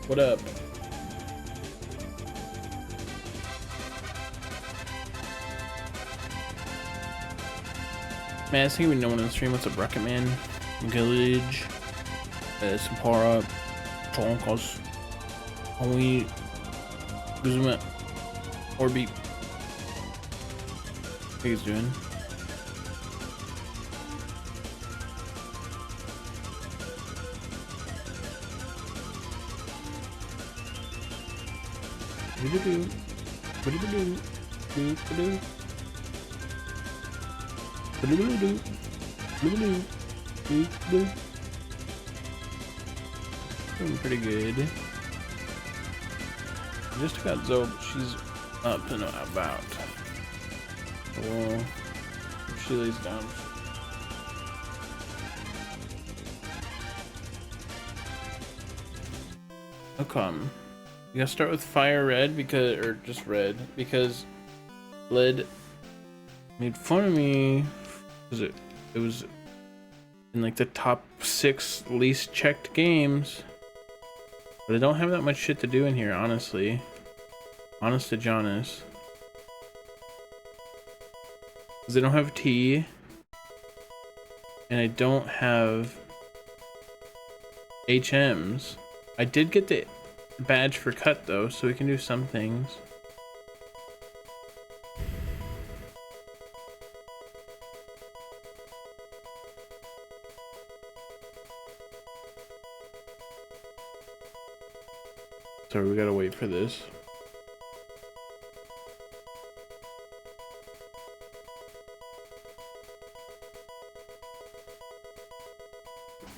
What up? Man, it's gonna be no one on the stream. What's up, Rocket Man? Village, Sampara, Chonkos, Only, Guzman, Orbeat. How you guys doing? Doing pretty good. I just got Zoe, but she's up and about. Well, if she lays down. How come? You gotta start with fire red because, or just red, because lead made fun of me because it was in like the top 6 least checked games. But I don't have that much shit to do in here, honestly. Honest to Jonas. Because I don't have tea. And I don't have HMs. I did get the badge for cut though, so we can do some things. Sorry, we gotta wait for this.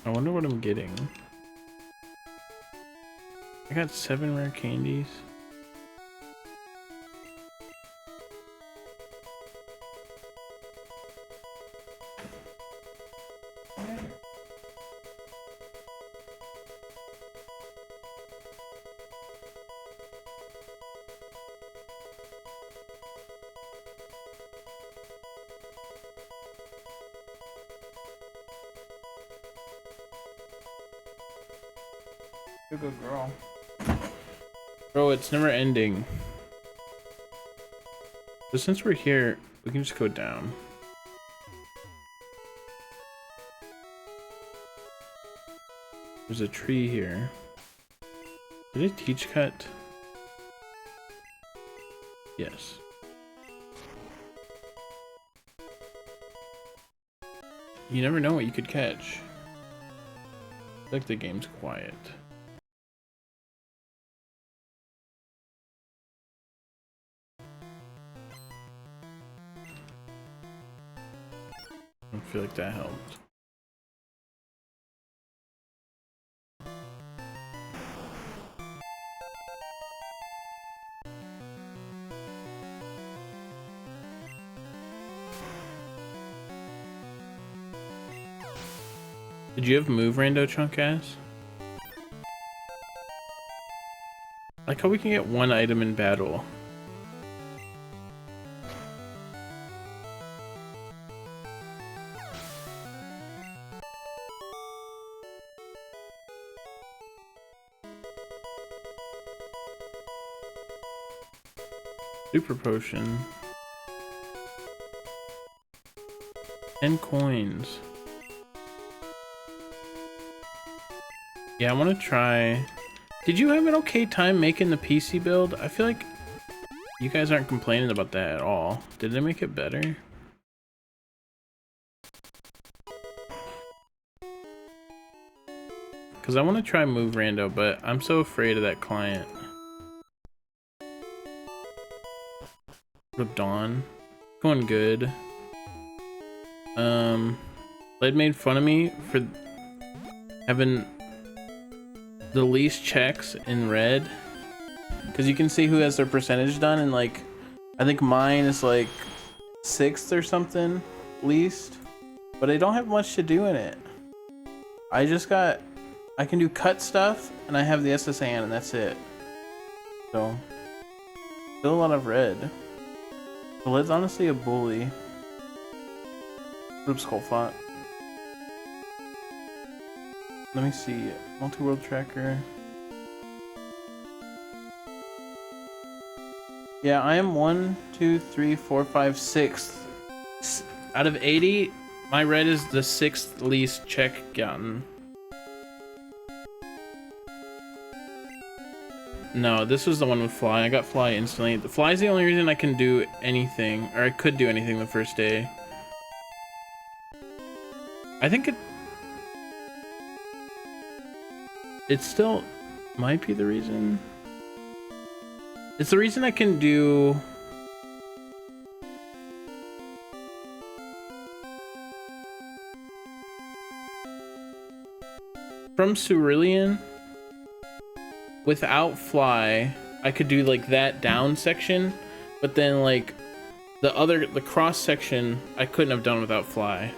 I wonder what I'm getting. I got 7 rare candies. You're a good girl. Bro, it's never ending. But since we're here, we can just go down. There's a tree here. Did I teach cut? Yes. You never know what you could catch. I feel like the game's quiet. I feel like that helped. Did you have move rando, chunk ass? Like how we can get 1 item in battle. Super potion. 10 coins. Yeah, I want to try. Did you have an okay time making the PC build? I feel like you guys aren't complaining about that at all. Did they make it better? Because I want to try move rando, but I'm so afraid of that client. What up, Dawn? Going good. Led made fun of me for having the least checks in red, because you can see who has their percentage done, and like I think mine is like 6th or something least, but I don't have much to do in it. I can do cut stuff and I have the SSN and that's it. So still a lot of red. The lead's honestly a bully. Oops, whole font. Let me see. Multi-world tracker. Yeah, I am 1, 2, 3, 4, 5, 6. Out of 80, my red is the 6th least check gotten. No, this was the one with fly. I got fly instantly. The fly is the only reason I can do anything, or I could do anything the first day. I think it still might be the reason. It's the reason I can do... From Cerulean, without fly, I could do like that down section, but then like the cross section, I couldn't have done without fly.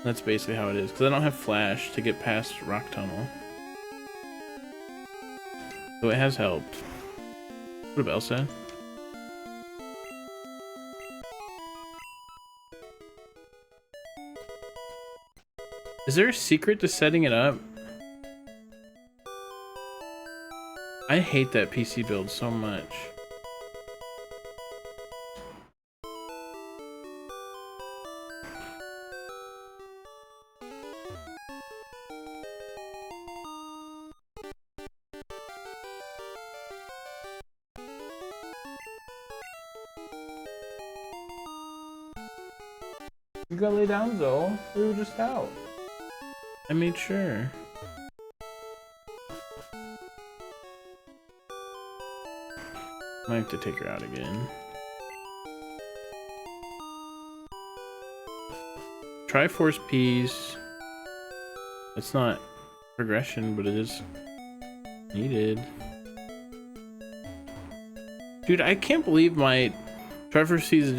That's basically how it is, because I don't have flash to get past Rock Tunnel. So it has helped. What about Elsa? Is there a secret to setting it up? I hate that PC build so much. You gotta lay down, Zoe. We were just out. I made sure. Might have to take her out again. Triforce P's. It's not progression, but it is needed. Dude, I can't believe my Triforce P's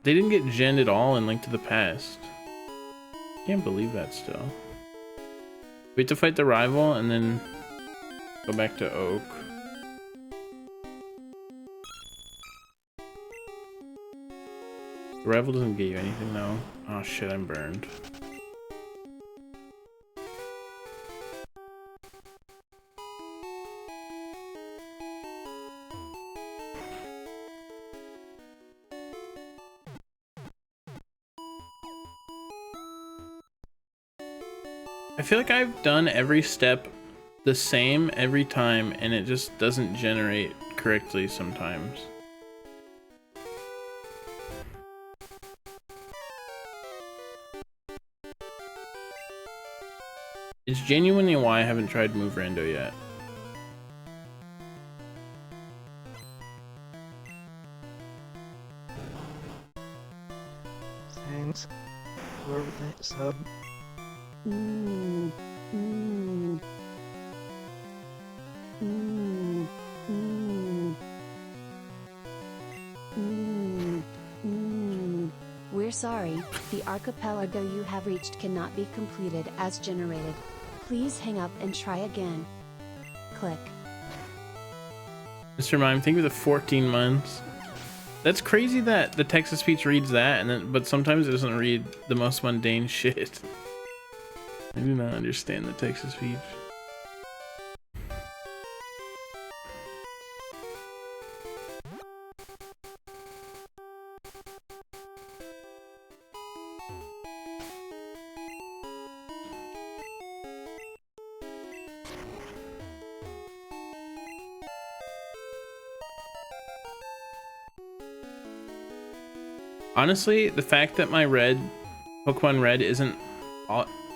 they didn't get genned at all in Link to the Past. Can't believe that still. We have to fight the rival and then go back to Oak. The rival doesn't get you anything though. Oh shit, I'm burned. I feel like I've done every step the same every time and it just doesn't generate correctly sometimes. It's genuinely why I haven't tried Move Rando yet. Thanks for that sub. We're sorry, the archipelago you have reached cannot be completed as generated. Please hang up and try again. Click. Mr. Mime, think of the 14 months. That's crazy that the text-to-speech reads that, and then, but sometimes it doesn't read the most mundane shit. I do not understand the text-to-speech. Honestly, the fact that my Pokemon Red isn't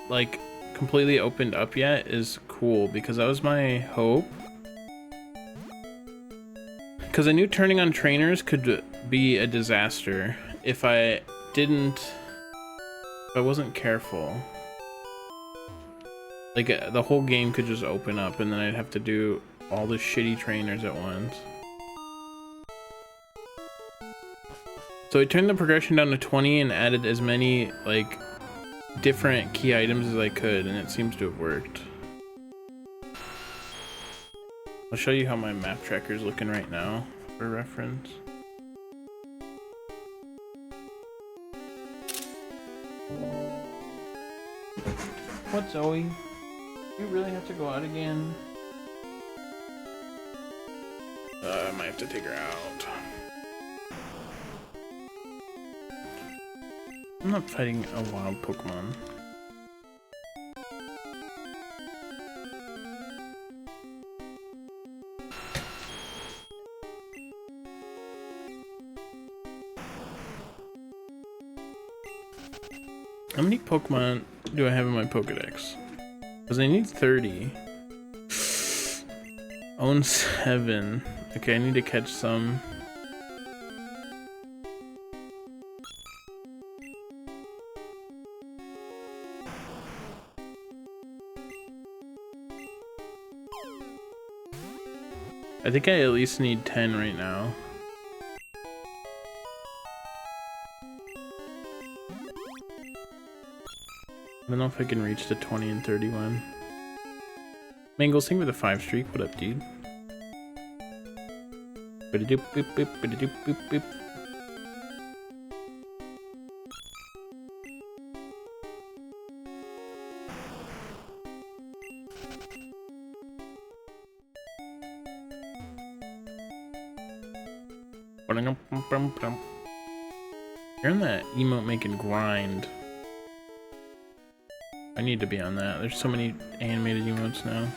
like completely opened up yet is cool, because that was my hope. Because I knew turning on trainers could be a disaster if I wasn't careful. Like the whole game could just open up and then I'd have to do all the shitty trainers at once. So I turned the progression down to 20 and added as many like different key items as I could, and it seems to have worked. I'll show you how my map tracker is looking right now for reference. What, Zoe? You really have to go out again? I might have to take her out. I'm not fighting a wild Pokemon. How many Pokemon do I have in my Pokedex? Because I need 30. Own 7. Okay, I need to catch some. I think I at least need 10 right now. I don't know if I can reach the 20 and 31. Mangles, thank you for the 5 streak. What up, dude? Ba-da-doop, boop, boop, ba-da-doop, boop, boop. You're in that emote making grind. I need to be on that. There's so many animated emotes now.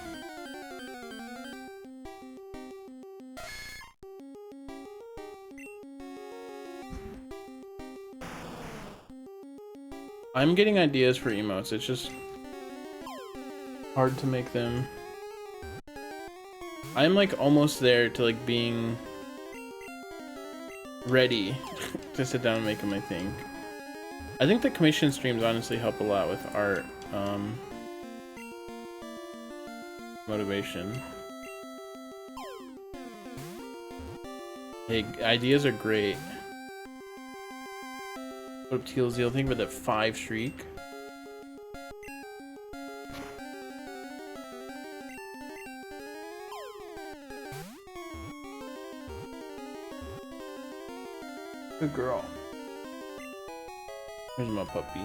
I'm getting ideas for emotes. It's just hard to make them. I'm like almost there to like being ready to sit down and make them, I think. I think the commission streams honestly help a lot with art motivation. Hey, ideas are great. What up, Teal Zeal? Think about that 5 streak. Good girl. Here's my puppy.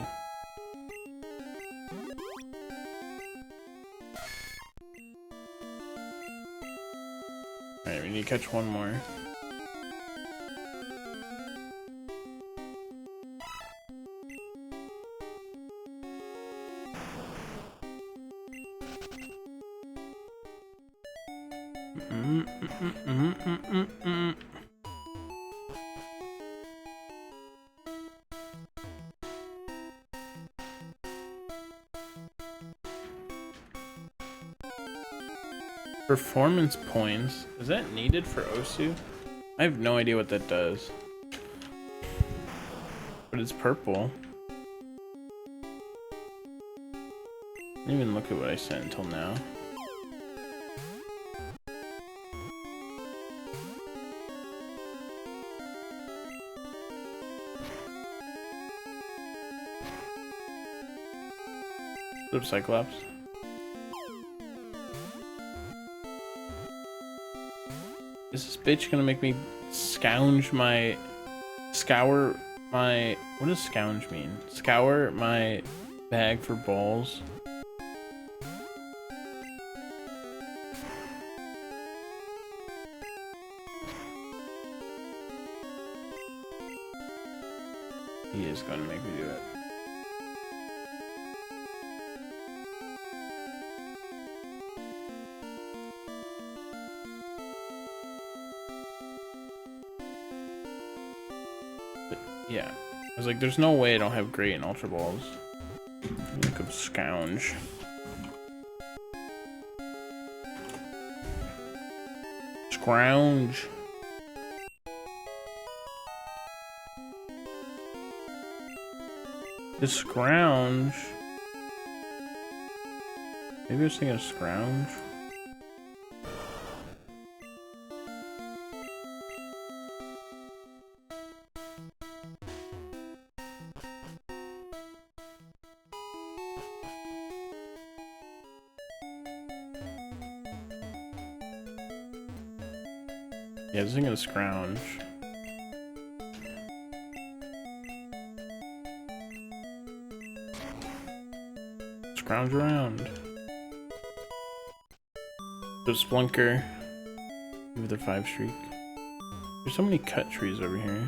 Alright, we need to catch one more. Performance points. Is that needed for Osu? I have no idea what that does. But it's purple. I didn't even look at what I sent until now. What's up, Cyclops? Is this bitch gonna make me scour my, what does scourge mean? Scour my bag for balls? He is gonna make me do it. Yeah, I was like, there's no way I don't have great and ultra balls. Look up scourge. Scrounge. The scrounge. Maybe I was thinking of scrounge. Yeah, I was thinking of scrounge. Scrounge around. The Splunker. Give it a 5 streak. There's so many cut trees over here.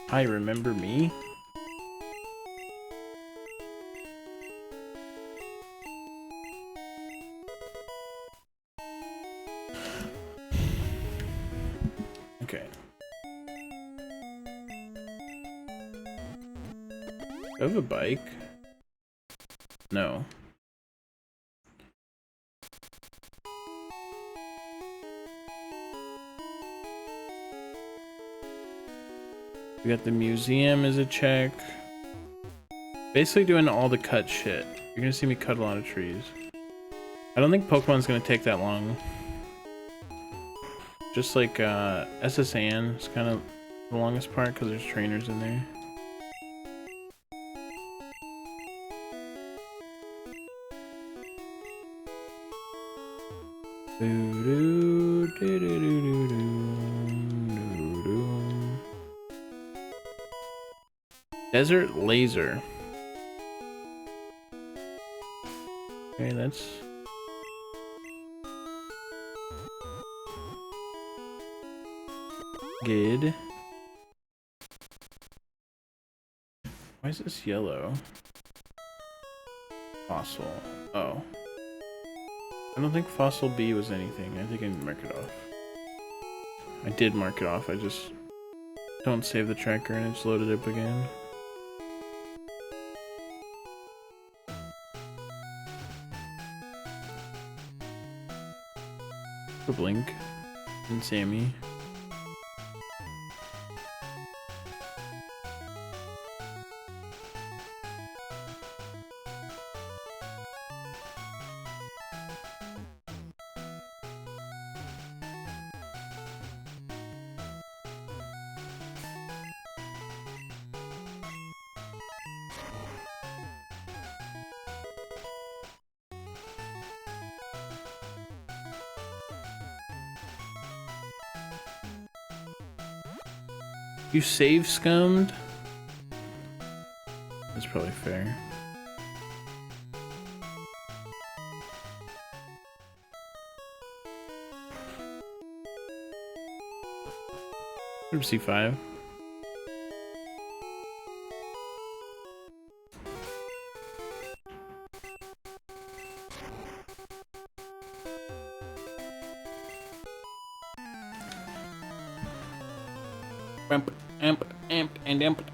Hi, remember me? Okay. Do I have a bike? No. We got the museum as a check. Basically doing all the cut shit. You're gonna see me cut a lot of trees. I don't think Pokemon's gonna take that long. Just like SSN is kind of the longest part because there's trainers in there. Desert laser. Okay, that's good. Why is this yellow? Fossil. Oh. I don't think Fossil B was anything. I think I mark it off. I did mark it off. I just don't save the tracker and it's loaded up again. The Blink and Sammy. You save scummed? That's probably fair. C5.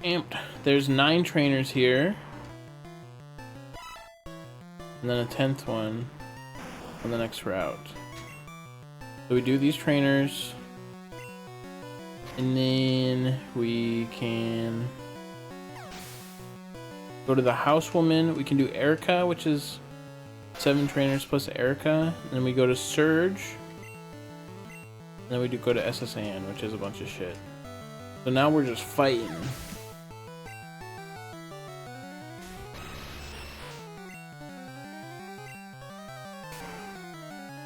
Amped. There's 9 trainers here. And then a 10th one on the next route. So we do these trainers. And then we can go to the housewoman. We can do Erica, which is 7 trainers plus Erica. And then we go to Surge. And then we do go to SSN, which is a bunch of shit. So now we're just fighting.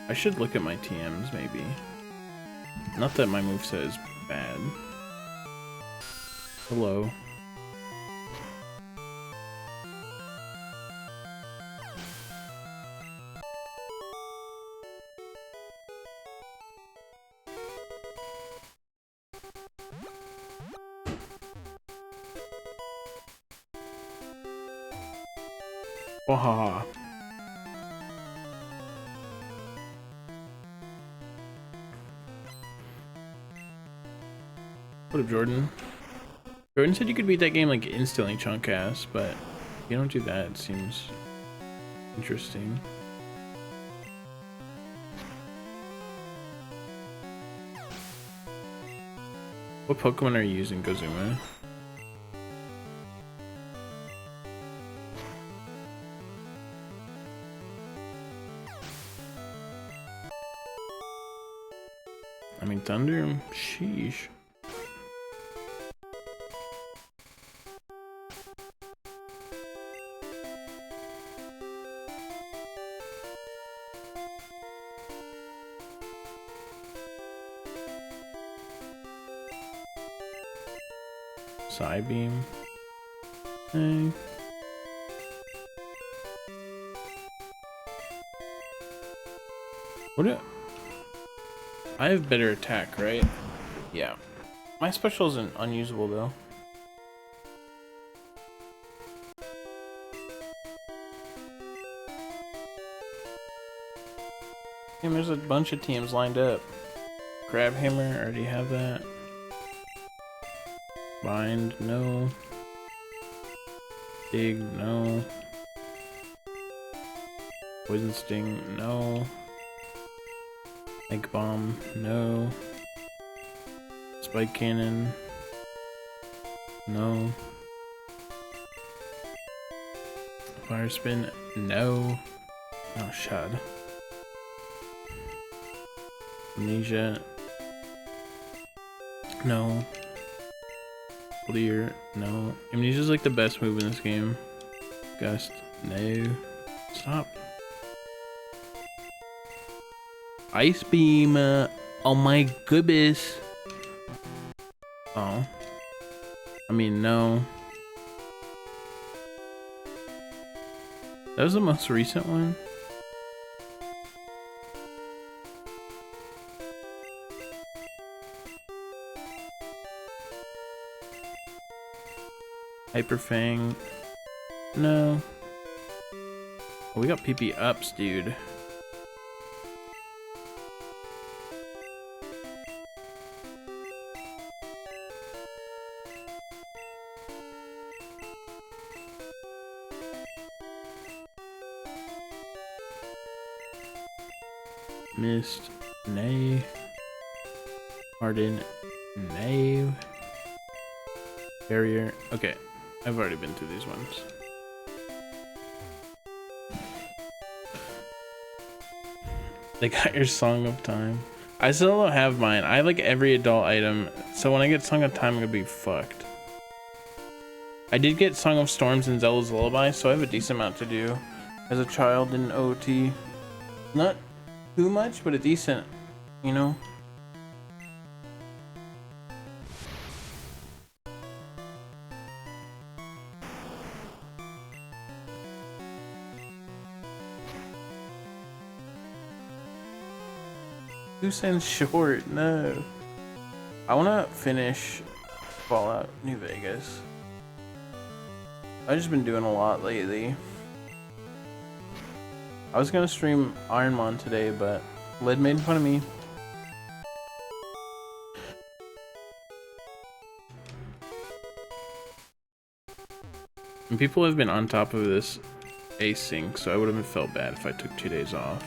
I should look at my TMs, maybe. Not that my moveset is bad. Hello. Wahaha. What up, Jordan? Jordan said you could beat that game like instantly, chunk ass, but if you don't do that, it seems interesting. What Pokemon are you using, Gozuma? I mean, Thunder? Sheesh. Psybeam. Hey. What? I have better attack, right? Yeah. My special isn't unusable though. And there's a bunch of teams lined up. Crab Hammer, already have that. Bind, no. Dig, no. Poison Sting, no. Egg Bomb, no. Spike Cannon, no. Fire Spin, no. Oh, shut. Amnesia, no. Clear, no. Amnesia's like the best move in this game. Gust, no. Stop. Ice Beam, oh my goodness. Oh. I mean, no. That was the most recent one. Hyper Fang. No. Oh, we got PP ups, dude. Mist, nay. Harden, nay. Barrier, okay. I've already been through these ones. They got your Song of Time. I still don't have mine. I like every adult item, so when I get Song of Time, I'm gonna be fucked. I did get Song of Storms and Zelda's Lullaby, so I have a decent amount to do as a child in OT. Not too much, but a decent, you know? Who sends short? No. I wanna finish Fallout New Vegas. I've just been doing a lot lately. I was gonna stream Ironmon today, but Lid made fun of me. And people have been on top of this async, so I would have felt bad if I took 2 days off.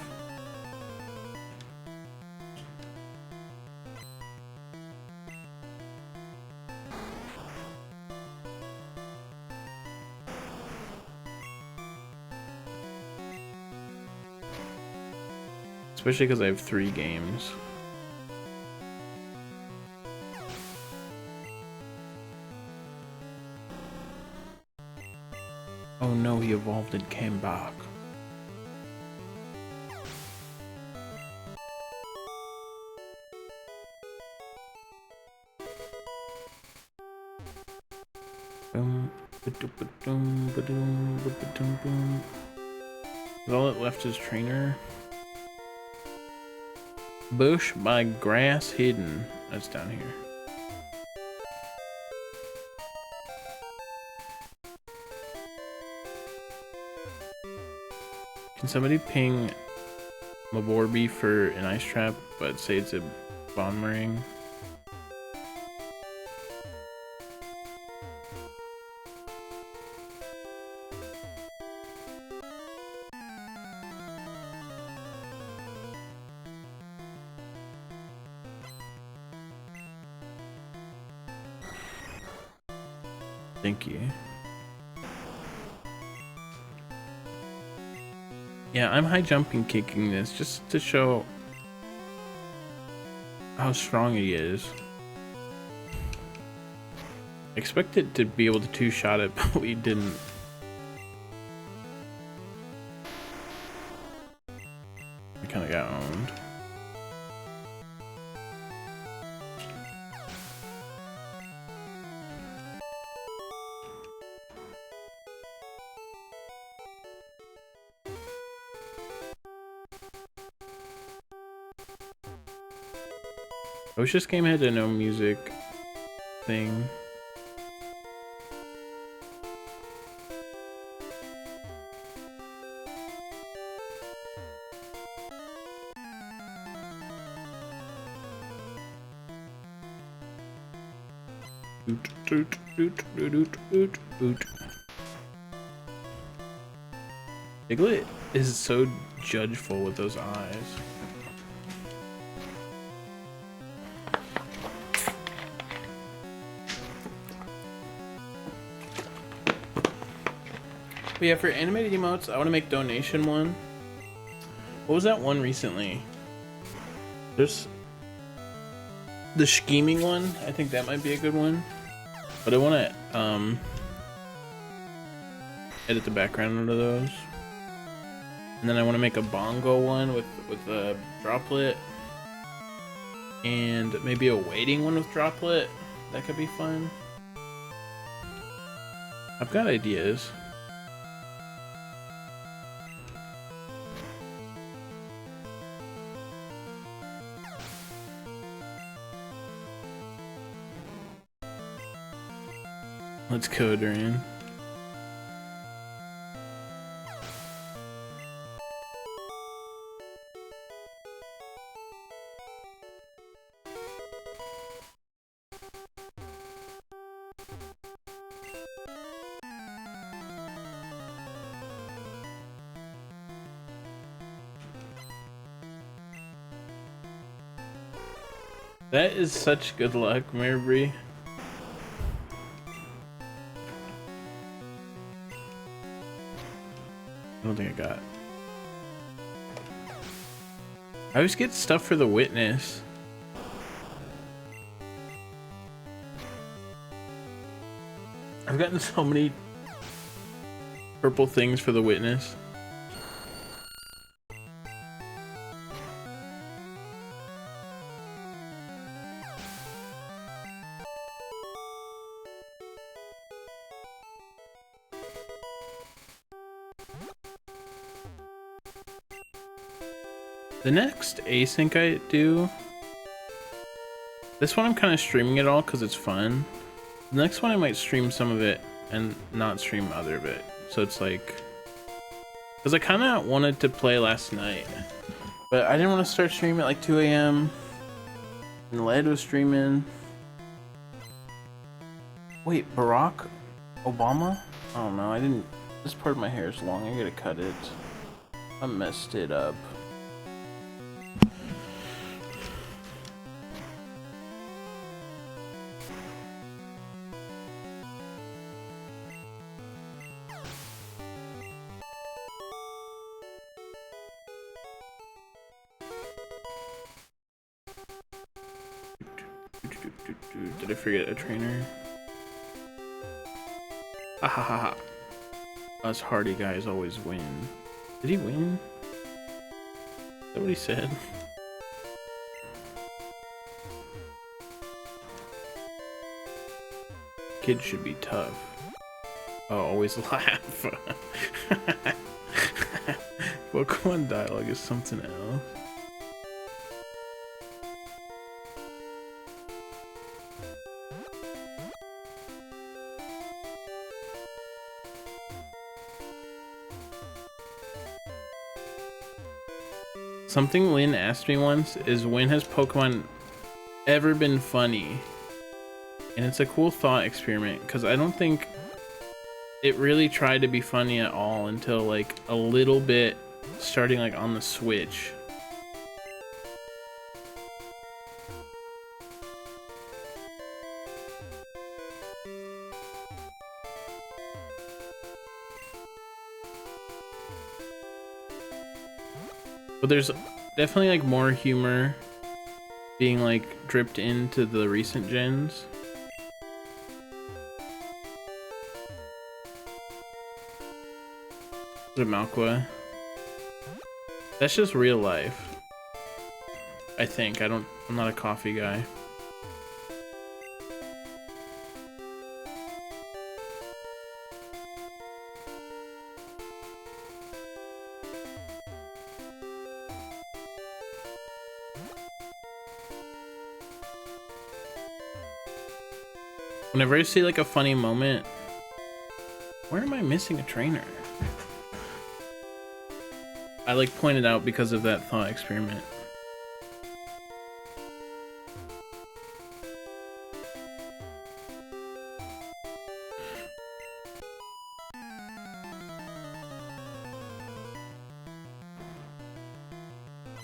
Especially because I have 3 games. Oh no, he evolved and came back. Boom, ba-dum, ba-dum, ba-dum, boom. All that left is trainer. Bush by grass hidden. That's down here. Can somebody ping Maborbi for an ice trap, but say it's a bomb ring? Thank you. Yeah, I'm high jumping kicking this just to show how strong he is. I expected to be able to 2-shot it, but we didn't. I kind of got owned. I wish this game had a no music thing. Piglet is so judgeful with those eyes. But yeah, for animated emotes, I want to make donation one. What was that one recently? There's the scheming one. I think that might be a good one. But I want to edit the background into those. And then I want to make a bongo one with a droplet. And maybe a waiting one with droplet. That could be fun. I've got ideas. Let's code her in. That is such good luck, Mary. I don't think I got. I always get stuff for the witness. I've gotten so many purple things for the witness. The next async I do, this one I'm kind of streaming it all because it's fun. The next one I might stream some of it and not stream other of it. So it's like, because I kind of wanted to play last night, but I didn't want to start streaming at like 2 a.m. and Led was streaming. Wait, Barack Obama? I don't know, I didn't, this part of my hair is long, I gotta cut it. I messed it up. Did I forget a trainer? Ah ha ha ha. Us hardy guys always win. Did he win? Is that what he said? Kids should be tough. Oh, always laugh. Pokemon dialogue is something else. Something Lynn asked me once is, when has Pokemon ever been funny? And it's a cool thought experiment, because I don't think it really tried to be funny at all until like a little bit starting like on the Switch. But there's definitely like more humor being like dripped into the recent gens. The Malqua. That's just real life. I think. I'm not a coffee guy. Whenever I see like a funny moment, where am I missing a trainer? I like pointed out because of that thought experiment.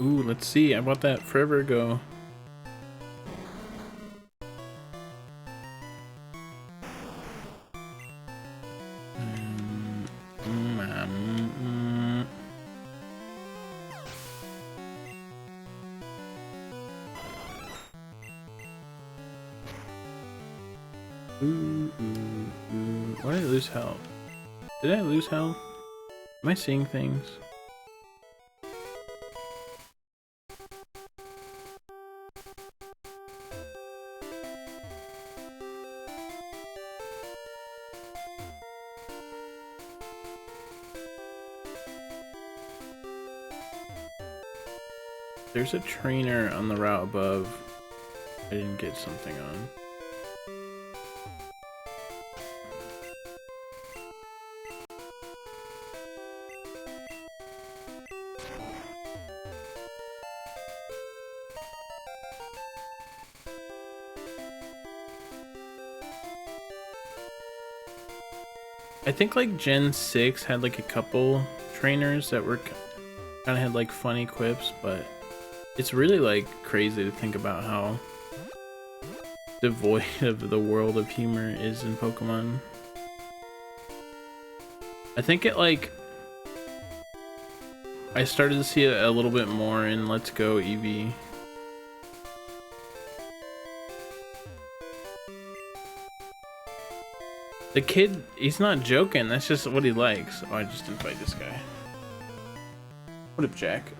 Ooh, let's see. I bought that forever ago. Why did I lose health? Did I lose health? Am I seeing things? There's a trainer on the route above. I didn't get something on. I think like Gen 6 had like a couple trainers that were kind of had like funny quips, but it's really like crazy to think about how devoid of the world of humor is in Pokemon. I think it like I started to see it a little bit more in Let's Go Eevee. The kid, he's not joking, that's just what he likes. Oh, I just didn't fight this guy. What up, Jack?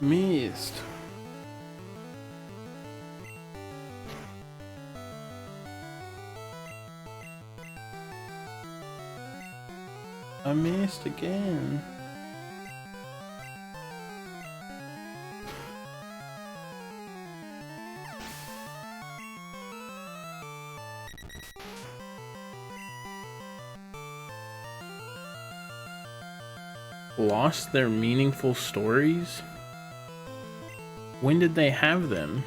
Missed. I missed again. Lost their meaningful stories? When did they have them?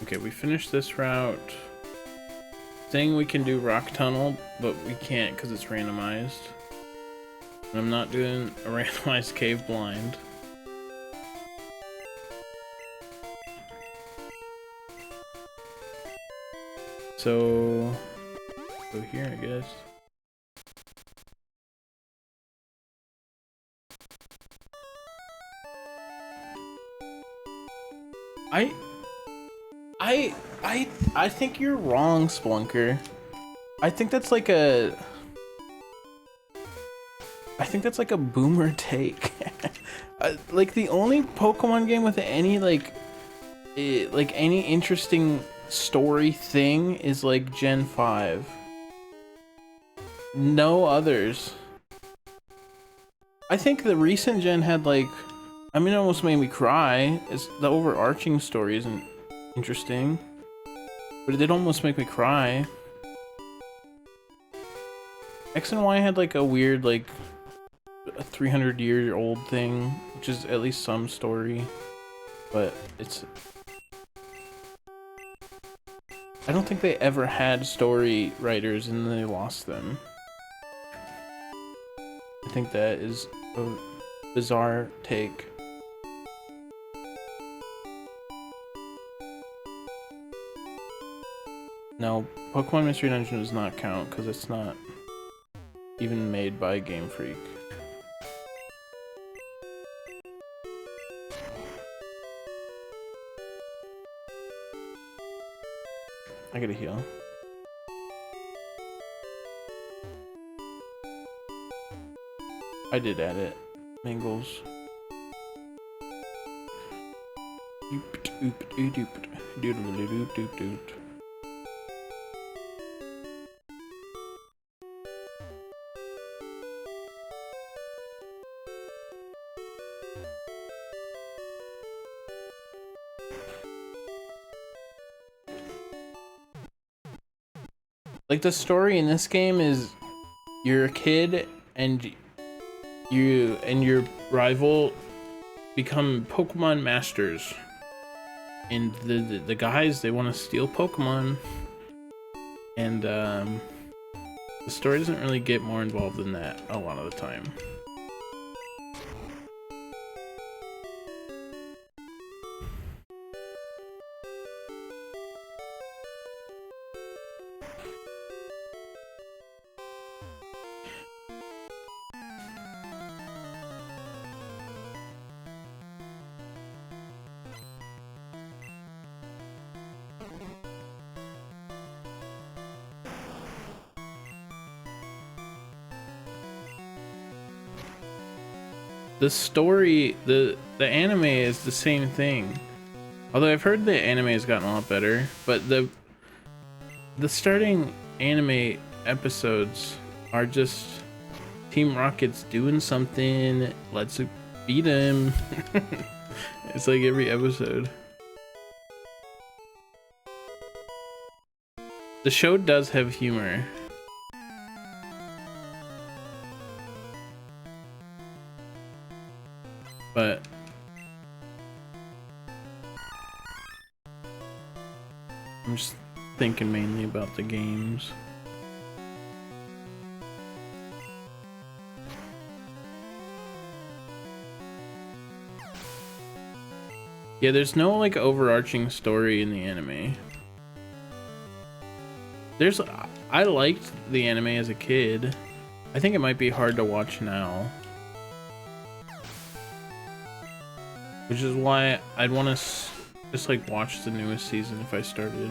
Okay, we finished this route. Saying we can do Rock Tunnel, but we can't because it's randomized. And I'm not doing a randomized cave blind. So, go here, I guess. I think you're wrong, Splunker. I think that's like a boomer take. Like the only Pokemon game with any like any interesting story thing is like Gen 5. No others. I think the recent gen had like, I mean, it almost made me cry. It's the overarching story isn't interesting, but it did almost make me cry. X and Y had like a weird like a 300-year-old thing, which is at least some story, but it's, I don't think they ever had story writers and then they lost them. I think that is a bizarre take. No, Pokemon Mystery Dungeon does not count because it's not even made by Game Freak. I gotta heal. I did add it. Mangles. Like, the story in this game is you're a kid and you and your rival become Pokemon masters, and the guys, they want to steal Pokemon, and the story doesn't really get more involved than that a lot of the time. The story, the anime is the same thing. Although I've heard the anime has gotten a lot better, but the starting anime episodes are just Team Rocket's doing something, let's beat him. It's like every episode. The show does have humor. But I'm just thinking mainly about the games. Yeah, there's no like overarching story in the anime. I liked the anime as a kid. I think it might be hard to watch now. Which is why I'd want to just like watch the newest season if I started.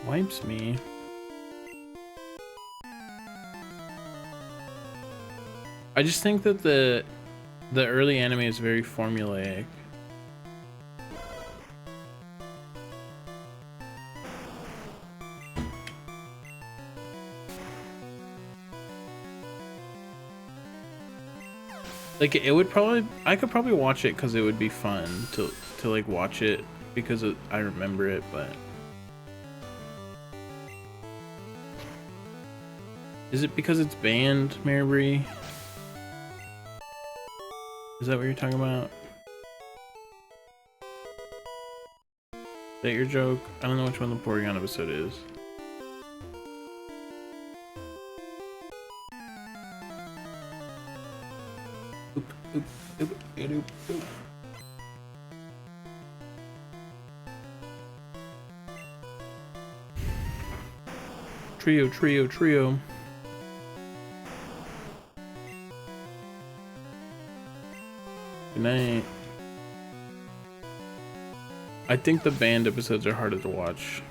Wipes me. I just think that the early anime is very formulaic. Like, it would probably, I could probably watch it because it would be fun to like watch it because I remember it, but is it because it's banned, Mary? Is that what you're talking about? Is that your joke? I don't know which one the Porygon episode is. Oop, oop, oop, oop, oop. Trio, trio, trio. Good night. I think the banned episodes are harder to watch.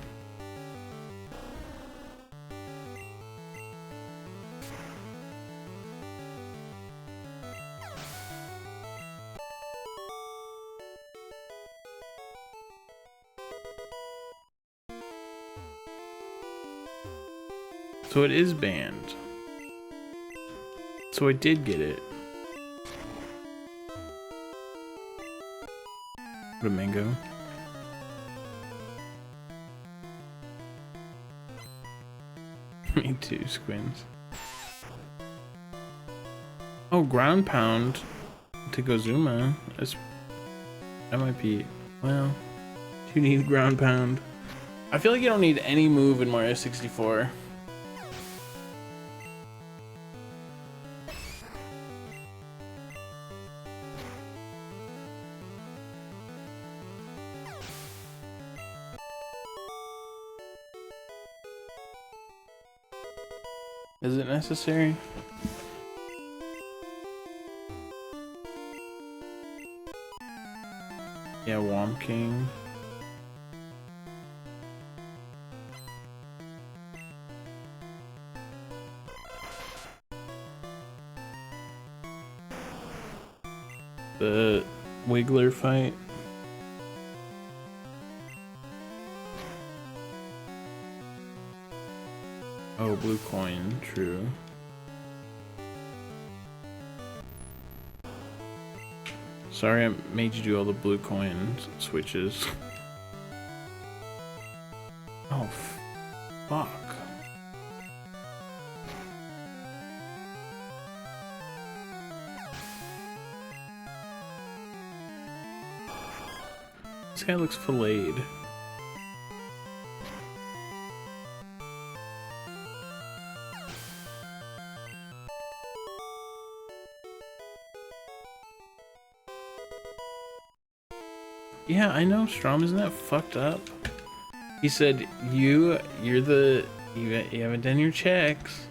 So it is banned. So I did get it. What a mango. Me too, Squins. Oh, ground pound to Gozuma. That might be, well, you need ground pound. I feel like you don't need any move in Mario 64. Is it necessary? Yeah, Womp King. The Wiggler fight. Oh, blue coin, true. Sorry I made you do all the blue coin switches. Oh, fuck. This guy looks filleted. Yeah, I know, Strom, isn't that fucked up? He said, you haven't done your checks.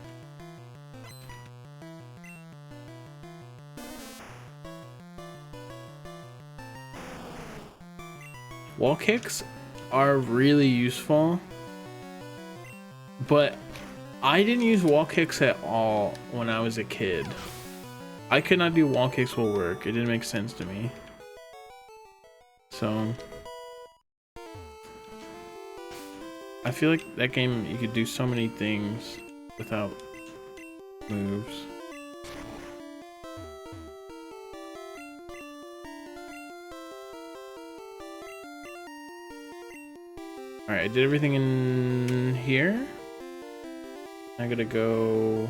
Wall kicks are really useful, but I didn't use wall kicks at all when I was a kid. I could not do wall kicks will work. It didn't make sense to me. So I feel like that game you could do so many things without moves. Alright, I did everything in here. I gotta go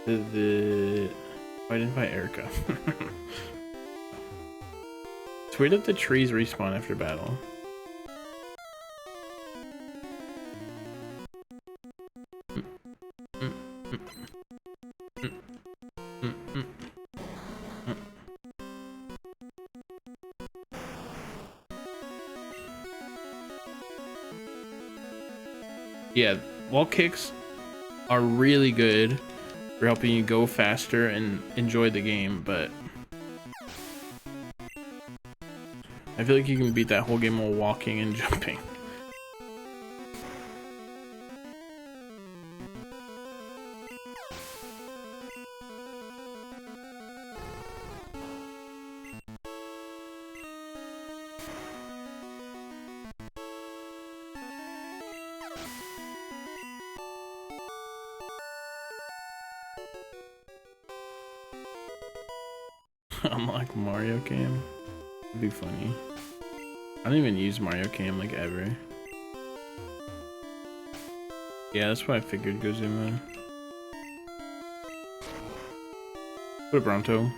to the... Oh, I didn't find Erica. It's weird that the trees respawn after battle. Yeah, wall kicks are really good for helping you go faster and enjoy the game, but I feel like you can beat that whole game while walking and jumping. Unlock Mario Cam. It'd be funny. I don't even use Mario Cam like ever. Yeah, that's what I figured, Gozuma. Put a Bronto.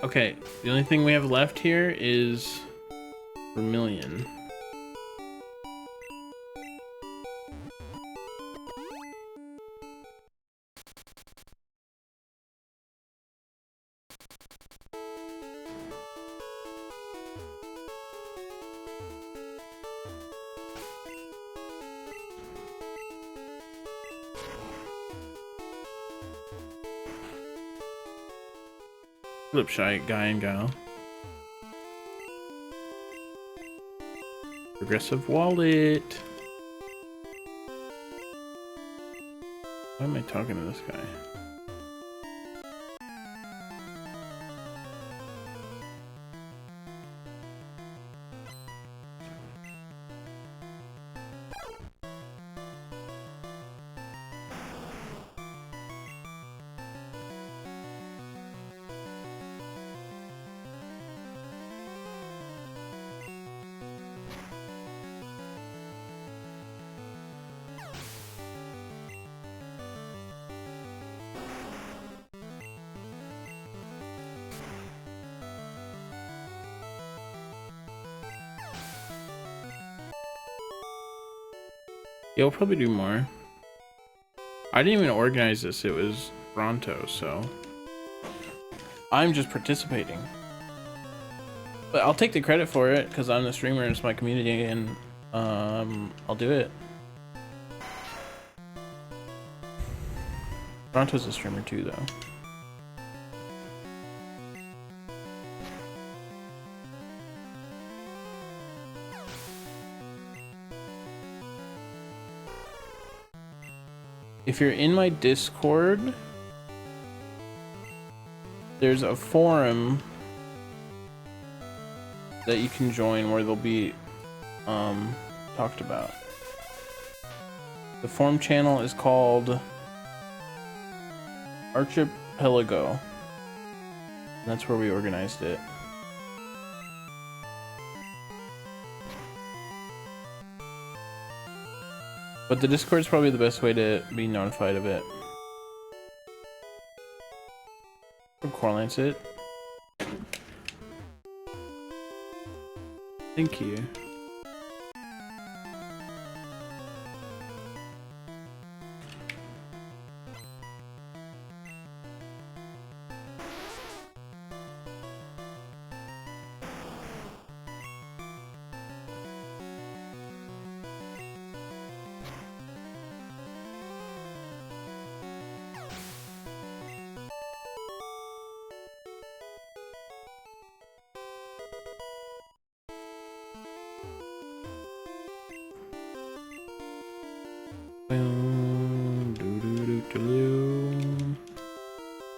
Okay, the only thing we have left here is Vermilion. Flip shy guy and gal. Progressive wallet. Why am I talking to this guy? Yeah, we'll probably do more. I didn't even organize this. It was Bronto, so I'm just participating. But I'll take the credit for it because I'm the streamer and it's my community, and I'll do it. Bronto's a streamer too, though. If you're in my Discord, there's a forum that you can join where they'll be talked about. The forum channel is called Archipelago. And that's where we organized it. But the Discord is probably the best way to be notified of it. Correlates it. Thank you.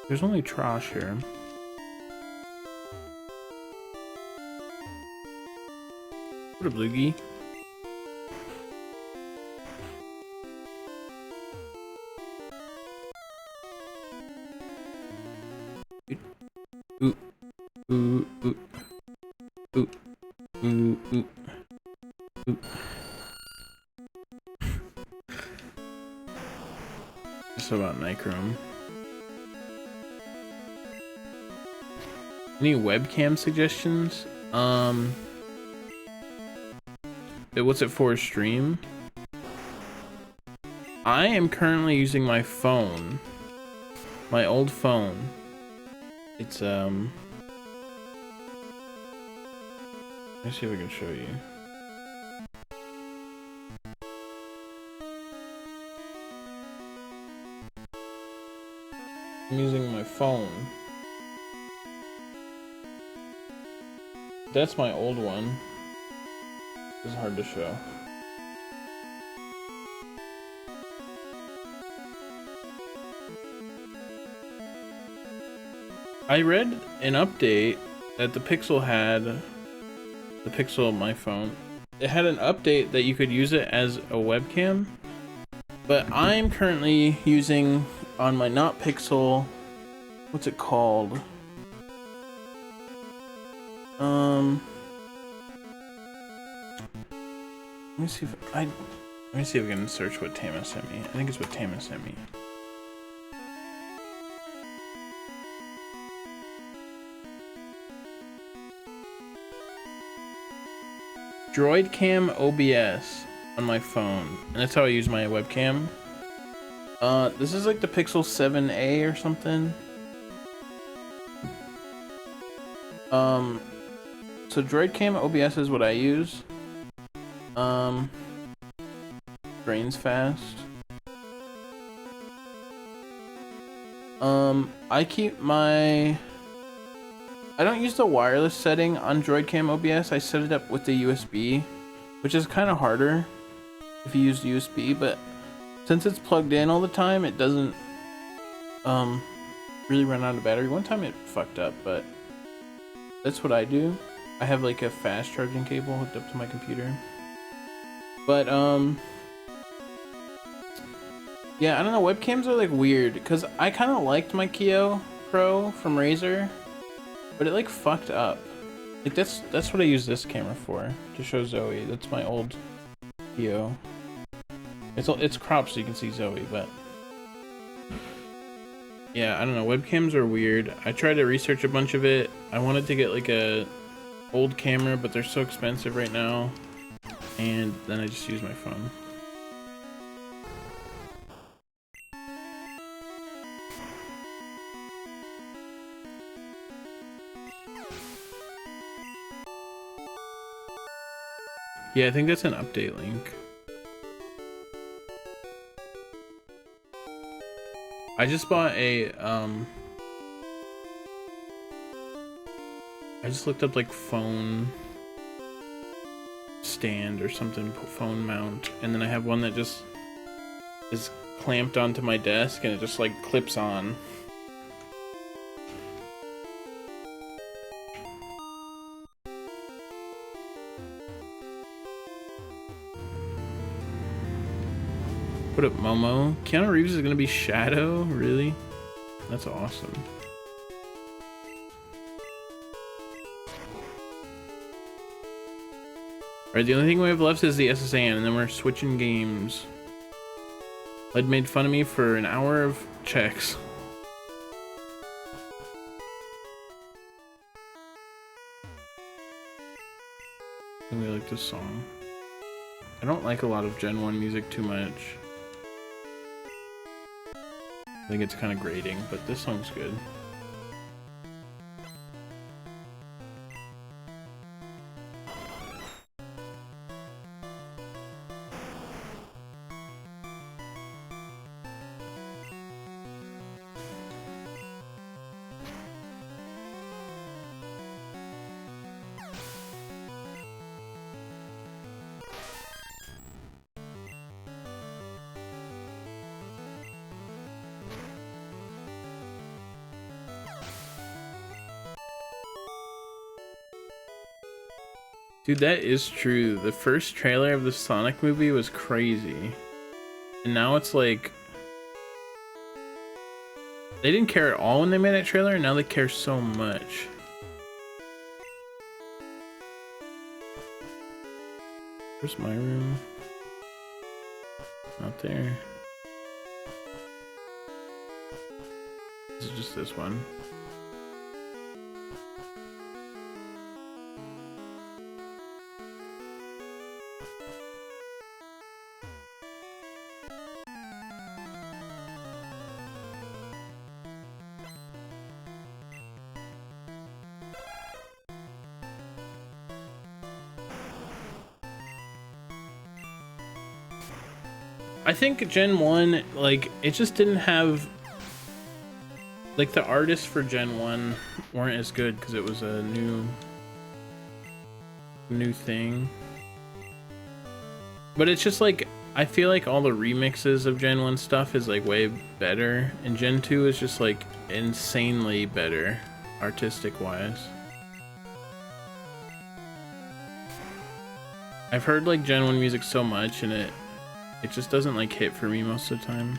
There's only trash here. What a bloogie. Ooh, ooh, ooh, ooh, ooh, ooh, ooh. Just about Nichrome. Any webcam suggestions? What's it for, stream? I am currently using my phone. My old phone. It's let me see if I can show you. I'm using my phone. That's my old one. It's hard to show. I read an update that the Pixel had, the Pixel on my phone, it had an update that you could use it as a webcam, but I'm currently using on my not Pixel, what's it called? Let me see if I can search what Tama sent me. I think it's what Tama sent me. Droid Cam OBS on my phone, and that's how I use my webcam. This is like the Pixel 7a or something. So Droid Cam OBS is what I use. Drains fast. I keep my... I don't use the wireless setting on Droid Cam OBS. I set it up with the USB, which is kind of harder if you use USB, but since it's plugged in all the time, it doesn't really run out of battery. One time it fucked up, but that's what I do. I have like a fast charging cable hooked up to my computer. But yeah, I don't know, webcams are like weird because I kind of liked my Keo Pro from Razer, but it like fucked up. Like that's what I use this camera for, to show Zoe. That's my old Keo. It's cropped so you can see Zoe, but yeah, I don't know, webcams are weird. I tried to research a bunch of it. I wanted to get like a old camera, but they're so expensive right now, and then I just use my phone. Yeah, I think that's an update link. I just bought a, I just looked up like phone stand or something, phone mount, and then I have one that just is clamped onto my desk and it just like clips on. Put up Momo. Keanu Reeves is gonna be Shadow? Really? That's awesome. Alright, the only thing we have left is the SSN, and then we're switching games. Led made fun of me for an hour of checks. I really like this song. I don't like a lot of Gen 1 music too much. I think it's kind of grating, but this song's good. Dude, that is true. The first trailer of the Sonic movie was crazy. And now it's like... They didn't care at all when they made that trailer, and now they care so much. Where's my room? Not there. This is just this one. I think Gen 1, like, it just didn't have... Like, the artists for Gen 1 weren't as good because it was a new thing. But it's just like, I feel like all the remixes of Gen 1 stuff is like way better, and Gen 2 is just like insanely better, artistic-wise. I've heard like Gen 1 music so much, and it just doesn't like hit for me most of the time.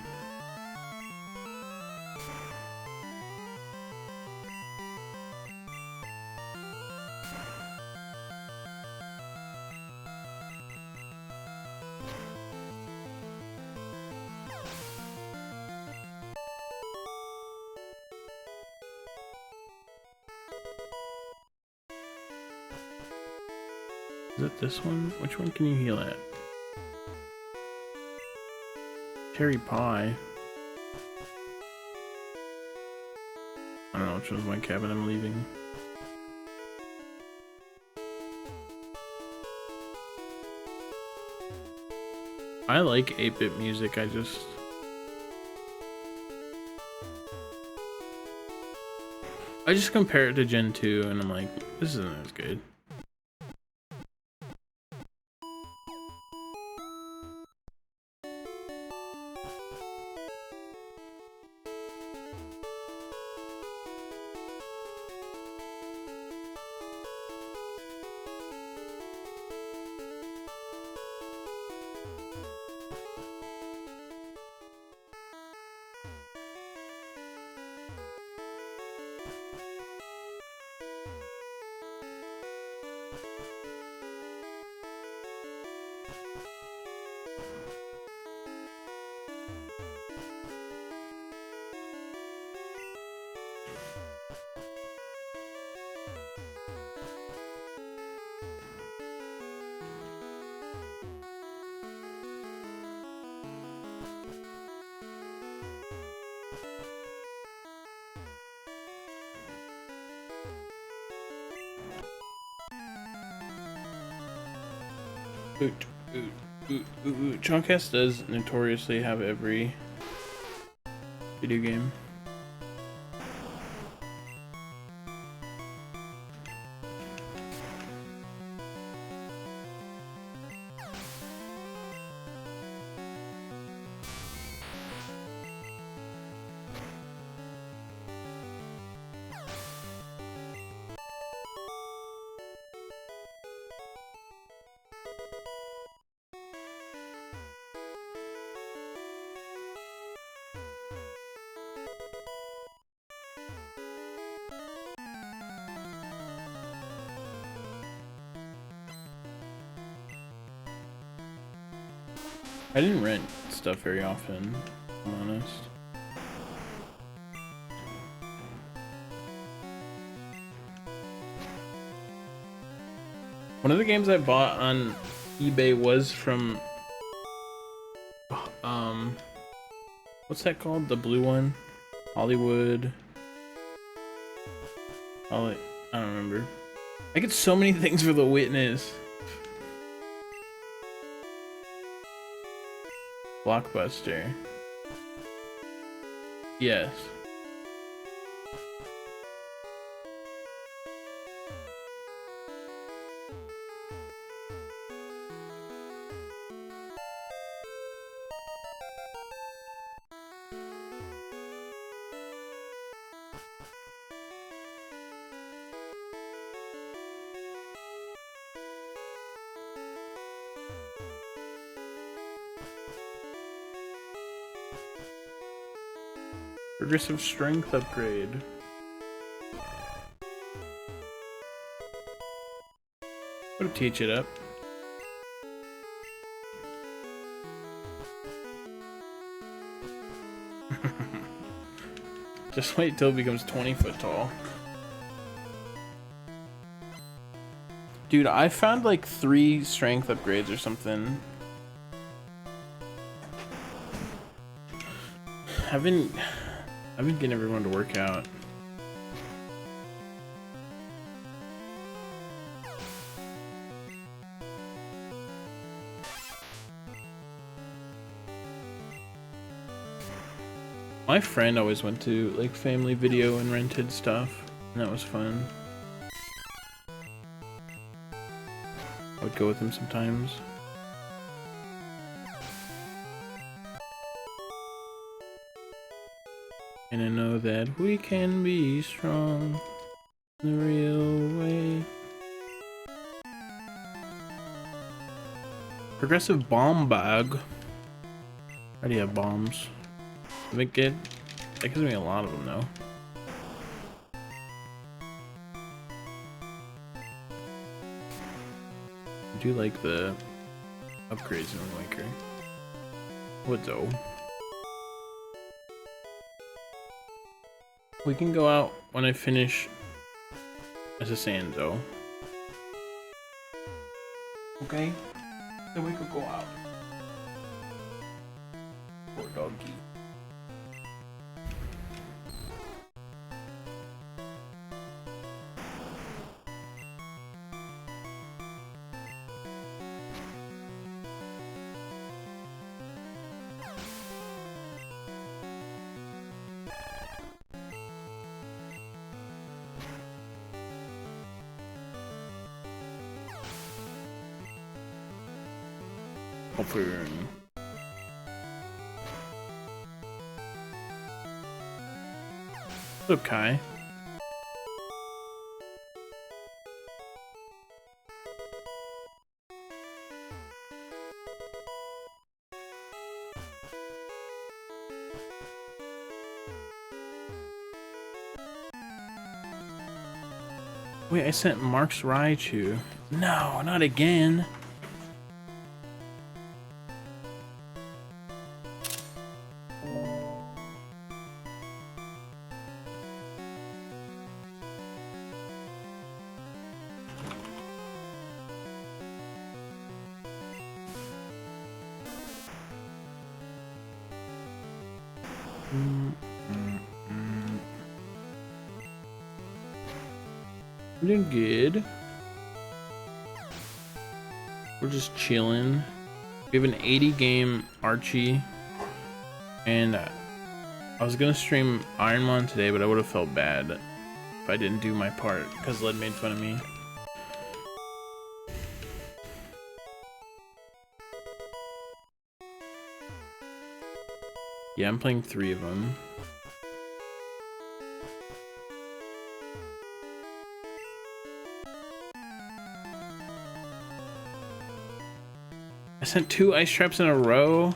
Is it this one? Which one can you heal at? Cherry pie. I don't know which one's my cabin I'm leaving. I like 8-bit music, I just compare it to Gen 2 and I'm like, this isn't as good. Oot, oot, oot, oot, oot. Chunkcast does notoriously have every video game. I didn't rent stuff very often, if I'm honest. One of the games I bought on eBay was from, what's that called? The blue one? Hollywood. I don't remember. I get so many things for The Witness. Blockbuster. Yes. Progressive strength upgrade. Would teach it up. Just wait till it becomes 20 foot tall. Dude, I found like 3 strength upgrades or something. I've been getting everyone to work out. My friend always went to like Family Video and rented stuff, and that was fun. I would go with him sometimes. And I know that we can be strong the real way. Progressive bomb bag. I already have bombs. That gives me a lot of them though. I do like the upgrades in Wind Waker. What though? We can go out when I finish as a Sanzo. Okay? Then we could go out. Poor doggy. Open. Okay. Wait, I sent Mark's Raichu. No, not again. We're doing good. We're just chilling. We have an 80 game Archie, and I was gonna stream Ironmon today, but I would have felt bad if I didn't do my part because Led made fun of me. Yeah, I'm playing 3 of them. I sent 2 ice traps in a row.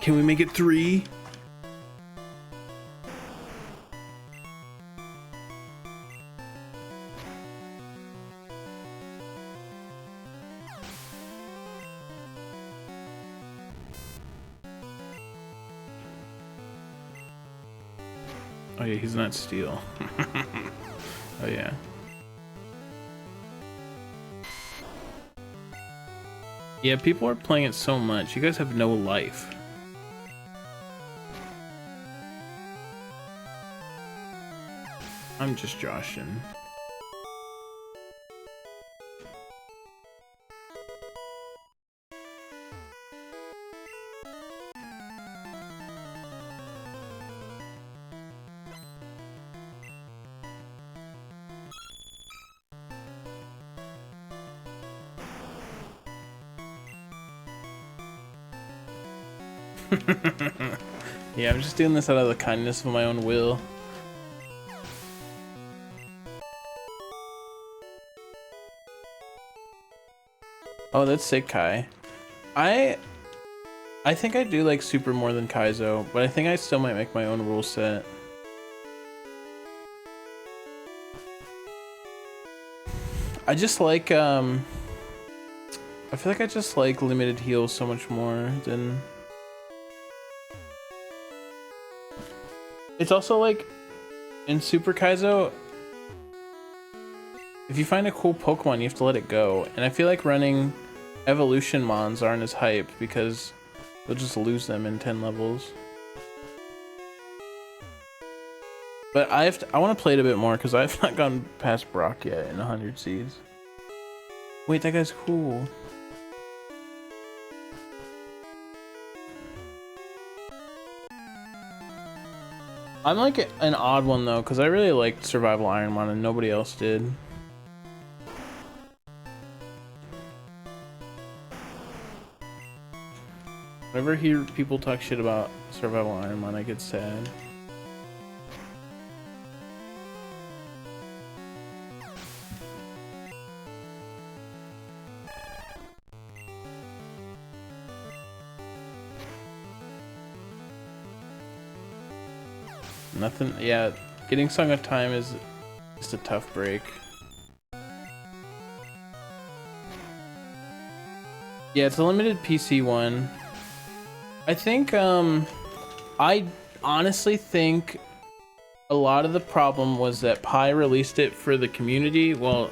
Can we make it 3? Oh yeah, he's not steel. Oh yeah. Yeah, people are playing it so much. You guys have no life. I'm just joshing. Yeah, I'm just doing this out of the kindness of my own will. Oh, that's sick, Kai. I think I do like Super more than Kaizo, but I think I still might make my own rule set. I just like I feel like I just like limited heals so much more than... It's also like in Super Kaizo, if you find a cool Pokemon, you have to let it go. And I feel like running evolution mons aren't as hype because you'll just lose them in 10 levels. But I want to play it a bit more because I've not gone past Brock yet in 100 seeds. Wait, that guy's cool. I'm like an odd one though, because I really liked Survival Ironmon and nobody else did. Whenever I hear people talk shit about Survival Ironmon, I get sad. Nothing, yeah, getting Song of Time is just a tough break. Yeah, it's a limited PC one. I think, I honestly think a lot of the problem was that Pi released it for the community while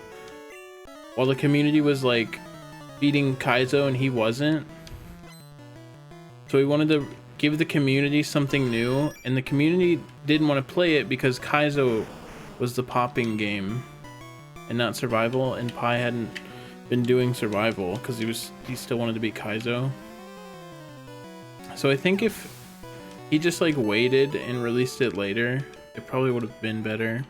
the community was like beating Kaizo and he wasn't. So he wanted to give the community something new, and the community didn't want to play it because Kaizo was the popping game and not survival, and Pi hadn't been doing survival because he still wanted to beat Kaizo. So I think if he just like waited and released it later, it probably would have been better.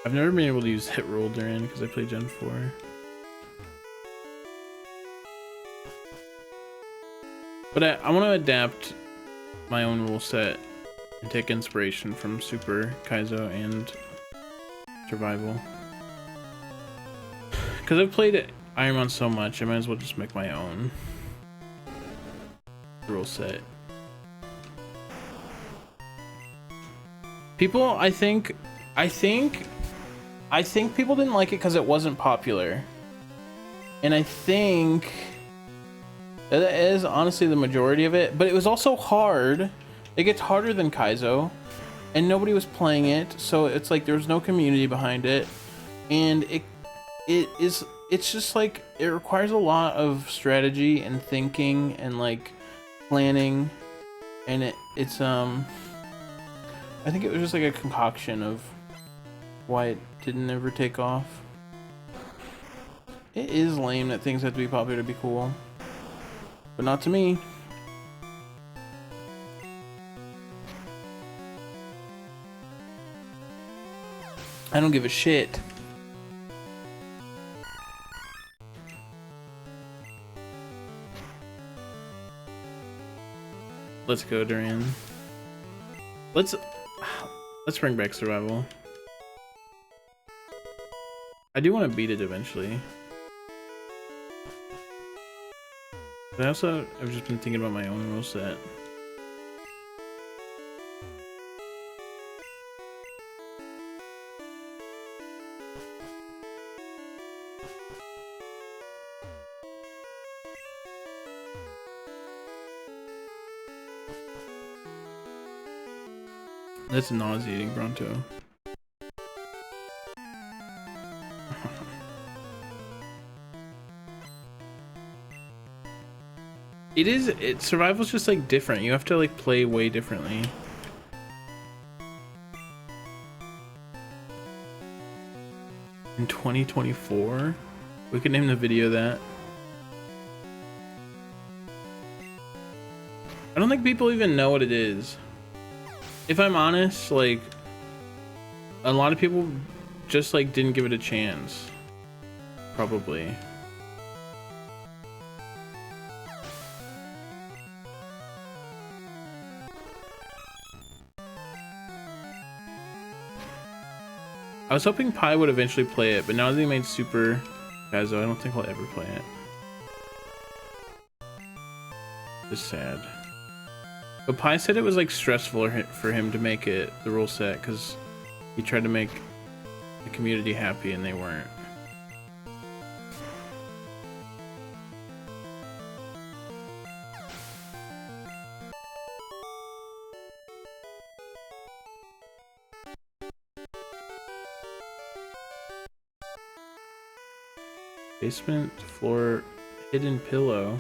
I've never been able to use Hit Roll Duran because I play Gen 4. But I want to adapt my own rule set and take inspiration from Super, Kaizo, and Survival. Because I've played Ironmon so much, I might as well just make my own rule set. People, I think people didn't like it because it wasn't popular. And I think that is honestly the majority of it, but it was also hard. It gets harder than Kaizo, and nobody was playing it, so it's like there was no community behind it, and it's just like it requires a lot of strategy and thinking and like planning, and it's I think it was just like a concoction of why it didn't ever take off. It is lame that things have to be popular to be cool, but not to me. I don't give a shit. Let's go, Duran. Let's bring back survival. I do want to beat it eventually. But I've just been thinking about my own rule set. That's nauseating, Bronto. Survival's just like different. You have to like play way differently. In 2024? We could name the video that. I don't think people even know what it is. If I'm honest, like, a lot of people just like didn't give it a chance. Probably. I was hoping Pi would eventually play it, but now that they made Super Kaizo, I don't think I'll ever play it. It's sad. But Pi said it was like stressful for him to make it, the rule set, because he tried to make the community happy and they weren't. Basement floor hidden pillow.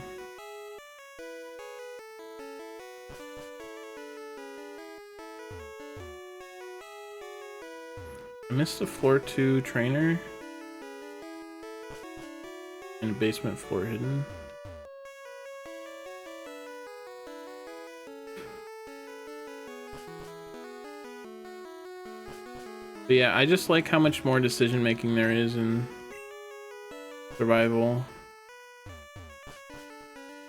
I missed the floor 2 trainer and basement floor hidden. But yeah, I just like how much more decision making there is in survival.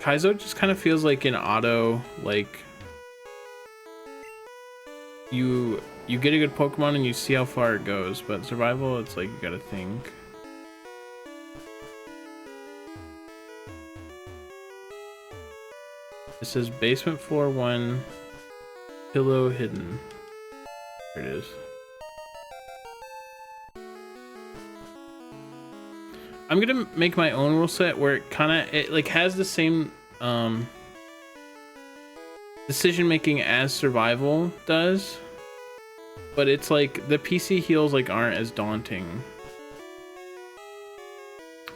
Kaizo just kind of feels like an auto, like you get a good Pokemon and you see how far it goes, but survival, it's like you gotta think. It says basement floor 1, pillow hidden. There it is. I'm gonna make my own rule set where it like has the same decision making as survival does, but it's like the PC heals like aren't as daunting,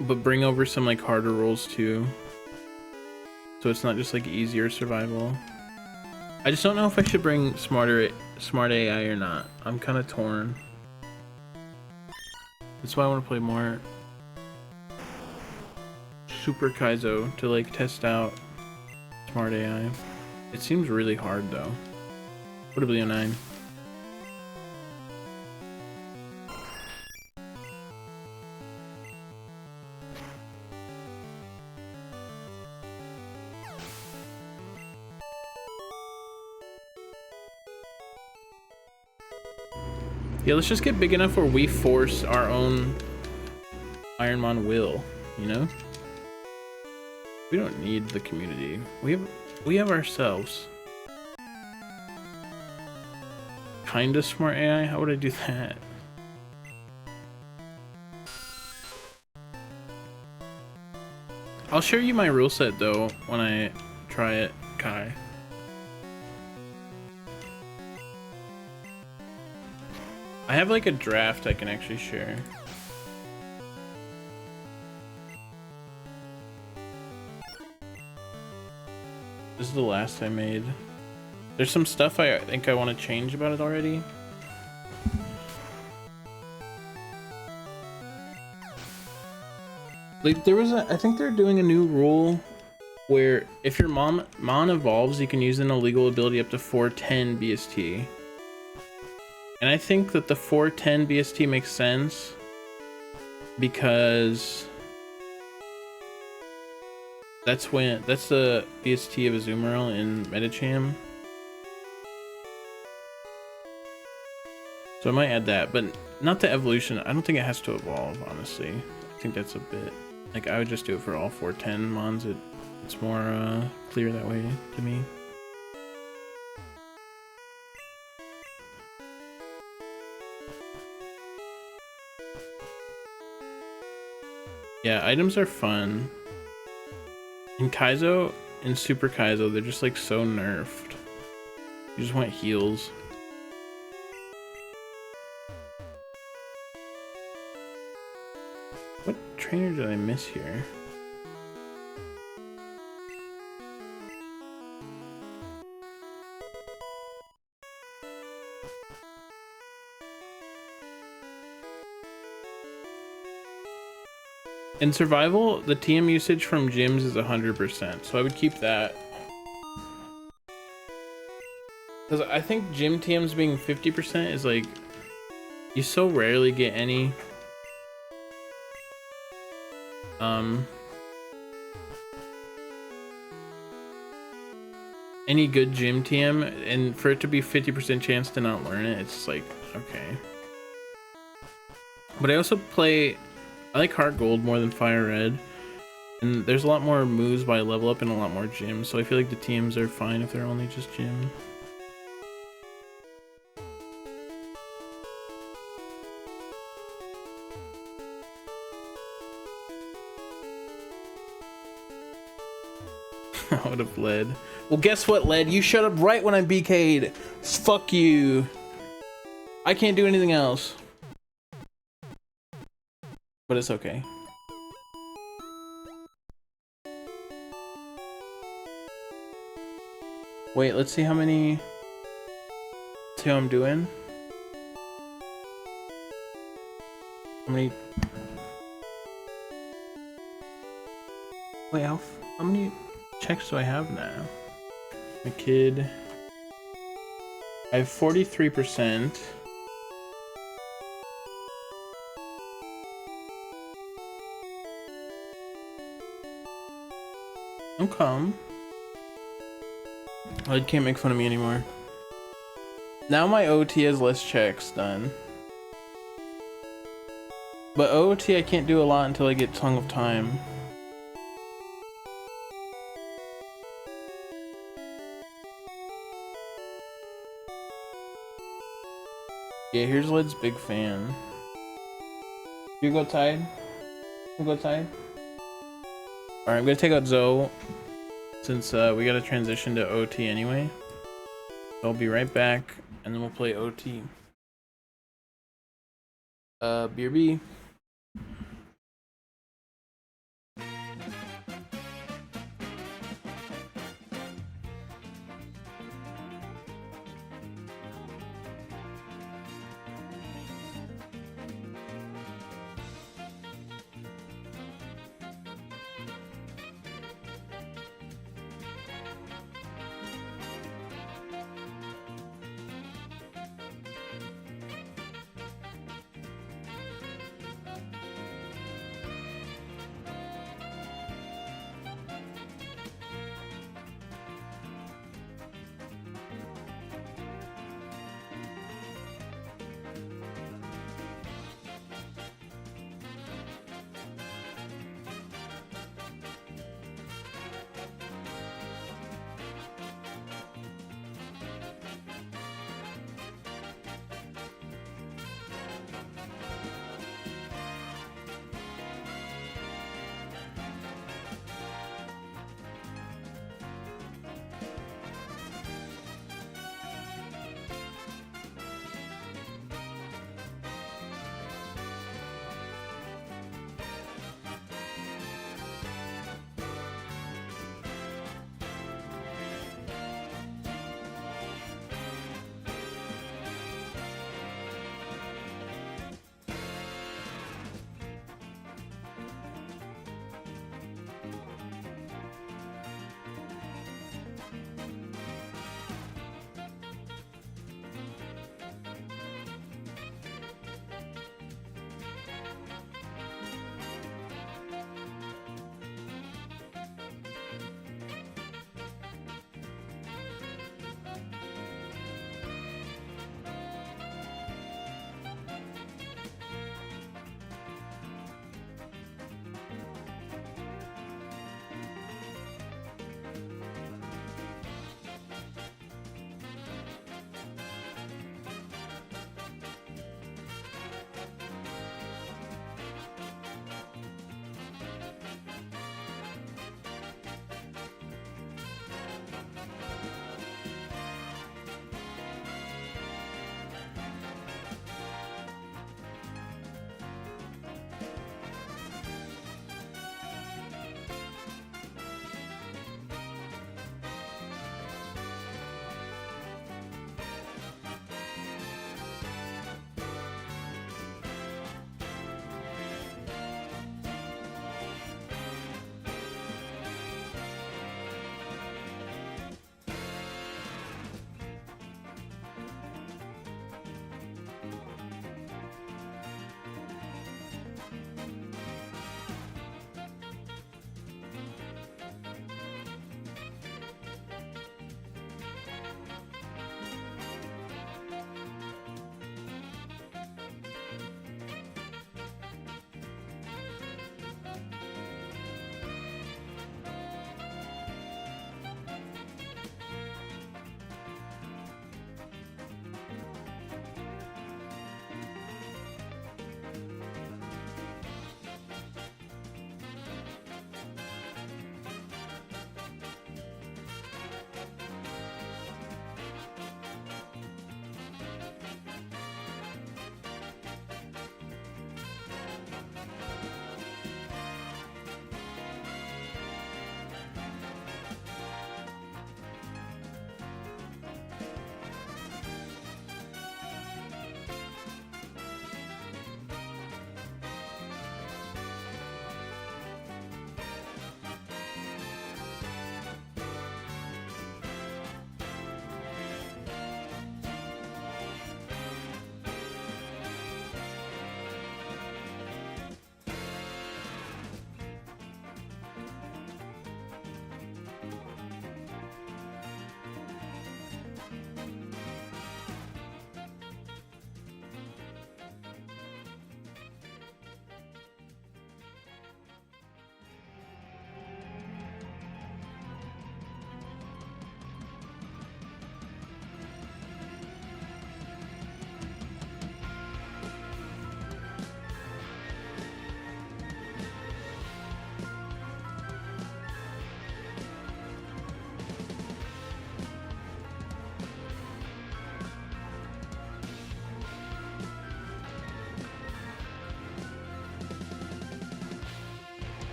but bring over some like harder rules too, so it's not just like easier survival. I just don't know if I should bring smart AI or not. I'm kind of torn. That's why I want to play more Super Kaizo to like test out smart AI. It seems really hard though. What a Bleo 9. Yeah, let's just get big enough where we force our own Ironmon will, you know? We don't need the community. We have ourselves. Kinda smart AI? How would I do that? I'll show you my rule set though when I try it, Kai. I have like a draft I can actually share. This is the last I made. There's some stuff I think I want to change about it already. Like there was I think they're doing a new rule where if your Mon evolves, you can use an illegal ability up to 410 BST. And I think that the 410 BST makes sense because that's the BST of Azumarill in Medicham. So I might add that, but not the evolution. I don't think it has to evolve, honestly. I think that's a bit like I would just do it for all 410 Mons. It's more clear that way to me. Yeah, items are fun. In Kaizo and Super Kaizo, they're just like so nerfed. You just want heals. What trainer did I miss here? In survival, the TM usage from gyms is 100%, so I would keep that. Because I think gym TMs being 50% is like, you so rarely get any. Any good gym TM, and for it to be 50% chance to not learn it, it's like, okay. But I also I like Heart Gold more than Fire Red, and there's a lot more moves by level up and a lot more gyms, so I feel like the TMs are fine if they're only just gym. I would have led. Well, guess what, led? You shut up right when I BK'd. Fuck you. I can't do anything else. But it's okay. Wait, let's see how many. Let's see how I'm doing. How many? Wait, how many checks do I have now? My kid. I have 43%. Don't come. Oh, you can't make fun of me anymore. Now my OT has less checks done. But OT I can't do a lot until I get Tongue of Time. Yeah, here's Led's big fan. You go Tide? You go Tide? Alright, I'm gonna take out Zoe since we gotta transition to OT anyway. So I'll be right back and then we'll play OT. BRB.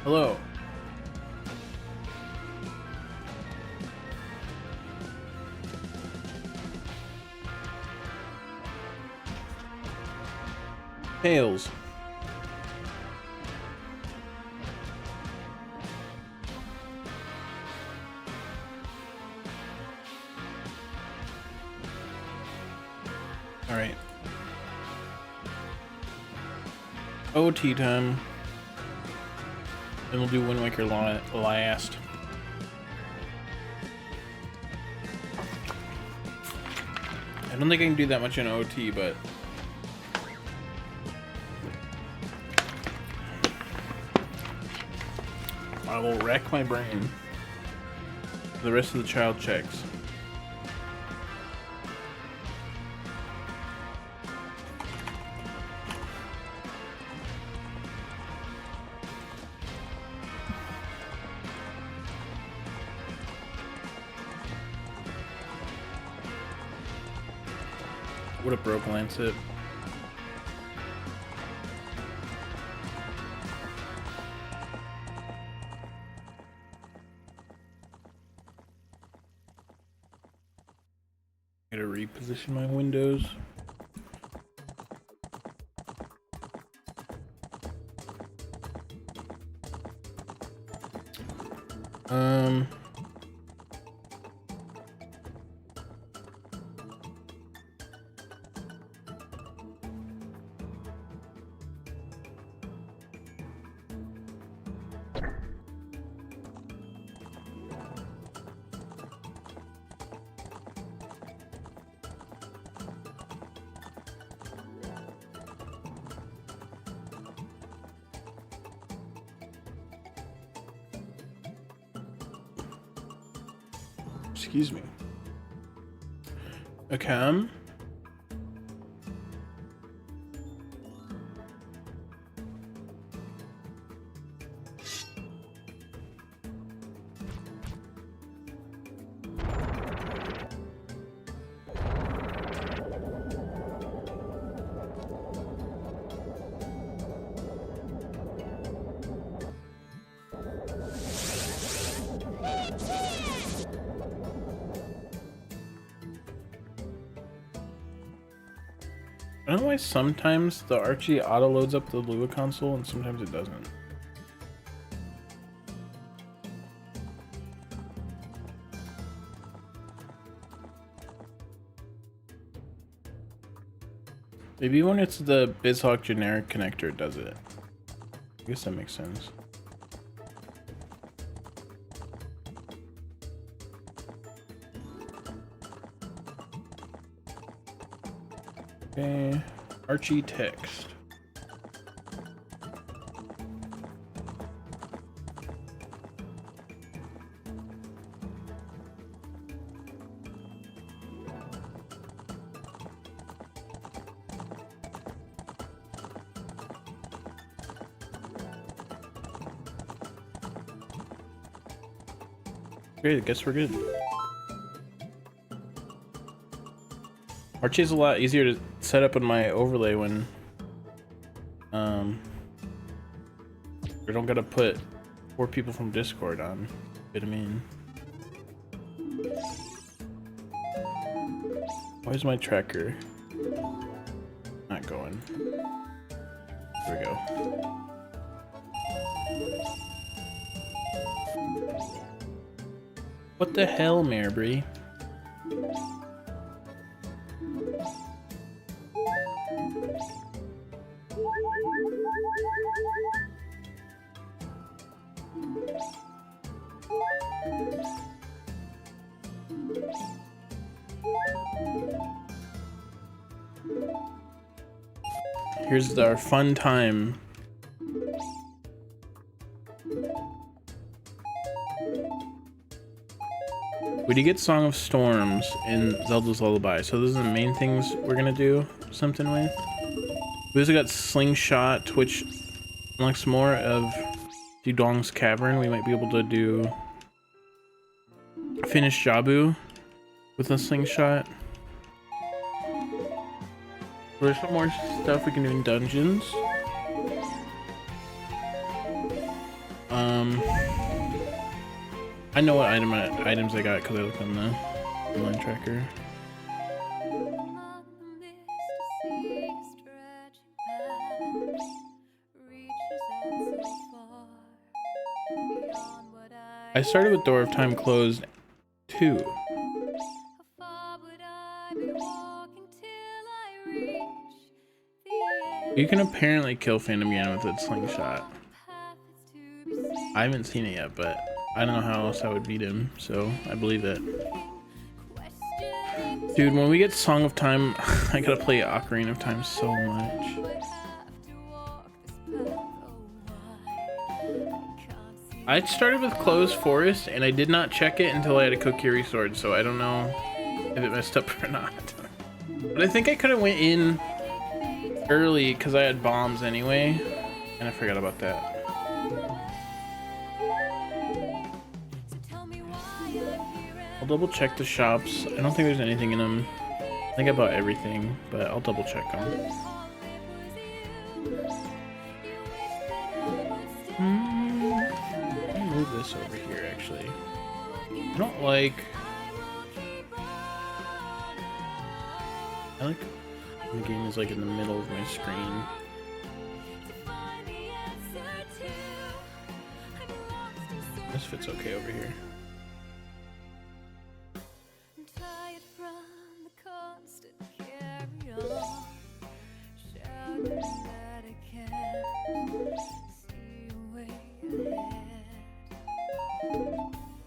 Hello. Tails. All right. OT time. And we'll do Wind Waker last. I don't think I can do that much in OT, but I will wreck my brain for the rest of the child checks. What a broke Lancet. Gotta reposition my windows. Excuse me. Okay. I don't know why sometimes the Archie auto loads up the Lua console and sometimes it doesn't. Maybe when it's the BizHawk generic connector it does it. I guess that makes sense. Okay, Archie text. Great, I guess we're good. Archie's a lot easier to set up in my overlay when I don't gotta put 4 people from Discord on. You know what I mean? Why is my tracker not going? There we go. What the hell, Marbury? Here's our fun time. We did get Song of Storms in Zelda's Lullaby, so those are the main things we're gonna do something with. We also got Slingshot, which unlocks more of Dudong's Cavern. We might be able to do finish Jabu with a Slingshot. There's some more stuff we can do in dungeons. I know what items I got because I looked on the online tracker. I started with Door of Time closed 2. You can apparently kill Phantom Yen with a slingshot. I haven't seen it yet, but I don't know how else I would beat him, so I believe it. Dude, when we get Song of Time, I gotta play Ocarina of Time so much. I started with Closed Forest, and I did not check it until I had a Kokiri sword, so I don't know if it messed up or not. But I think I could have went in early because I had bombs anyway, and I forgot about that. I'll double check the shops. I don't think there's anything in them. I think I bought everything, but I'll double check them. Let me move this over here actually. I don't like... I like when the game is like in the middle of my screen. This fits okay over here.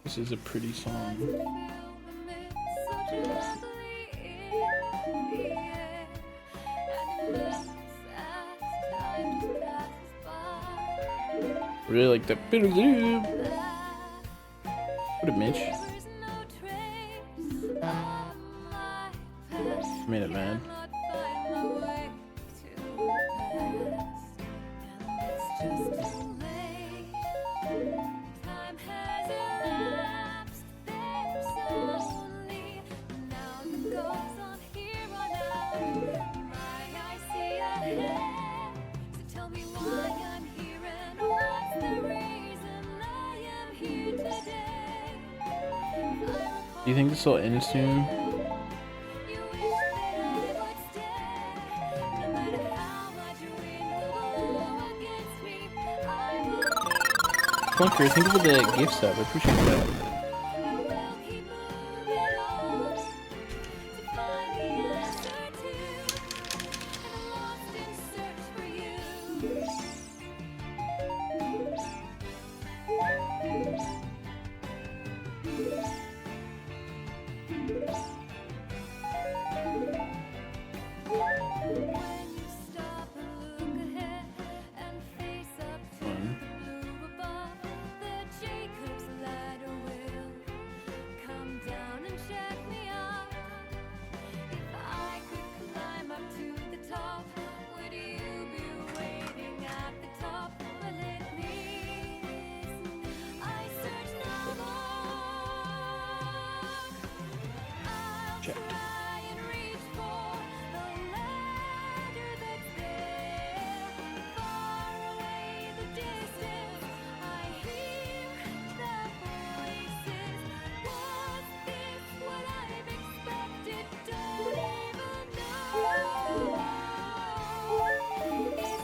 This is a pretty song. Really like that. What a Mitch. Made it mad. Do you think this will end soon? Clunker, thank you for the gift sub. I appreciate that.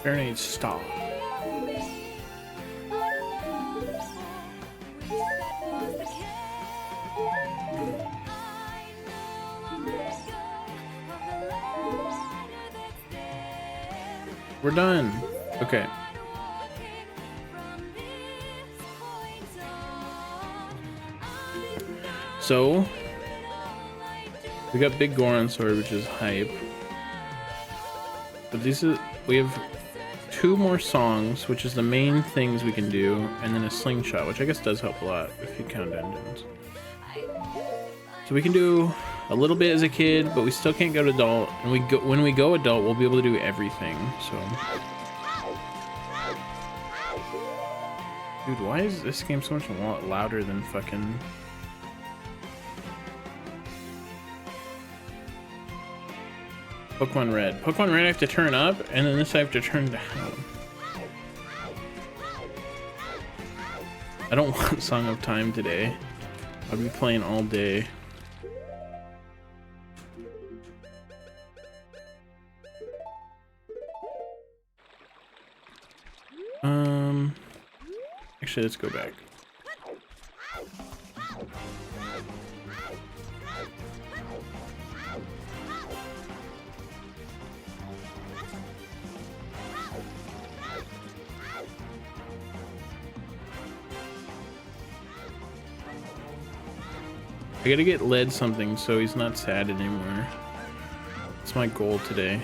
Serenade, stop. We're done. Okay. So we got Big Goron Sword, which is hype. But we have 2 more songs, which is the main things we can do, and then a slingshot, which I guess does help a lot if you count dungeons. So we can do a little bit as a kid, but we still can't go to adult. And when we go adult, we'll be able to do everything. So, dude, why is this game so much louder than fucking? Pokemon Red. Pokemon Red I have to turn up, and then this I have to turn down. I don't want Song of Time today. I'll be playing all day. Actually, let's go back. I gotta get Led something so he's not sad anymore. That's my goal today.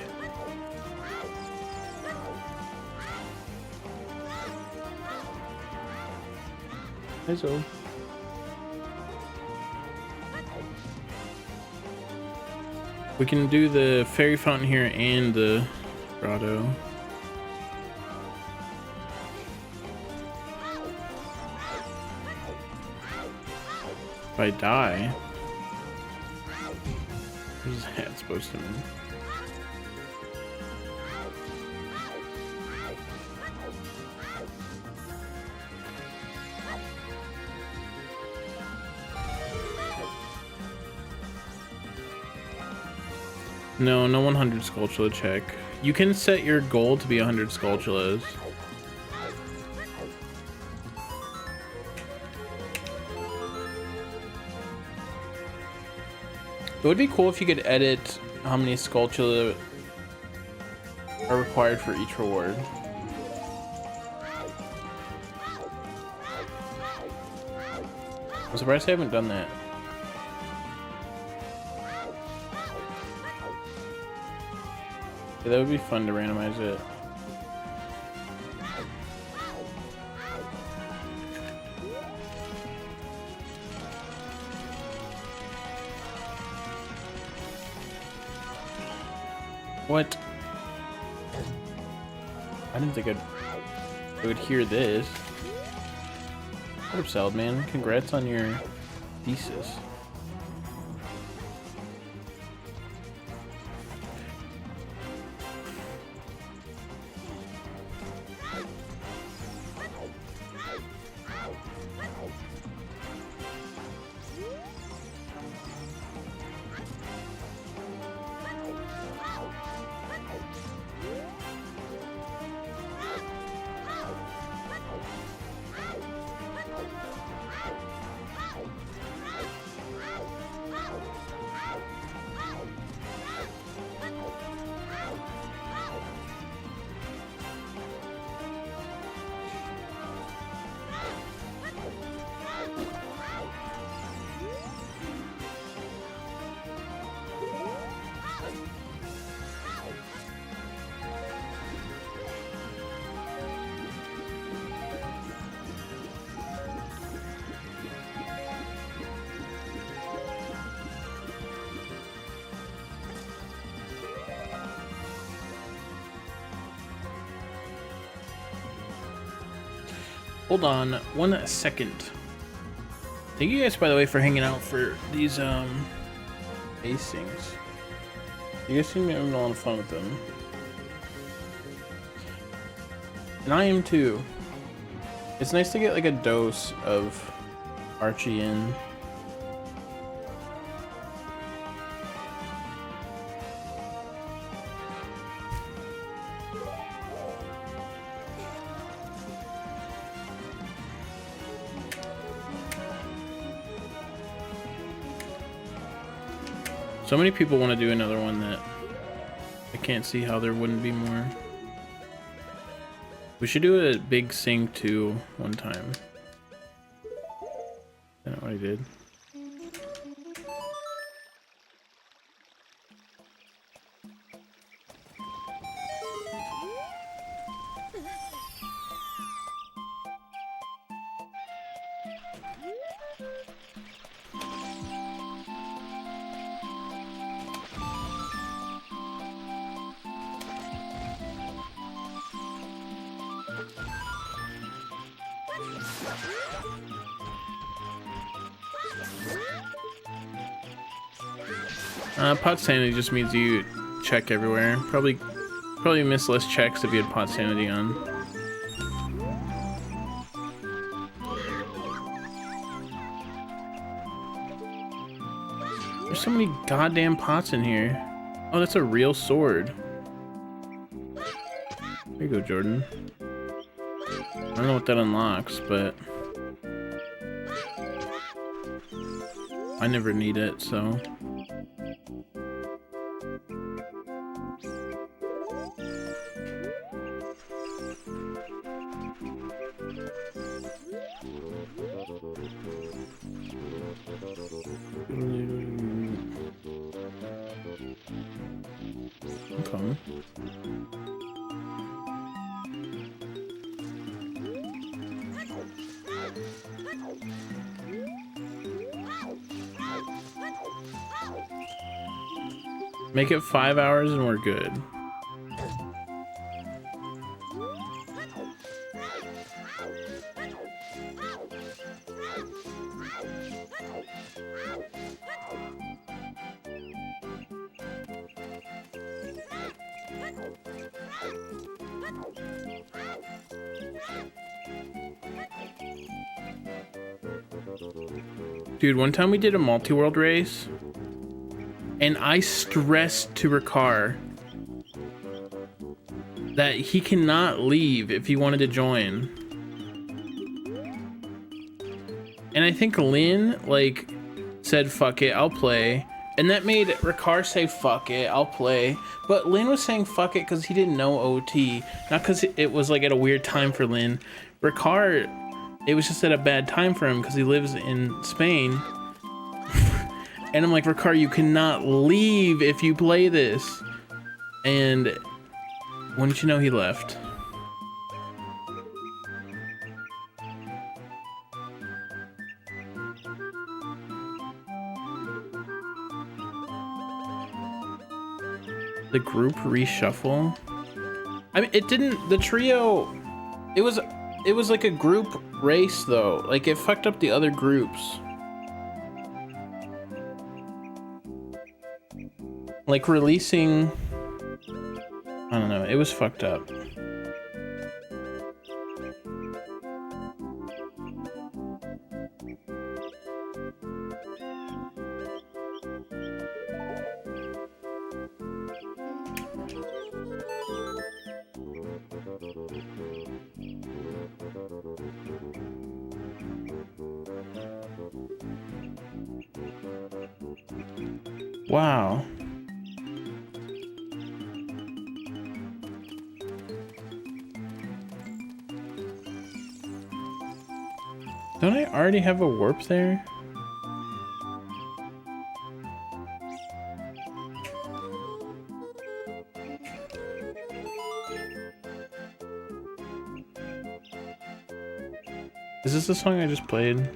Hi, Zoe. We can do the fairy fountain here and the grotto. If I die, what is that supposed to mean? No, no 100 Skulltula check. You can set your goal to be 100 Skulltulas. It would be cool if you could edit how many Skulltula are required for each reward. I'm surprised I haven't done that. Yeah, that would be fun to randomize it. What? I didn't think I would hear this. What up, Salad Man? Congrats on your thesis. Hold on 1 second. Thank you guys, by the way, for hanging out for these asyncs. You guys seem to be having a lot of fun with them. And I am too. It's nice to get like a dose of Archie in. So many people want to do another one that I can't see how there wouldn't be more. We should do a big sing too one time. That's what I did. Pot sanity just means you check everywhere. Probably miss less checks if you had pot sanity on. There's so many goddamn pots in here. Oh, that's a real sword. There you go, Jordan. I don't know what that unlocks, but I never need it, so. Okay. Make it 5 hours and we're good. Dude, one time we did a multi-world race and I stressed to Ricard that he cannot leave if he wanted to join. And I think Lynn like said fuck it, I'll play, and that made Ricard say fuck it, I'll play. But Lynn was saying fuck it because he didn't know OT, not because it was like at a weird time for Lynn. Ricard, it was just at a bad time for him because he lives in Spain. And I'm like, Ricard, you cannot leave if you play this. And wouldn't you know, he left. The group reshuffle. I mean, it didn't. The trio. It was like a group race though. Like it fucked up the other groups. Like releasing. I don't know. It was fucked up. Wow. Don't I already have a warp there? Is this the song I just played?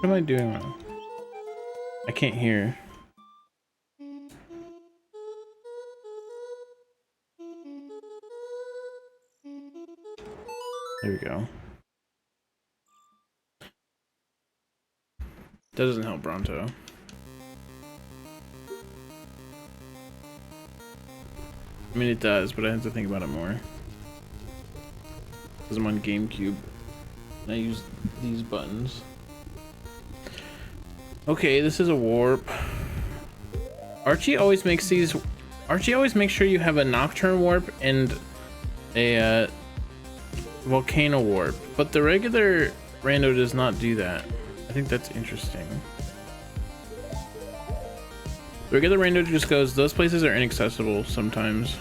What am I doing wrong? I can't hear. There we go. That doesn't help Bronto. I mean, it does, but I have to think about it more. Because I'm on GameCube. And I use these buttons. Okay, this is a warp. Archie always makes these. Archie always makes sure you have a nocturne warp and a volcano warp, but the regular rando does not do that. I think that's interesting. The regular rando just goes, those places are inaccessible sometimes.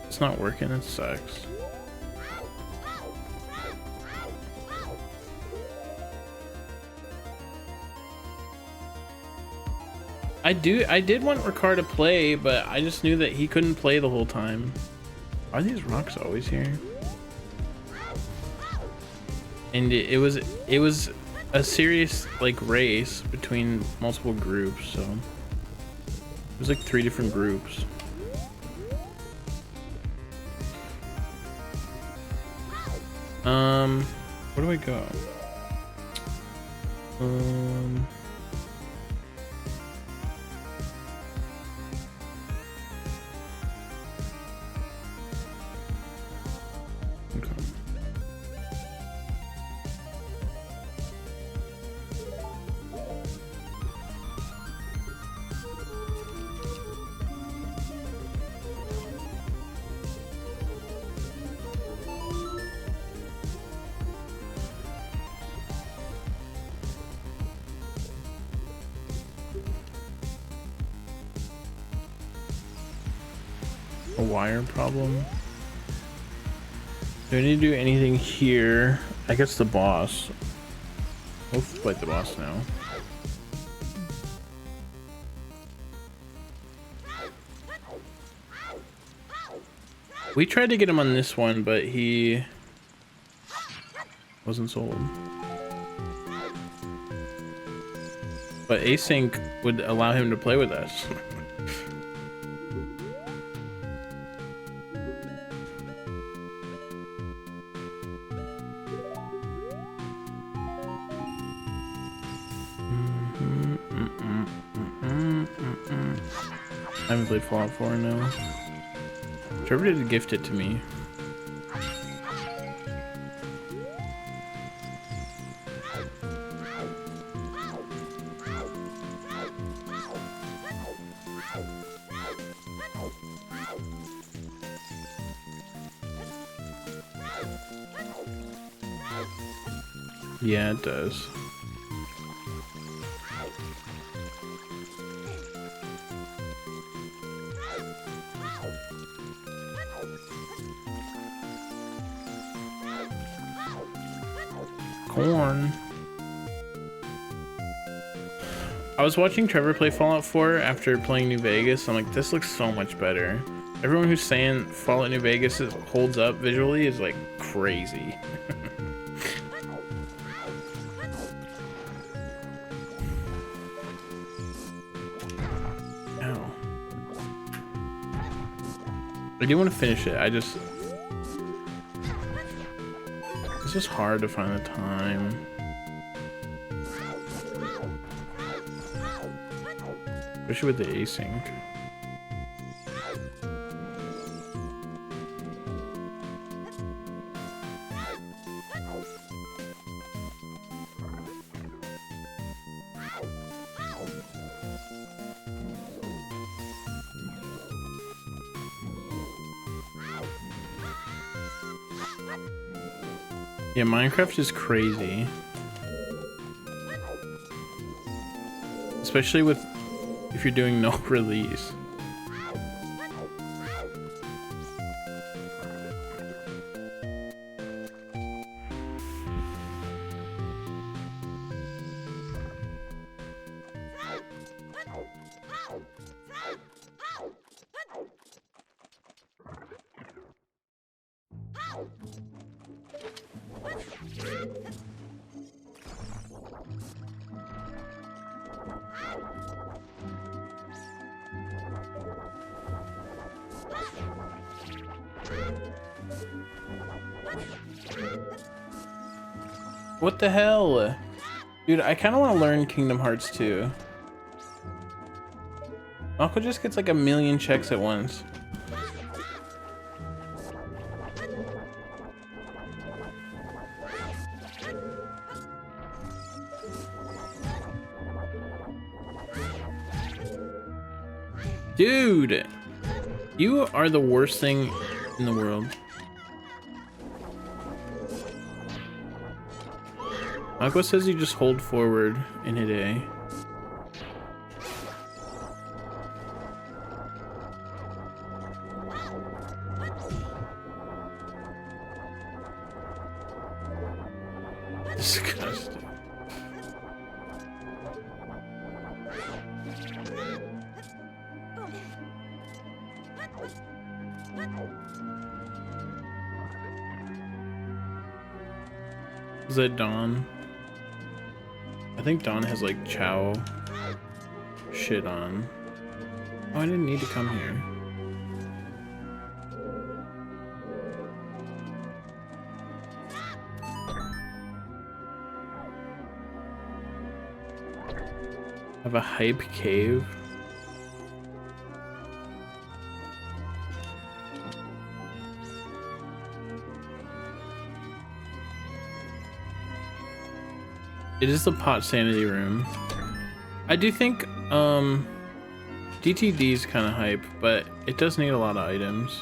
It's not working, it sucks. I did want Ricard to play, but I just knew that he couldn't play the whole time. Are these rocks always here? And it was a serious like race between multiple groups, so it was like 3 different groups. Where do I go? Okay. A wire problem. Do I need to do anything here? I guess the boss. We'll fight the boss now. We tried to get him on this one, but he wasn't sold. But async would allow him to play with us. I haven't played Fallout 4 now. Trevor did gift it to me. Yeah, it does. Corn. I was watching Trevor play Fallout 4 after playing New Vegas. I'm like, this looks so much better. Everyone who's saying Fallout New Vegas holds up visually is like crazy. Ow. I do want to finish it. It's just hard to find the time. Especially with the async. Yeah, Minecraft is crazy. Especially if you're doing no release. What the hell? Dude, I kind of want to learn Kingdom Hearts 2. Uncle just gets like 1,000,000 checks at once. Dude, you are the worst thing in the world. Aqua says you just hold forward and hit A. Disgusting. Is that Dawn? I think Dawn has like Chow shit on. Oh, I didn't need to come here. Have a hype cave. It is the pot sanity room. I do think DTD is kind of hype, but it does need a lot of items.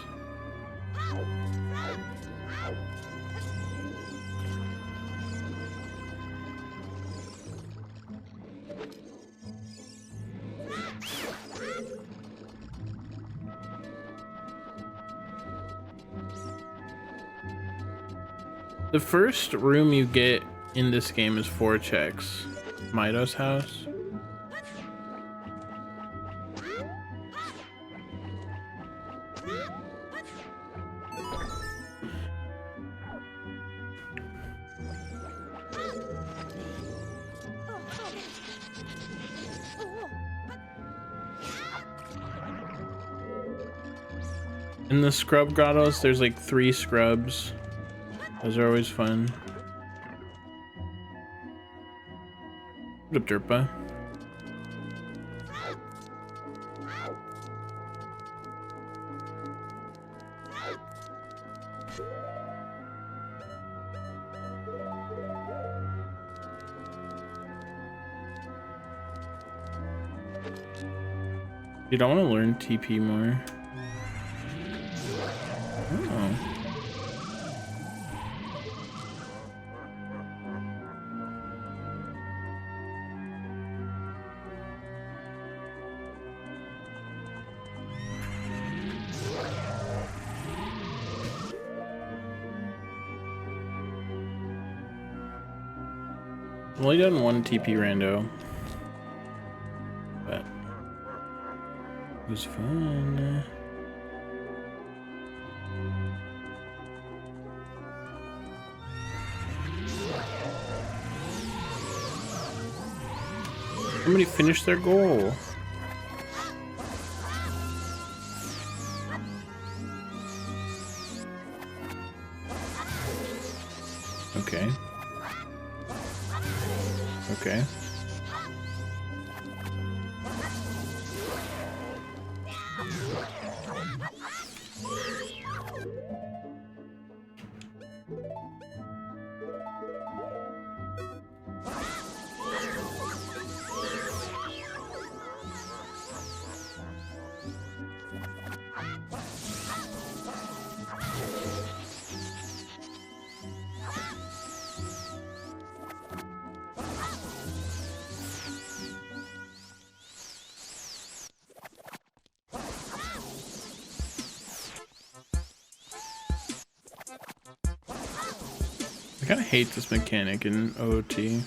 The first room you get in this game is 4 checks. Mido's house. In the scrub grottos, there's like 3 scrubs. Those are always fun. What up, Derpa? Dude, I want to learn TP more. Oh. I've only done 1 TP rando, but it was fun. Somebody finished their goal. Okay. Okay. I kind of hate this mechanic in OOT.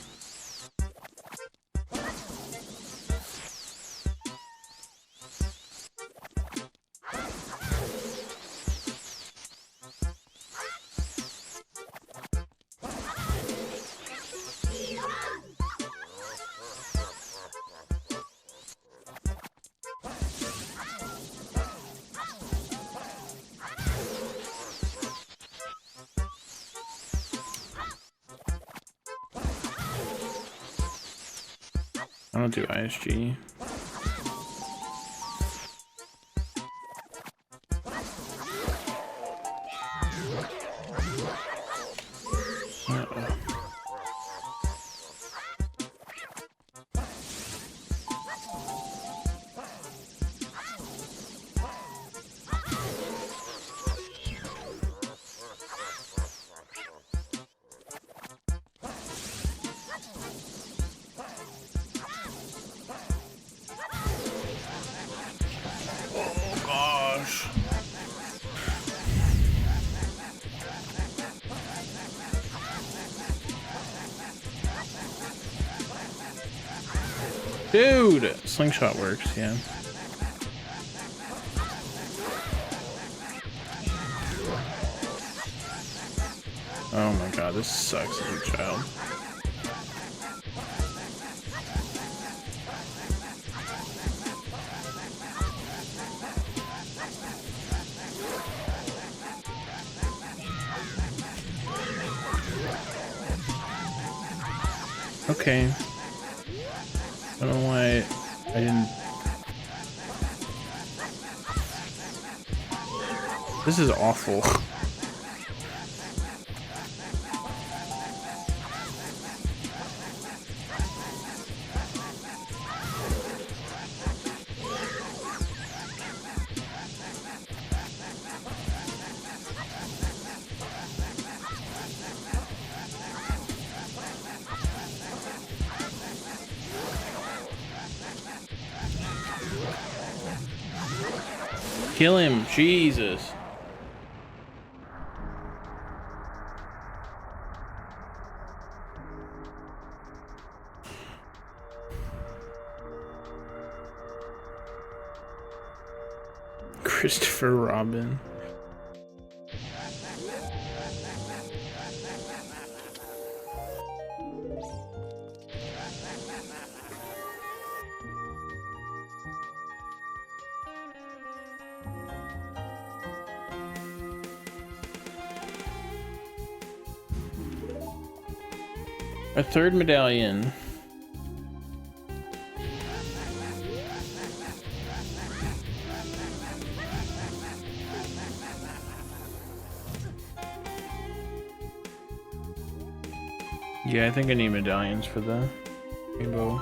I don't do ISG. Dude, slingshot works, yeah. Oh my god, this sucks as a child. Okay. I don't know why I didn't. This is awful. Kill him, Jesus. Christopher Robin. A third medallion. Yeah, I think I need medallions for the Rainbow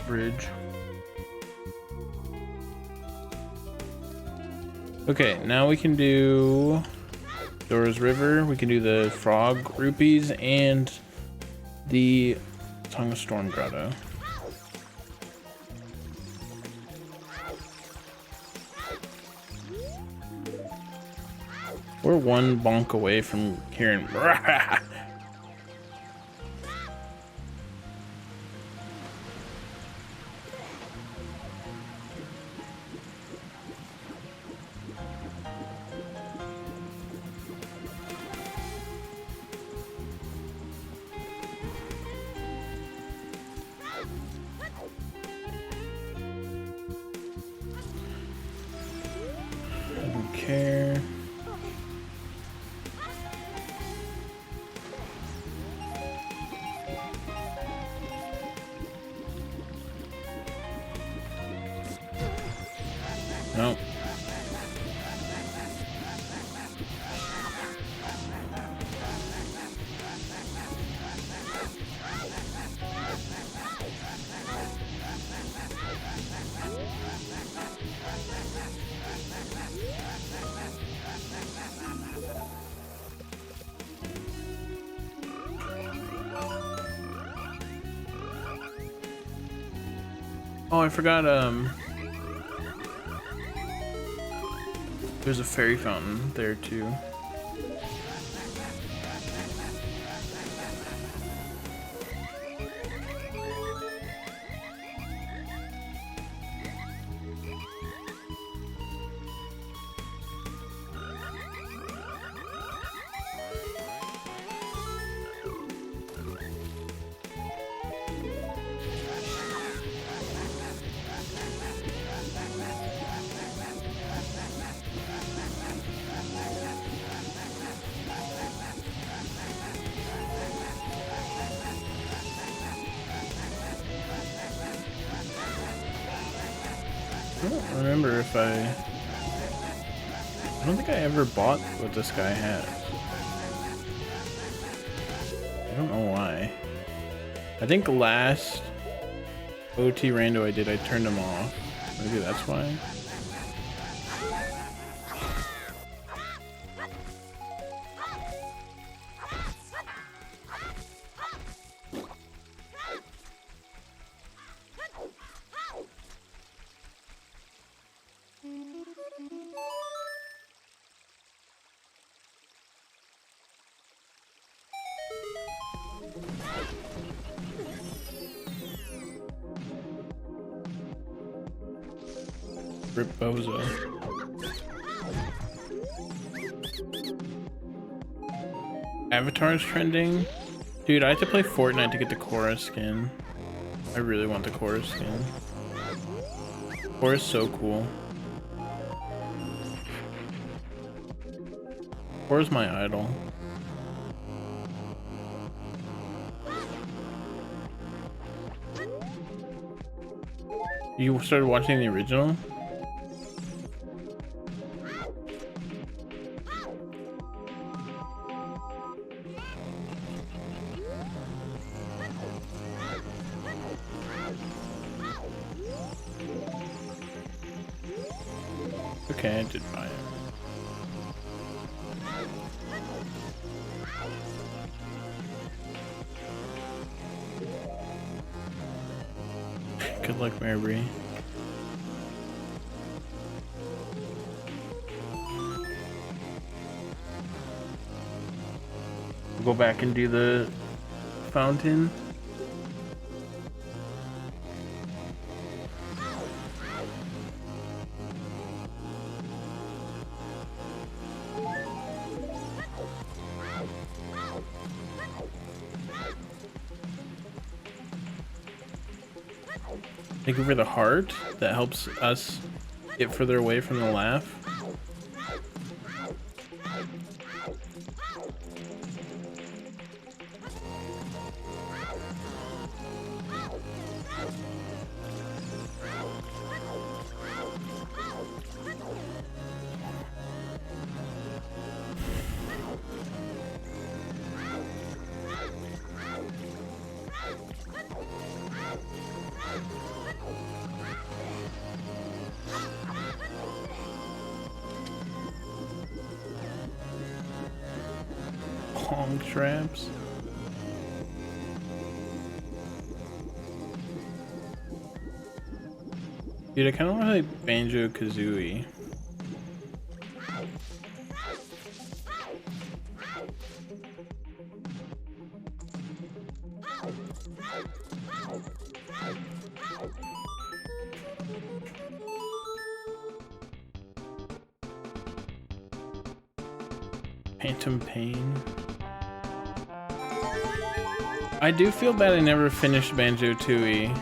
Bridge. Okay, now we can do Dora's River. We can do the Frog Rupees and the Tongue of Storm Grotto. We're one bonk away from hearing. Care. Nope. Oh, I forgot, there's a fairy fountain there too. I don't remember if I don't think I ever bought what this guy has. I don't know why. I think last OT rando I did, I turned him off. Maybe that's why. Rip Bozo. Avatar is trending. Dude, I have to play Fortnite to get the Korra skin. I really want the Korra skin. Korra's so cool. Korra's my idol. You started watching the original? Okay, I did buy it. Good luck, Mary Bree. We'll go back and do the fountain. Take over the heart. That helps us get further away from the laugh. Long traps. Dude, I kind of want to like Banjo-Kazooie. Phantom Pain. I do feel bad I never finished Banjo-Tooie.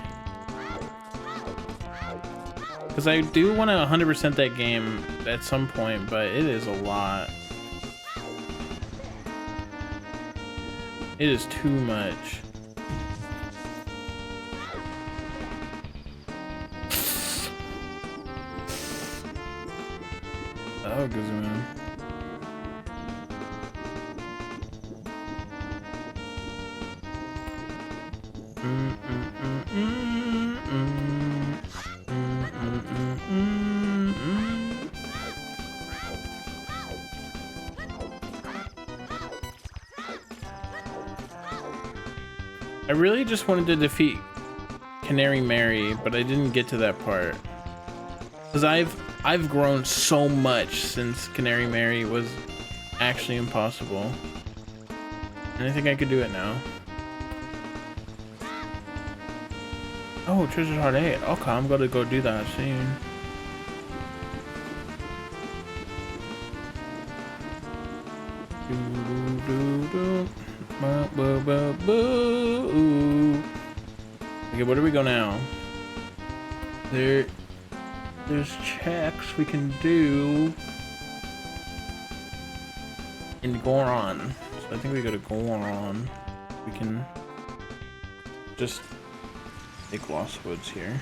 Because I do want to 100% that game at some point, but it is a lot. It is too much. Oh, Guzman. I really just wanted to defeat Canary Mary, but I didn't get to that part. Because I've grown so much since Canary Mary was actually impossible. And I think I could do it now. Oh, Treasure's Heart 8. Okay, I'm gonna go do that soon. Okay, where do we go now? There's checks we can do in Goron. So I think we go to Goron. We can just take Lost Woods here.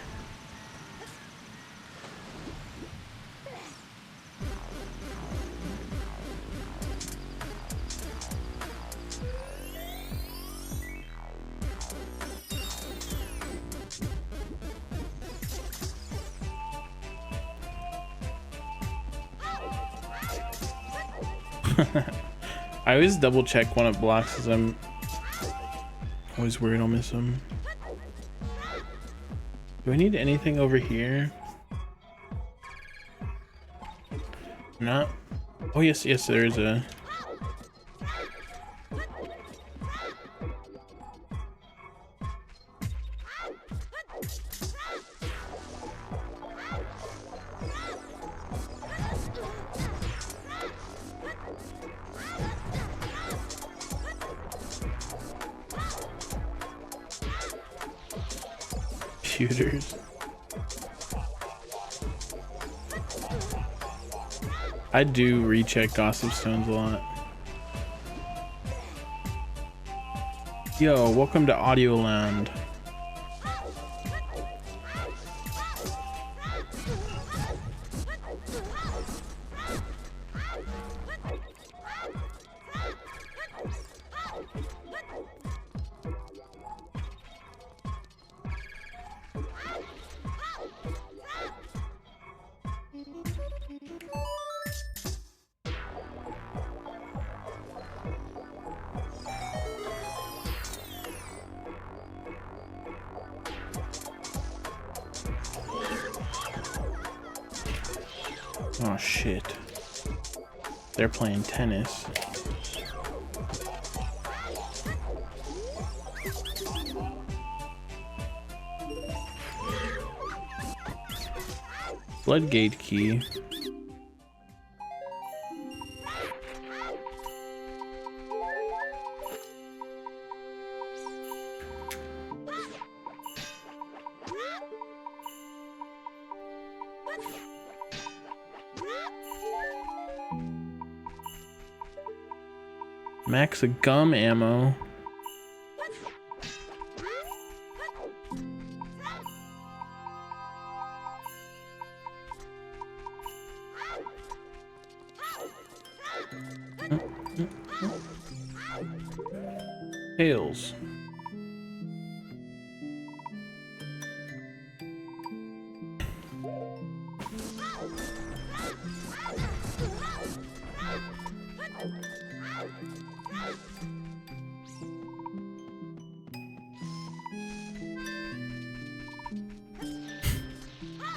I always double check when it blocks because I'm always worried I'll miss them. Do I need anything over here? No. Oh yes, yes, there is a... computers. I do recheck Gossip Stones a lot. Yo, welcome to Audioland. Oh shit. They're playing tennis. Floodgate key. Max of gum ammo. Tails.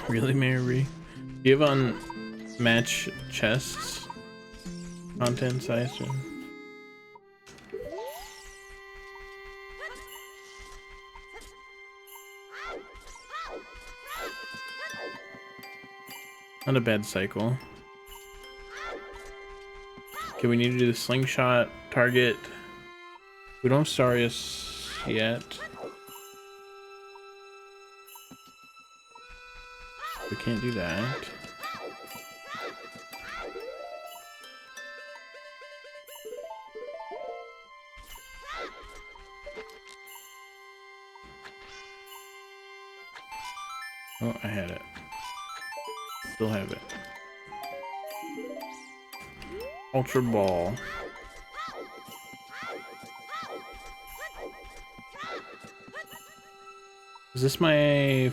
Really, Mary? Do you have on match chests contents, I assume? Not a bad cycle. Okay, we need to do the slingshot target. We don't have Sarius yet. We can't do that. Oh, I had it. Still have it. Ultra Ball. Is this my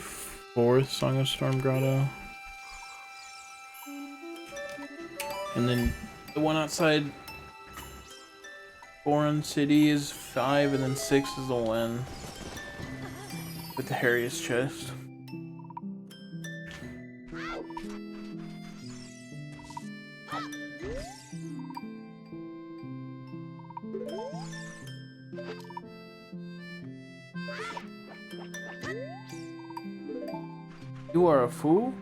fourth Song of Storm Grotto? And then the one outside Foreign City is 5, and then 6 is the one with the hairiest chest. You are a fool?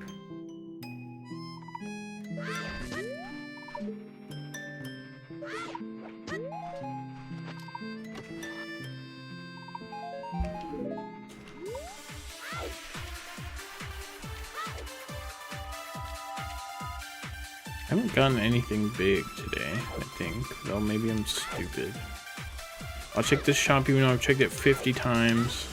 I haven't gotten anything big today, I think. Though maybe I'm stupid. I'll check this shop even though I've checked it 50 times.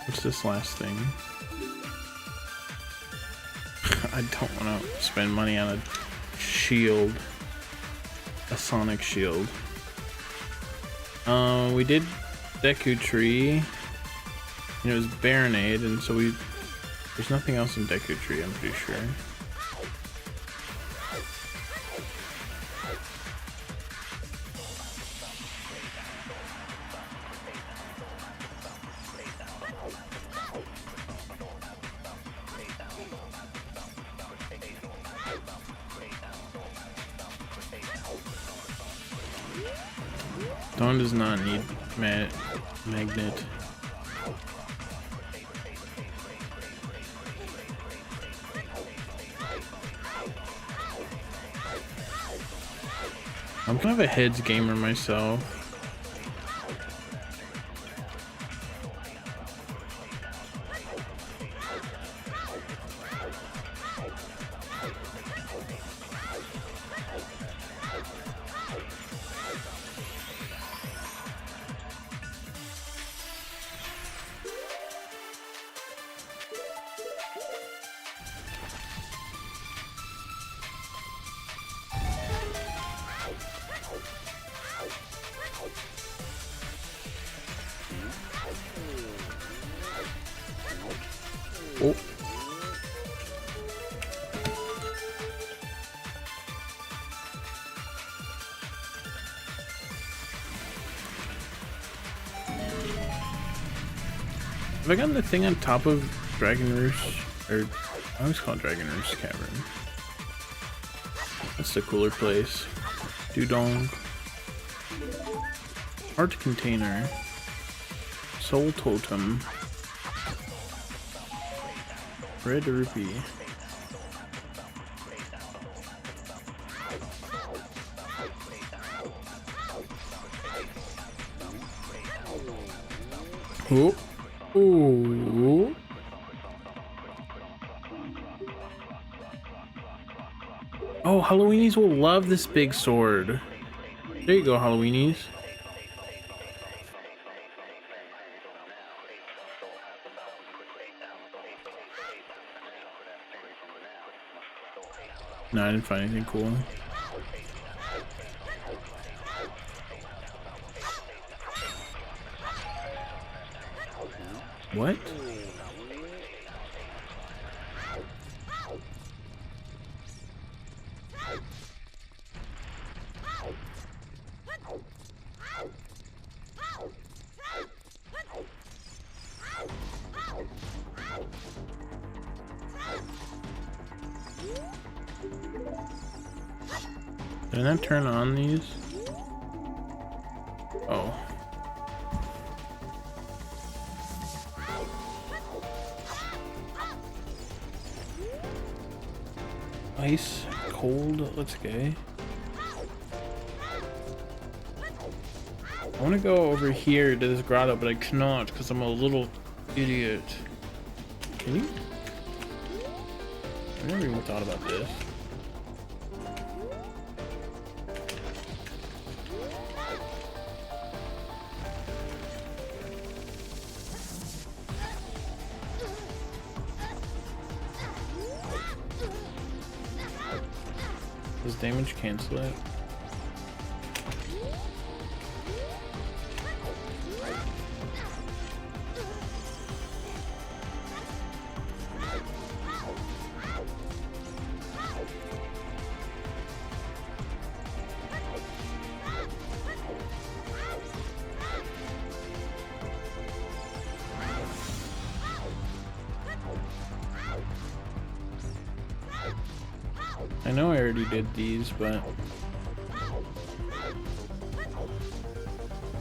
What's this last thing? I don't want to spend money on a shield. A sonic shield. We did Deku Tree. And it was Baronade, and so there's nothing else in Deku Tree, I'm pretty sure. Dawn does not need magnet. I'm kind of a heads gamer myself. Oh. Have I gotten the thing on top of Dragon Roost? Or I always call it Dragon Roost Cavern. That's the cooler place. Dudong. Art Container. Soul Totem. Red Rupee. Oh. Ooh. Oh, Halloweenies will love this big sword. There you go, Halloweenies. No, I didn't find anything cool. What? Did I not turn on these? Oh. Ice, cold, let's go. I want to go over here to this grotto, but I cannot because I'm a little idiot. Can you? I never even thought about this. Does damage cancel it? I know I already did these, but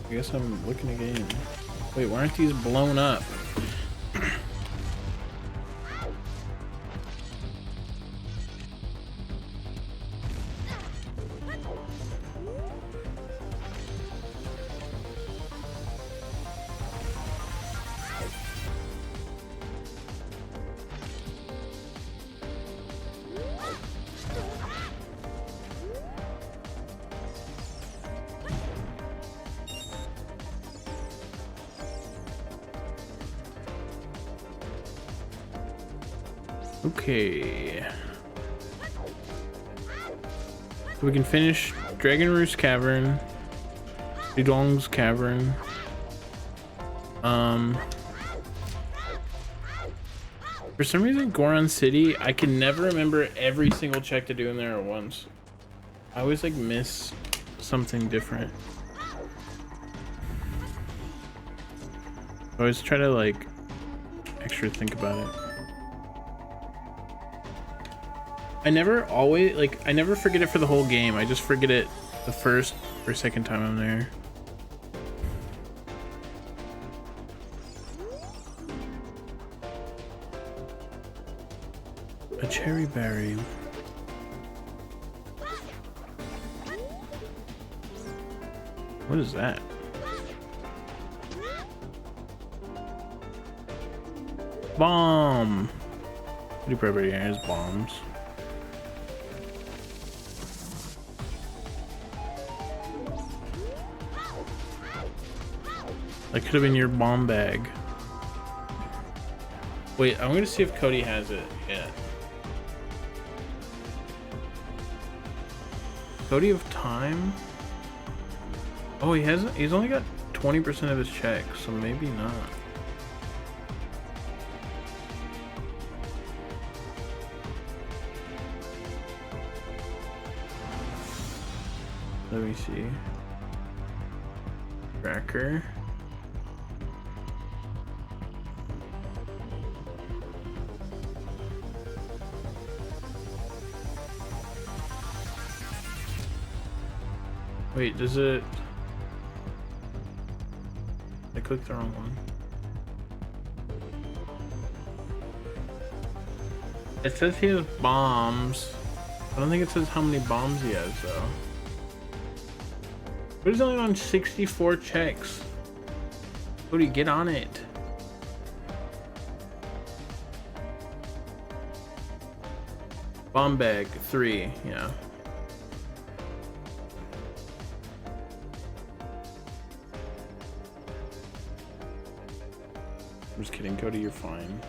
I guess I'm looking again. Wait, why aren't these blown up? Okay. So we can finish Dragon Roost Cavern, Dudong's Cavern. For some reason, Goron City, I can never remember every single check to do in there at once. I always like miss something different. I always try to like extra think about it. I never always like I never forget it for the whole game. I just forget it the first or second time I'm there. A cherry berry. What is that? Bomb! Pretty property here is bombs. That could have been your bomb bag. Wait, I'm gonna see if Cody has it yet. Cody of time? Oh, he hasn't. He's only got 20% of his checks, so maybe not. Let me see. Tracker. Wait, does it? I clicked the wrong one. It says he has bombs. I don't think it says how many bombs he has though. But he's only on 64 checks. Cody, get on it. Bomb bag 3, yeah. I'm just kidding, Cody, you're fine.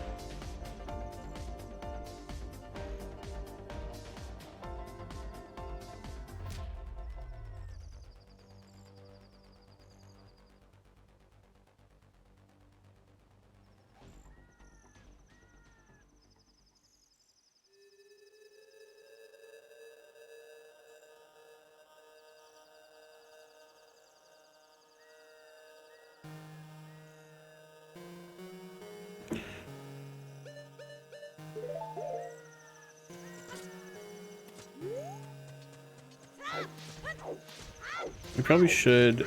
We probably should.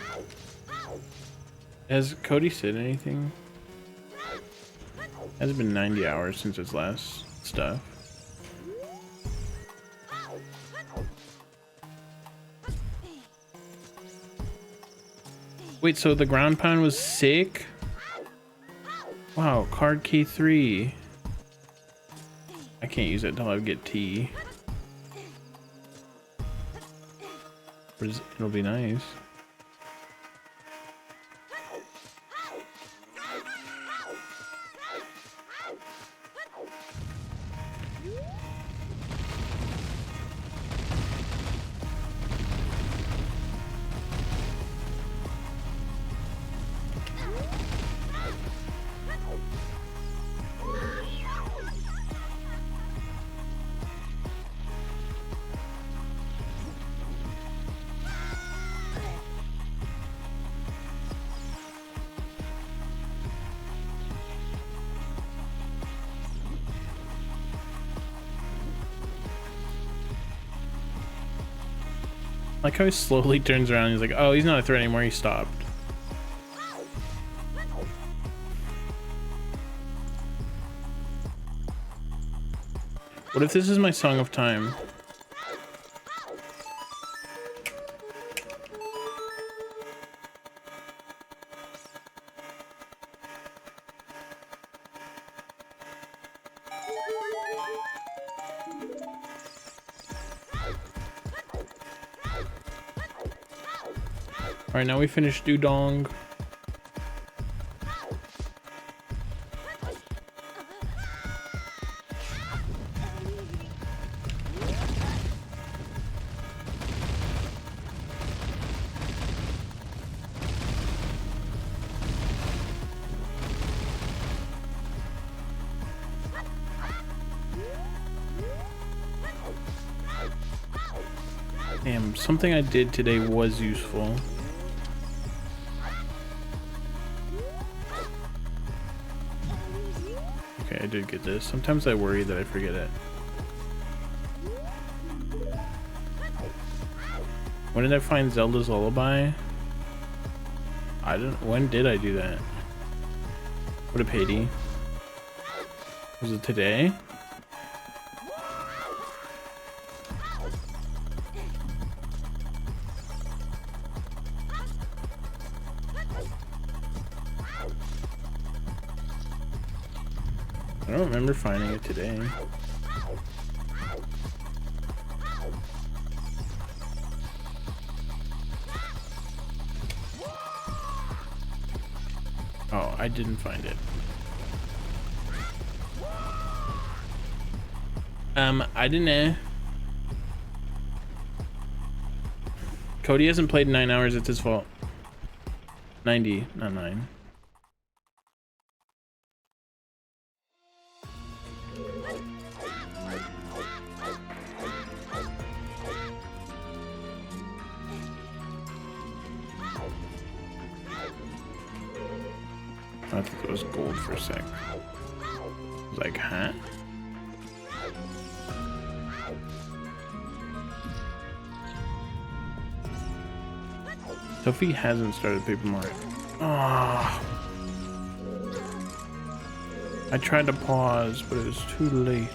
Has Cody said anything? Has it been 90 hours since his last stuff? Wait, so the ground pound was sick? Wow, card key 3. I can't use it until I get T. It'll be nice. Like how he slowly turns around and he's like, oh, he's not a threat anymore, he stopped. What if this is my song of time? All right, now we finished Dudong. Damn, something I did today was useful. I did get this. Sometimes I worry that I forget it. When did I find Zelda's Lullaby? I don't. When did I do that? What a pity. Was it today? I don't remember finding it today. Oh, I didn't find it. I didn't know. Cody hasn't played in 9 hours, it's his fault. 90, not 9. I thought it was gold for a sec. I was like, huh? Sophie hasn't started Paper Mario. Oh. I tried to pause, but it was too late.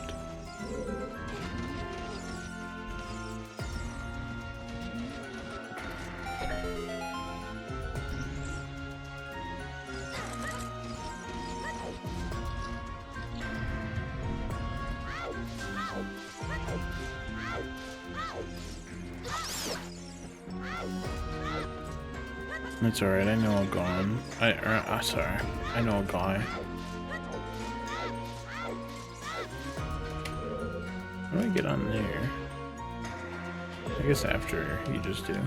It's alright, I know a gone. Sorry. I know a guy. How do I get on there? I guess after you just do.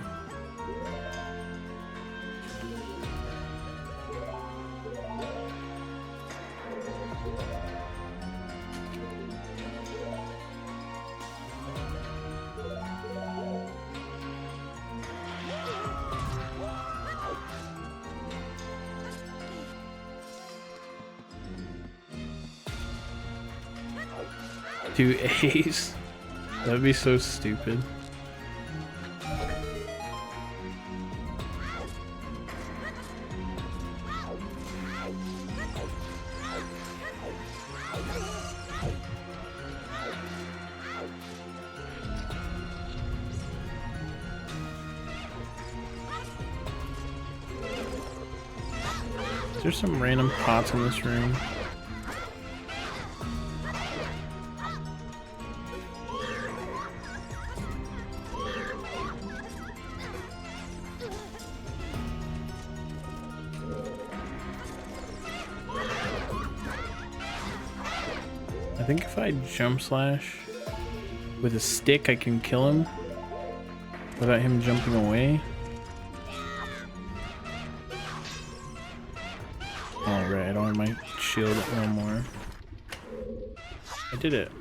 Do A's? That'd be so stupid. Is there some random pots in this room? I think if I jump slash with a stick, I can kill him without him jumping away. Alright, I don't have my shield no more. I did it.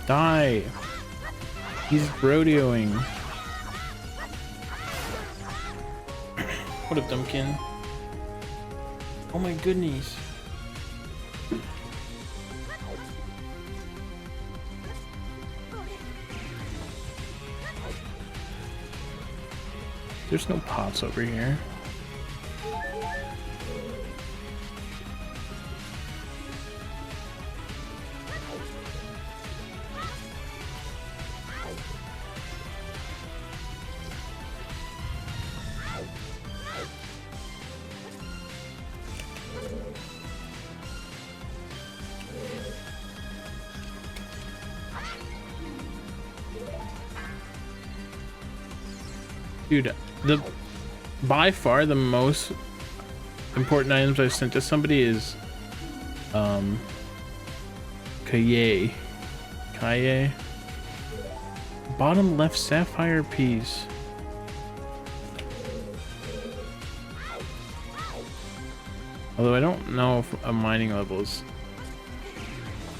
Die! He's rodeoing. What up, Dumpkin? Oh my goodness. There's no pots over here. Dude, by far the most important items I've sent to somebody is Kaye. Bottom left sapphire piece. Although I don't know if a mining level is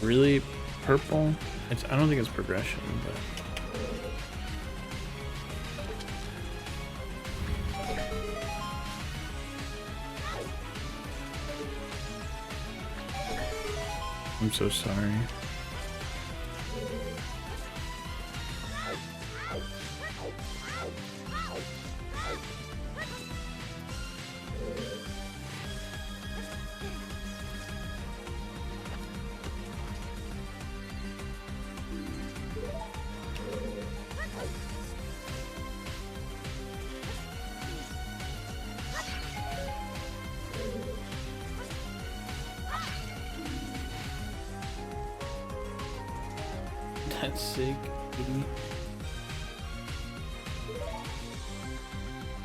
really purple. I don't think it's progression, but I'm so sorry. That's sick, kitty.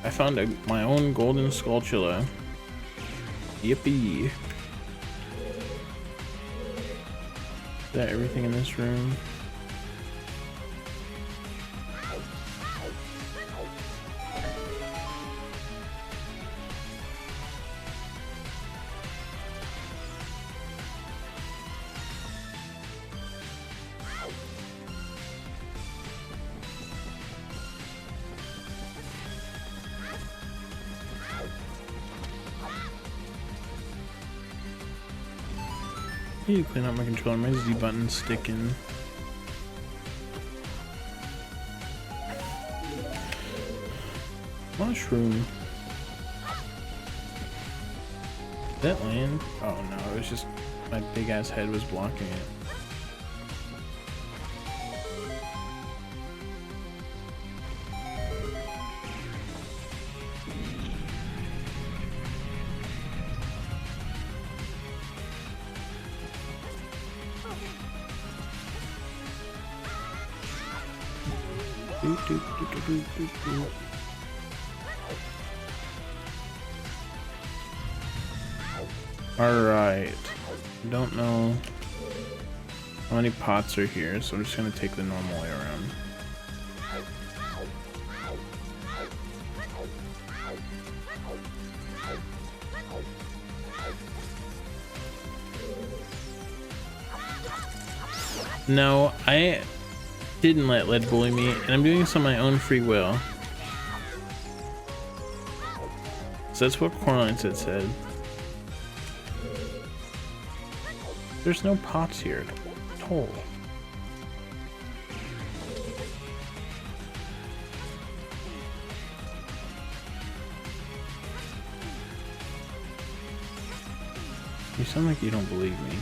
I found my own golden skulltula. Yippee. Is that everything in this room? I need to clean up my controller. My Z button's sticking. Mushroom. Did that land? Oh no, it was just my big ass head was blocking it. Alright. I don't know how many pots are here, so I'm just gonna take the normal way around. No, I didn't let Lead bully me, and I'm doing this on my own free will. So that's what Cornelius had said. There's no pots here at all. You sound like you don't believe me.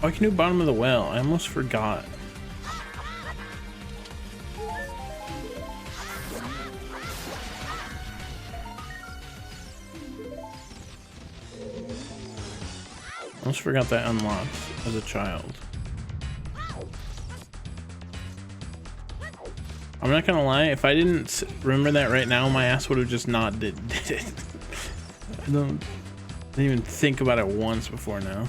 Oh, I can do bottom of the well. I almost forgot. I almost forgot that unlocked as a child. I'm not gonna lie, if I didn't remember that right now, my ass would have just not did it. I didn't even think about it once before now.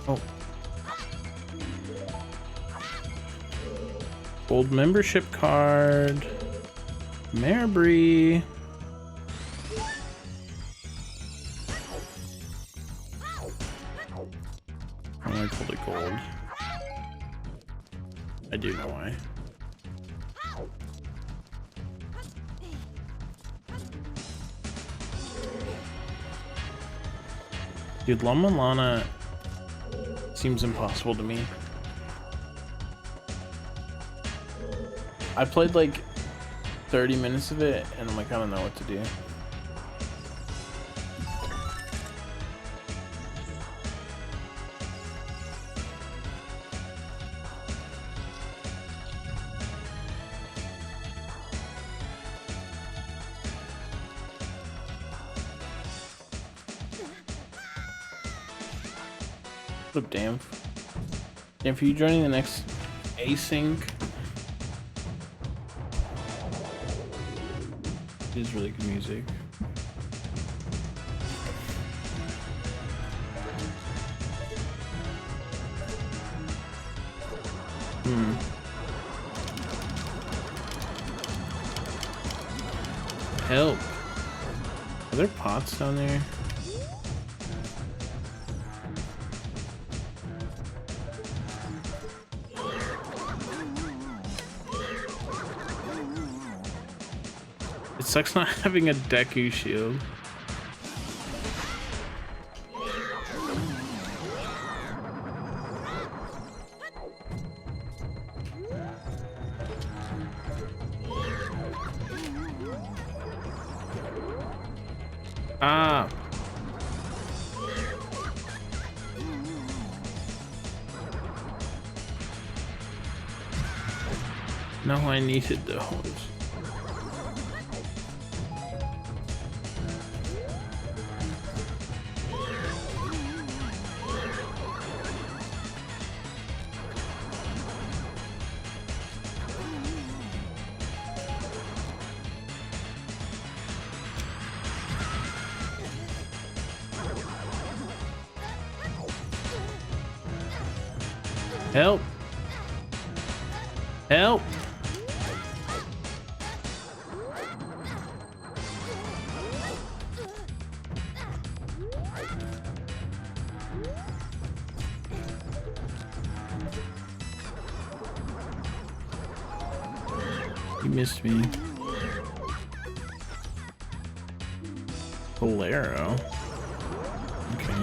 Oh. Old membership card. Marbury. I like holy gold. I do know why. Dude, Lama Lana seems impossible to me. I played like 30 minutes of it and I'm like, I don't know what to do. What's up, Dan? Dan, for you joining the next async. It is really good music. Help. Are there pots down there? It sucks not having a Deku shield. Ah. No, I needed those. Help! Help! You missed me. Bolero. Okay.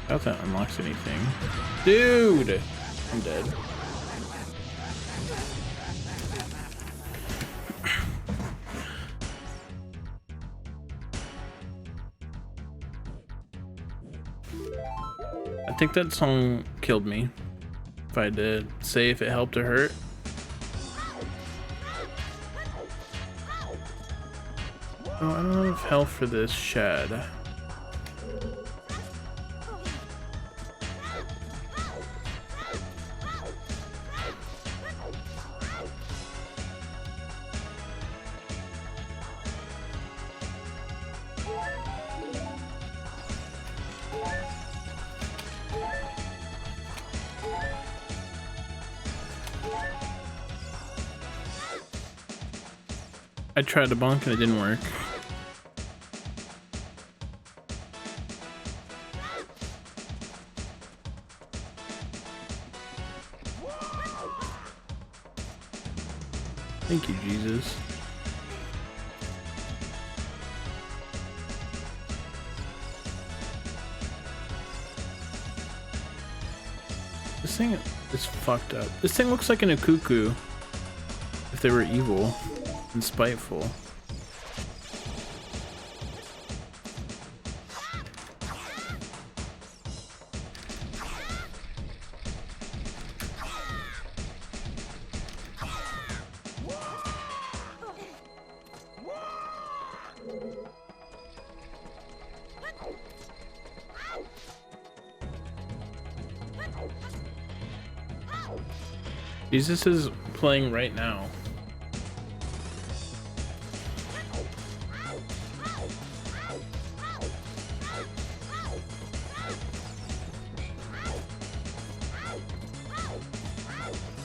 I doubt that unlocks anything. Dude! I'm dead. I think that song killed me. If I did say if it helped or hurt. Oh, I don't have health for this shed. I tried to bonk and it didn't work. Thank you, Jesus. This thing is fucked up. This thing looks like an Ukuku if they were evil and spiteful. Jesus is playing right now.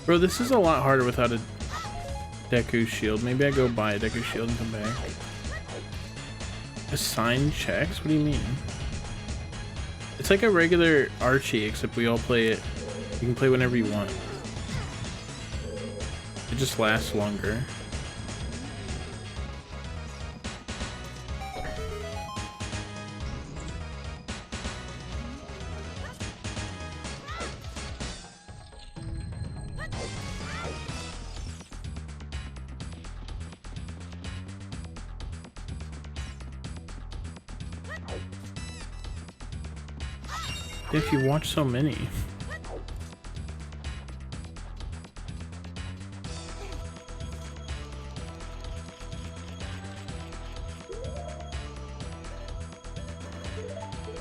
Bro, this is a lot harder without a Deku shield. Maybe I go buy a Deku shield and come back. Assign checks? What do you mean? It's like a regular Archie, except we all play it. You can play whenever you want. It just lasts longer. If you watch so many.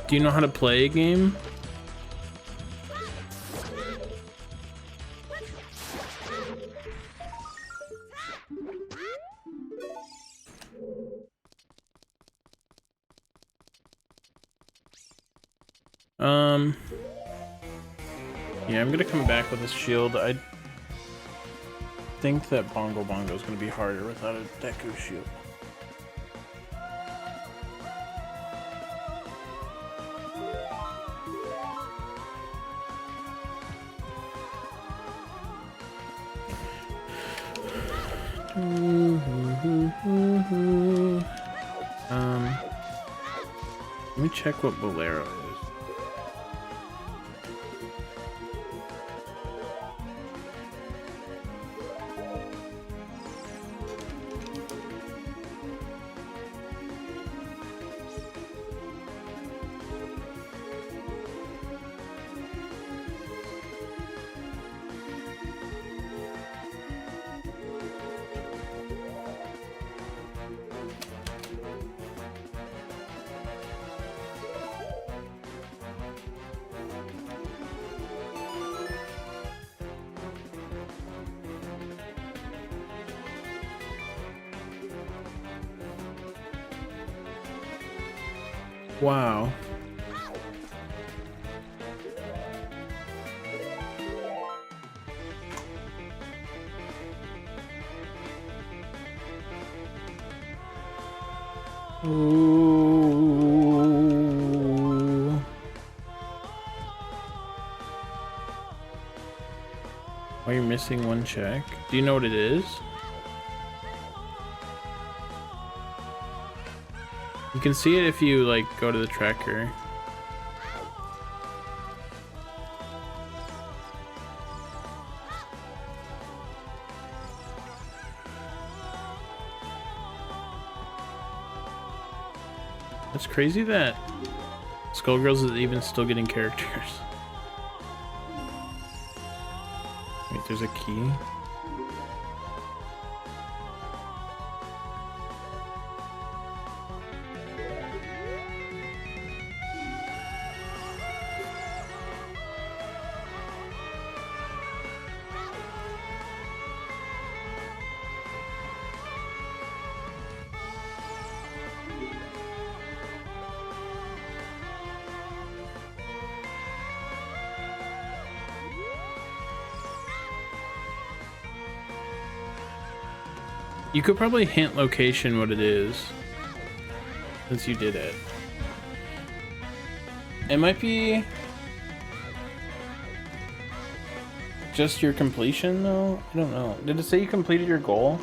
Do you know how to play a game? Yeah, I'm gonna come back with this shield. I think that Bongo Bongo is gonna be harder without a Deku shield. Let me check what Bolero is. Wow. Ooh. Why are you missing one check? Do you know what it is? You can see it if you like go to the tracker. It's crazy that Skullgirls is even still getting characters. Wait, there's a key. You could probably hint location what it is, since you did it. It might be just your completion though? I don't know. Did it say you completed your goal?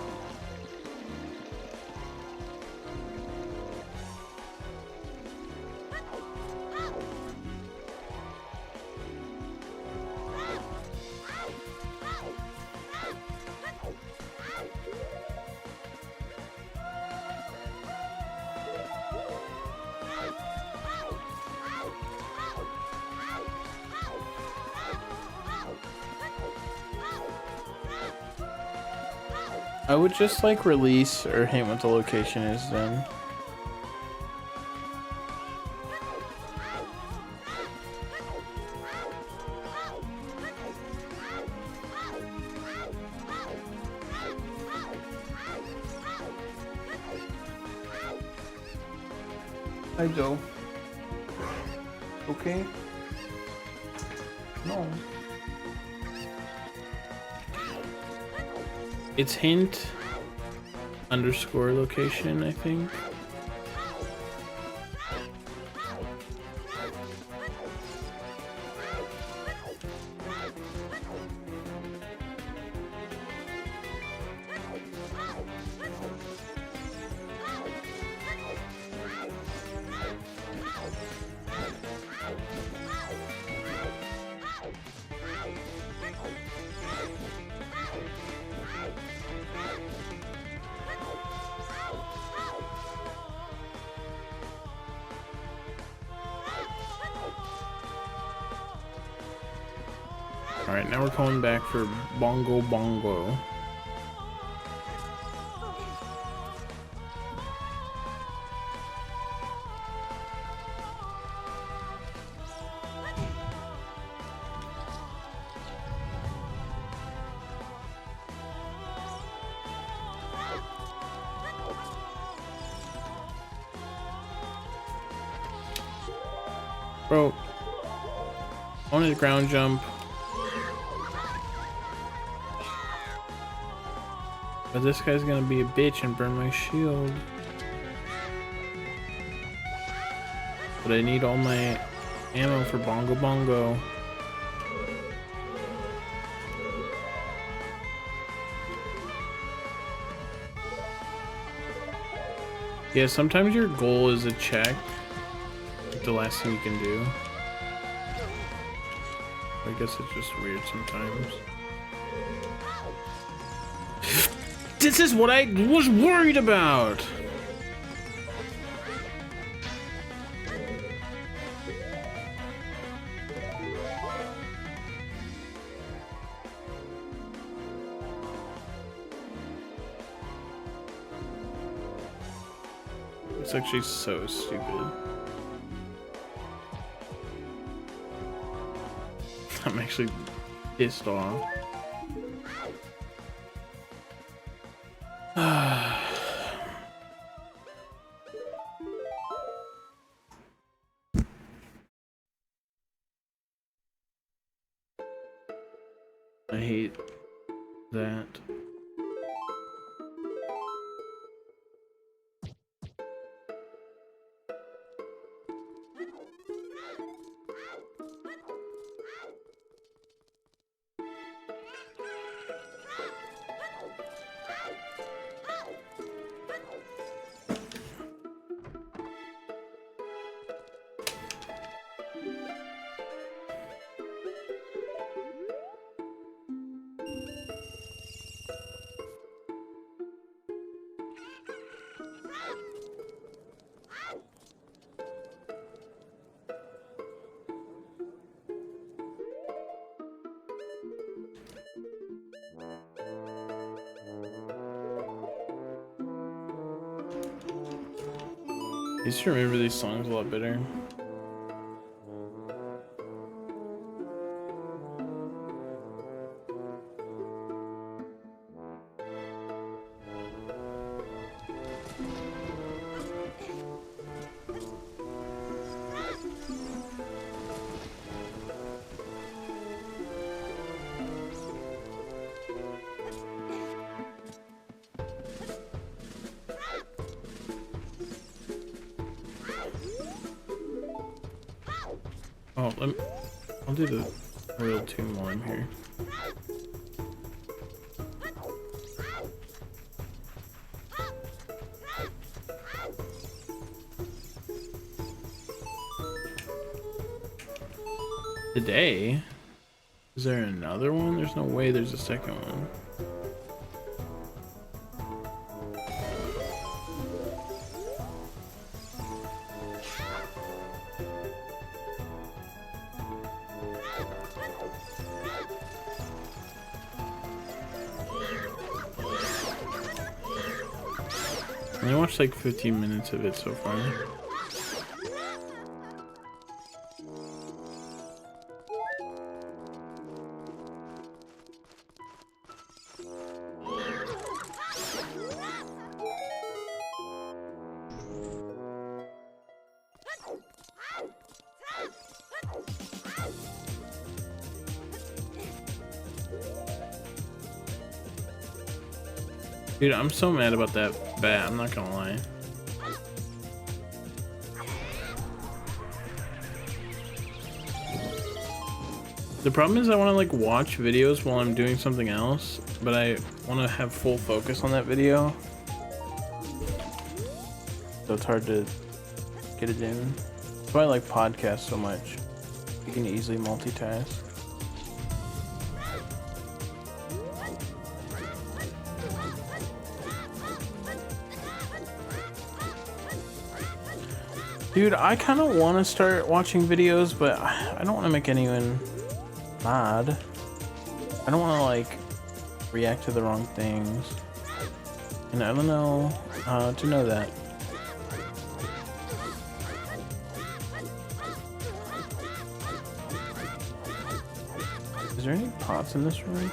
I would just like release or hint what the location is then. Hi Joe. Okay? No. It's hint underscore location, I think. Alright, now we're calling back for Bongo Bongo. Bro, I wanted to ground jump. But this guy's gonna be a bitch and burn my shield. But I need all my ammo for Bongo Bongo. Yeah, sometimes your goal is a check. Like the last thing you can do. I guess it's just weird sometimes. This is what I was worried about! It's actually so stupid. I'm actually pissed off. I hate that. I used to remember these songs a lot better. Oh, I'll do the real tune while I'm here. Today? Is there another one? There's no way there's a second one. I watched like 15 minutes of it so far. Dude, I'm so mad about that bat, I'm not gonna lie. The problem is I want to like watch videos while I'm doing something else, but I want to have full focus on that video. So it's hard to get it in. That's why I like podcasts so much. You can easily multitask. Dude, I kind of want to start watching videos, but I don't want to make anyone mad. I don't want to like react to the wrong things, and I don't know how to know that. Is there any pots in this room?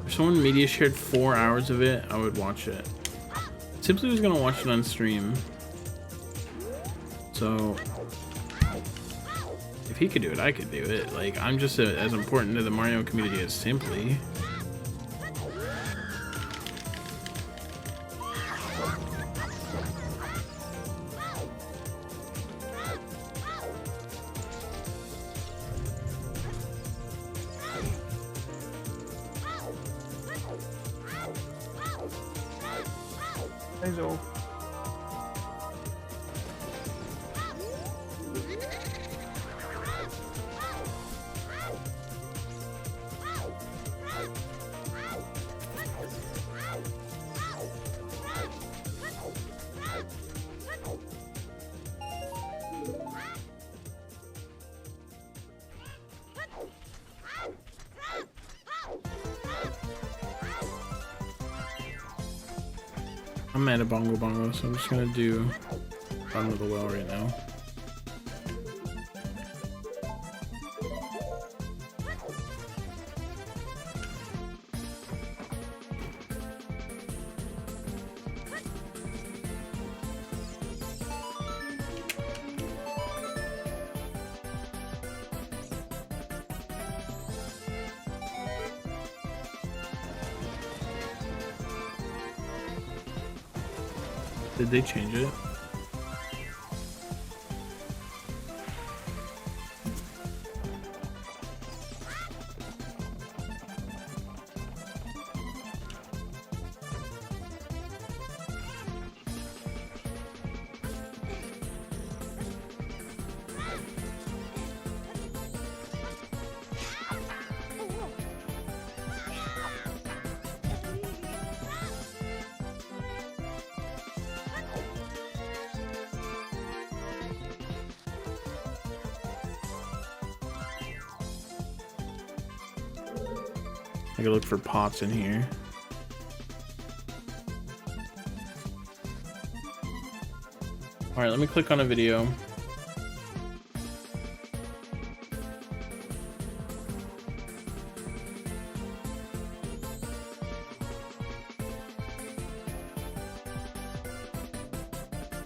Someone media shared 4 hours of it, I would watch it. Simply was gonna watch it on stream. So if he could do it, I could do it. Like, I'm just as important to the Mario community as Simply. I'm mad at Bongo Bongo, so I'm just gonna do Bottom of the Well right now. Did they change it? I gotta look for pots in here. All right, let me click on a video.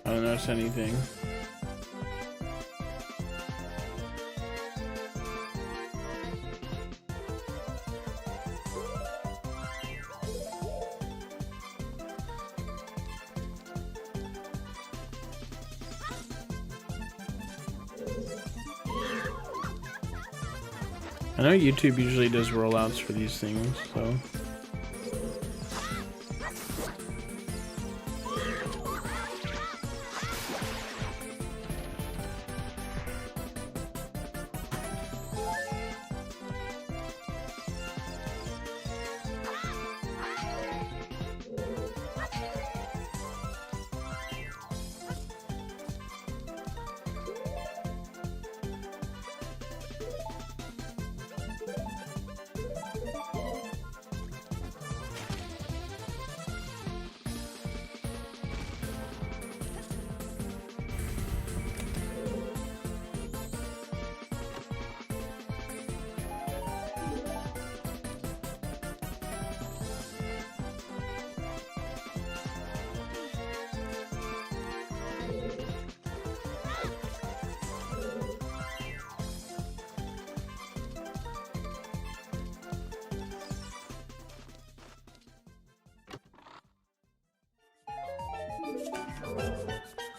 I don't notice anything. I know YouTube usually does rollouts for these things, so.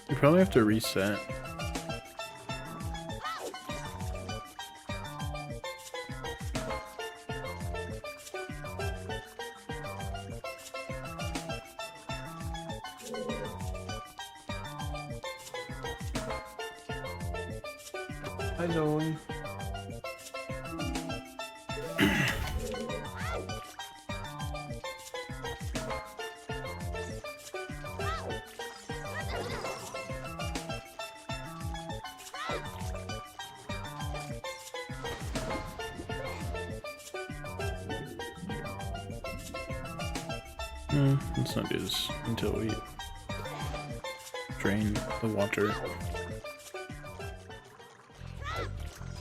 You probably have to reset. Hi, Zoe. Let's not do this until we drain the water.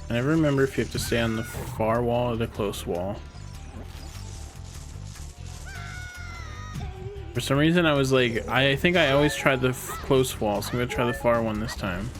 I never remember if you have to stay on the far wall or the close wall. For some reason I was like, I think I always tried the close wall, so I'm gonna try the far one this time.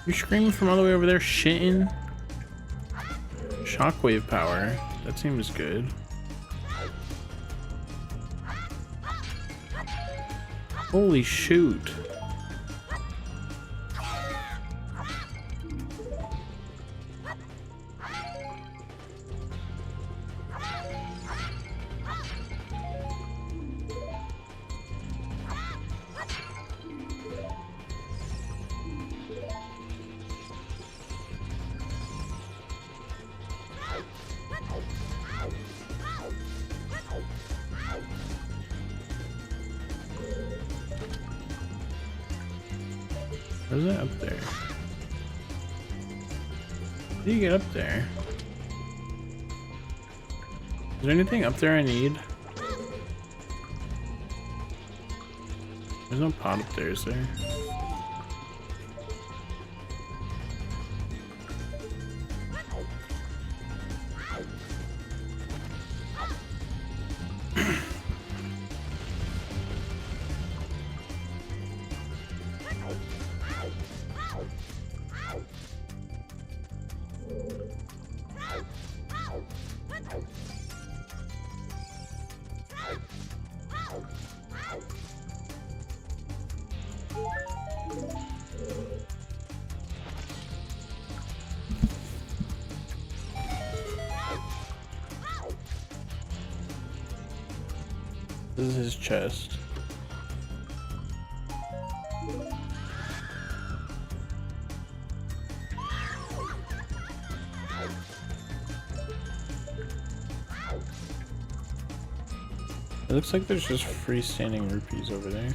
You're screaming from all the way over there, shitting. Shockwave power. That seems good. Holy shoot. Where's that up there? How do you get up there? Is there anything up there I need? There's no pot up there, is there? is his chest. It looks like there's just freestanding rupees over there.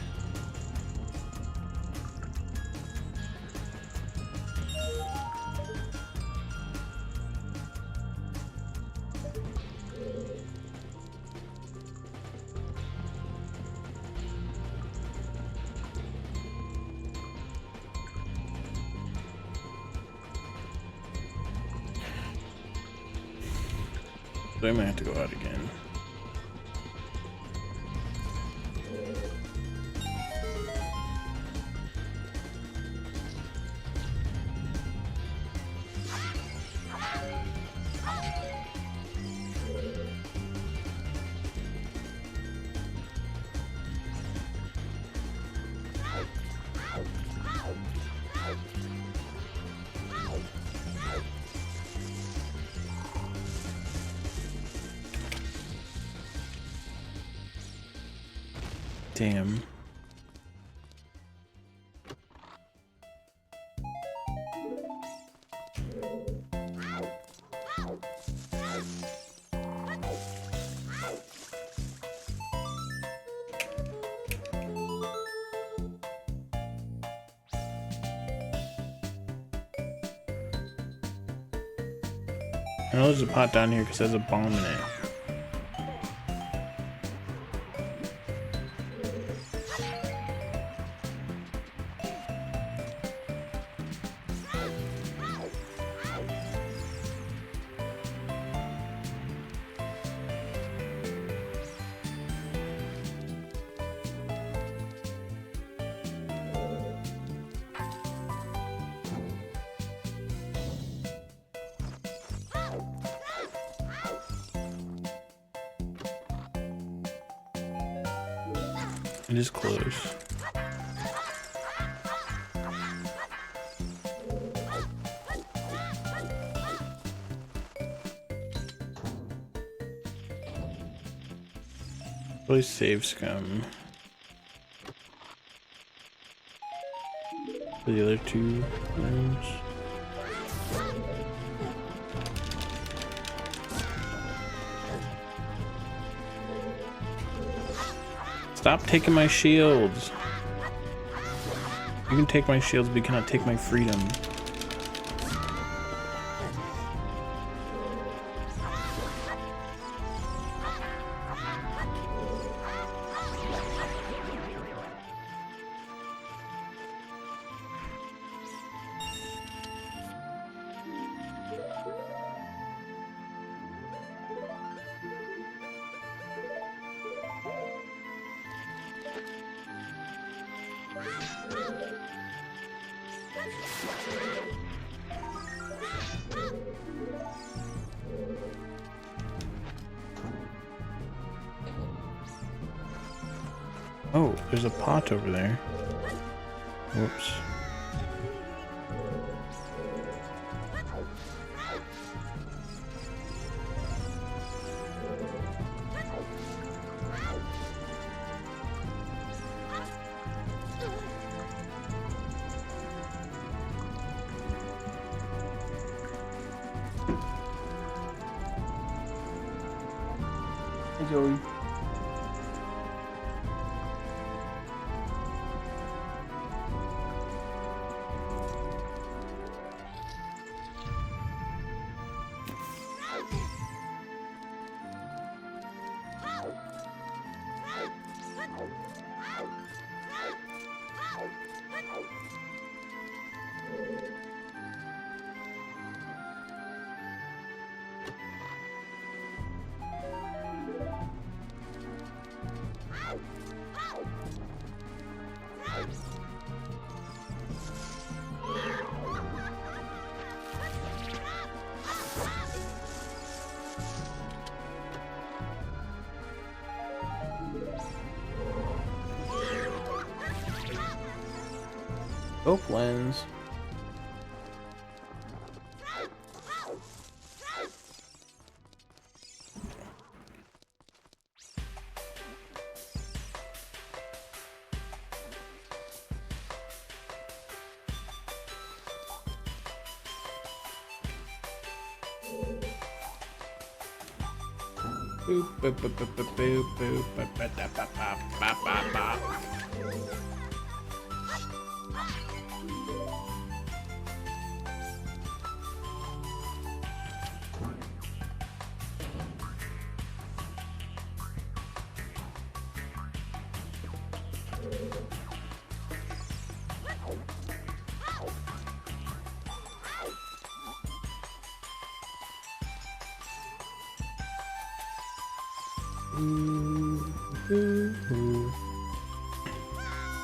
So I might have to go out again. Damn. I know there's a pot down here because there's a bomb in it. It is close. Probably save scum. For the other two rooms. Stop taking my shields. You can take my shields, but you cannot take my freedom. Oh, there's a pot over there. Whoops. Hey, Joey. Scope lens. Boop, boop, boop, boop, boop, boop, boop, ba, ba, da, ba, ba, ba, ba, ba.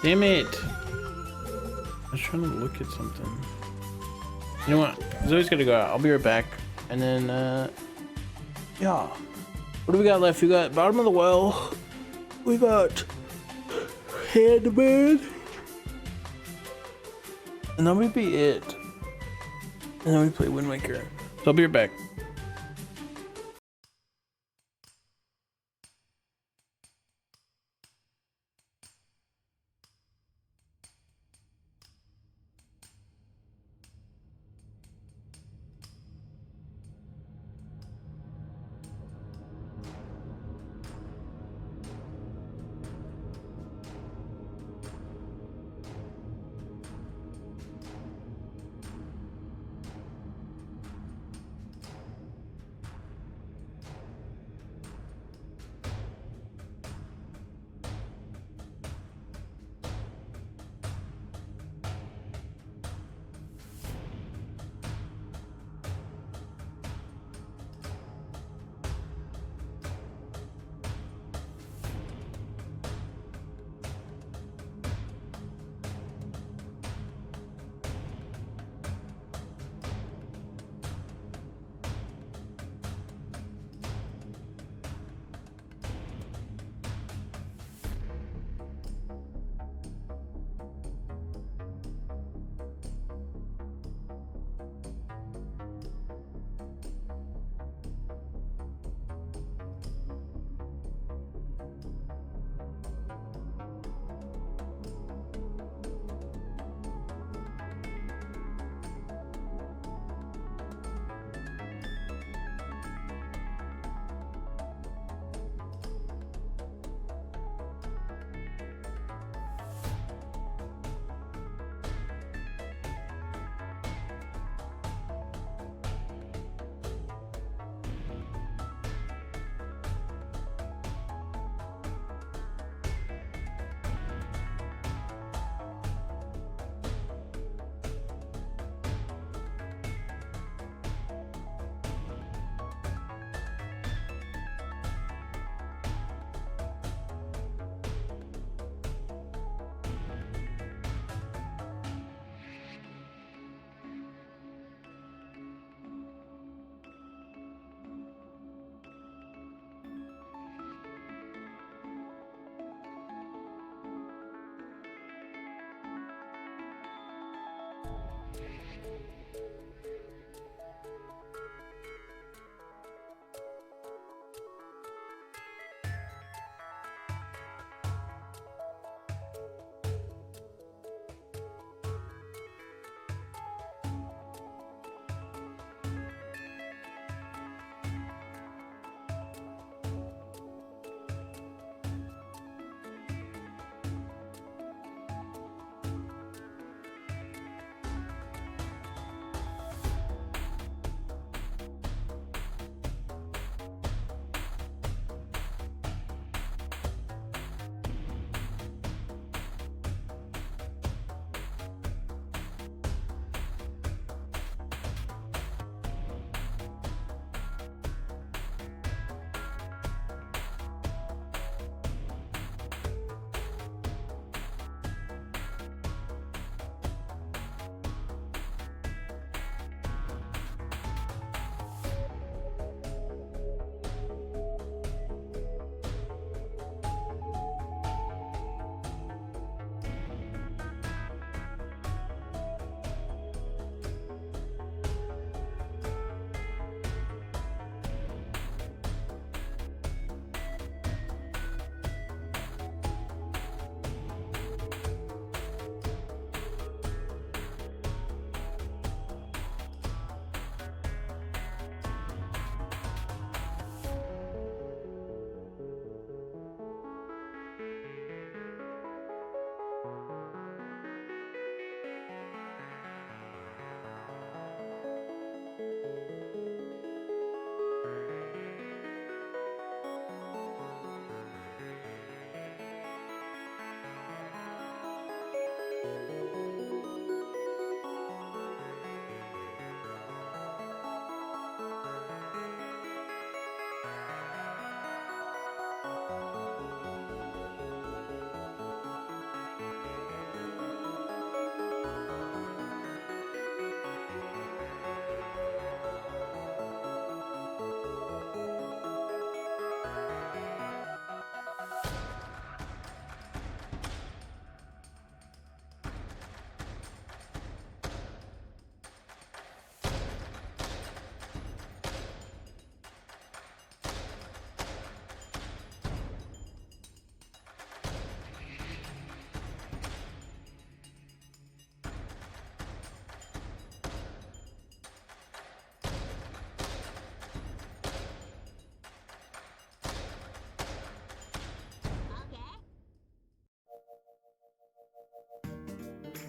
Damn it! I was trying to look at something. You know what? Zoe's gotta go out. I'll be right back. And then, yeah. What do we got left? We got bottom of the well. We got Handman. And that would be it. And then we play Wind Waker. So I'll be right back.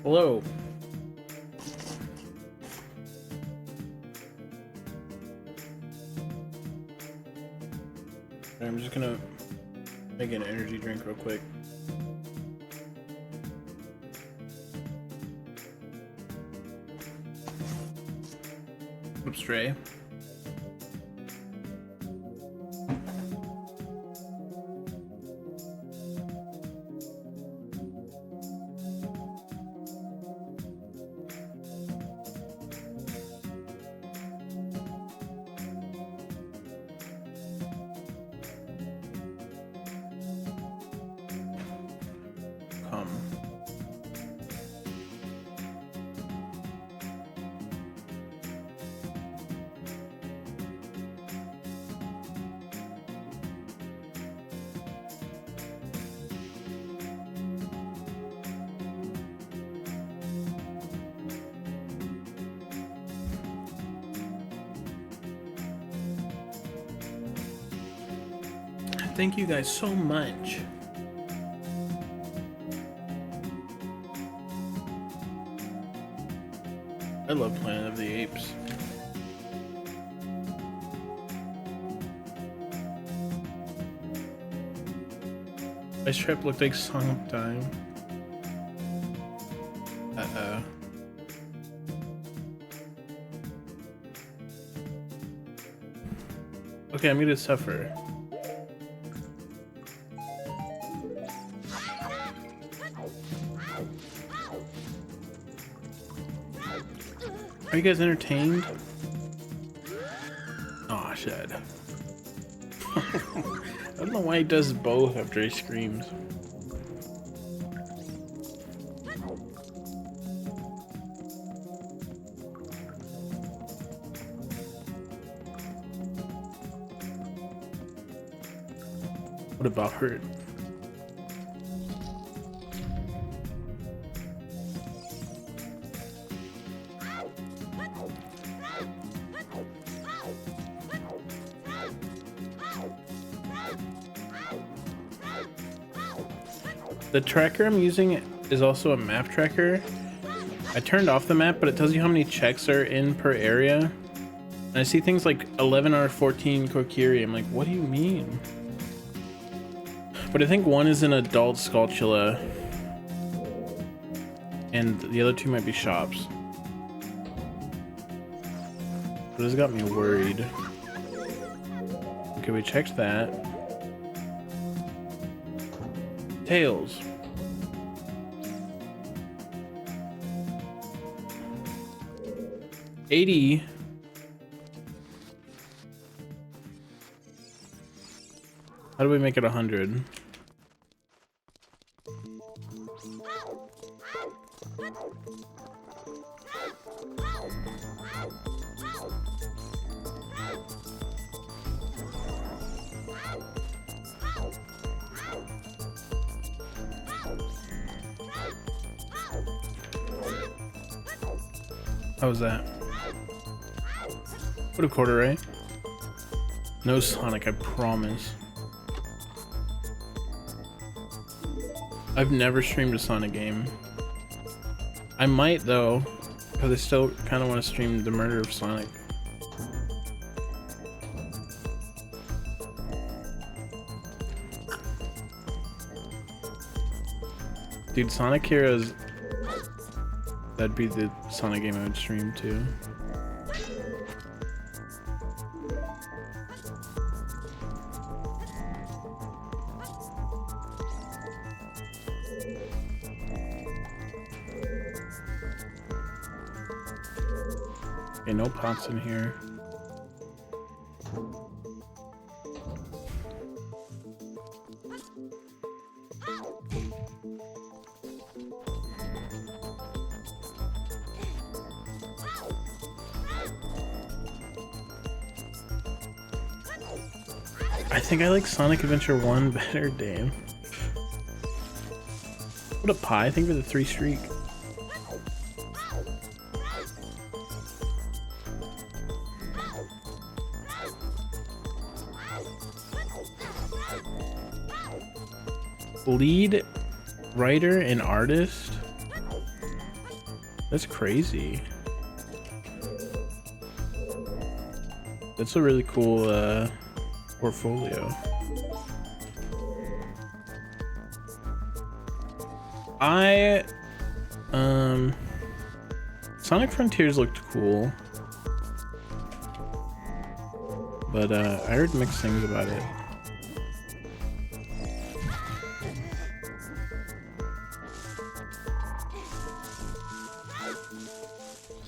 Hello. I'm just gonna make an energy drink real quick. Oops, Stray. Thank you guys so much. I love Planet of the Apes. My strip looked like Song of Time. Uh-oh. Okay, I'm gonna suffer. Are you guys entertained? Oh shit. I don't know why he does both after he screams. What about her? The tracker I'm using is also a map tracker. I turned off the map, but it tells you how many checks are in per area. And I see things like 11 out of 14 Kokiri. I'm like, what do you mean? But I think one is an adult Skulltula. And the other two might be shops. But it's got me worried. Okay, we checked that. Tails. $80. How do we make it 100? How was that? Put a quarter, right? No Sonic, I promise. I've never streamed a Sonic game. I might though, because I still kind of want to stream the murder of Sonic. Dude, Sonic Heroes, that'd be the Sonic game I would stream too. Okay, no pots in here. I think I like Sonic Adventure 1 better, damn. What a pie, thank you for the 3 streak. Lead writer and artist? That's crazy. That's a really cool portfolio. Sonic Frontiers looked cool, but I heard mixed things about it.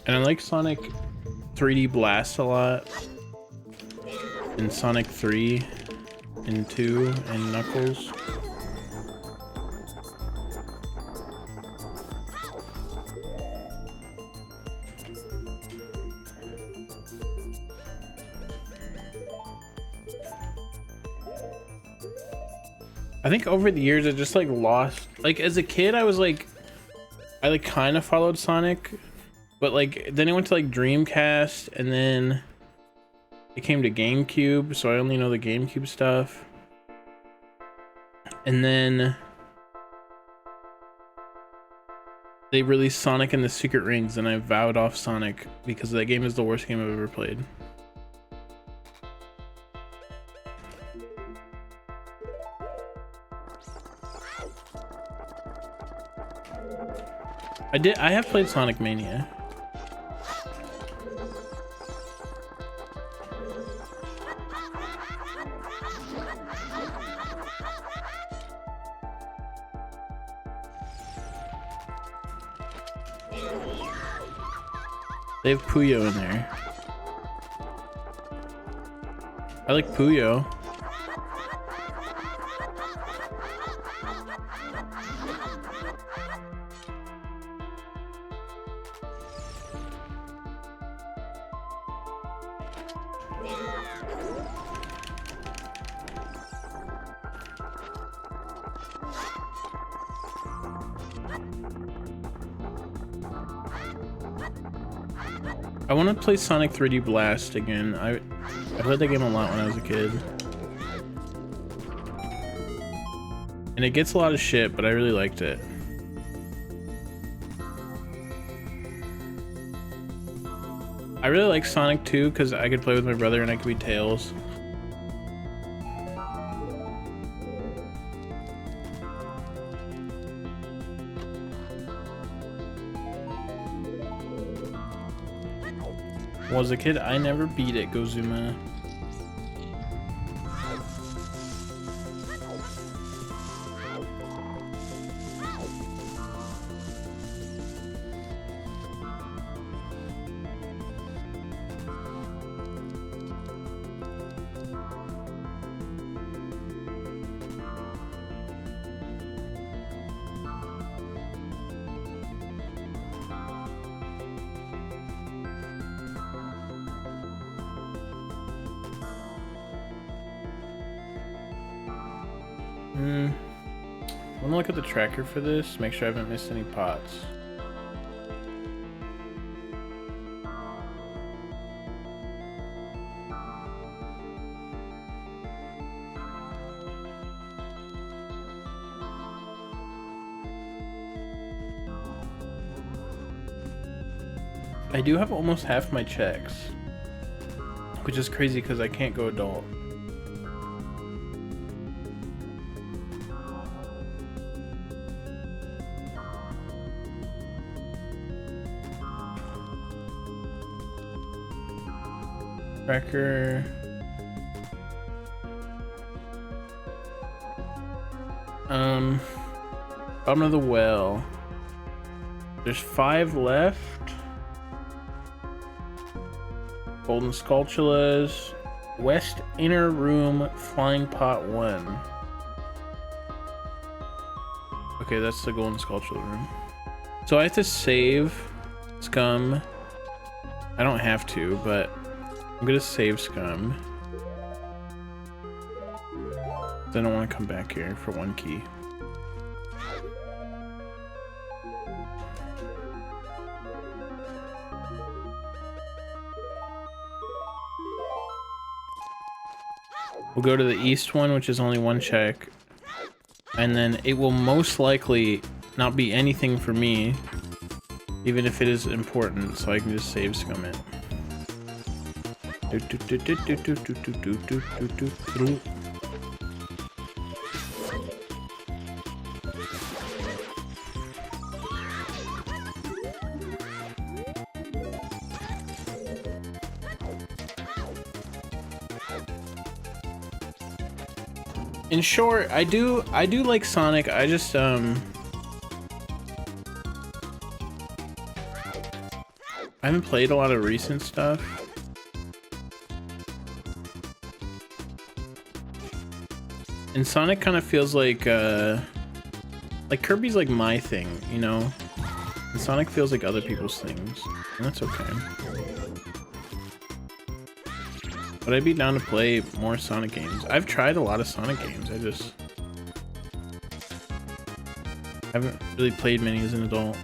And I like Sonic 3D Blast a lot, and Sonic 3 and 2 and Knuckles. I think over the years I just like lost, like as a kid I was like, I like kind of followed Sonic, but like then it went to like Dreamcast, and then it came to GameCube, so I only know the GameCube stuff. And then they released Sonic and the Secret Rings, and I vowed off Sonic because that game is the worst game I've ever played. I have played Sonic Mania. They have Puyo in there. I like Puyo. I want to play Sonic 3D Blast again. I played that game a lot when I was a kid. And it gets a lot of shit, but I really liked it. I really like Sonic 2 because I could play with my brother and I could be Tails. Well, as a kid, I never beat it, Gozuma. I'm gonna look at the tracker for this, make sure I haven't missed any pots. I do have almost half my checks, which is crazy because I can't go adult. Tracker. Bottom of the well. There's 5 left. Golden Skulltulas. West Inner Room Flying Pot 1. Okay, that's the Golden Skulltula room. So I have to save Scum. I don't have to, but I'm gonna save Scum. I don't want to come back here for 1 key. We'll go to the east one, which is only 1 check. And then it will most likely not be anything for me. Even if it is important, so I can just save scum it. In short, I do like Sonic. I just I haven't played a lot of recent stuff. And Sonic kind of feels like Kirby's like my thing, you know? And Sonic feels like other people's things, and that's okay. But I'd be down to play more Sonic games. I've tried a lot of Sonic games, I just haven't really played many as an adult.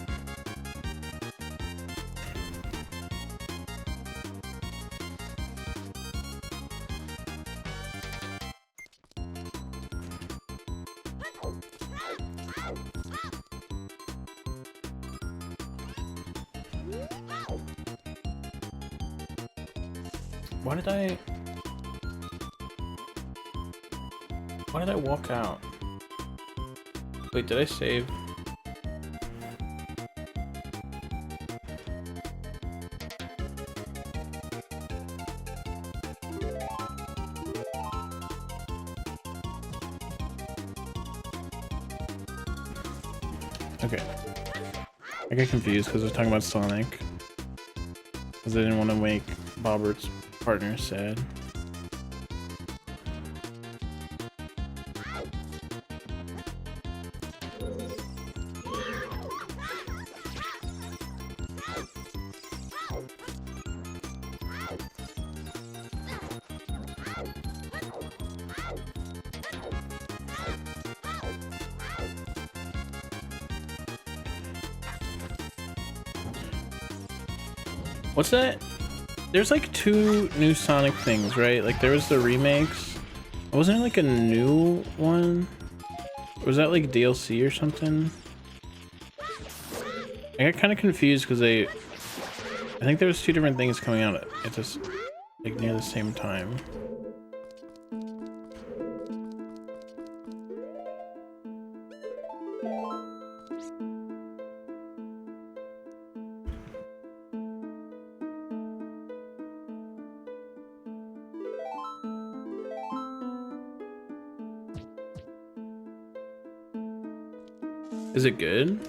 Why did I walk out? Wait, did I save? Okay. I got confused because I was talking about Sonic. Because I didn't want to make Bobbert's partner sad. What's that? There's like 2 new Sonic things, right? Like there was the remakes. Wasn't it like a new one? Or was that like DLC or something? I got kind of confused because I think there was 2 different things coming out at this like near the same time. Is it good?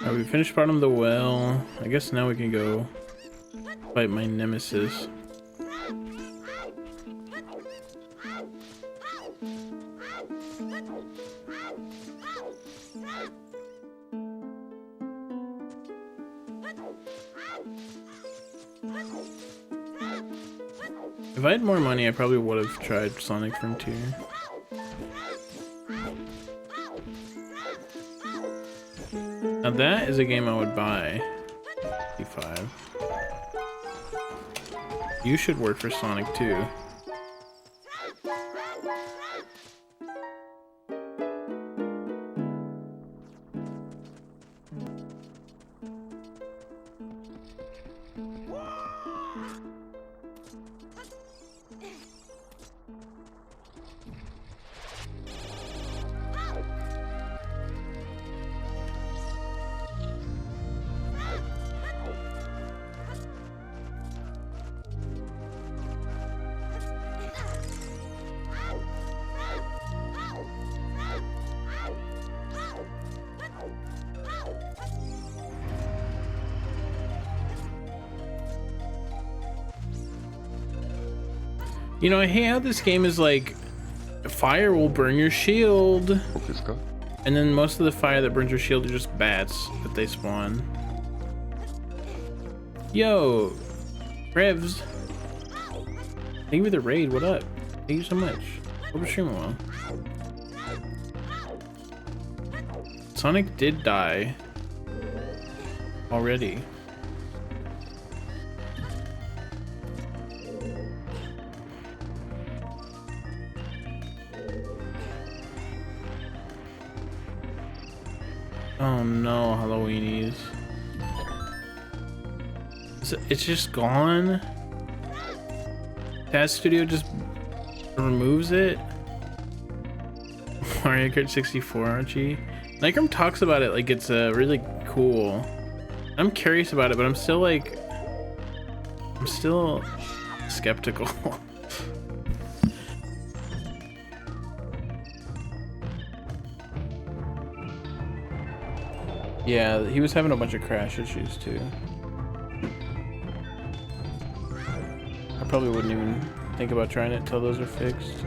Alright, we finished bottom of the well. I guess now we can go fight my nemesis. If I had more money, I probably would have tried Sonic Frontier. Now that is a game I would buy. P5. You should work for Sonic too. You know, I hate how this game is like, fire will burn your shield. And then most of the fire that burns your shield are just bats that they spawn. Yo, Revs. Thank you for the raid. What up? Thank you so much. Hope you're streaming well. Sonic did die already. Oh no, Halloweenies. It's just gone? Taz Studio just removes it? Mario Kart 64, Archie? Nightcrum talks about it like it's really cool. I'm curious about it, but I'm still like... I'm still skeptical. Yeah, he was having a bunch of crash issues too. I probably wouldn't even think about trying it until those are fixed.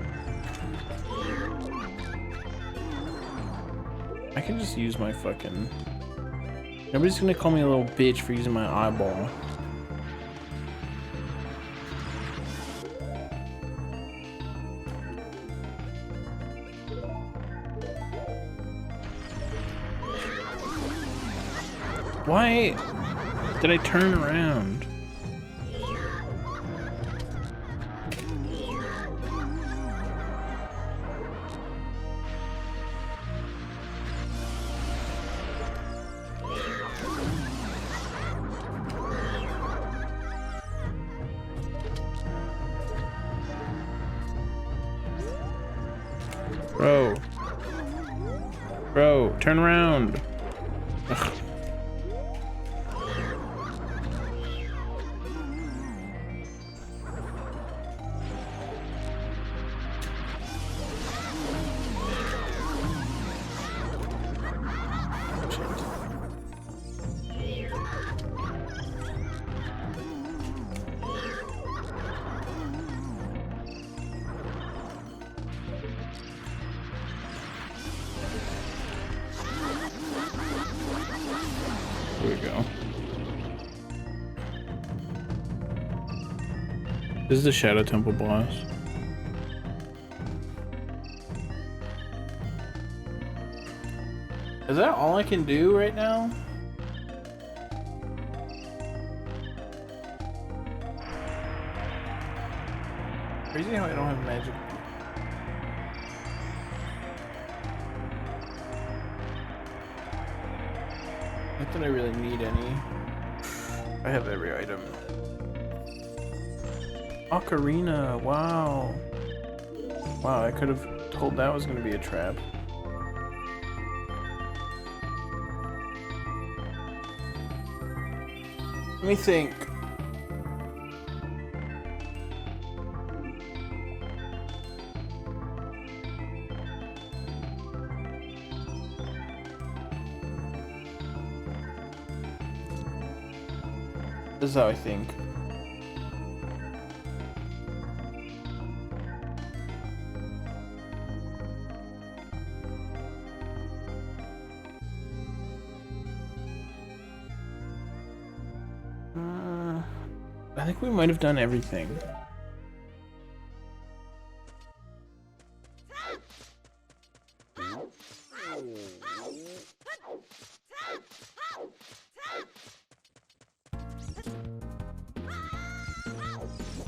I can just use my fucking... Nobody's gonna call me a little bitch for using my eyeball. Why did I turn around? Bro, turn around. Ugh. Here we go. This is the Shadow Temple boss. Is that all I can do right now? Crazy how I don't have magic. Not that I really need any. I have every item. Ocarina, wow. Wow, I could have told that was going to be a trap. Let me think. This is how I think. I think we might have done everything.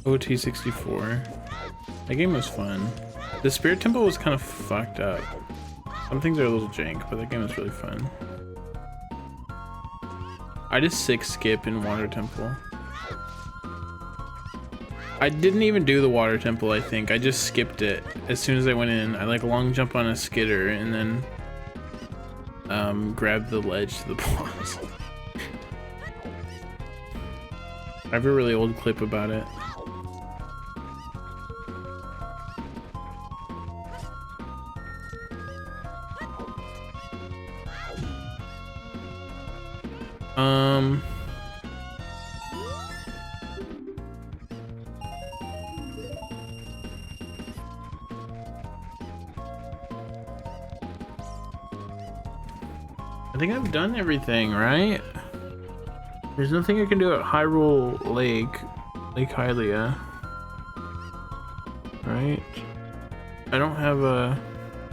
OT64. That game was fun. The Spirit Temple was kind of fucked up. Some things are a little jank, but that game was really fun. I did 6 skip in Water Temple. I didn't even do the Water Temple, I think. I just skipped it as soon as I went in. I like long jump on a skidder and then grabbed the ledge to the boss. I have a really old clip about it. I think I've done everything, right? There's nothing I can do at Hyrule Lake. Lake Hylia. Right. I don't have a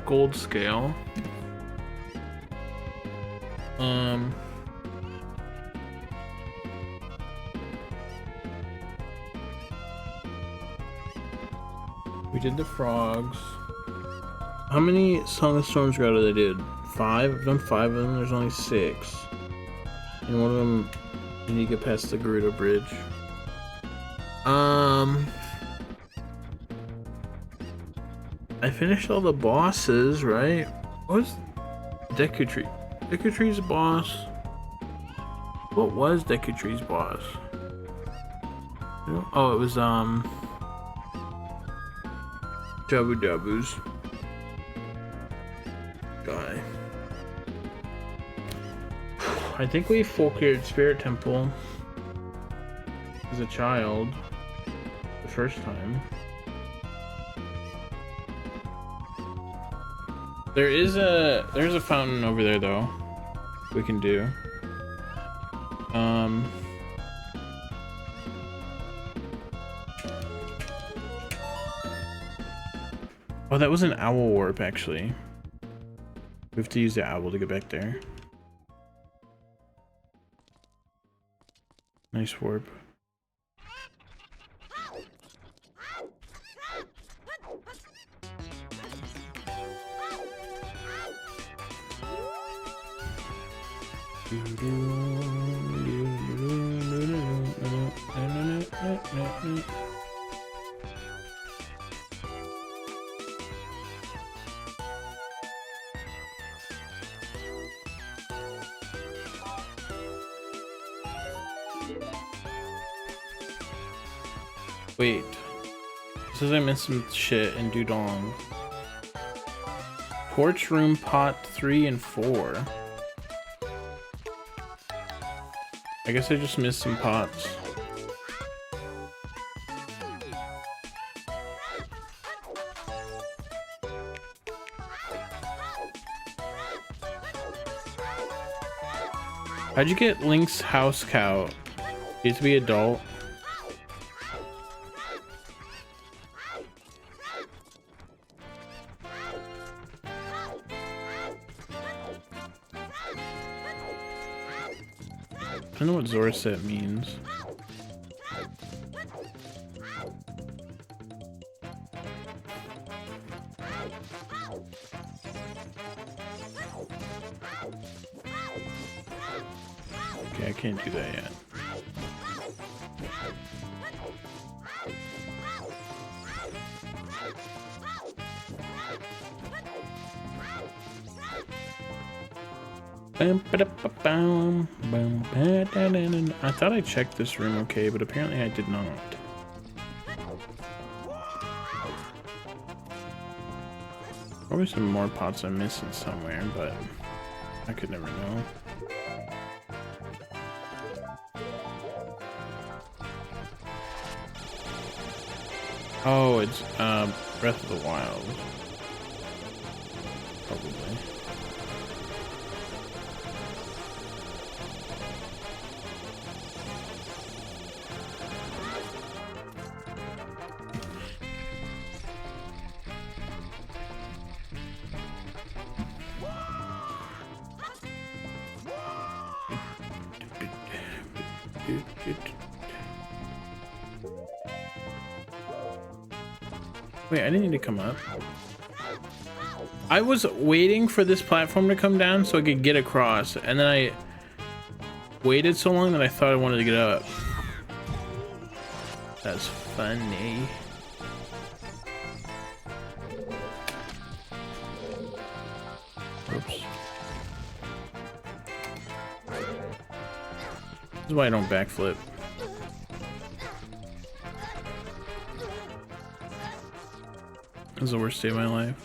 gold scale. We did the frogs. How many Song of Storms did I did? 5? I've done 5 of them. There's only 6. And one of them, you need to get past the Gerudo Bridge. I finished all the bosses, right? What was Deku Tree? Deku Tree's boss. What was Deku Tree's boss? Oh, it was Jabu Jabu's guy. I think we full cleared Spirit Temple as a child the first time. There's a fountain over there though we can do. Oh, that was an owl warp actually. We have to use the owl to get back there. Nice warp. Wait, it says I missed some shit in Dudong. Torch room pot 3 and 4. I guess I just missed some pots. How'd you get Link's house cow? You have to be adult. I don't know what Zorset means. Okay, I can't do that yet. I thought I checked this room okay, but apparently I did not. Probably some more pots I'm missing somewhere, but I could never know. Oh, it's Breath of the Wild. Probably. Wait, I didn't need to come up. I was waiting for this platform to come down so I could get across, and then I waited so long that I thought I wanted to get up. That's funny. Oops. This is why I don't backflip. This is the worst day of my life.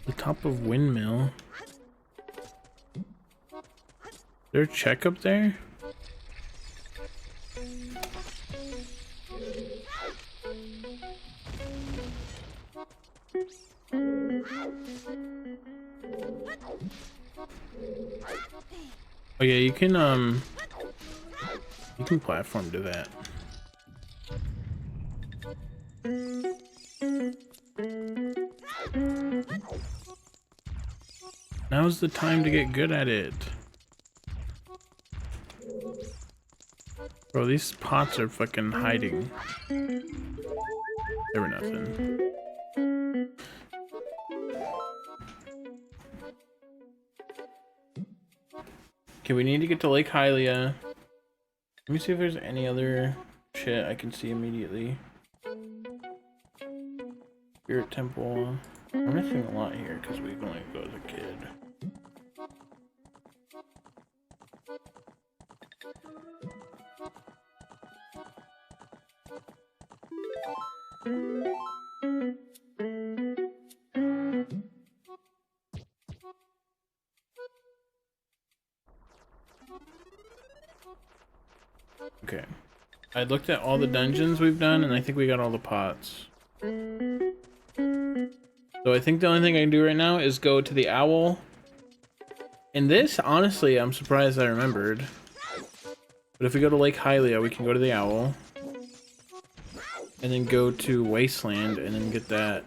The top of Windmill. Is there a check up there? Oh yeah, you can platform to that. Now's the time to get good at it. Bro, these pots are fucking hiding. They were nothing. Okay, we need to get to Lake Hylia. Let me see if there's any other shit I can see immediately. Spirit Temple. I'm missing a lot here because we only go as a kid. Okay. I looked at all the dungeons we've done and I think we got all the pots. So I think the only thing I can do right now is go to the owl. And this, honestly, I'm surprised I remembered. But if we go to Lake Hylia, we can go to the owl. And then go to Wasteland and then get that.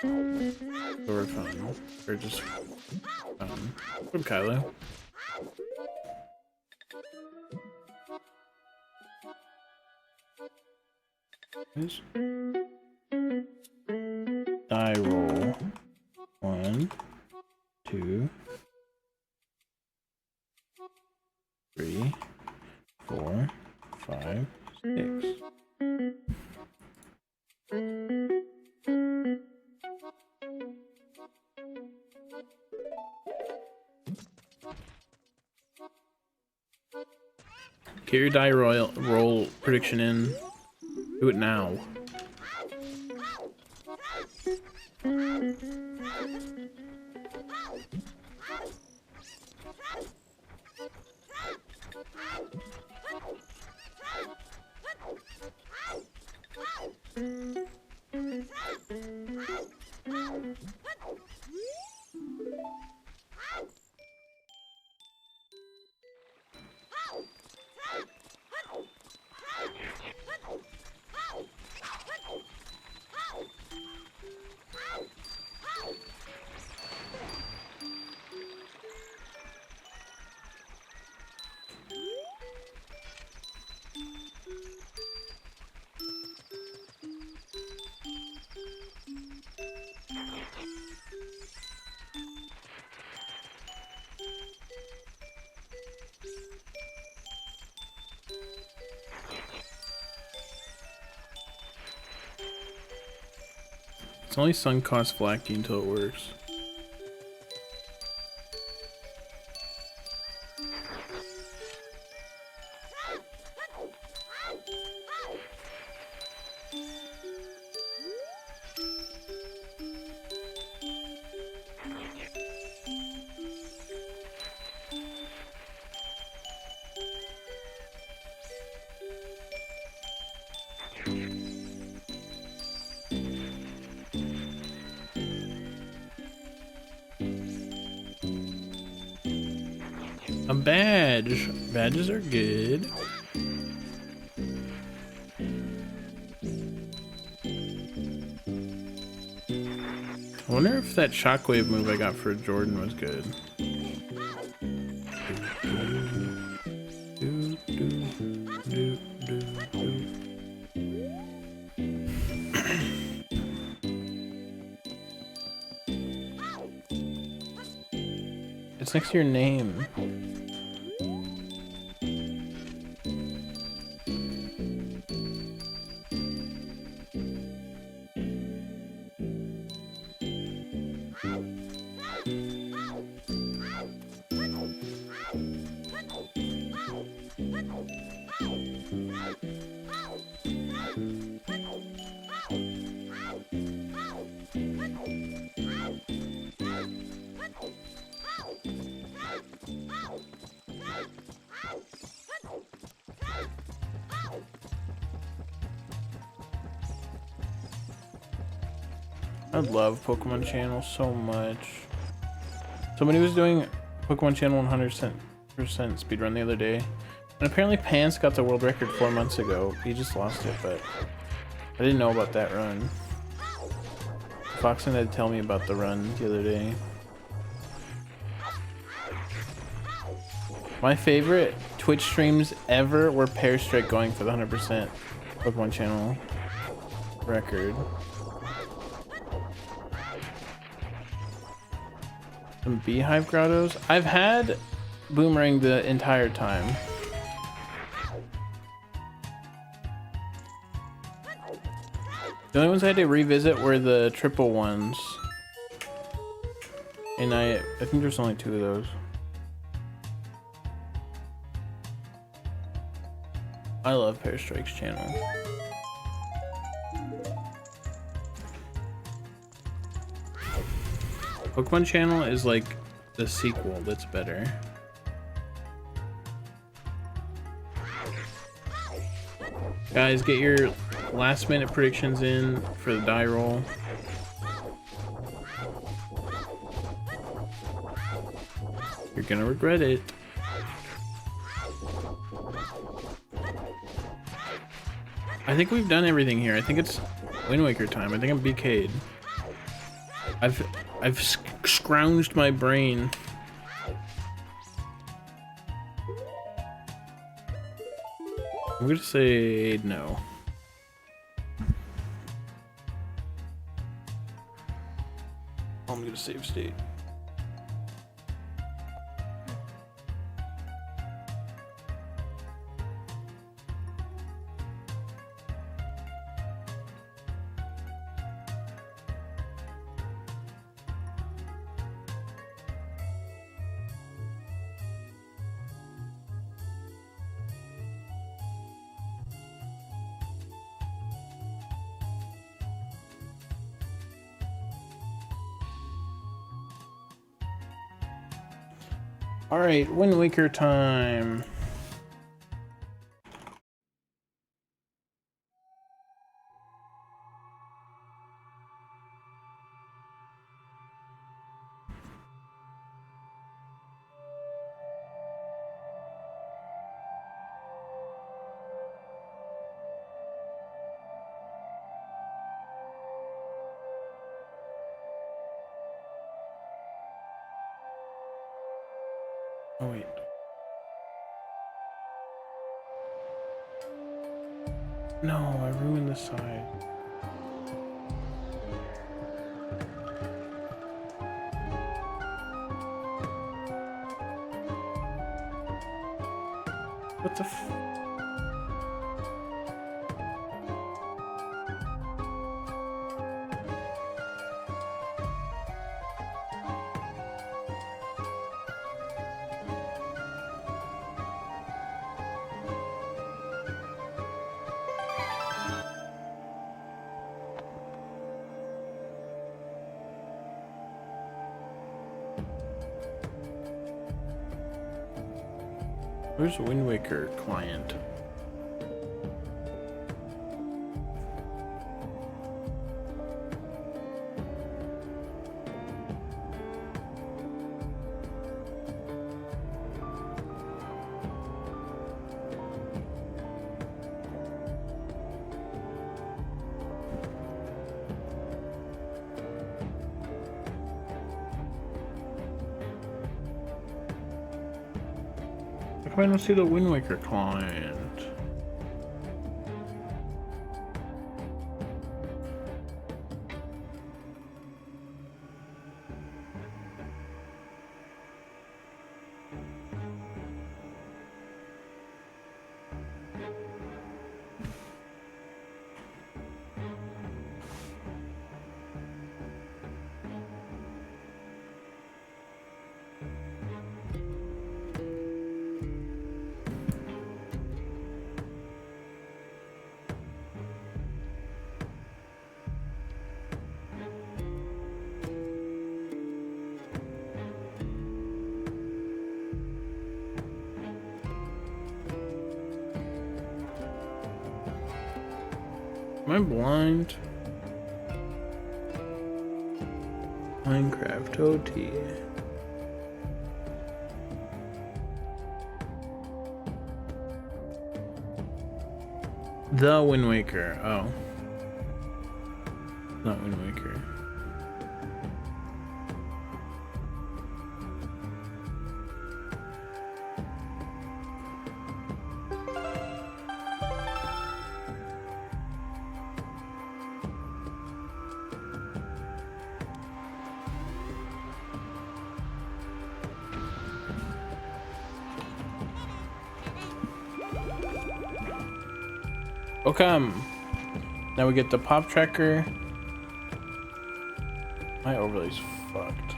Or fun. Or just from Kylo. Die roll. 1, 2, 3, 4, 5, 6. Get your die roll prediction in. Do it now. It's only sunk cost Flacky until it works. A badge. Badges are good. I wonder if that shockwave move I got for Jordan was good. It's next to your name. I love Pokemon Channel so much. Somebody was doing Pokemon Channel 100% speedrun the other day. And apparently Pants got the world record 4 months ago. He just lost it, but I didn't know about that run. Foxen had to tell me about the run the other day. My favorite Twitch streams ever were Pear Strike going for the 100% Pokemon Channel record. Some Beehive Grottos. I've had Boomerang the entire time. The only ones I had to revisit were the triple ones. And I think there's only 2 of those. I love Pear Strike's channel. Pokemon Channel is like the sequel that's better. Guys, get your last minute predictions in for the die roll. You're gonna regret it. I think we've done everything here. I think it's Wind Waker time. I think I'm BK'd. I've scrounged my brain. I'm gonna say no. I'm gonna save state. All right, Wind Waker time. Oh wait. No, I ruined the side. What the f- Where's Wind Waker client? How come I don't see the Wind Waker client? Am I blind? Minecraft OT. The Wind Waker. Oh. Not Wind Waker. Okay. Now we get the pop tracker. My overlay's fucked.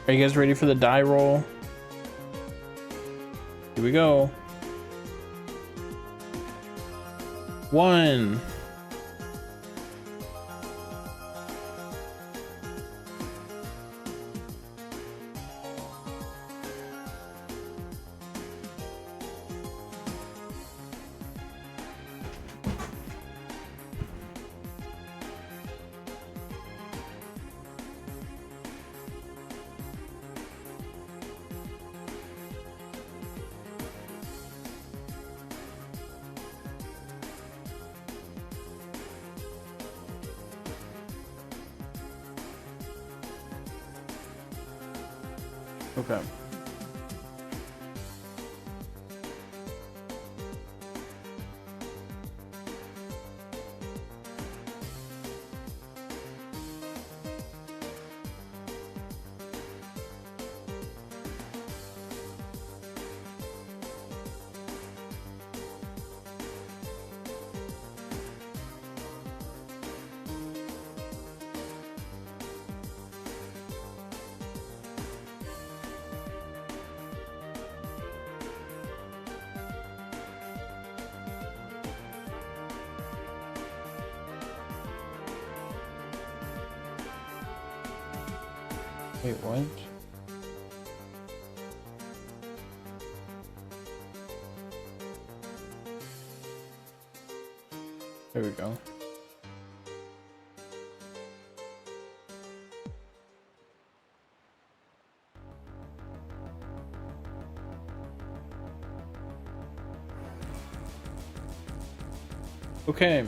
Are you guys ready for the die roll? Here we go. 1. Okay. Wait, what? There we go. Okay.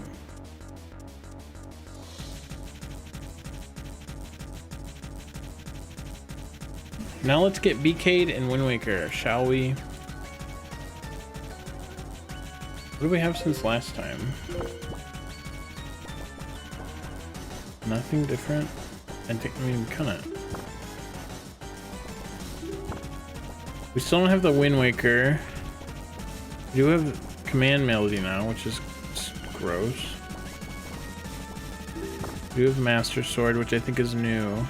Now let's get BK'd and Wind Waker, shall we? What do we have since last time? Nothing different. I mean, kinda. We still don't have the Wind Waker. We do have Command Melody now, which is gross. We do have Master Sword, which I think is new.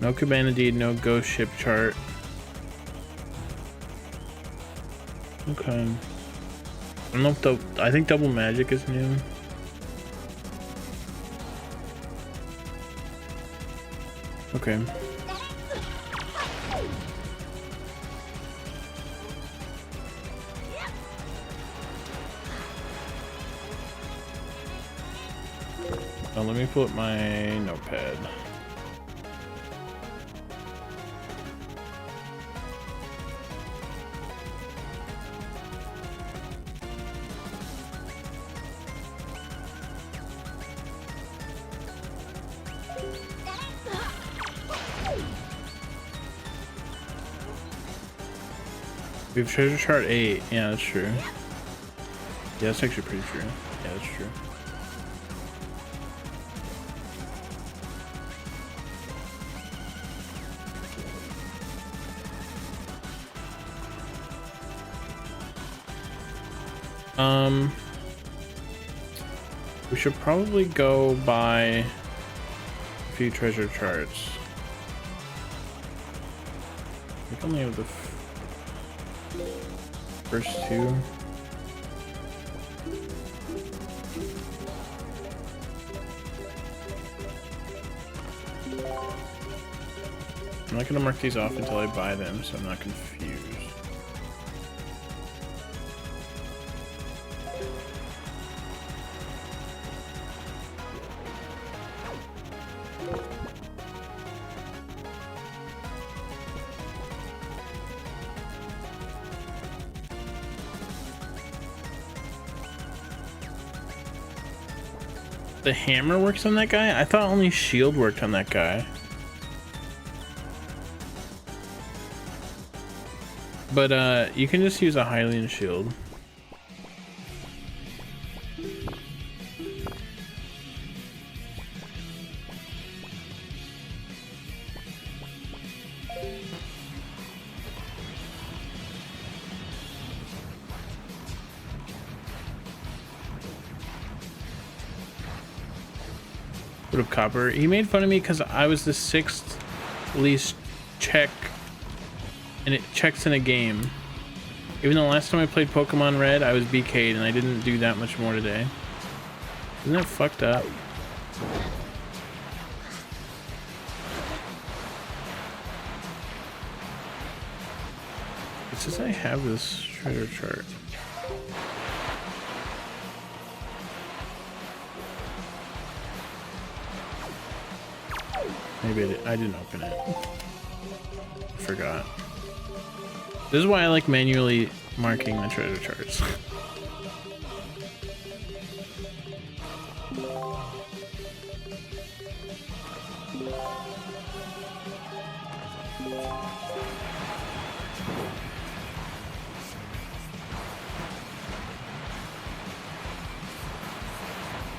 No Cabana Deed, no Ghost Ship chart. Okay. I don't know if I think Double Magic is new. Okay. Now let me pull up my notepad. We have treasure chart 8. Yeah, that's true. Yeah, that's actually pretty true. Yeah, that's true. We should probably go buy a few treasure charts. I think only have the first two. I'm not gonna mark these off until I buy them, so I'm not confused. The hammer works on that guy? I thought only shield worked on that guy. But you can just use a Hylian shield. Bit of copper. He made fun of me because I was the 6th least check, and it checks in a game. Even though last time I played Pokemon Red, I was BK'd and I didn't do that much more today. Isn't that fucked up? It says I have this treasure chart. Maybe I didn't open it. I forgot. This is why I like manually marking the treasure charts.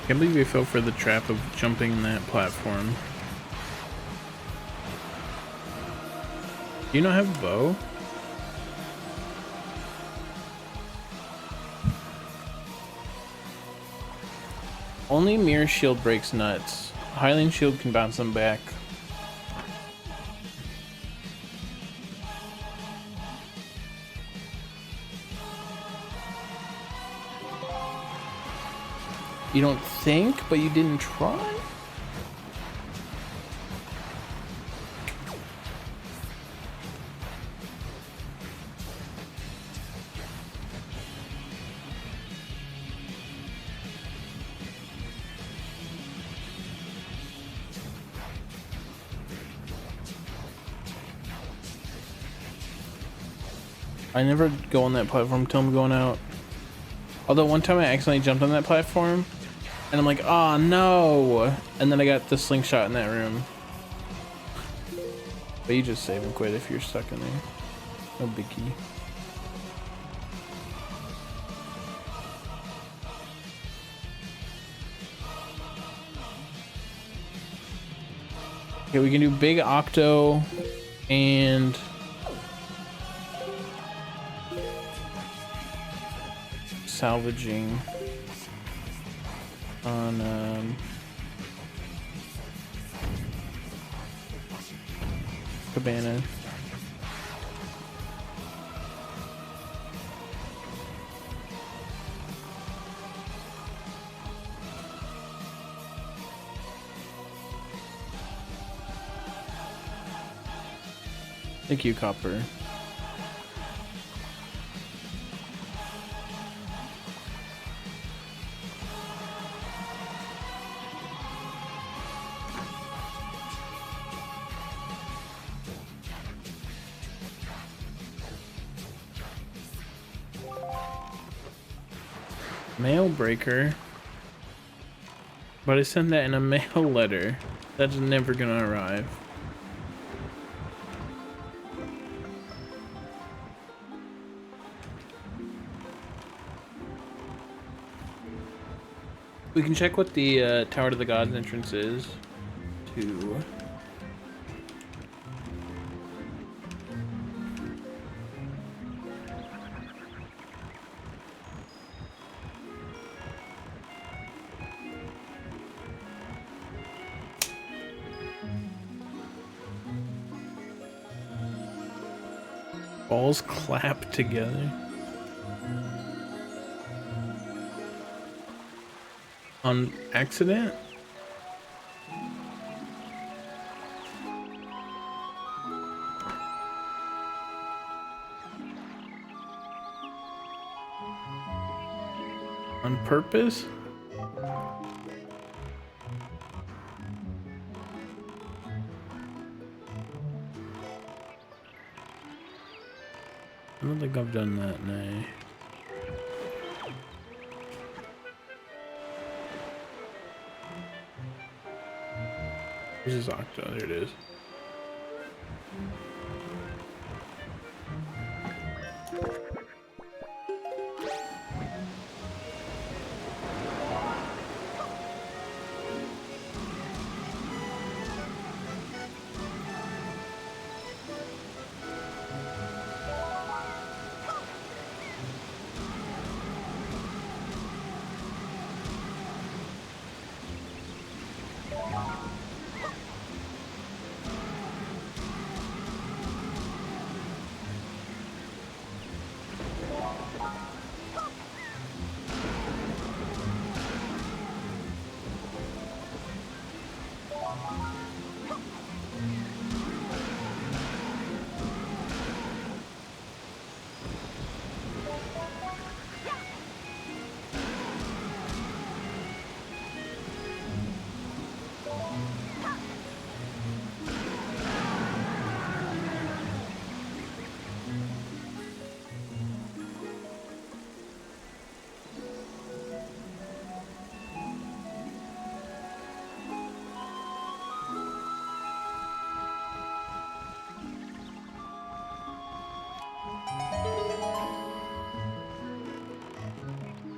Can't believe we fell for the trap of jumping that platform. Do you not have a bow? Only Mirror Shield breaks nuts. Hylian Shield can bounce them back. You don't think, but you didn't try? I never go on that platform till I'm going out. Although one time I accidentally jumped on that platform and I'm like, oh no! And then I got the slingshot in that room. But you just save and quit if you're stuck in there. No biggie. Okay, we can do Big Octo and salvaging on Cabana. Thank you, Copper. Mail breaker, but I sent that in a mail letter. That's never gonna arrive. We can check what the Tower to the Gods entrance is. To balls clap together. On accident? On purpose? I don't think I've done that, no. Where's this octo? There it is.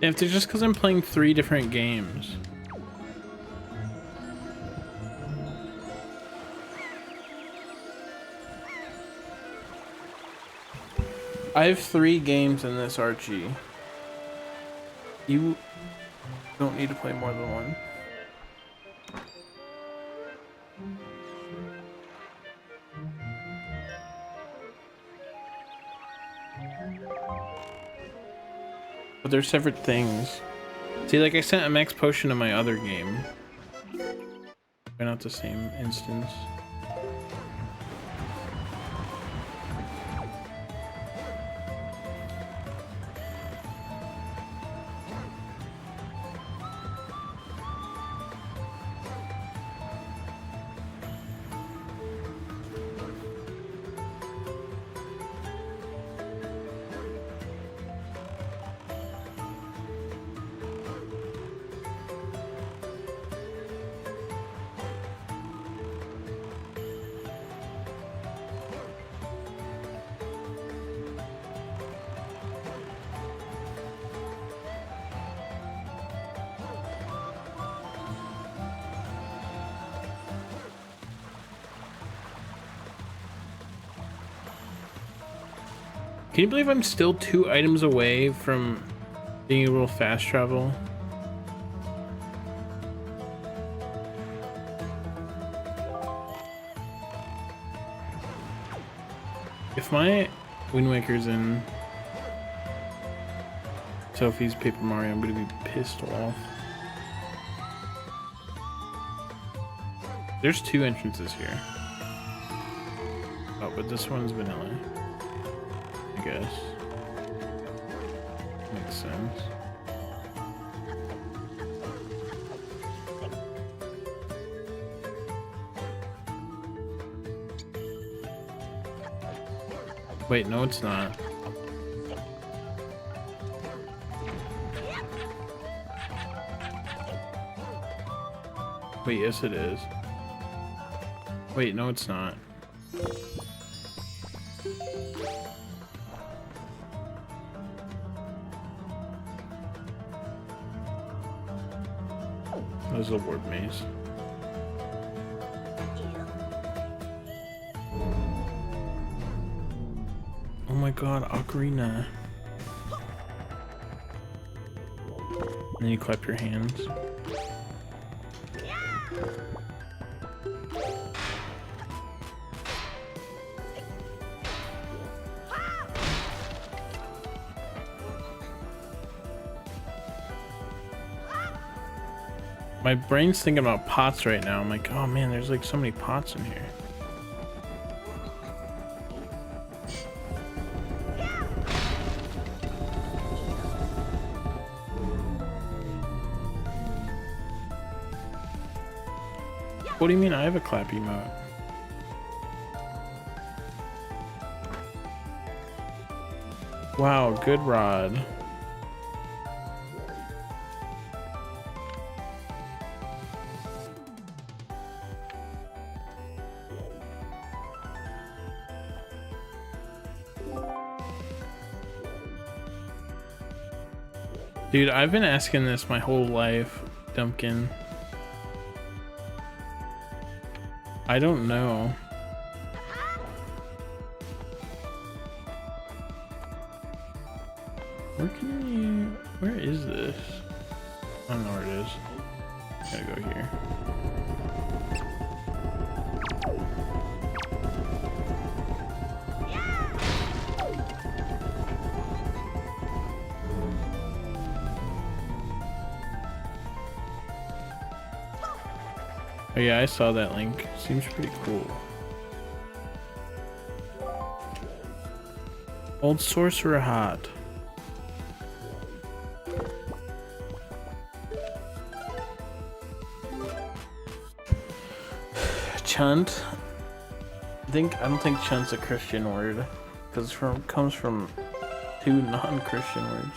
If it's just because I'm playing 3 different games. I have 3 games in this, Archie. You don't need to play more than one. But they're separate things. See, like I sent a max potion to my other game. They're not the same instance. Can you believe I'm still 2 items away from being able to fast travel? If my Wind Waker's in Sophie's Paper Mario, I'm gonna be pissed off. There's 2 entrances here. Oh, but this one's vanilla. I guess. Makes sense. Wait, no, it's not. Wait, yes, it is. Wait, no, it's not. There's a word maze. Oh my god, ocarina. And then you clap your hands. My brain's thinking about pots right now. I'm like, oh man, there's like so many pots in here. What do you mean I have a clap emote? Wow, good rod. Dude, I've been asking this my whole life, Dumpkin. I don't know. Where is this? I don't know where it is. Gotta go here. Oh yeah, I saw that link. Seems pretty cool. Old Sorcerer Hat. Chunt. I don't think chunt's a Christian word, because it comes from two non-Christian words.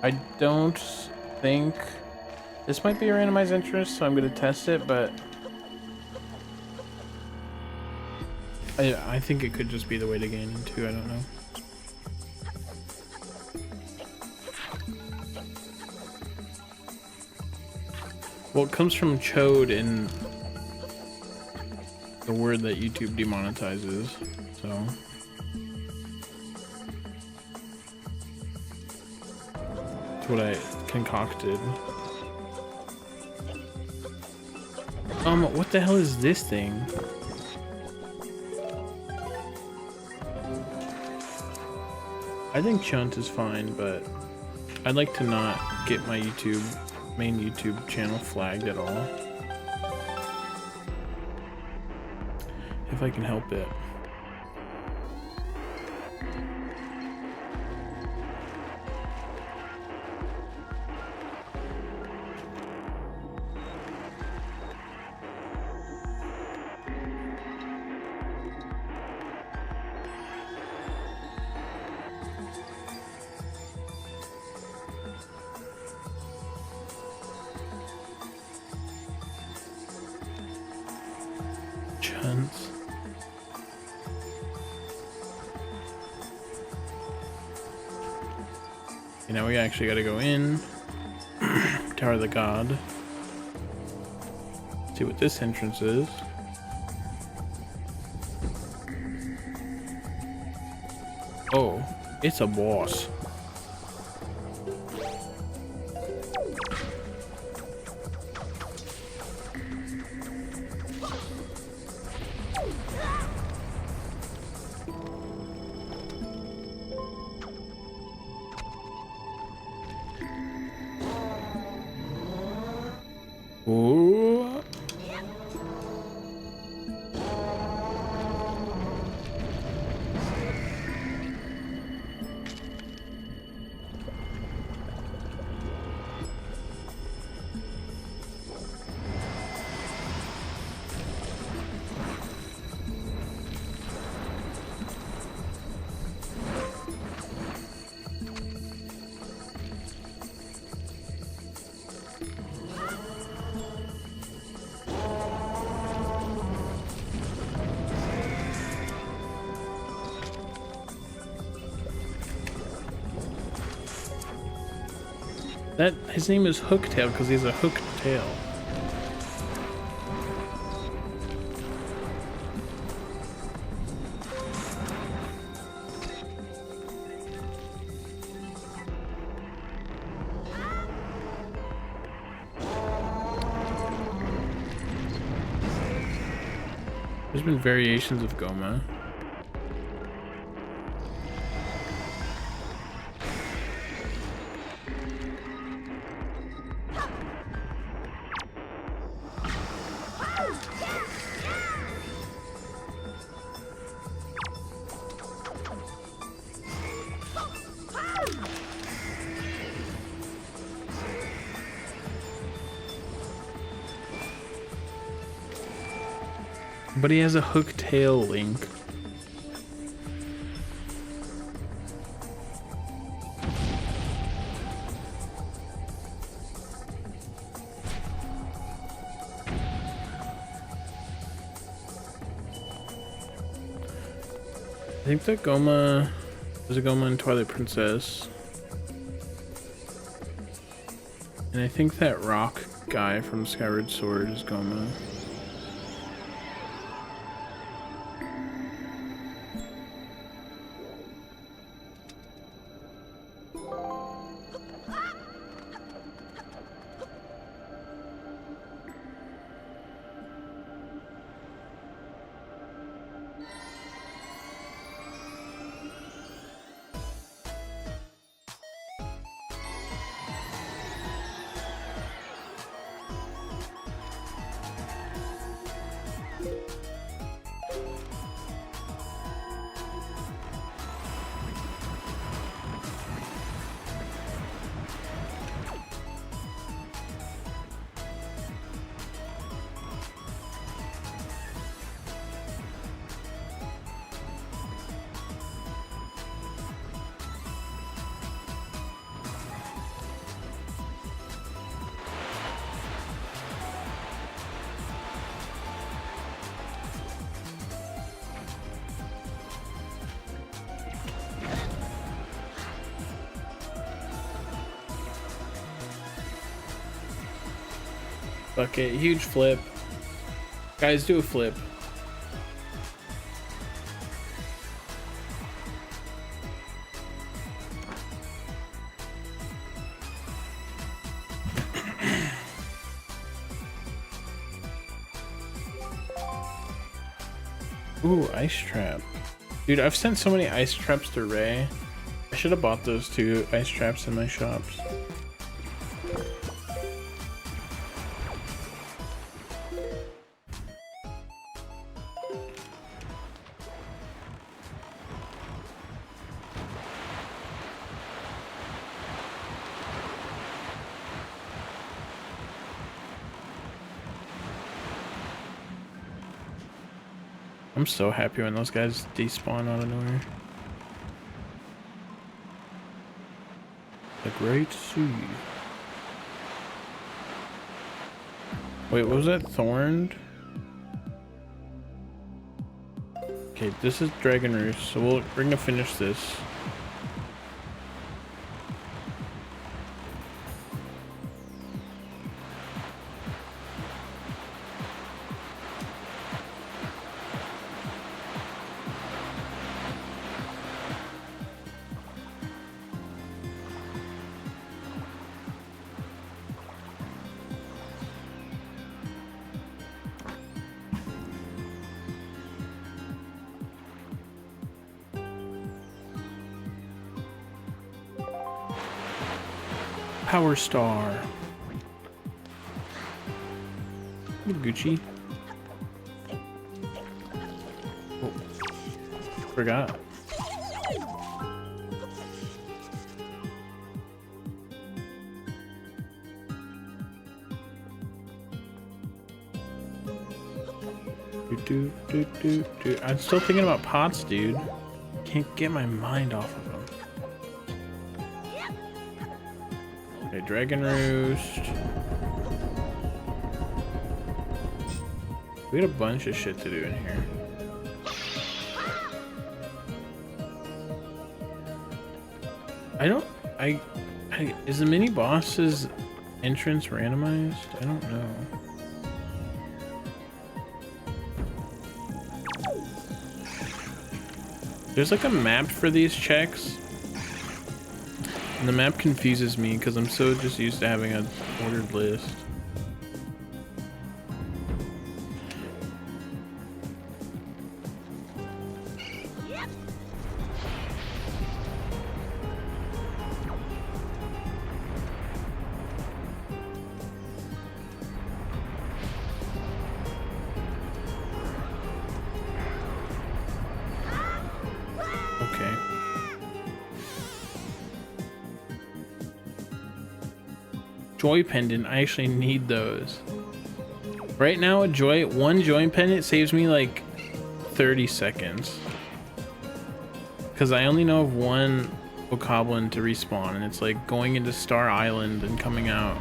I don't think this might be a randomized interest, so I'm gonna test it, but I think it could just be the way to gain into. I don't know. Well, it comes from chode in the word that YouTube demonetizes, so. What I concocted. What the hell is this thing? I think chunt is fine, but I'd like to not get my main YouTube channel flagged at all. If I can help it. Chunts. Okay, now we actually gotta go in. Tower of the God. See what this entrance is. Oh, it's a boss. Ooh. That his name is Hooktail because he has a hooked tail. There's been variations of Goma. But he has a hook tail, Link. I think that Goma, there's a Goma in Twilight Princess. And I think that rock guy from Skyward Sword is Goma. Okay, huge flip. Guys, do a flip. Ooh, ice trap. Dude, I've sent so many ice traps to Ray. I should have bought those 2 ice traps in my shops. I'm so happy when those guys despawn out of nowhere. The Great Sea. Wait, what was that? Thorned? Okay, this is Dragon Roost, so we're gonna finish this. Power Star. Gucci. Oh, forgot. I'm still thinking about pots, dude. Can't get my mind off of them. Okay, Dragon Roost. We got a bunch of shit to do in here. I Is the mini boss's entrance randomized? I don't know. There's like a map for these checks. And the map confuses me because I'm so just used to having an ordered list. Okay. Joy pendant, I actually need those. Right now, one joy pendant saves me like 30 seconds. Because I only know of one bokoblin to respawn, and it's like going into Star Island and coming out.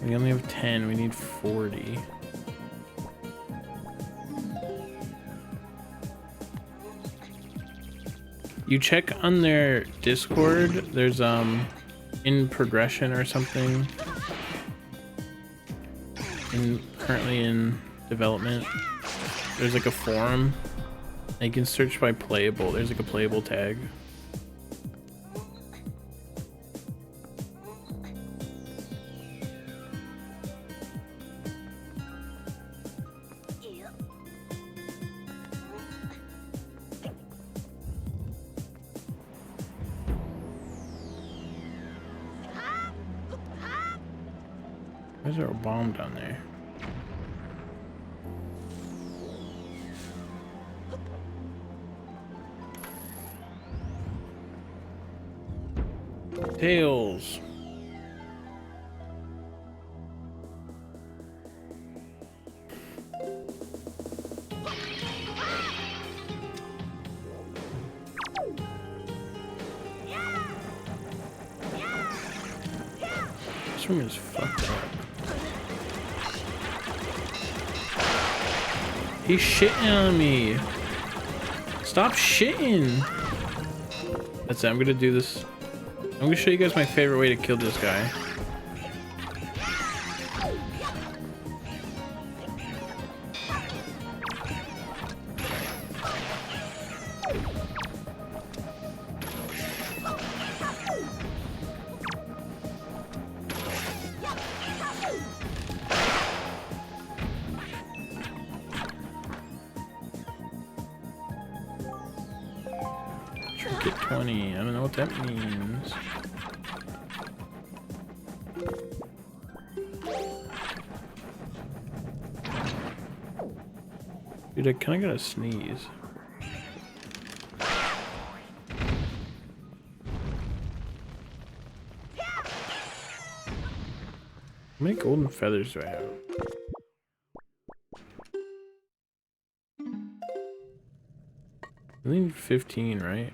We only have 10, we need 40. You check on their Discord, there's in progression or something. Currently in development. There's like a forum. And you can search by playable. There's like a playable tag. Why is there a bomb down there? Tails. This room is fucked up. He's shitting on me. Stop shitting. That's it. I'm gonna do this. I'm gonna show you guys my favorite way to kill this guy. Trinket 20. I don't know what that means. Dude, I kinda gotta sneeze. How many golden feathers do I have? I need 15, right?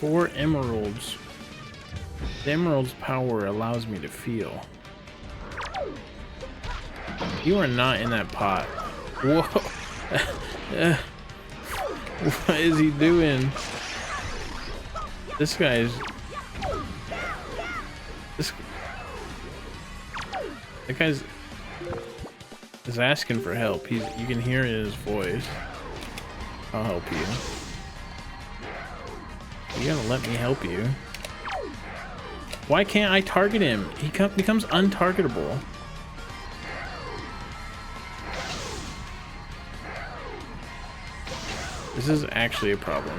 Four emeralds. The emerald's power allows me to feel. You are not in that pot. Whoa. What is he doing? This guy's... That guy's... is asking for help. You can hear it in his voice. I'll help you. You're gonna let me help you? Why can't I target him? He becomes untargetable. This is actually a problem.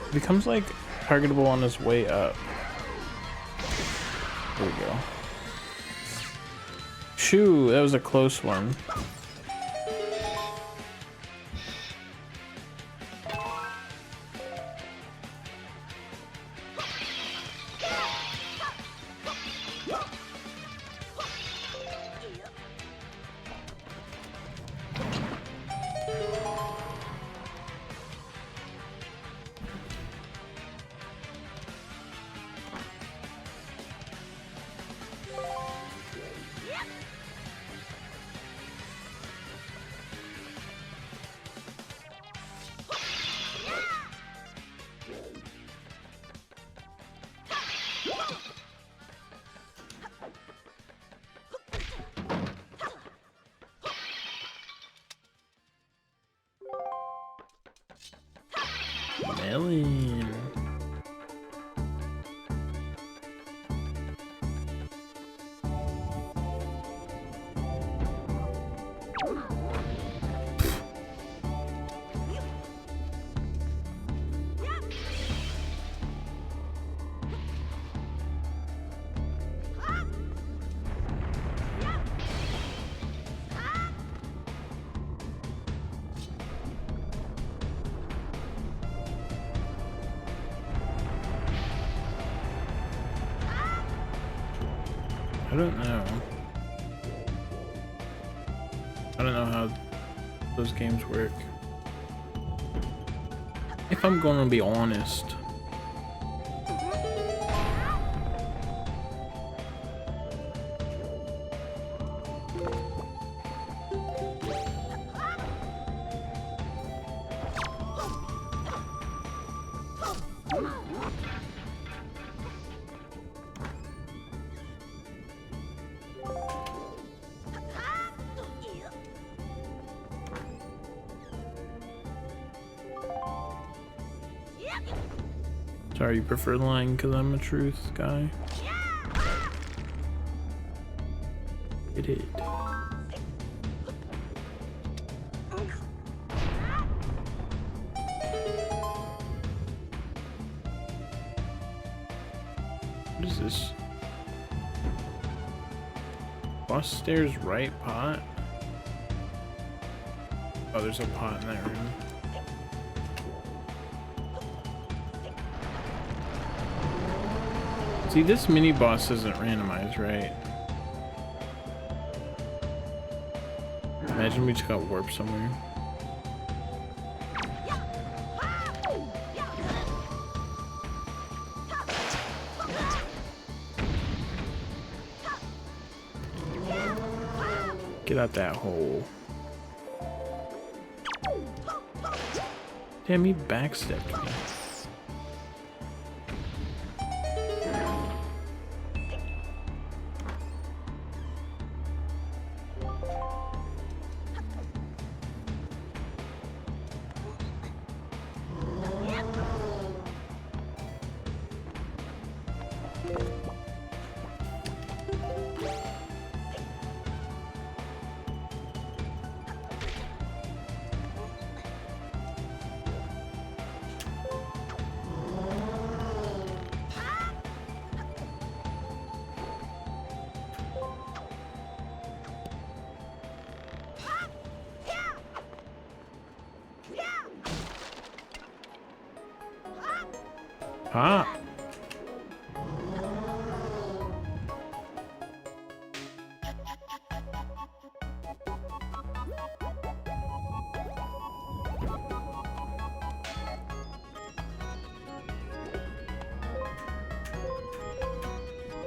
It becomes like targetable on his way up. There we go. Shoo, that was a close one. Melon. I don't know. I don't know how those games work. If I'm gonna be honest. Sorry, you prefer lying because I'm a truth guy? It is. What is this? Boss stairs right pot? Oh, there's a pot in that room. See, this mini boss isn't randomized, right? Imagine we just got warped somewhere. Get out that hole. Damn, he backstepped me. Ah.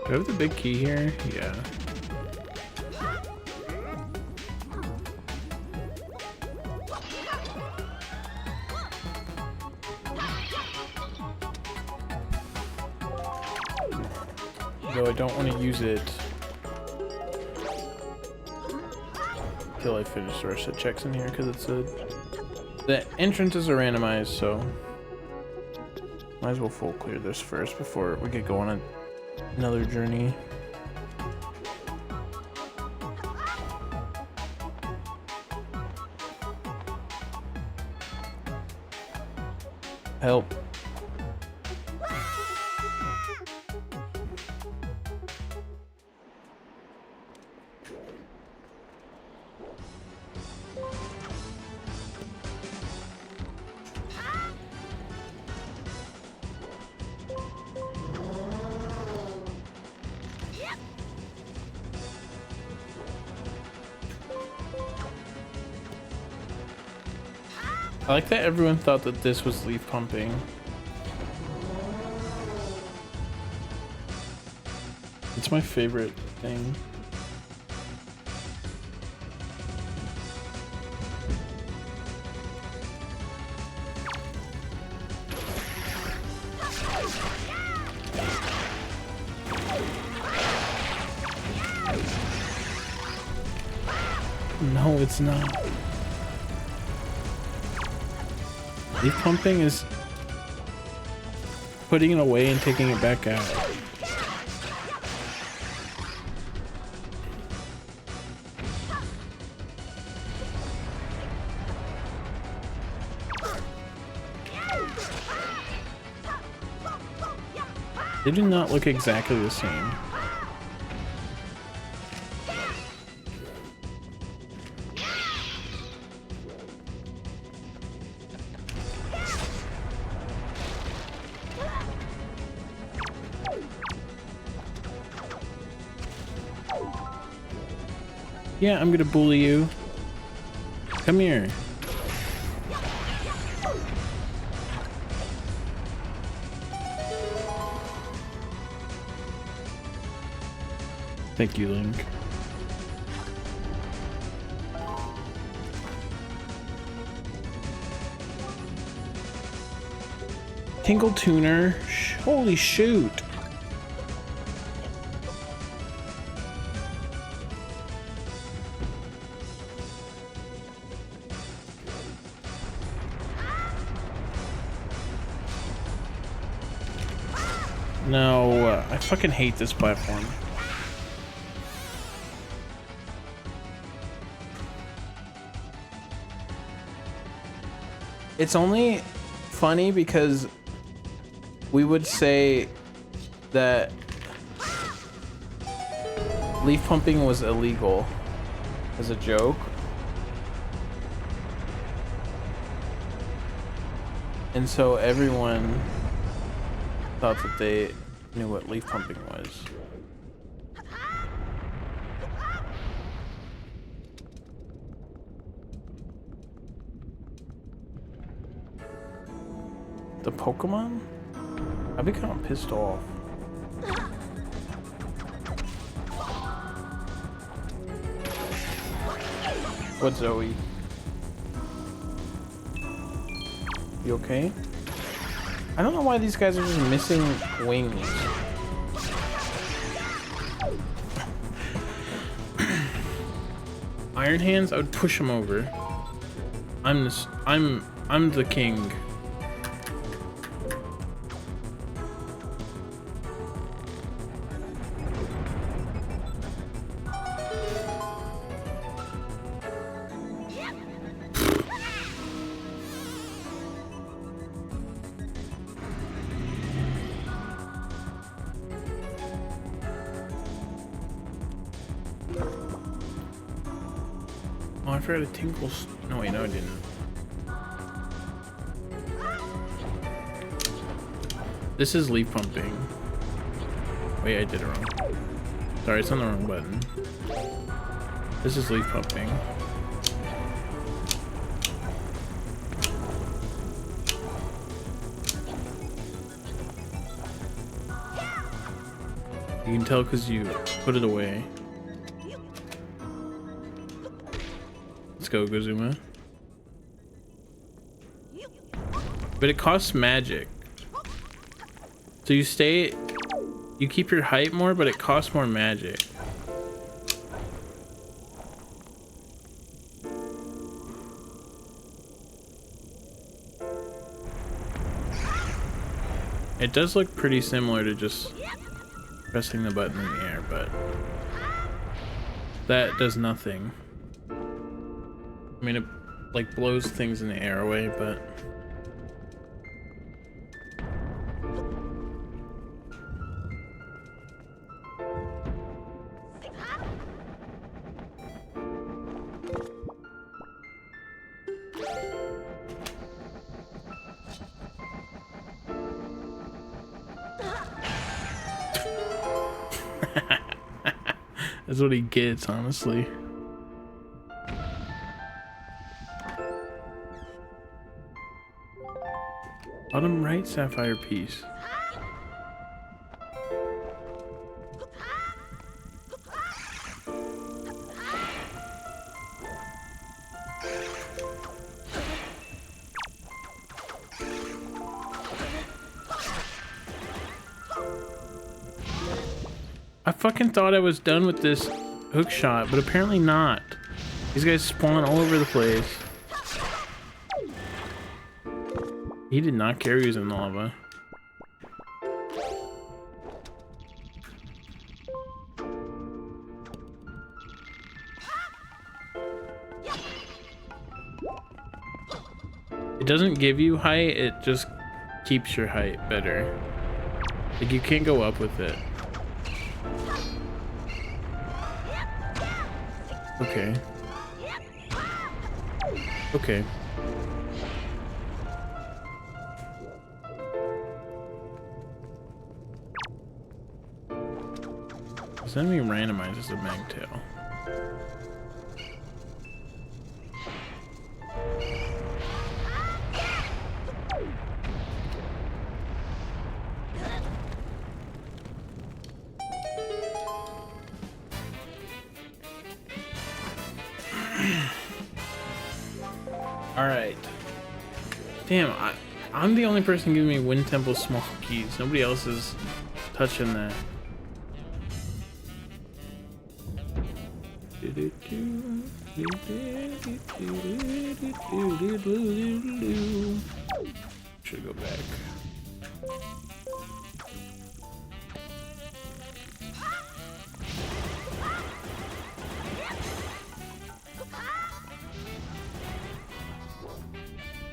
Do I have the big key here? Yeah. Though I don't want to use it until I finish the rest of the checks in here, because it's the entrances are randomized, so might as well full clear this first before we get going on another journey. Help. I like that everyone thought that this was leaf pumping. It's my favorite thing. No, it's not. Leaf pumping is putting it away and taking it back out. They do not look exactly the same. Yeah, I'm gonna bully you. Come here. Thank you, Link. Tingle Tuner. Holy shoot. No, I fucking hate this platform. It's only funny because we would say that leaf pumping was illegal as a joke. And so everyone thought that they knew what leaf pumping was. The Pokemon? I'd be kind of pissed off. What, Zoe? You okay? I don't know why these guys are just missing wings. Iron Hands, I would push him over. I'm the king. Oh, I forgot a tinkle. No, wait, no, I didn't. This is leaf pumping. Wait, I did it wrong. Sorry, it's on the wrong button. This is leaf pumping. You can tell because you put it away. Let's go, Gozuma. But it costs magic. So you keep your height more, but it costs more magic. It does look pretty similar to just pressing the button in the air, but that does nothing. I mean, it like blows things in the air away, but that's what he gets, honestly. Bottom right sapphire piece. I fucking thought I was done with this hook shot, but apparently not. These guys spawn all over the place. He did not care he was in the lava. It doesn't give you height, it just keeps your height better. Like, you can't go up with it. Okay. Okay. This enemy randomizes a magtail. Alright. Damn, I'm the only person giving me Wind Temple small keys. Nobody else is touching that. Should go back.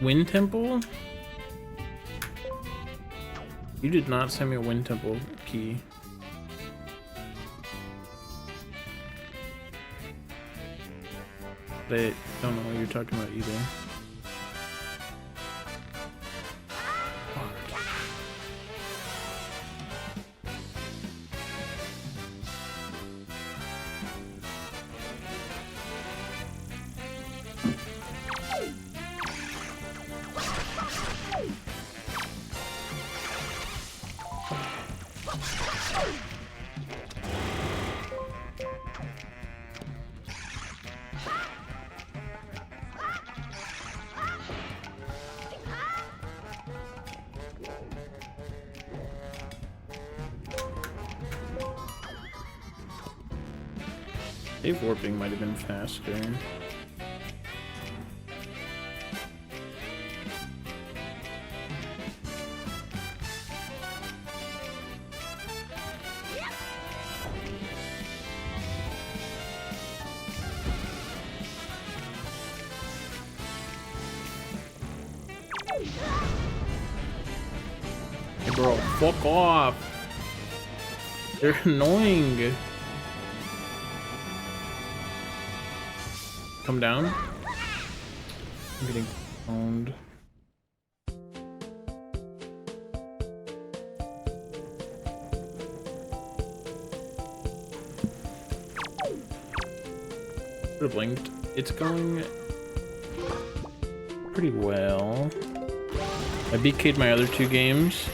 Wind Temple? You did not send me a Wind Temple key. I don't know what you're talking about either. Cave warping might have been faster. Hey bro, fuck off! They're annoying! Come down. I'm getting owned. Should have blinked. It's going pretty well. I BK'd my other two games.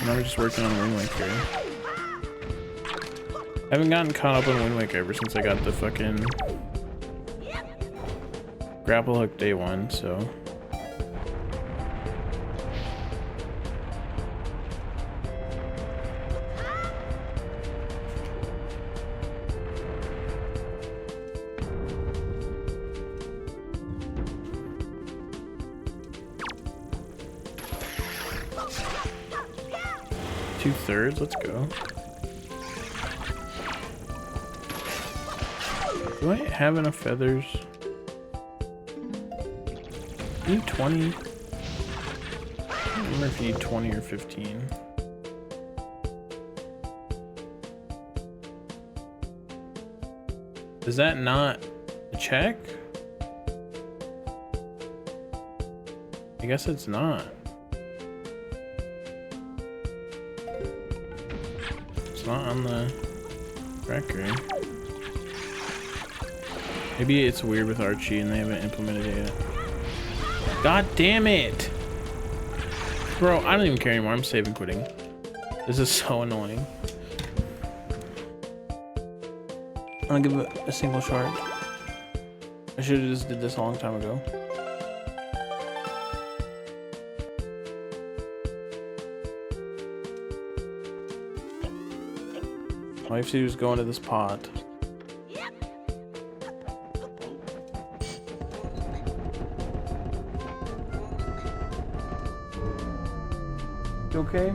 And I'm just working on Ring Link here. I haven't gotten caught up on Wind Waker ever since I got the fucking grapple hook day one, so. Two-thirds, let's go. Do I have enough feathers? I need 20. I don't remember if you need 20 or 15. Is that not a check? I guess it's not. It's not on the record. Maybe it's weird with Archie and they haven't implemented it yet. God damn it! Bro, I don't even care anymore. I'm saving quitting. This is so annoying. I'm gonna give it a single shard. I should have just did this a long time ago. All you have to do is go into this pot. You okay?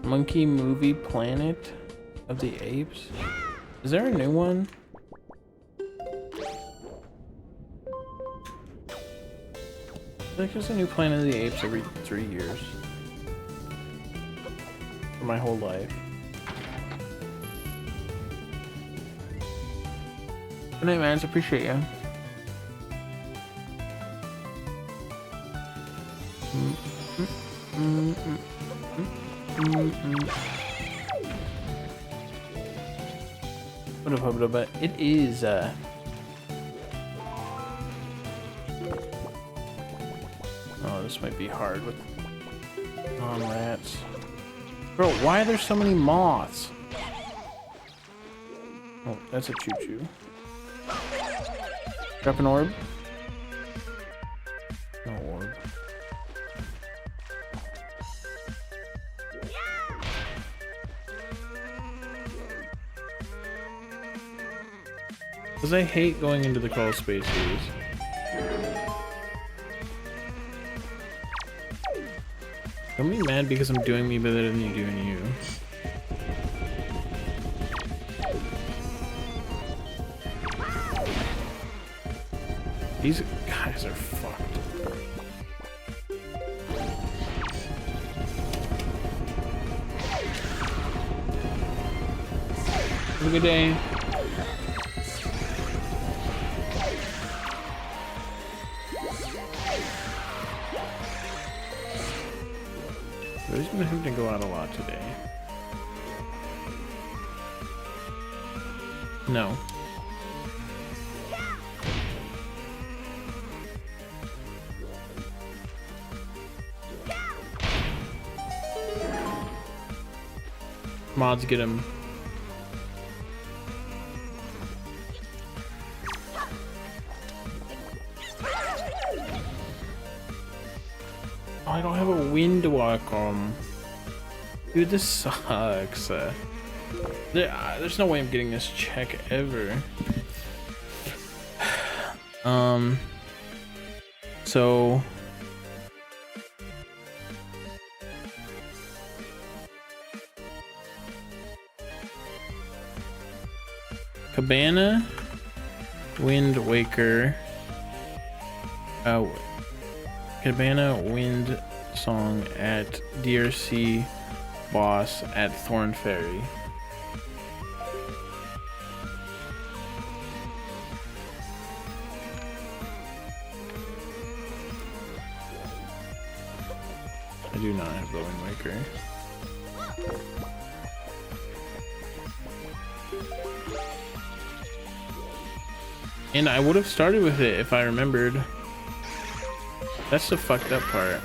Monkey Movie Planet of the Apes? Is there a new one? I think there's a new Planet of the Apes every 3 years. For my whole life. Good night, man. I appreciate you. But it is oh, this might be hard with non-rats. Bro, why are there so many moths? Oh, that's a choo-choo. Drop an orb. No orb. Because I hate going into the crawl spaces. Don't be mad because I'm doing me better than you doing you. These guys are fucked. Have a good day. He's been having to go out a lot today. No. Mods get him. I don't have a wind to walk on. Dude, this sucks. There's no way I'm getting this check ever. So Cabana, Wind Waker, Cabana Wind Song at DRC Boss at Thorn Ferry. I do not have the Wind Waker. And I would have started with it if I remembered. That's the fucked up part.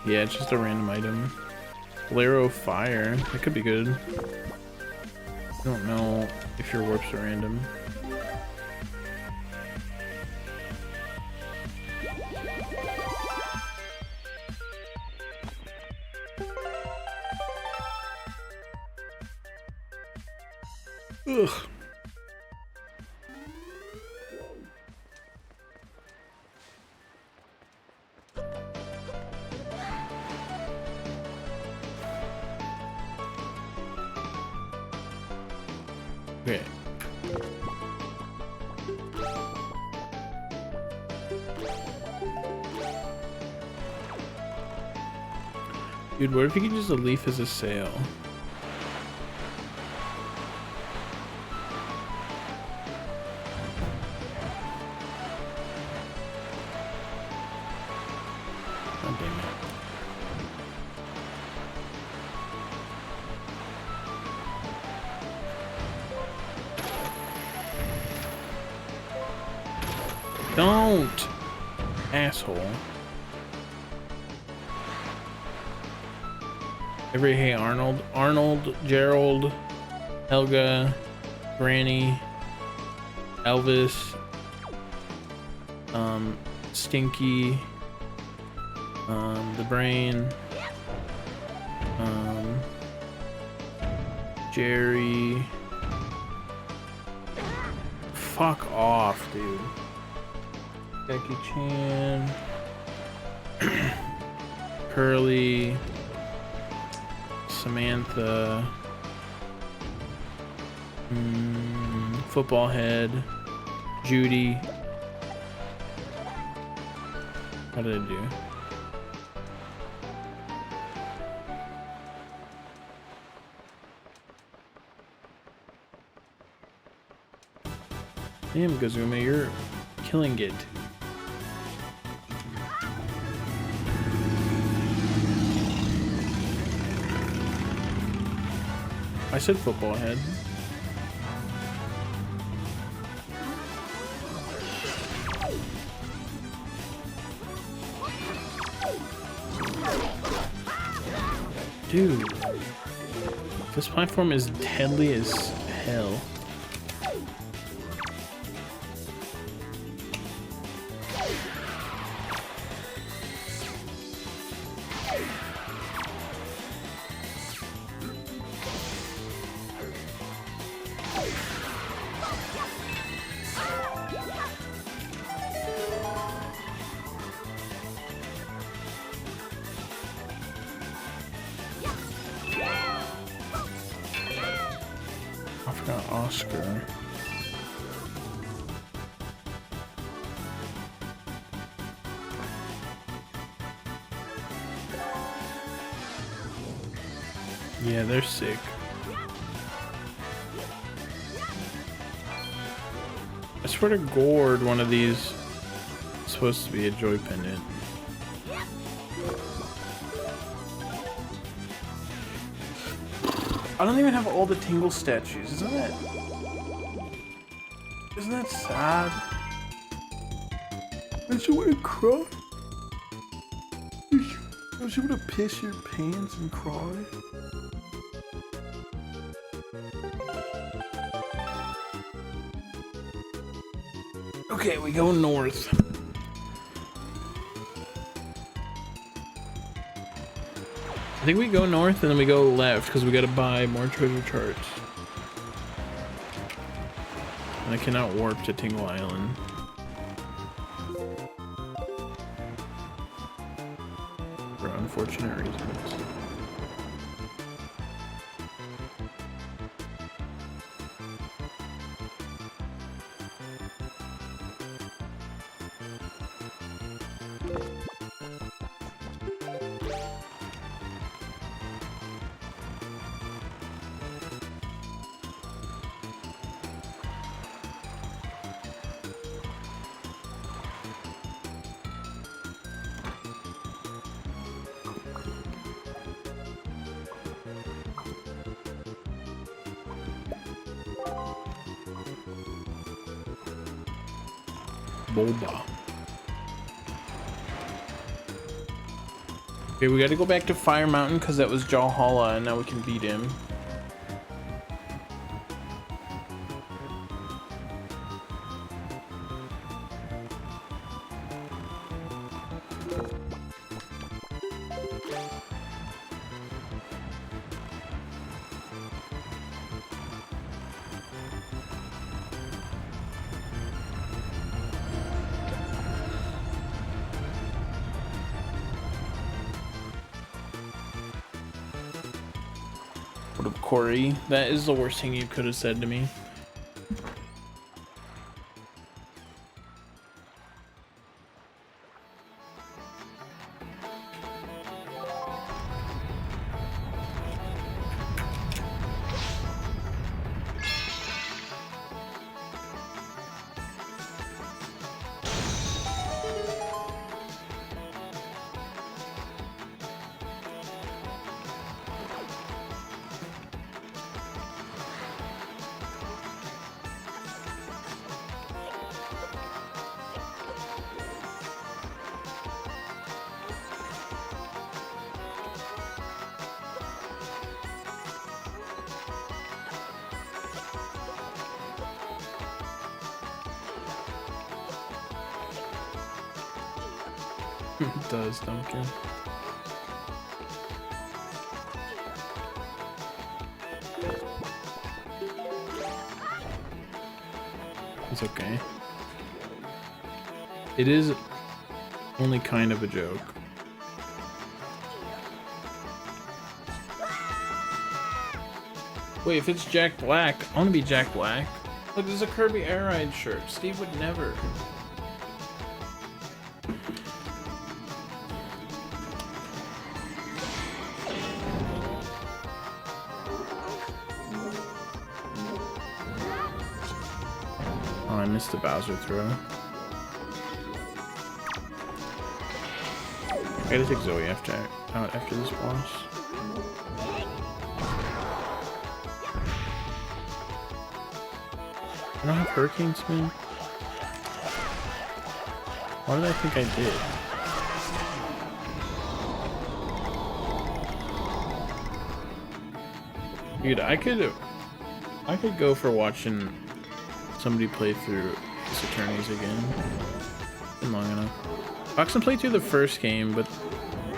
Yeah, it's just a random item. Flare of Fire. That could be good. I don't know if your warps are random. Ugh. Okay. Dude, what if you could use a leaf as a sail? God damn it. Don't! Asshole. Hey Arnold. Arnold, Gerald, Helga, Granny, Elvis, Stinky, the Brain, Jerry. Fuck off, dude. Becky Chan, Curly, Samantha, Football Head, Judy. How did I do? Damn, Gazuma, you're killing it. I said Football Head. Dude, this platform is deadly as hell. I forgot Oscar. Yeah, they're sick. I swear to God, one of these is supposed to be a joy pendant. I don't even have all the Tingle statues. Isn't that sad? Don't you want to cry? Don't you want to piss your pants and cry? Okay, we go north. I think we go north and then we go left because we gotta buy more treasure charts. And I cannot warp to Tingle Island. For unfortunate reasons. Boba. Okay, we got to go back to Fire Mountain because that was Jawhala, and now we can beat him. What up, Corey? That is the worst thing you could have said to me. It does, Duncan. It's okay. It is only kind of a joke. Wait, if it's Jack Black, I want to be Jack Black. Look, there's a Kirby Air Ride shirt. Steve would never. Oh, I missed the Bowser throw. I gotta take Zoe out after this boss. I don't have Hurricane Spin. Why did I think I did? Dude, I could go for watching somebody play through Ace Attorneys again. It's been long enough. Foxen played through the first game, but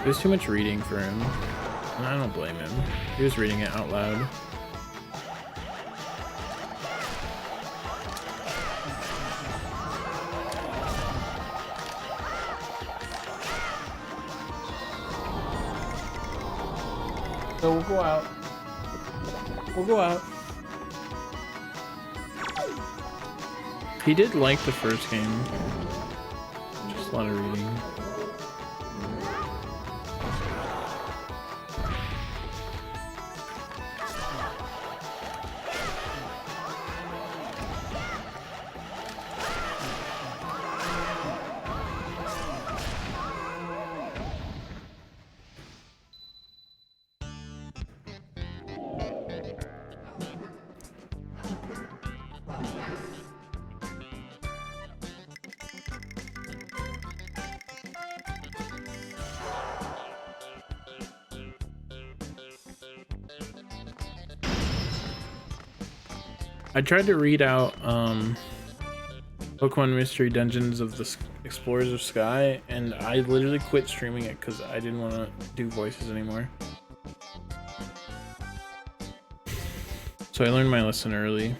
there's too much reading for him. And I don't blame him. He was reading it out loud. So we'll go out. We'll go out. He did like the first game. Just a lot of reading. I tried to read out Pokemon Mystery Dungeons of the Explorers of Sky, and I literally quit streaming it because I didn't want to do voices anymore. So I learned my lesson early.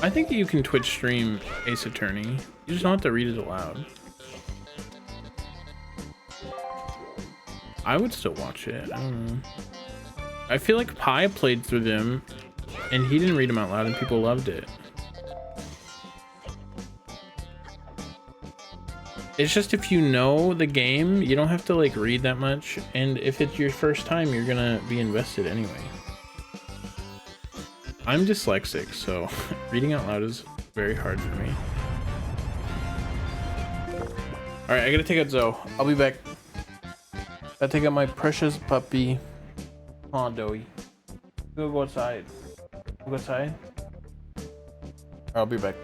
I think you can Twitch stream Ace Attorney. You just don't have to read it aloud. I would still watch it. I don't know. I feel like Pi played through them and he didn't read them out loud and people loved it. It's just if you know the game, you don't have to like read that much. And if it's your first time, you're gonna be invested anyway. I'm dyslexic, so reading out loud is very hard for me. All right, I gotta take out Zoe. I'll be back. Gotta take out my precious puppy. Come on, Doey. Go outside. Go outside. I'll be back.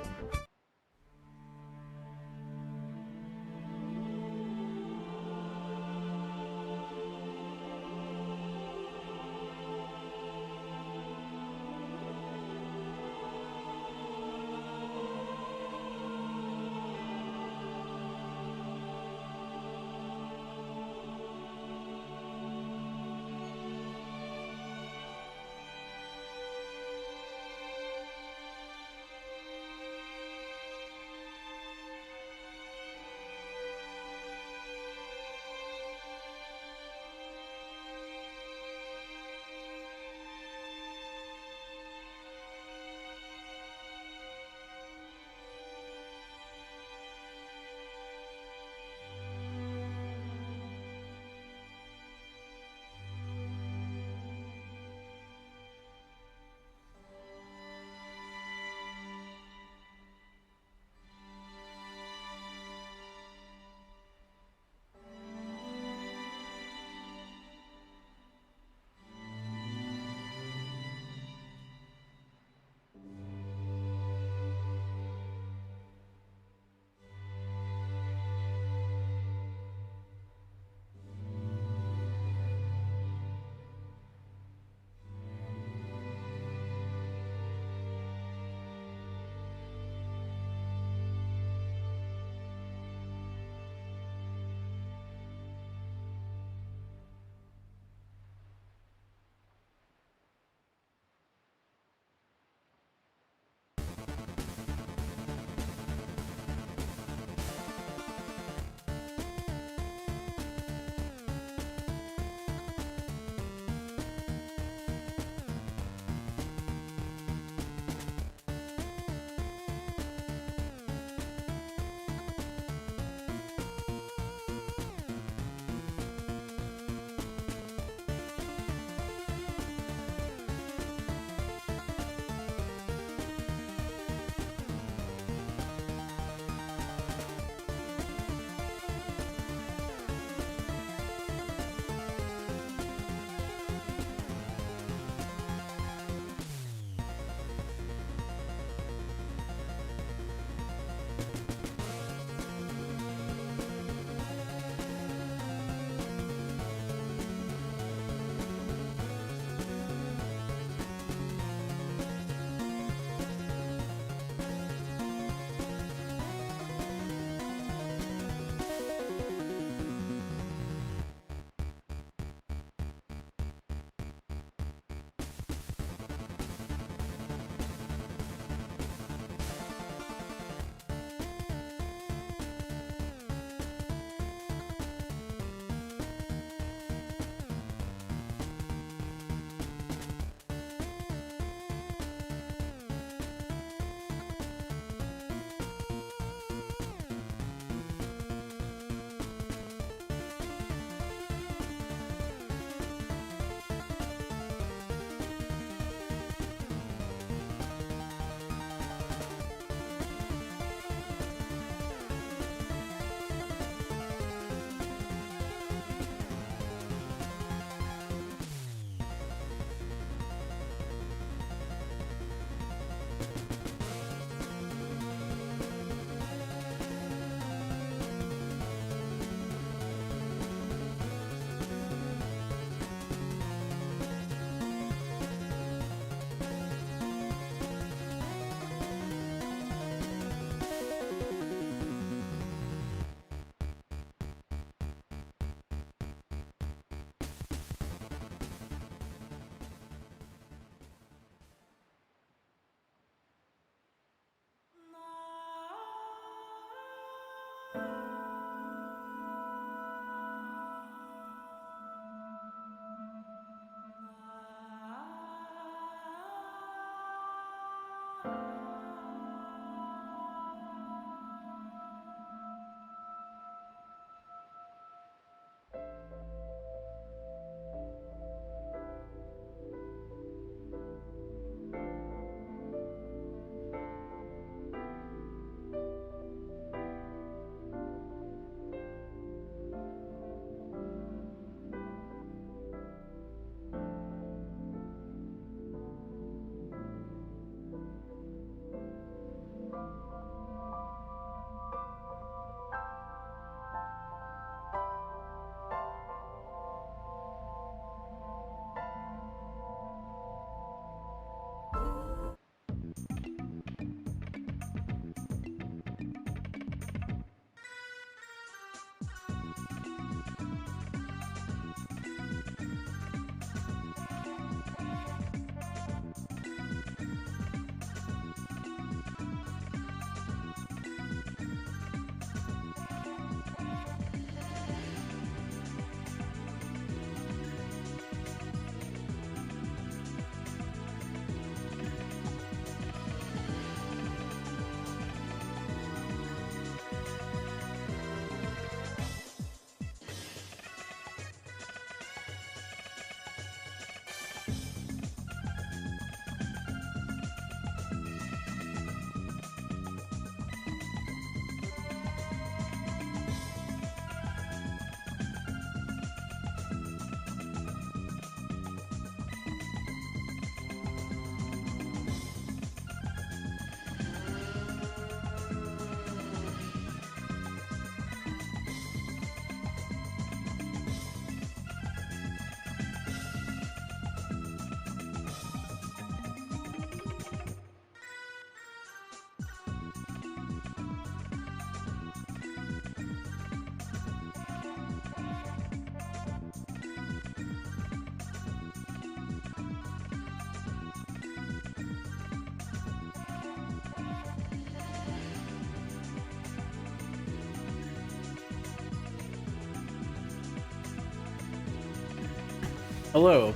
Hello.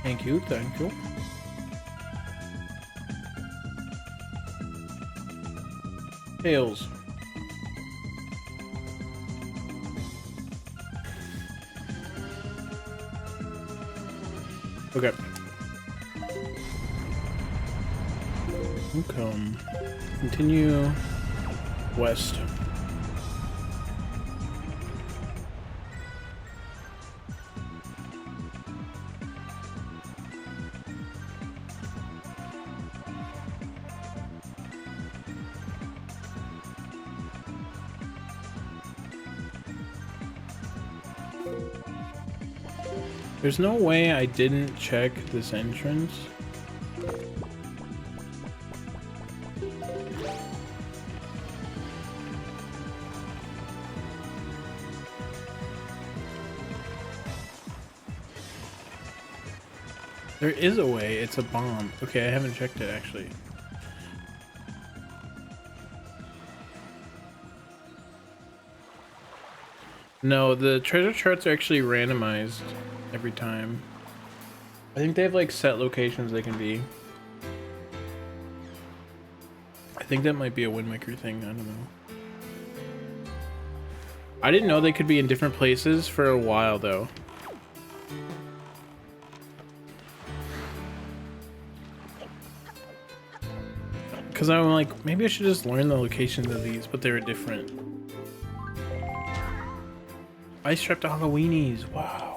Thank you, thank you. Tails. Okay. Come. Continue west. There's no way I didn't check this entrance. There is a way, it's a bomb. Okay, I haven't checked it actually. No, the treasure charts are actually randomized every time. I think they have like set locations they can be. I think that might be a Wind Waker thing, I don't know. I didn't know they could be in different places for a while though. Cause I'm like, maybe I should just learn the locations of these, but they were different. Ice Trap to Halloweenies, wow.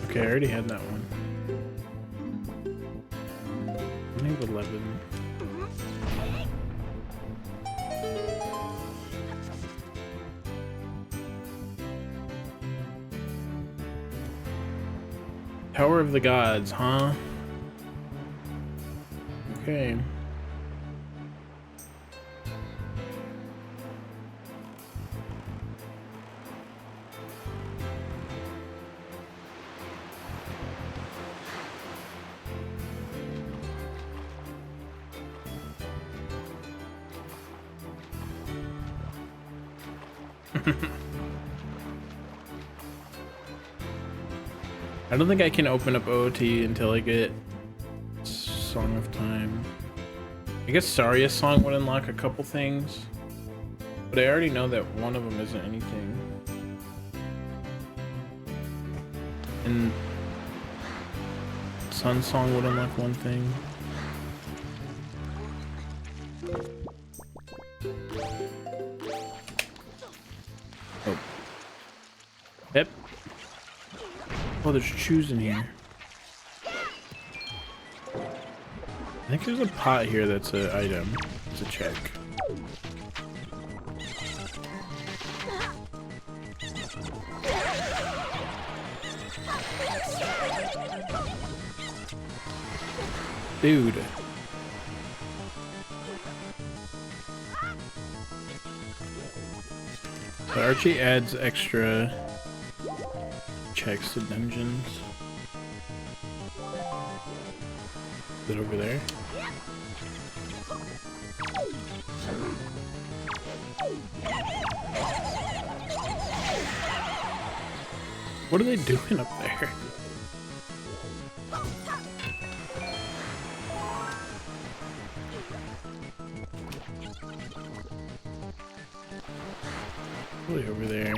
Okay, I already had that one. I think 11. Tower of the Gods, huh? Okay. I don't think I can open up OOT until I get Song of Time. I guess Saria's song would unlock a couple things, but I already know that one of them isn't anything. And Sun Song would unlock one thing. Oh. Yep. Oh, there's shoes in here. I think there's a pot here that's an item. It's a check. Dude. So Archie adds extra checks to dungeons. Is it over there? What are they doing up there? Probably over there.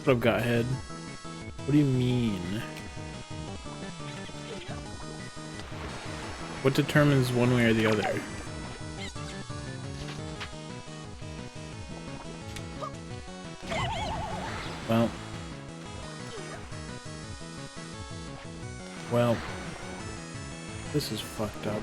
What up, Gothead? What do you mean? What determines one way or the other? Well, Well, this is fucked up.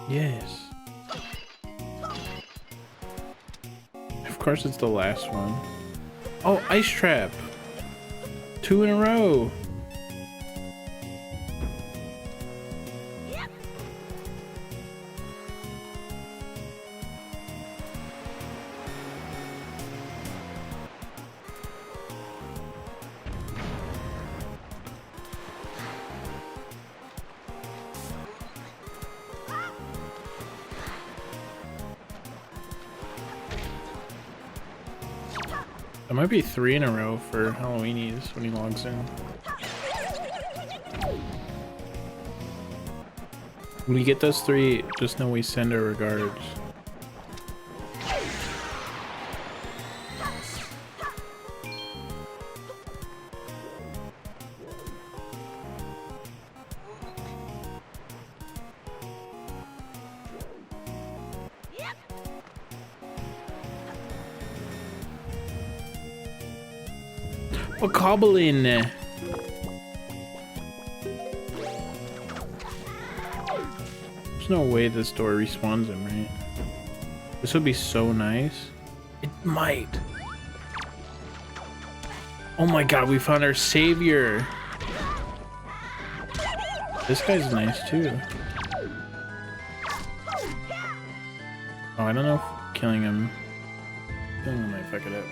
Yes. Of course it's the last one. Oh, ice trap. 2 in a row. It might be 3 in a row for Halloweenies when he logs in. When we get those 3, just know we send our regards. A cobbling. There's no way this door respawns him, right? This would be so nice. It might. Oh my god, we found our savior. This guy's nice too. Oh, I don't know if killing him might fuck it up.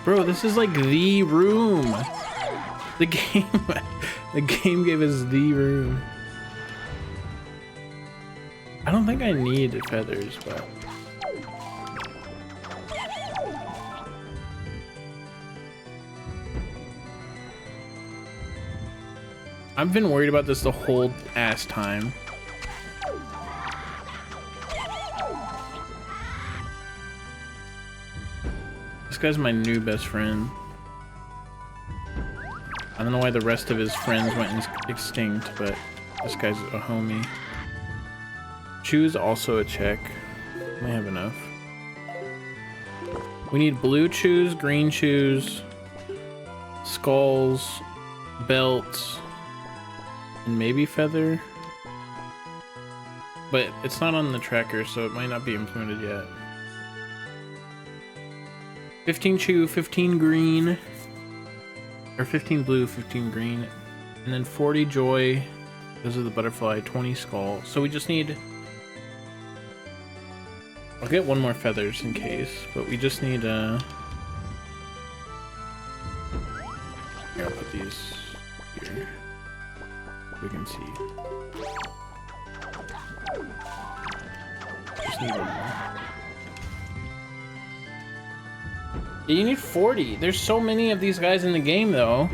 Bro, this is like the room. The game gave us the room. I don't think I need feathers, but I've been worried about this the whole ass time. This guy's my new best friend. I don't know why the rest of his friends went extinct, but this guy's a homie. Shoes also a check. I have enough. We need blue shoes, green shoes, skulls, belts, and maybe feather. But it's not on the tracker, so it might not be implemented yet. 15 chew, 15 green, or 15 blue, 15 green, and then 40 joy. Those are the butterfly, 20 skull. So we just need, I'll get one more feathers in case, but we just need here, I'll put these here so we can see. Just need one more. Yeah, you need 40. There's so many of these guys in the game though.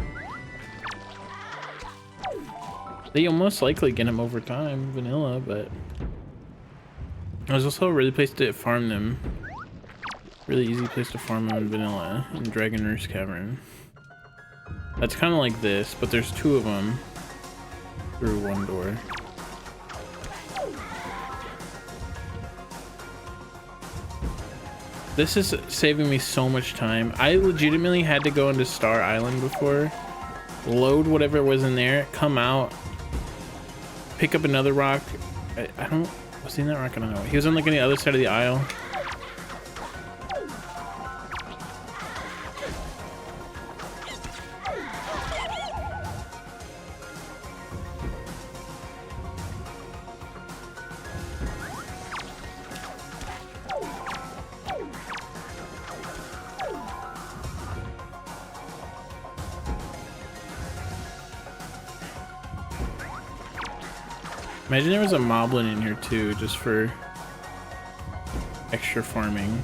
You'll most likely get them over time, vanilla, but there's also a really place to farm them. Really easy place to farm them in vanilla, in Dragon Roost Cavern. That's kind of like this, but there's 2 of them through one door. This is saving me so much time. I legitimately had to go into Star Island before, load whatever was in there, come out, pick up another rock. I don't, was he in that rock? I don't know. He was on like on the other side of the aisle. Imagine there was a moblin in here too, just for extra farming.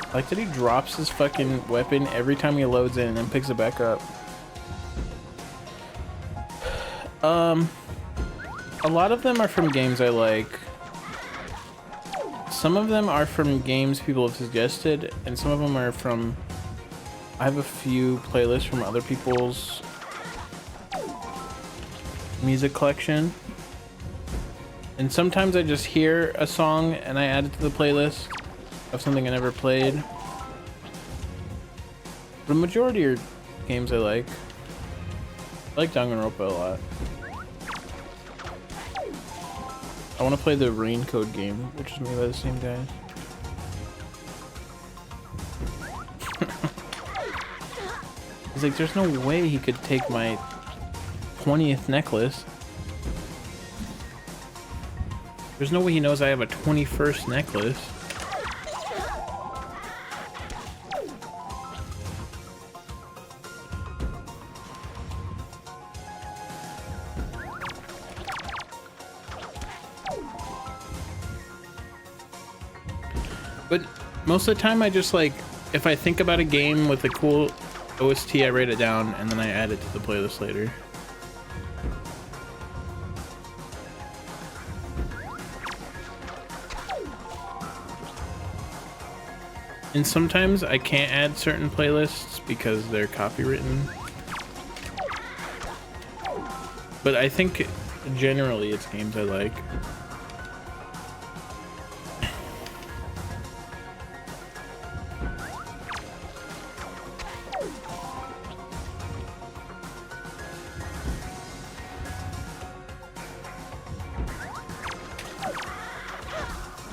I like that he drops his fucking weapon every time he loads in and then picks it back up. A lot of them are from games I like. Some of them are from games people have suggested, and some of them are from... I have a few playlists from other people's music collection. And sometimes I just hear a song and I add it to the playlist of something I never played. The majority are games I like. I like Danganronpa a lot. I want to play the Raincoat game, which is made by the same guy. He's like, there's no way he could take my 20th necklace. There's no way he knows I have a 21st necklace. But most of the time I just like, if I think about a game with a cool OST, I write it down and then I add it to the playlist later. And sometimes I can't add certain playlists because they're copywritten. But I think generally it's games I like.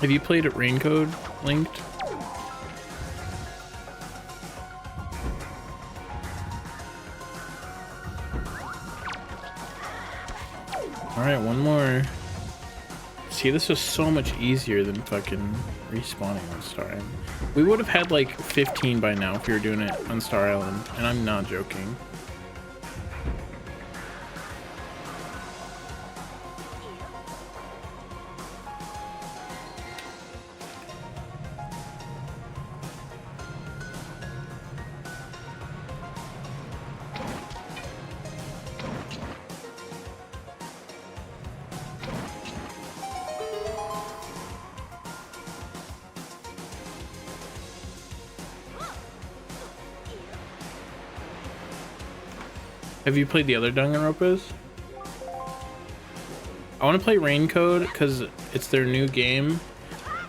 Have you played at Raincoat Linked? Alright, one more. See, this was so much easier than fucking respawning on Star Island. We would have had like 15 by now if we were doing it on Star Island, and I'm not joking. Have you played the other Danganronpas? I want to play Raincoat because it's their new game.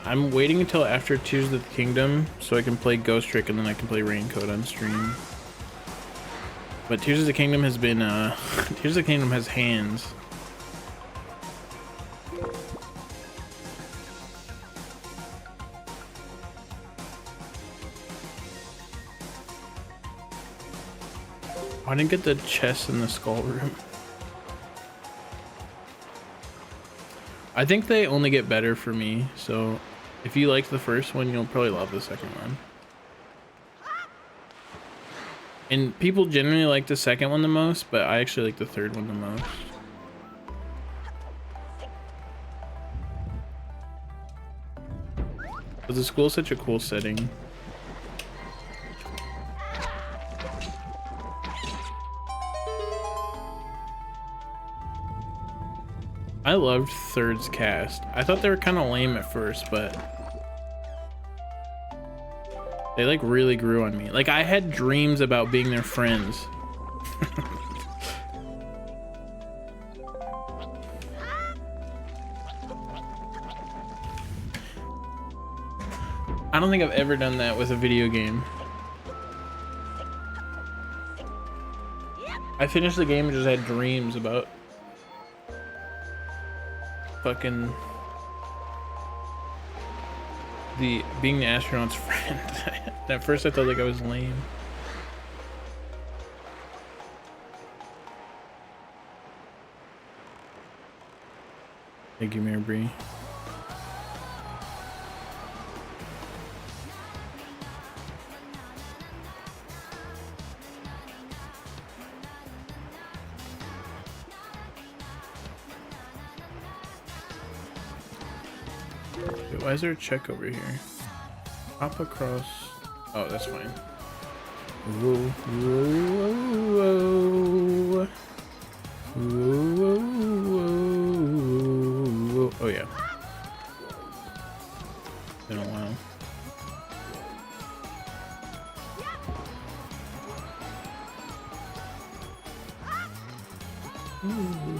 I'm waiting until after Tears of the Kingdom so I can play Ghost Trick and then I can play Raincoat on stream. But Tears of the Kingdom has been, Tears of the Kingdom has hands. I didn't get the chest in the skull room. I think they only get better for me, so if you liked the first one, you'll probably love the second one. And people generally like the second one the most, but I actually like the third one the most. But the school's such a cool setting. I loved Third's cast. I thought they were kind of lame at first, but they like really grew on me. Like I had dreams about being their friends. I don't think I've ever done that with a video game. I finished the game and just had dreams about fucking being the astronaut's friend. At first I thought like I was lame. Thank you, Mary Bree. Wait, why is there a check over here? Hop across. Oh, that's fine. Whoa, whoa, whoa, whoa, whoa, whoa. Oh yeah. Been a while. Ooh.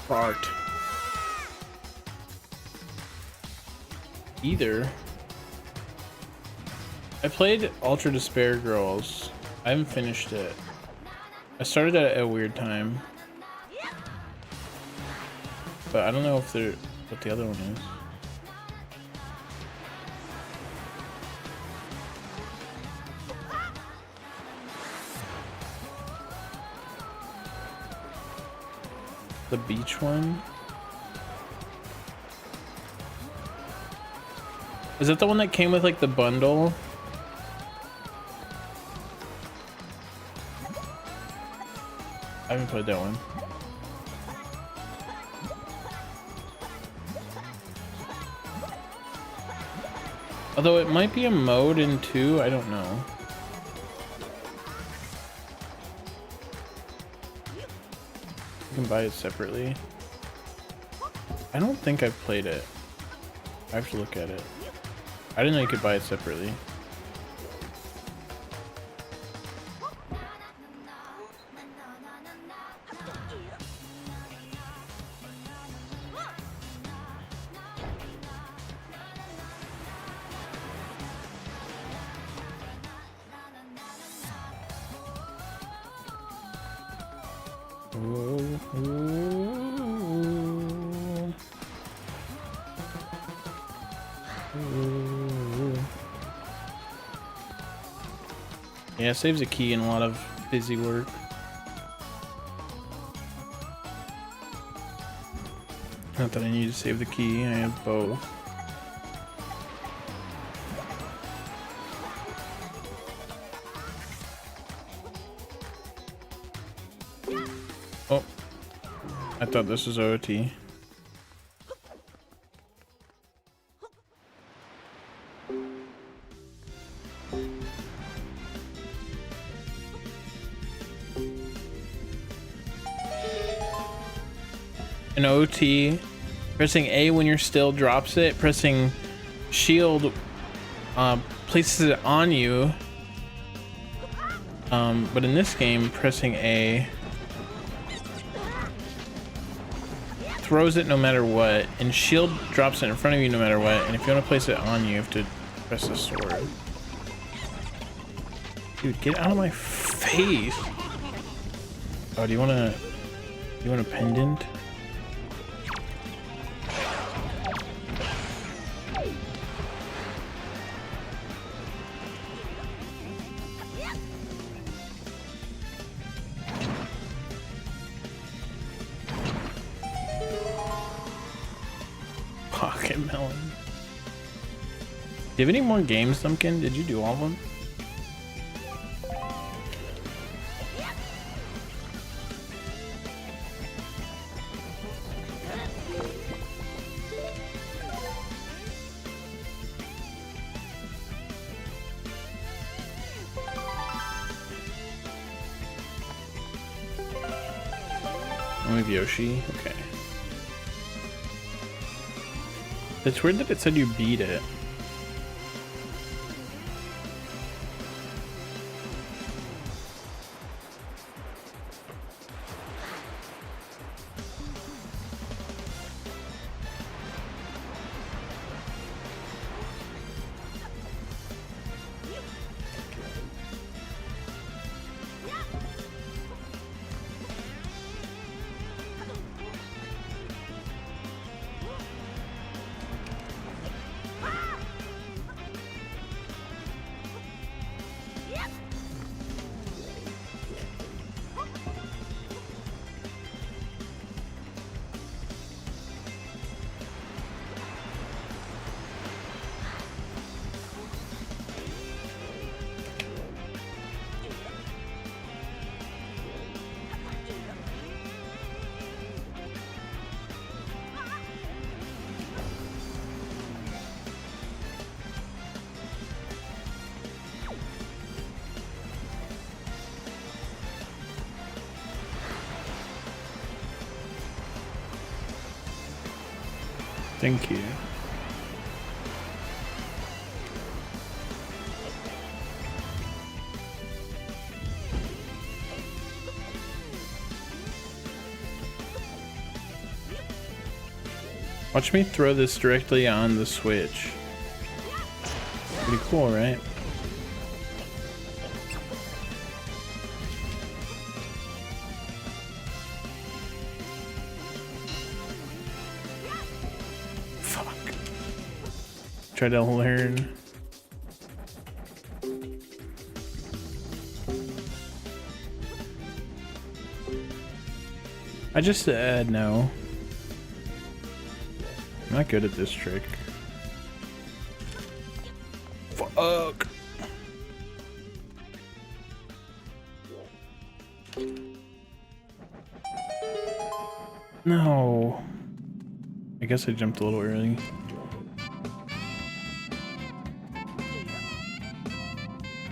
Fart. Either. I played Ultra Despair Girls. I haven't finished it. I started at a weird time. But I don't know if they're what the other one is. The beach one? Is that the one that came with like the bundle? I haven't played that one. Although it might be a mode in 2, I don't know. You can buy it separately. I don't think I've played it. I have to look at it. I didn't know you could buy it separately. Yeah, saves a key in a lot of busy work. Not that I need to save the key, I have both. Oh, I thought this was OT. An OT, pressing A when you're still drops it, pressing shield places it on you, but in this game pressing A throws it no matter what, and shield drops it in front of you no matter what, and if you want to place it on you have to press the sword. Dude, get out of my face. Oh, do you want a pendant? Pocket melon. Do you have any more games, Thumpkin? Did you do all of them? Only with Yoshi? Okay. It's weird that it said you beat it. Thank you. Watch me throw this directly on the Switch. Pretty cool, right? Fuck. Try to learn. I just said no. I'm not good at this trick. Fuck. No. I guess I jumped a little early.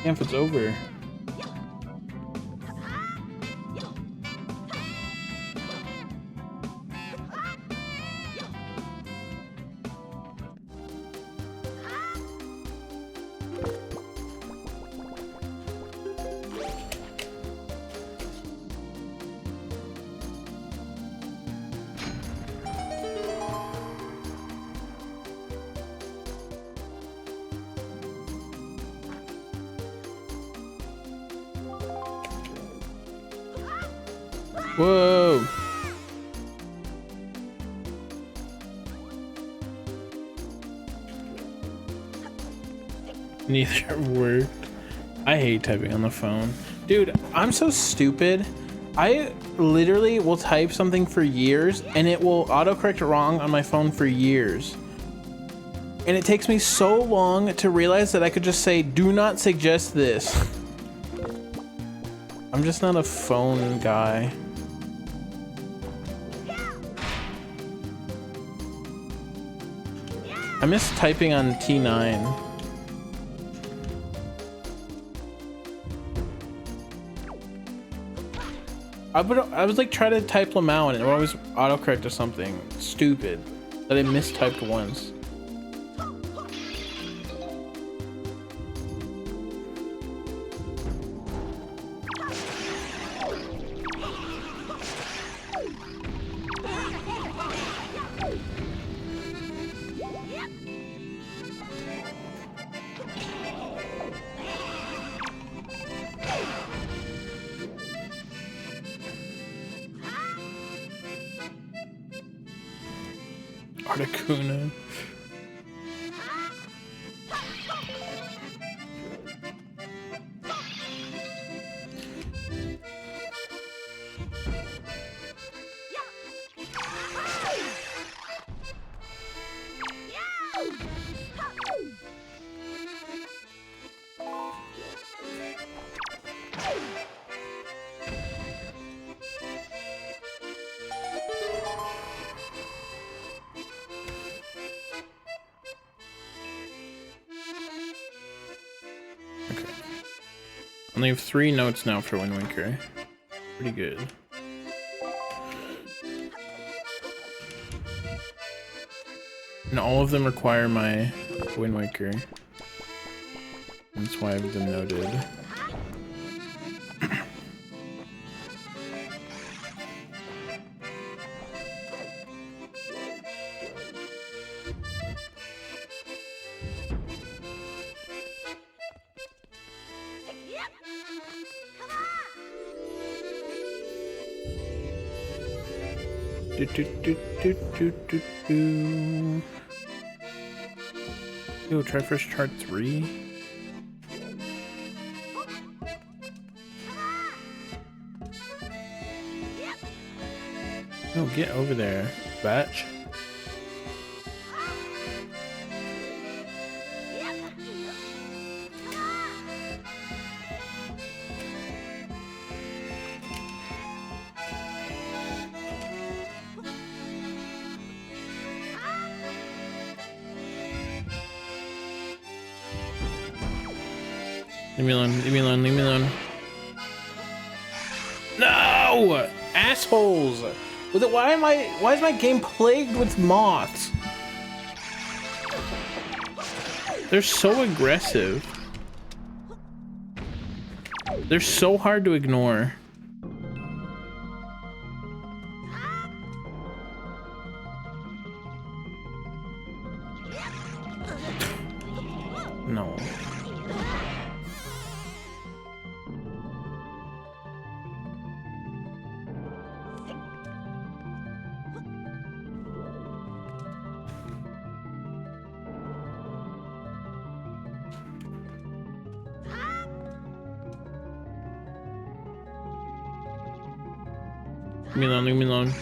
Damn, if it's over. Whoa. Neither worked. I hate typing on the phone. Dude, I'm so stupid. I literally will type something for years and it will autocorrect wrong on my phone for years. And it takes me so long to realize that I could just say, do not suggest this. I'm just not a phone guy. I miss typing on T9. I was like trying to type them out and it would always autocorrect or something stupid that I mistyped once. Articuno. Only have 3 notes now for Wind Waker. Pretty good. And all of them require my Wind Waker. That's why I've been noted. Yo, try first chart 3. No, get over there, batch. Leave me alone, leave me alone, leave me alone. No! Assholes! Why is my game plagued with moths? They're so aggressive. They're so hard to ignore. No. Leave me alone, leave me alone.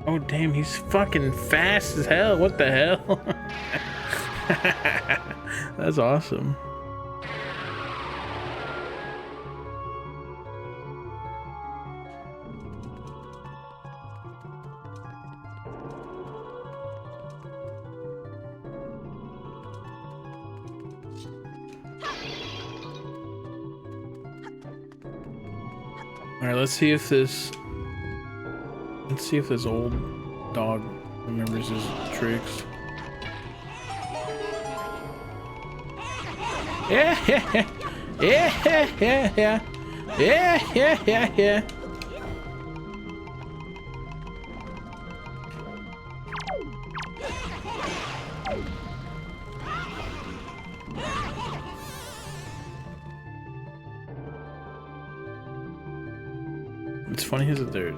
Oh damn, he's fucking fast as hell. What the hell? That's awesome. All right, let's see if this old dog remembers his tricks. Yeah, yeah, yeah, yeah, yeah, yeah, yeah, yeah, yeah, yeah. It's funny is that they're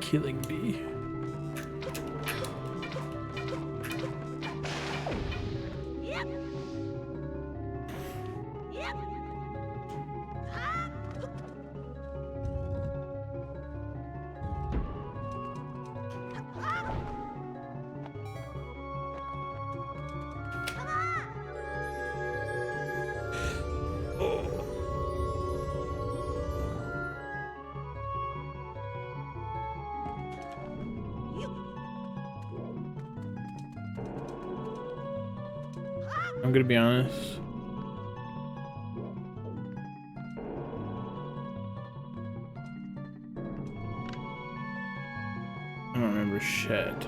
killing me. I'm gonna be honest. I don't remember shit.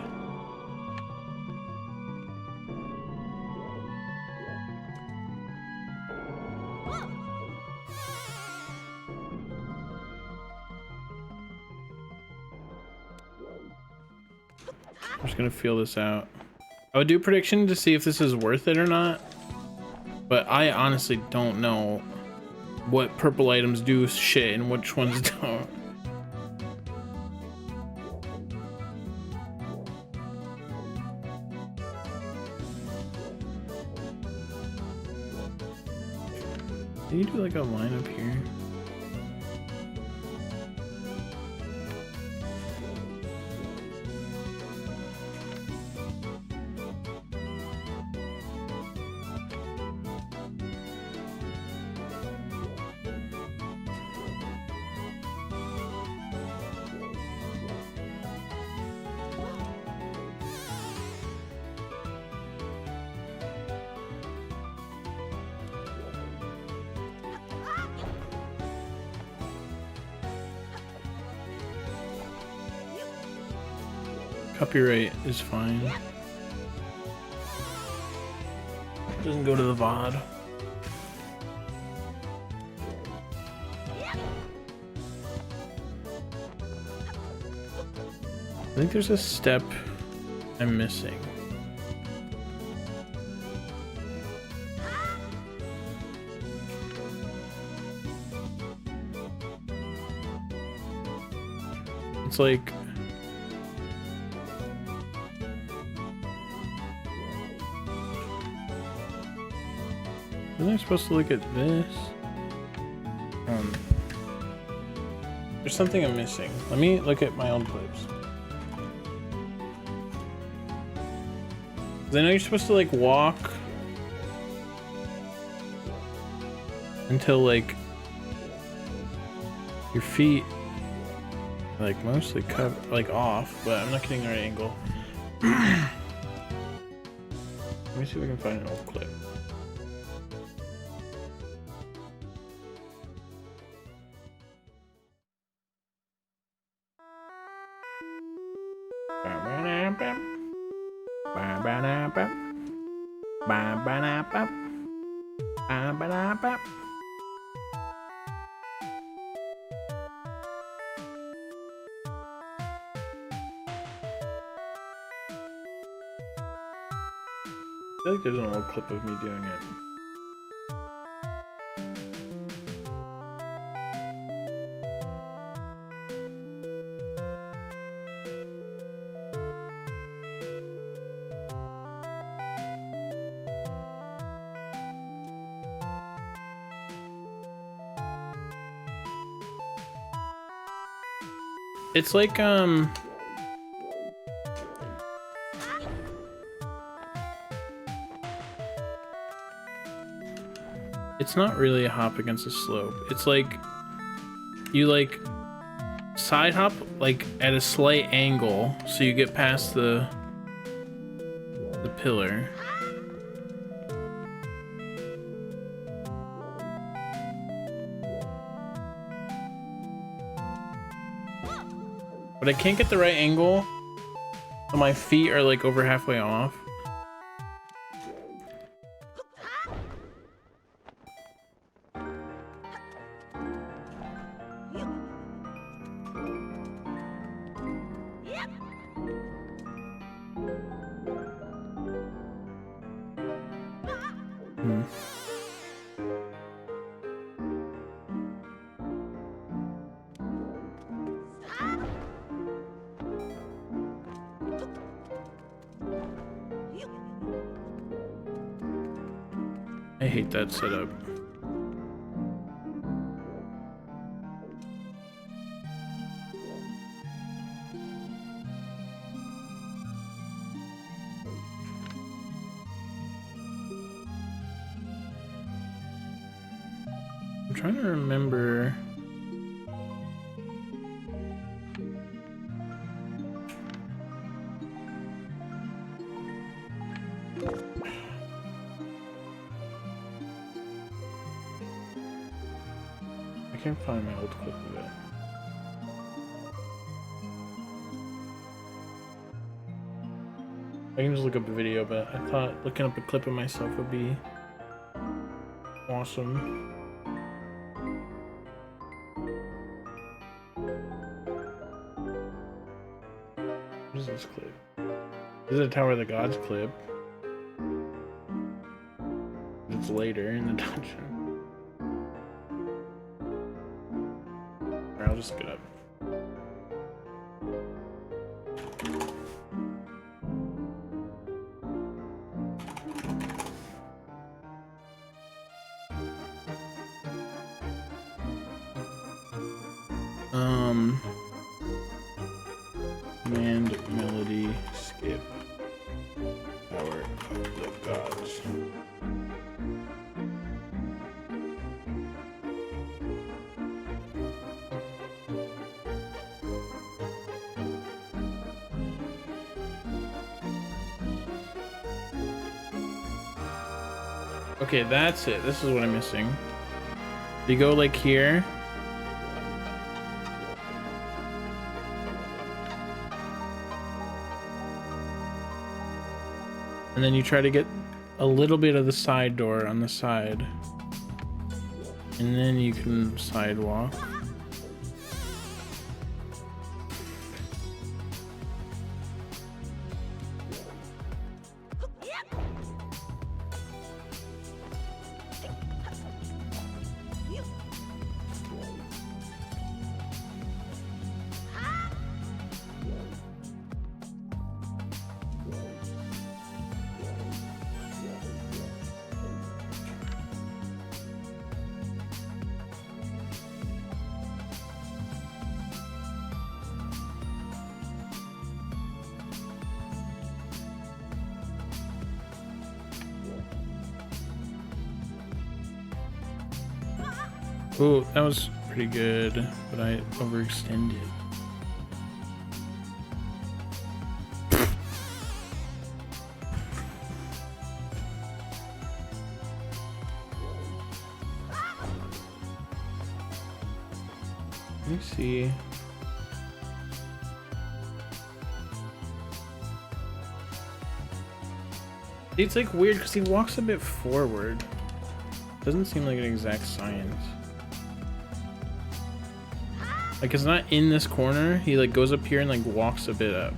I'm just gonna feel this out. I would do a prediction to see if this is worth it or not, but I honestly don't know what purple items do shit and which ones don't. Can you do like a line up here? Copyright is fine. Doesn't go to the VOD. I think there's a step I'm missing. It's like wasn't I supposed to look at this? There's something I'm missing. Let me look at my old clips. 'Cause I know you're supposed to like walk until like your feet are, like mostly covered, like off, but I'm not getting the right angle. Let me see if I can find an old clip. I feel like there's an old clip of me doing it. It's like it's not really a hop against a slope. It's like you like side hop like at a slight angle so you get past the pillar. But I can't get the right angle, so my feet are like over halfway off. I hate that setup. I'm trying to remember. I can't find my old clip of it. I can just look up a video, but I thought looking up a clip of myself would be awesome. What is this clip? This is a Tower of the Gods clip. It's later in the dungeon. I'll just get up. Command melody skip Tower of the Gods. Okay, that's it. This is what I'm missing. You go like here. And then you try to get a little bit of the side door on the side. And then you can sidewalk. Ooh, that was pretty good, but I overextended. Let me see. It's like weird because he walks a bit forward. Doesn't seem like an exact science. Like it's not in this corner. He like goes up here and like walks a bit up.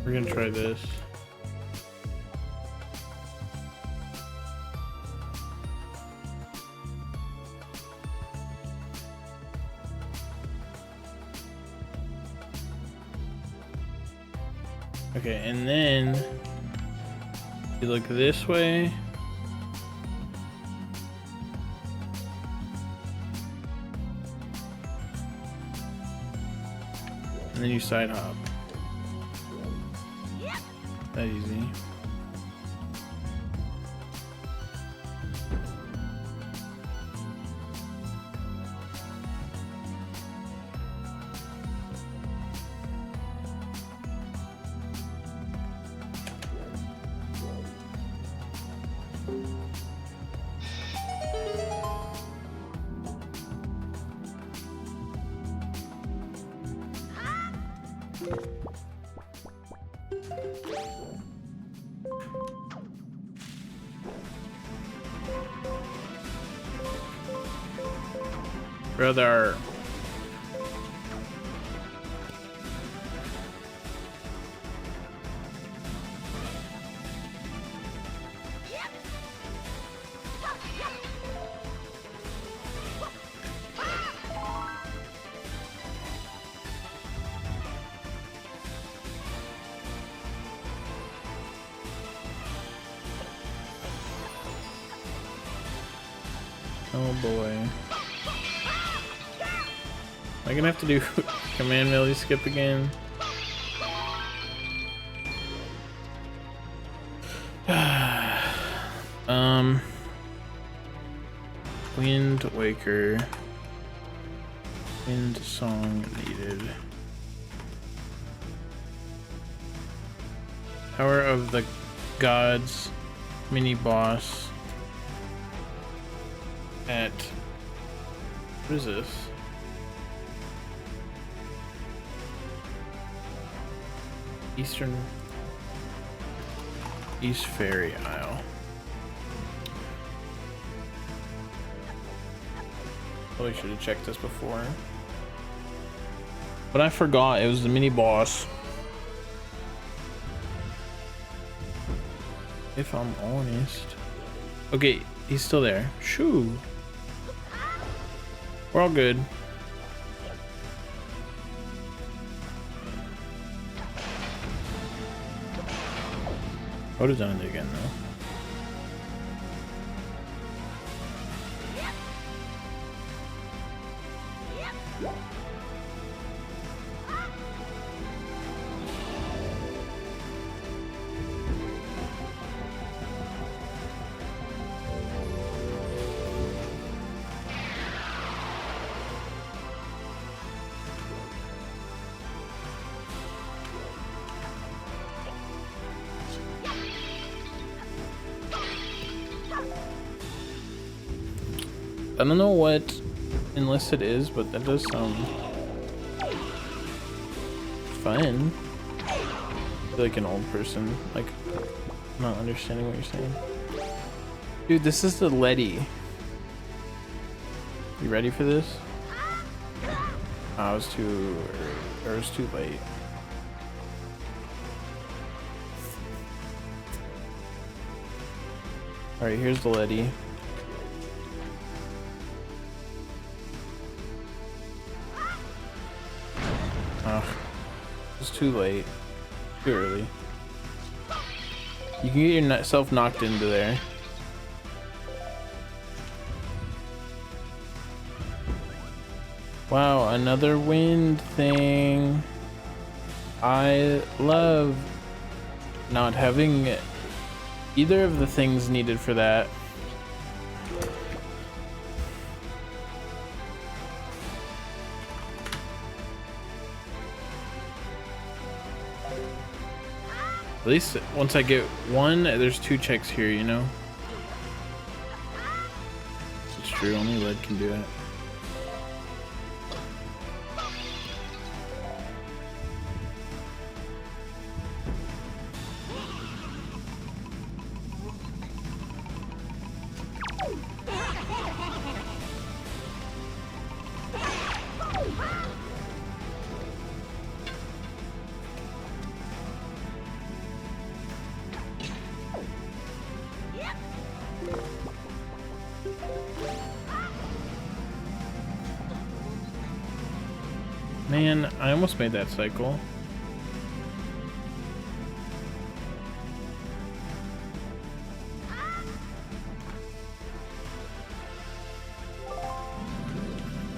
We're gonna try this. Okay, and then you look this way. And then you side hop. That easy. Brother. Oh boy. Am I gonna have to do command melee skip again? Wind Waker. Wind Song needed. Power of the Gods mini boss at what is this? East Fairy Isle. Probably should have checked this before. But I forgot it was the mini boss. If I'm honest. Okay, he's still there. Shoo. We're all good. I would have done it again though. I don't know what enlisted is, but that does sound fun. I feel like an old person, like not understanding what you're saying. Dude, this is the Letty. You ready for this? I was too late. Alright, here's the Letty. too late. Too early. You can get yourself knocked into there. Wow, another wind thing. I love not having either of the things needed for that. At least once I get one, there's 2 checks here, you know? It's true, only lead can do it. Man, I almost made that cycle.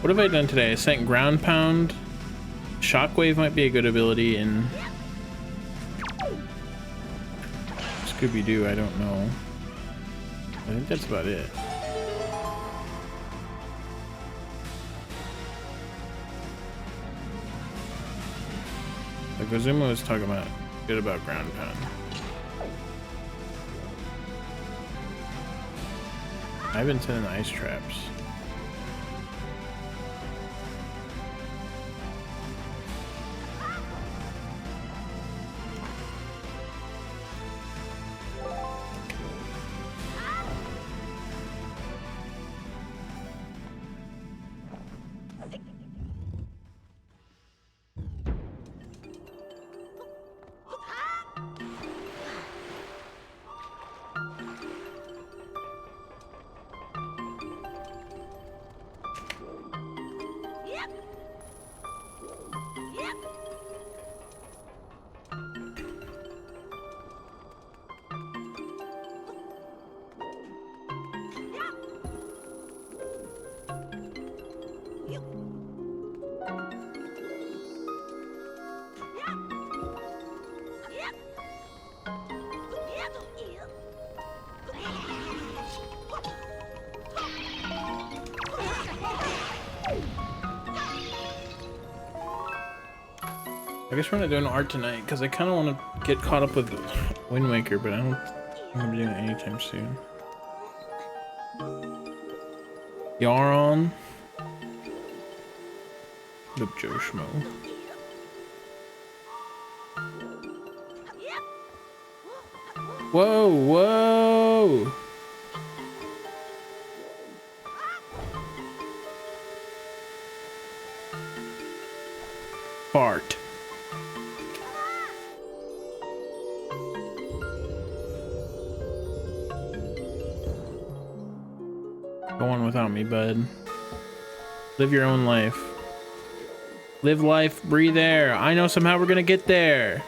What have I done today? I sent ground pound. Shockwave might be a good ability in Scooby-Doo, I don't know. I think that's about it. Like Ozuma was talking about good about ground pound. I've been sending ice traps. I guess we're not doing art tonight because I kind of want to get caught up with Wind Waker, but I don't think I'm gonna be doing it anytime soon. Yaron. The Joe Schmo. Whoa, whoa! Fart. Go on without me, bud. Live your own life. Live life, breathe air. I know somehow we're gonna get there.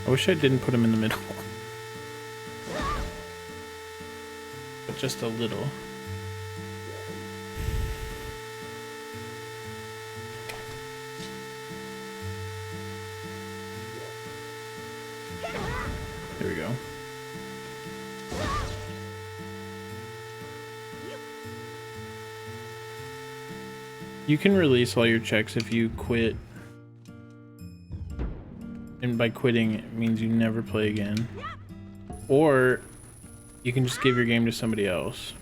I wish I didn't put him in the middle. But just a little. There we go. You can release all your checks if you quit. And by quitting, it means you never play again. Or you can just give your game to somebody else.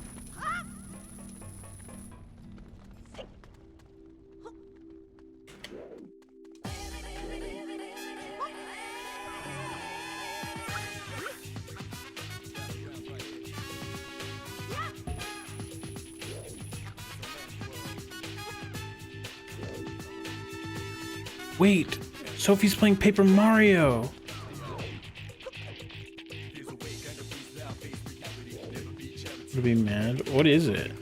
Wait, Sophie's playing Paper Mario. Would be mad. What is it?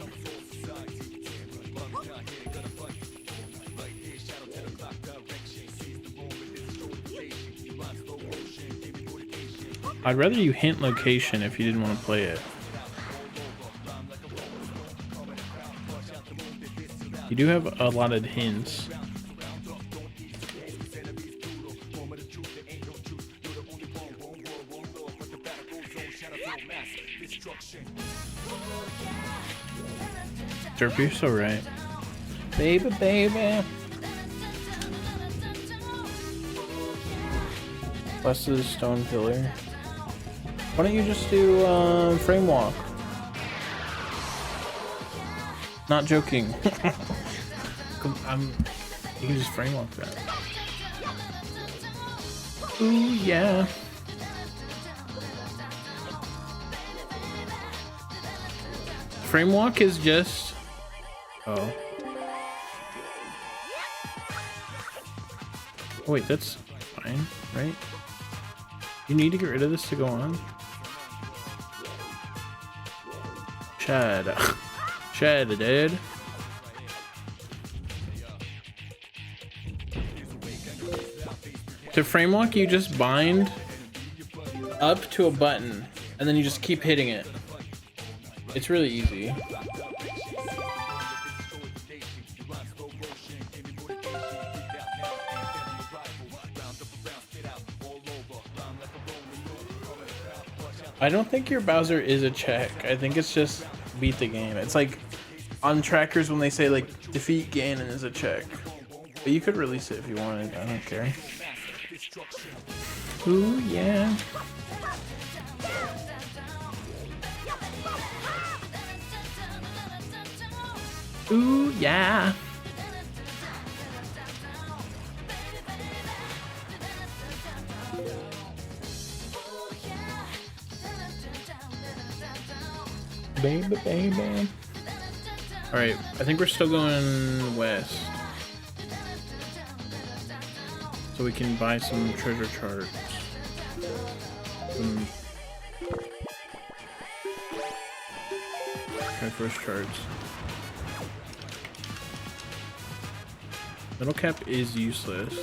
I'd rather you hint location if you didn't want to play it. You do have a lot of hints. Derp, you're so right. Baby, baby. West of the stone pillar. Why don't you just do frame walk? Not joking. You can just frame walk that. Ooh yeah. Frame walk is just. Oh. Oh wait, that's fine, right? You need to get rid of this to go on. Chad. Chad, dude. To frame walk, you just bind up to a button, and then you just keep hitting it. It's really easy. I don't think your Bowser is a check. I think it's just beat the game. It's like on trackers when they say like defeat Ganon is a check. But you could release it if you wanted. I don't care. Ooh yeah. Ooh yeah. Baby, baby. Alright, I think we're still going west. So we can buy some treasure charts. Some Triforce charts. Metal cap is useless.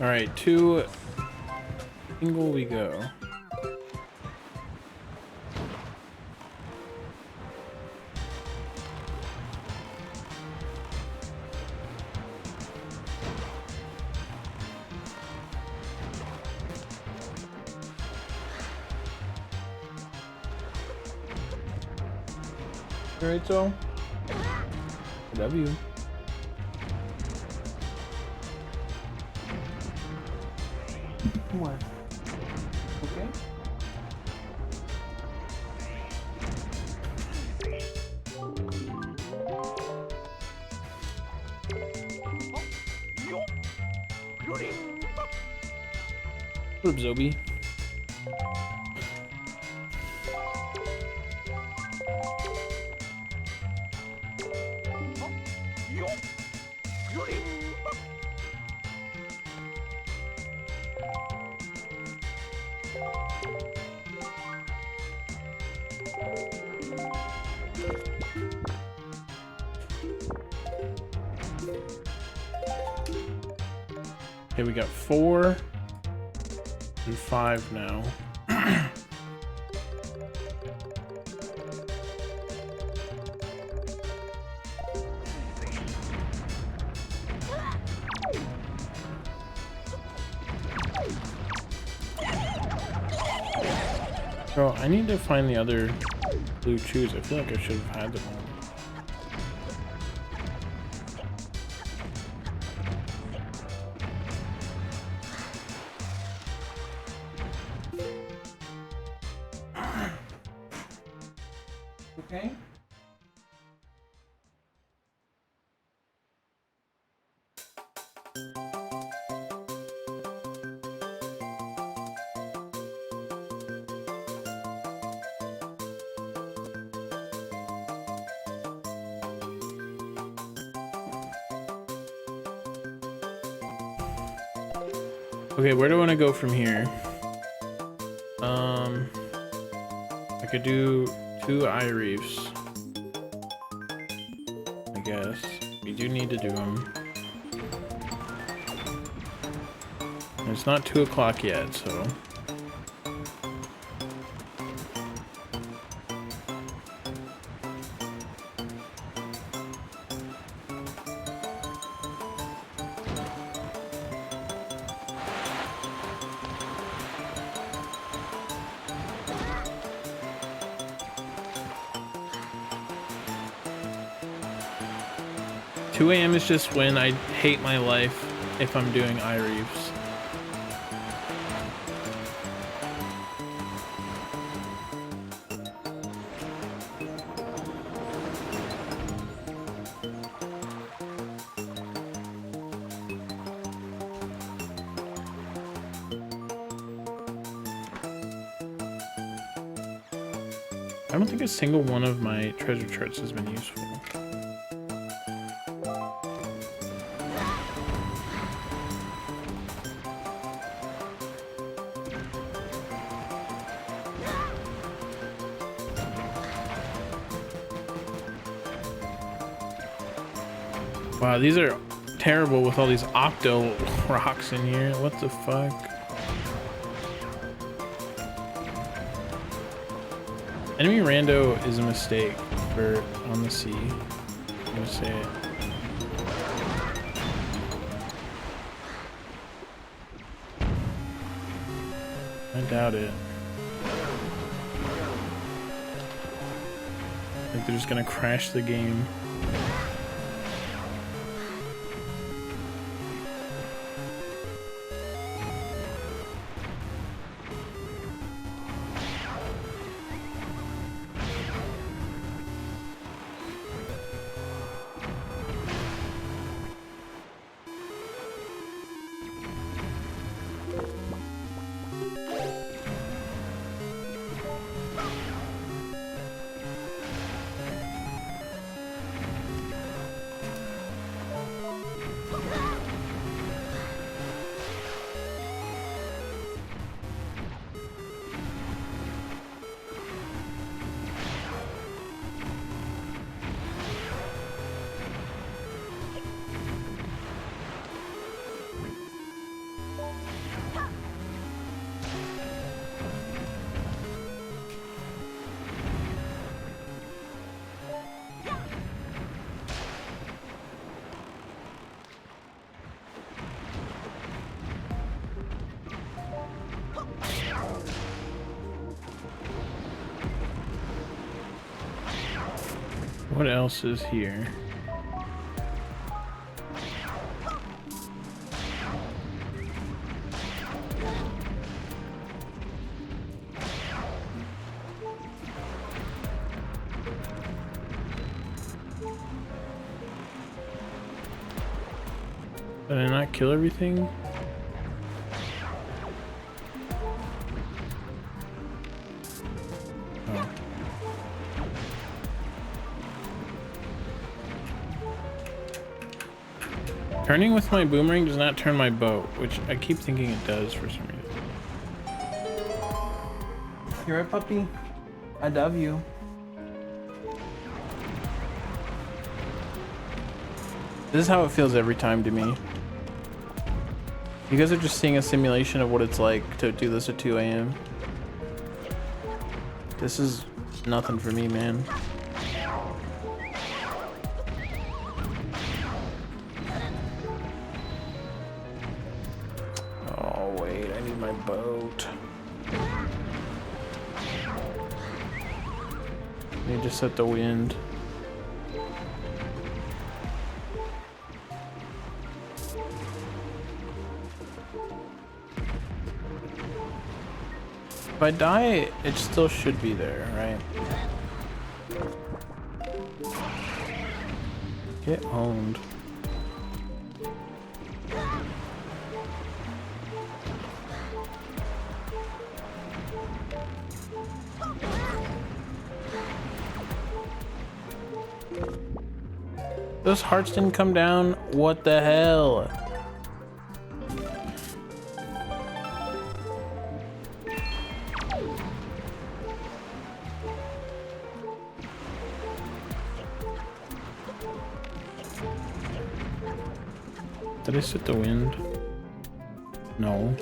All right, to Ingle we go. All right, so I love you. What? Okay. What up, Zobi? Okay, we got 4 and 5 now. Bro, I need to find the other blue chews. I feel like I should have had them all. Okay. Okay, where do I want to go from here? I could do 2 eye reefs. I guess. We do need to do them. And it's not 2 o'clock yet, so... $2 a.m. is just when I hate my life if I'm doing eye reefs. I don't think a single one of my treasure charts has been useful. Wow, these are terrible with all these octo rocks in here. What the fuck? Enemy rando is a mistake for on the sea. I'm gonna say it. I doubt it. I think they're just gonna crash the game. What else is here? Did I not kill everything? Oh. Turning with my boomerang does not turn my bow, which I keep thinking it does for some reason. You're right, puppy. I love you. This is how it feels every time to me. You guys are just seeing a simulation of what it's like to do this at 2 a.m. This is nothing for me, man. Oh, wait, I need my boat. I need to set the wind. If I die, it still should be there, right? Get owned. Those hearts didn't come down? What the hell? Did I set the wind? No.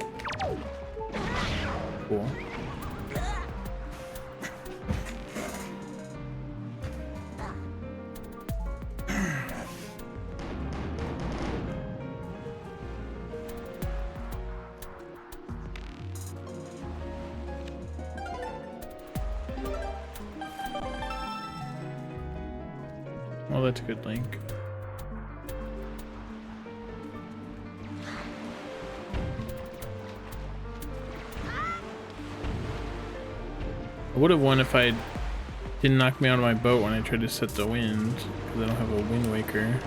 Cool. Oh, that's a good link. I would have won if I didn't knock me out of my boat when I tried to set the wind, because I don't have a wind waker.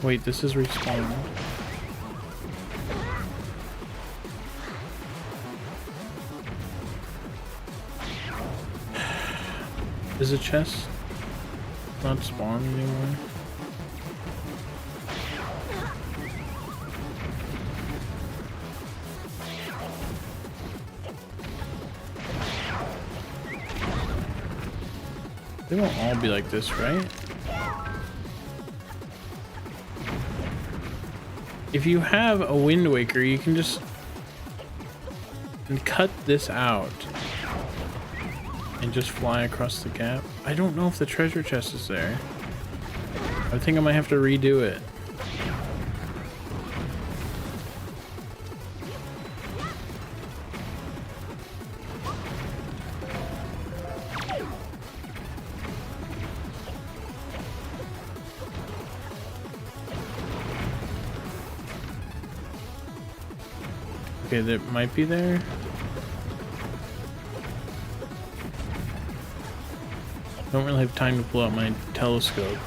Wait, this is respawning. Is a chest not spawn anymore? They won't all be like this, right? If you have a Wind Waker, you can just cut this out and just fly across the gap. I don't know if the treasure chest is there. I think I might have to redo it. Okay, that might be there. Don't really have time to pull out my telescope.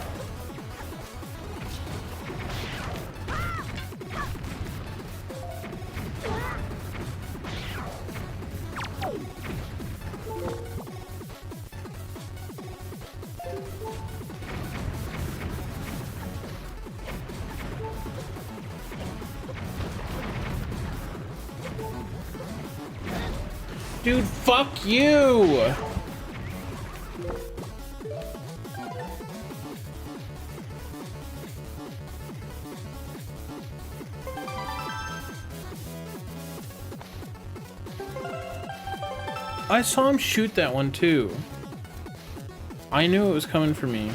Dude, fuck you! I saw him shoot that one too. I knew it was coming for me.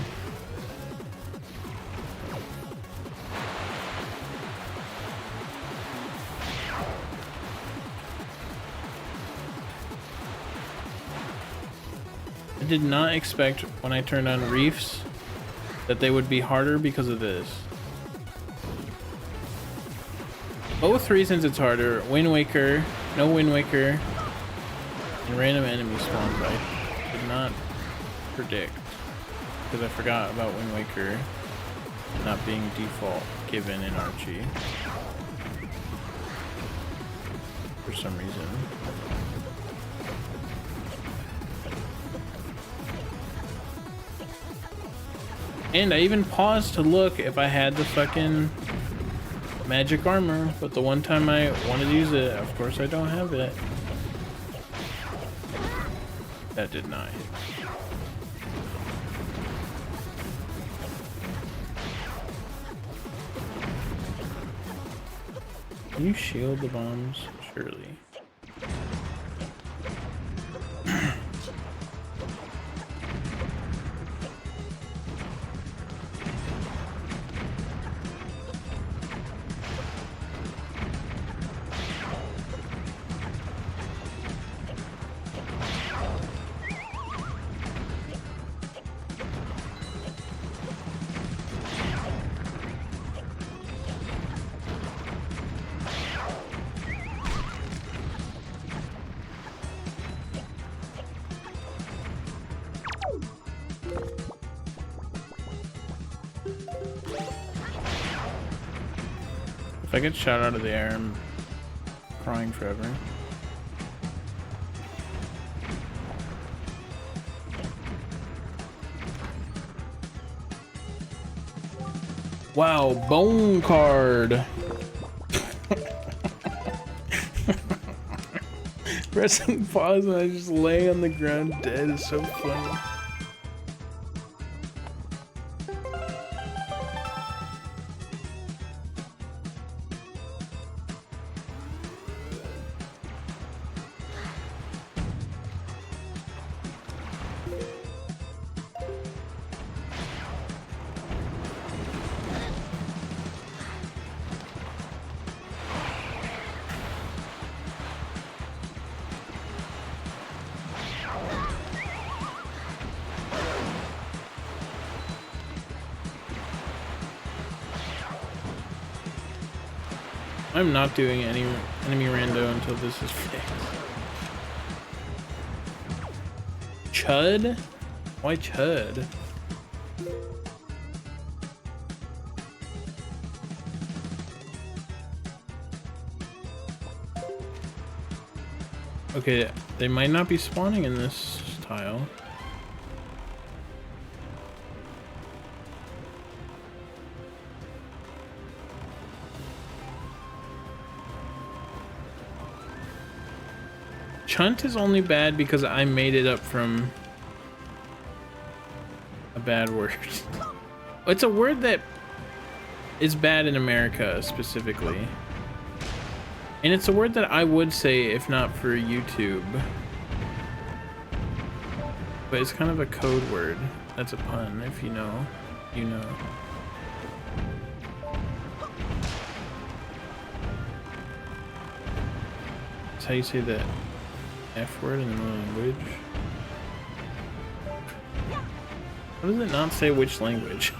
I did not expect when I turned on reefs that they would be harder because of this. Both reasons it's harder. Wind Waker, no Wind Waker, and random enemy spawns. I did not predict because I forgot about Wind Waker not being default given in Archie for some reason. And I even paused to look if I had the fucking magic armor, but the one time I wanted to use it, of course I don't have it. That did not hit. Can you shield the bombs? Surely. If I get shot out of the air, I'm crying forever. Wow, bone card. Pressing pause and I just lay on the ground dead is so funny. I'm not doing any enemy rando until this is fixed. Chud? Why Chud? Okay, they might not be spawning in this tile. Chunt is only bad because I made it up from a bad word. It's a word that is bad in America specifically. And it's a word that I would say if not for YouTube. But it's kind of a code word. That's a pun. If you know, you know. That's how you say that F word in the language. How does it not say which language?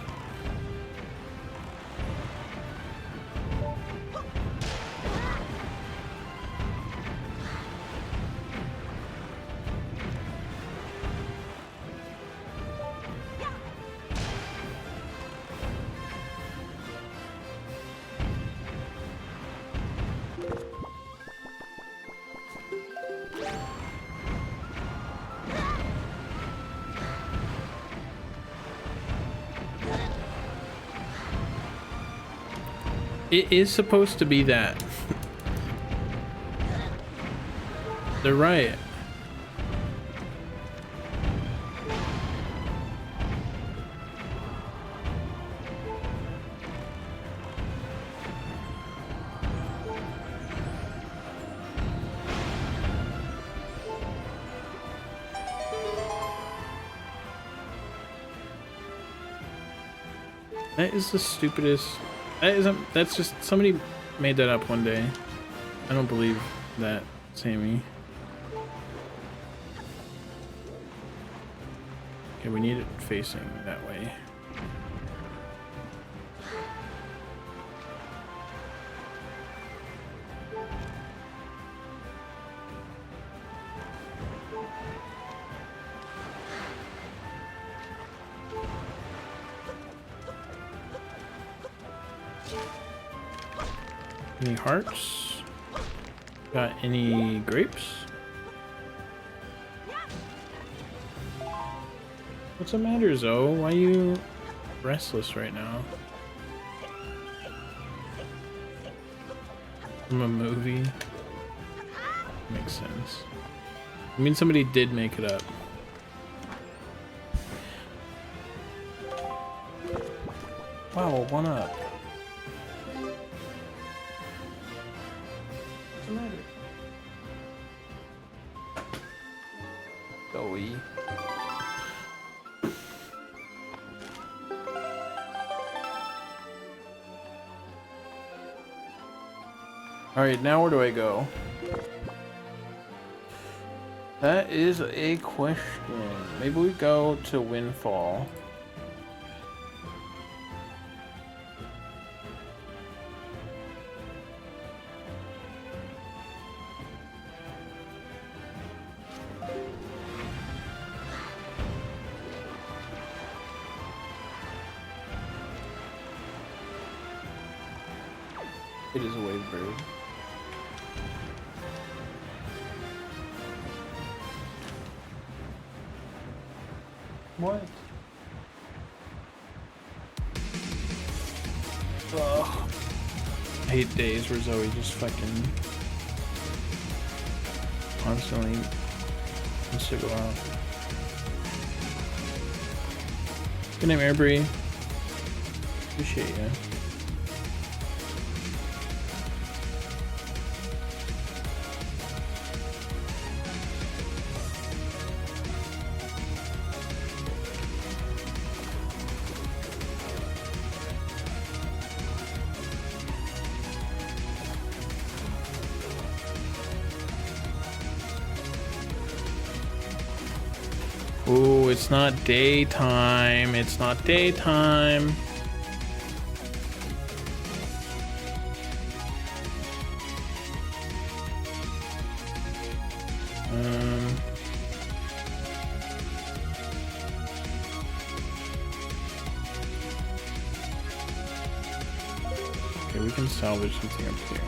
It is supposed to be that. They're right. That is the stupidest. That's just somebody made that up one day. I don't believe that, Sammy. Okay, we need it facing that way. Any hearts? Got any grapes? What's the matter, Zoe? Why you restless right now. From a movie. Makes sense. I mean, somebody did make it up. Wow, 1 up. What's the matter? Zoe. Alright, now where do I go? That is a question. Maybe we go to Windfall. It is a wave bird. What? Ugh. I hate days where Zoe just fucking constantly wants to go out. Good name, Airbree. Appreciate you. Ooh, it's not daytime. It's not daytime. Okay, we can salvage something up here.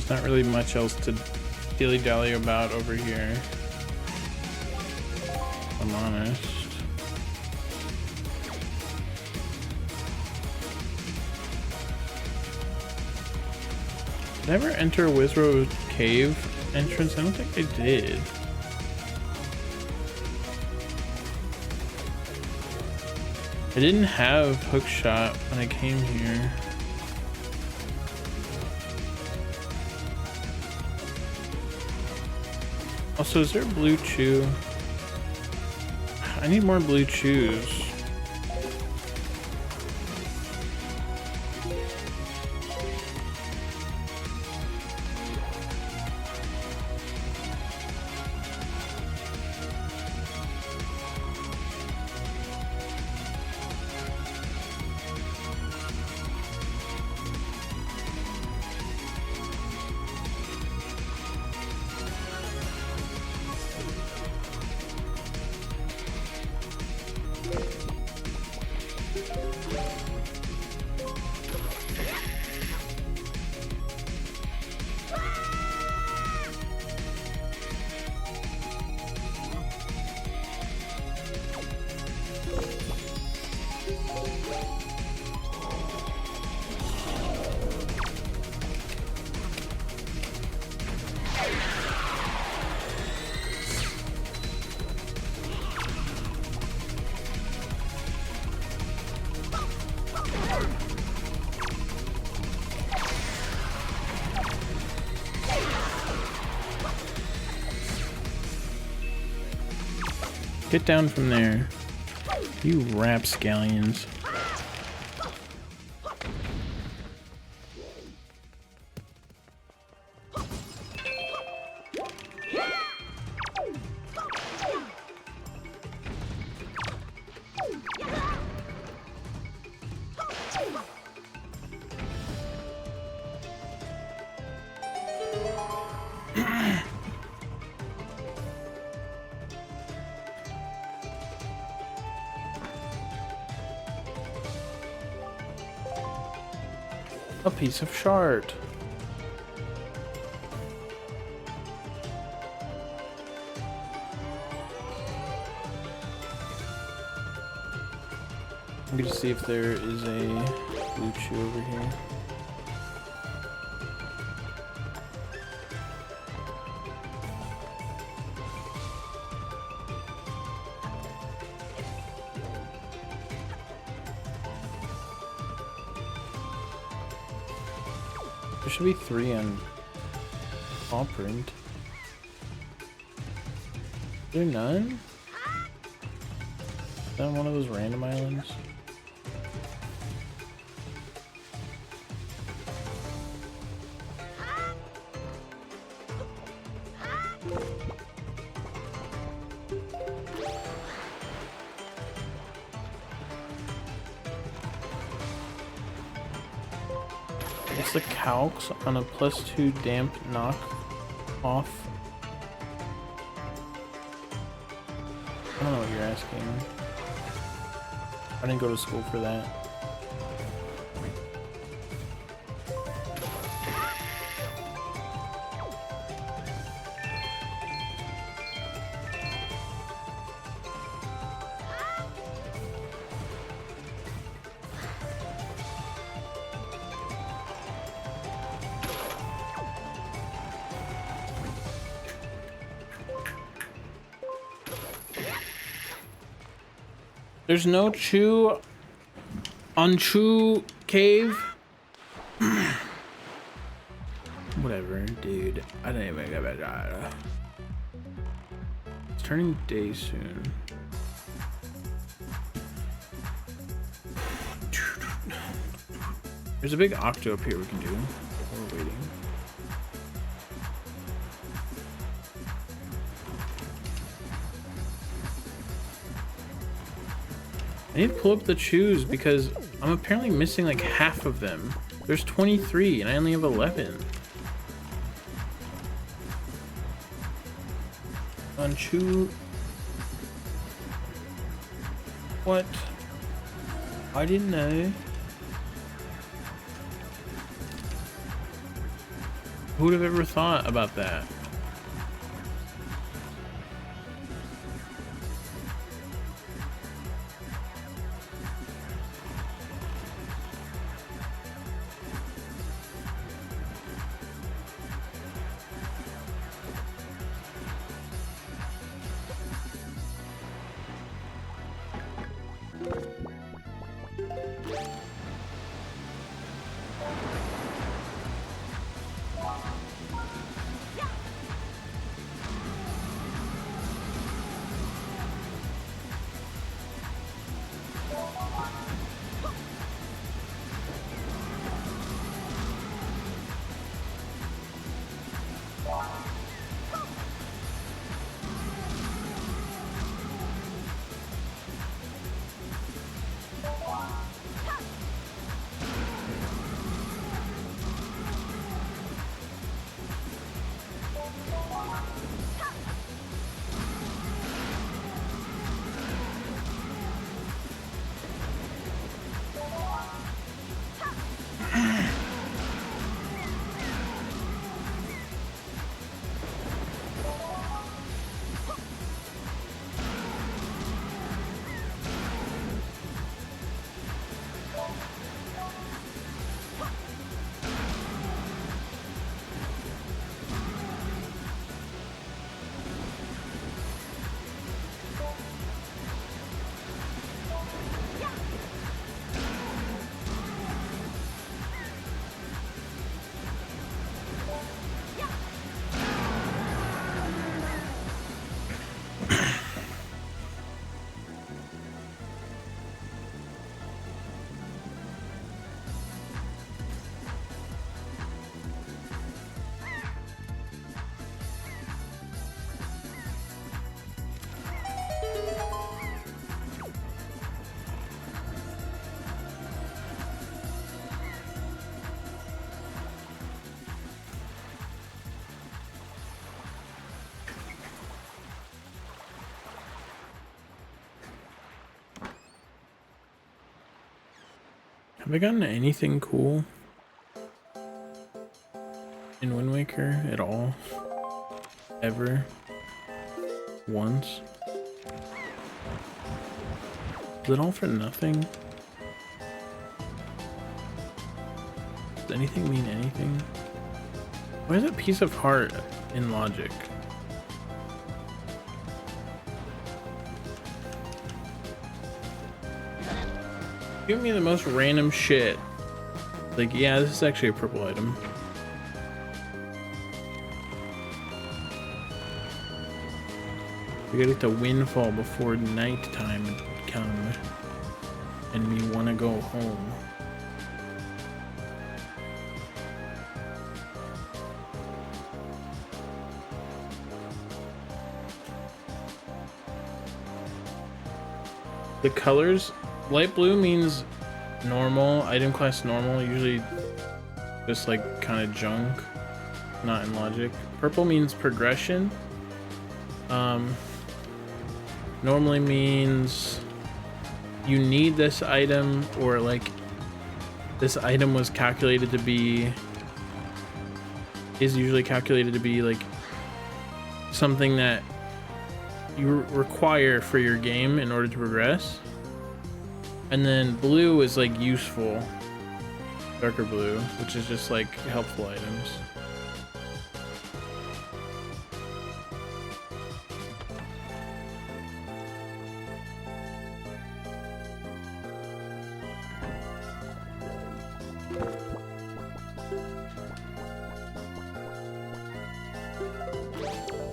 There's not really much else to dilly-dally about over here, if I'm honest. Did I ever enter a Wizrow cave entrance? I don't think I did. I didn't have hookshot when I came here. Also, is there blue chew? I need more blue chews. Get down from there. You rapscallions. A piece of shard. I'm gonna see if there is a blue chew over here. There should be 3 on paw print. Is there none? Is that on one of those random islands? It's the calcs on a +2 damp knock off. I don't know what you're asking. I didn't go to school for that. There's no chew on Chew Cave. Whatever, dude. I didn't even get that. It's turning day soon. There's a big octo up here we can do while we're waiting. I need to pull up the chews because I'm apparently missing like half of them. There's 23 and I only have 11. On chew. What? I didn't know. Who would have ever thought about that? Have I gotten anything cool in Wind Waker at all? Ever? Once? Is it all for nothing? Does anything mean anything? Why is it piece of heart in logic? Give me the most random shit. Like, yeah, this is actually a purple item. We gotta get the windfall before nighttime come and we wanna go home. The colors, light blue means normal, item class normal, usually just like kind of junk, not in logic. Purple means progression. Normally means you need this item, or like this item was calculated to be, is usually calculated to be like something that you require for your game in order to progress. And then blue is like useful, darker blue, which is just like helpful items.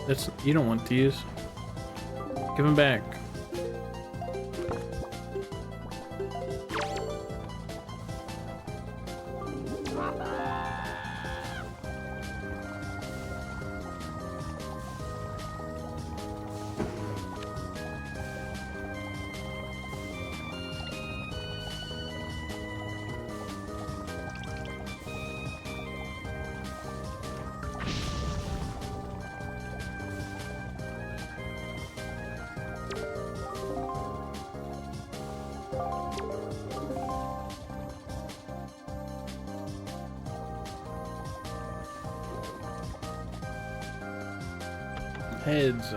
That's, you don't want these. Give them back. Heads.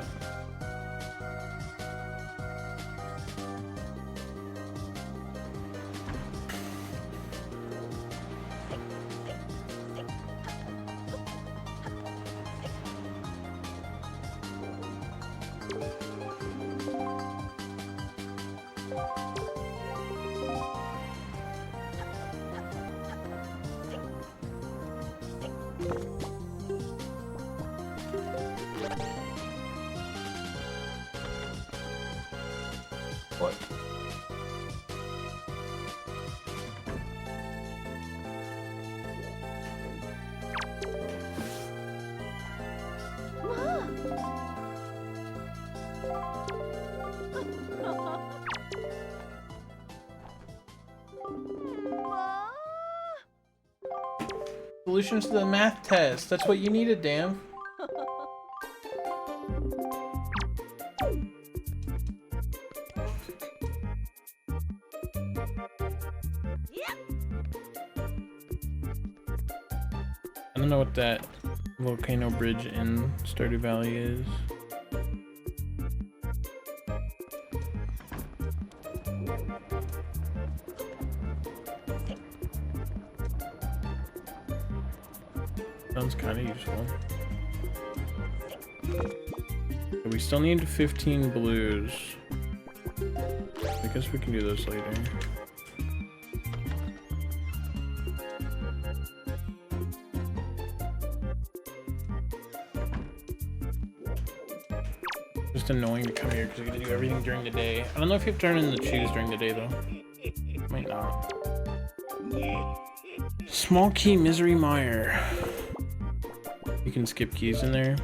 What? Solutions to the math test. That's what you needed, damn. I don't know what that volcano bridge in Stardew Valley is. Sounds kind of useful. But we still need 15 blues. I guess we can do those later. Just annoying to come here because we gotta do everything during the day. I don't know if you have to turn in the cheese during the day though. Might not. Small key Misery Mire. You can skip keys in there.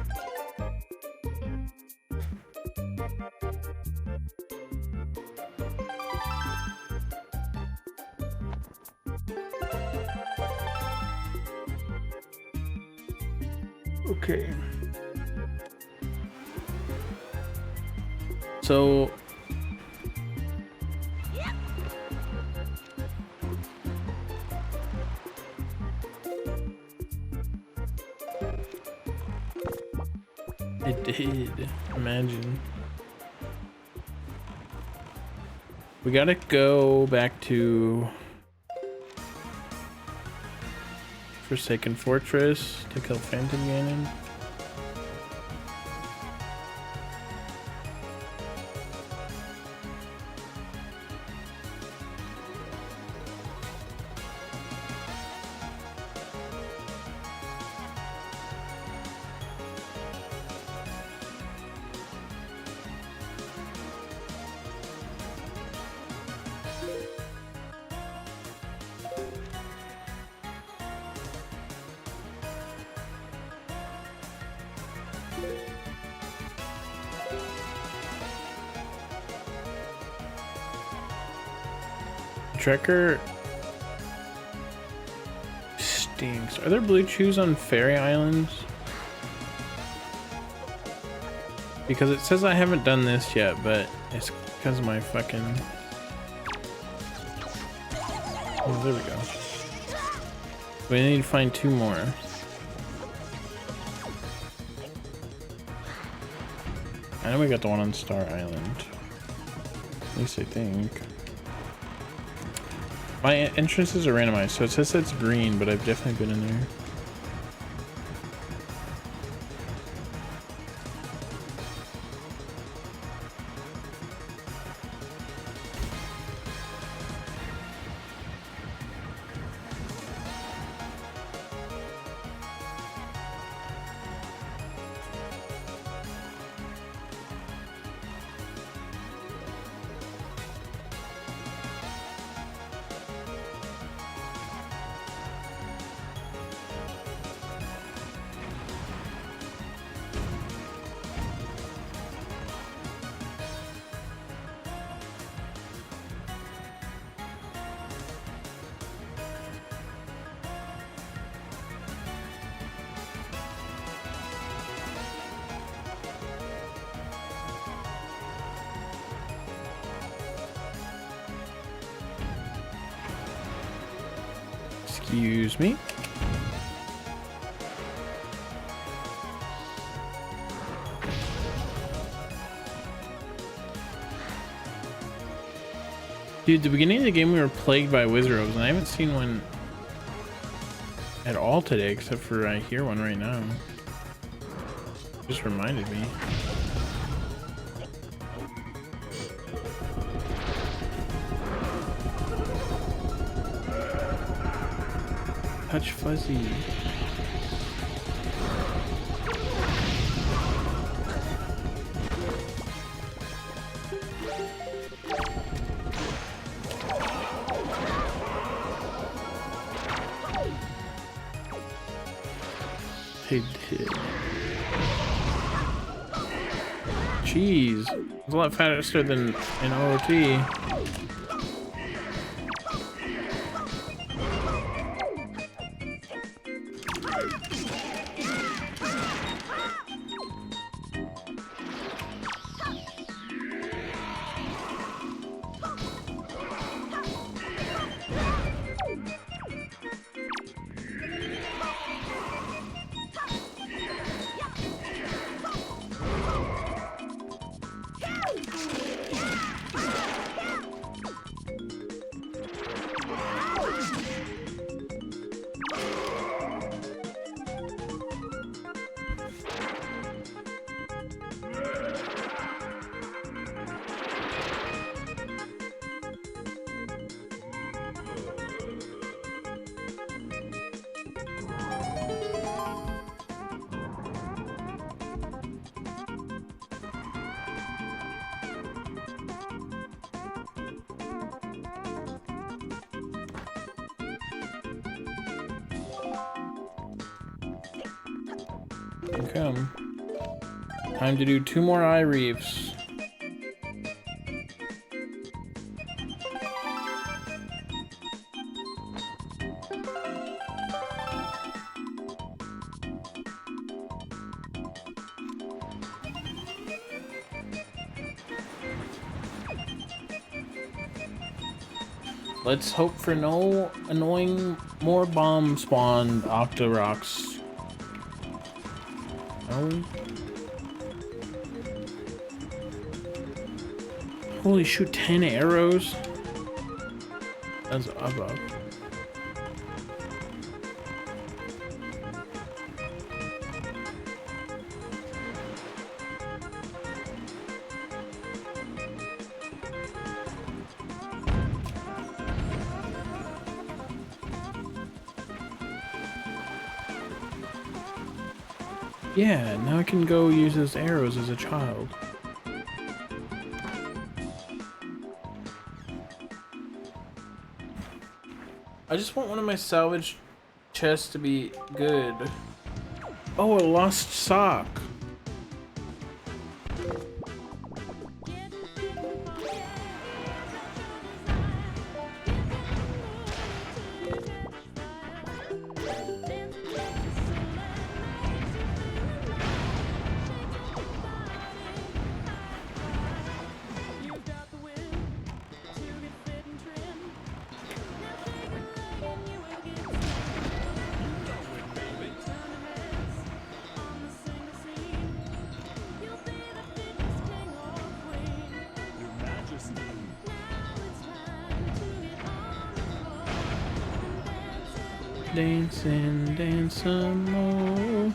Okay. So It did. Imagine. We gotta go back to Forsaken Fortress to kill Phantom Ganon. Trekker stinks. Are there blue chews on Fairy Islands? Because it says I haven't done this yet, but it's because of my fucking... Oh, there we go. We need to find 2 more. I know we got the one on Star Island. At least I think. My entrances are randomized, so it says it's green, but I've definitely been in there. Excuse me. Dude, the beginning of the game we were plagued by Wizards, and I haven't seen one at all today, except for I hear one right now. Just reminded me. Touch Fuzzy. They did. Jeez, it's a lot faster than in OOT. Come. Time to do 2 more eye reefs. Let's hope for no annoying more bomb spawned Octoroks. Oh. Holy shoot, 10 arrows? That's above. Yeah, now I can go use those arrows as a child. I just want one of my salvage chests to be good. Oh, a lost sock. Dancing, dance some more.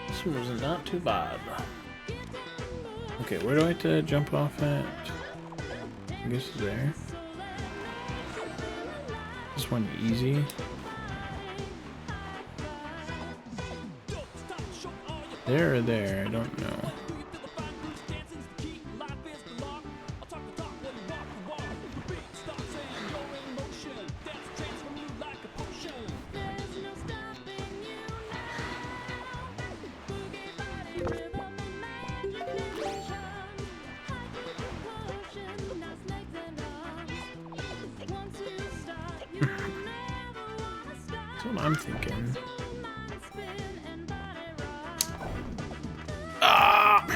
This one was not too bad. Okay, where do I have to jump off at? I guess there. This one easy. There or there, I don't know. That's what I'm thinking. Ah!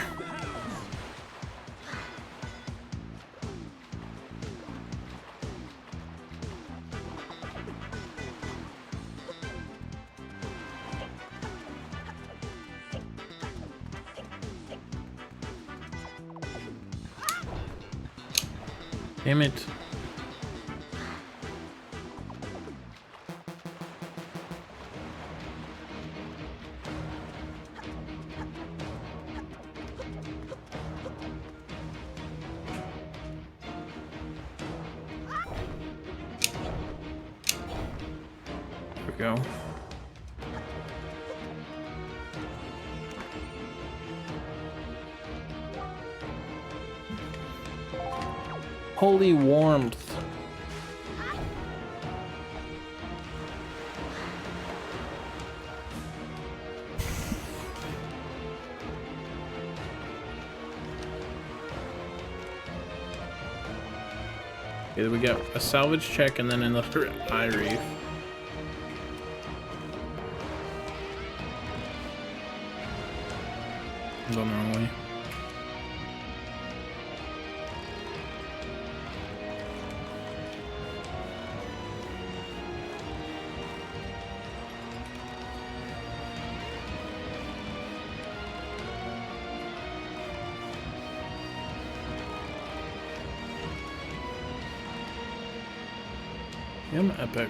Damn it. There we go. Holy warmth. Okay, we got a salvage check and then another eye reef. I'm going the wrong way. Yeah, I'm epic.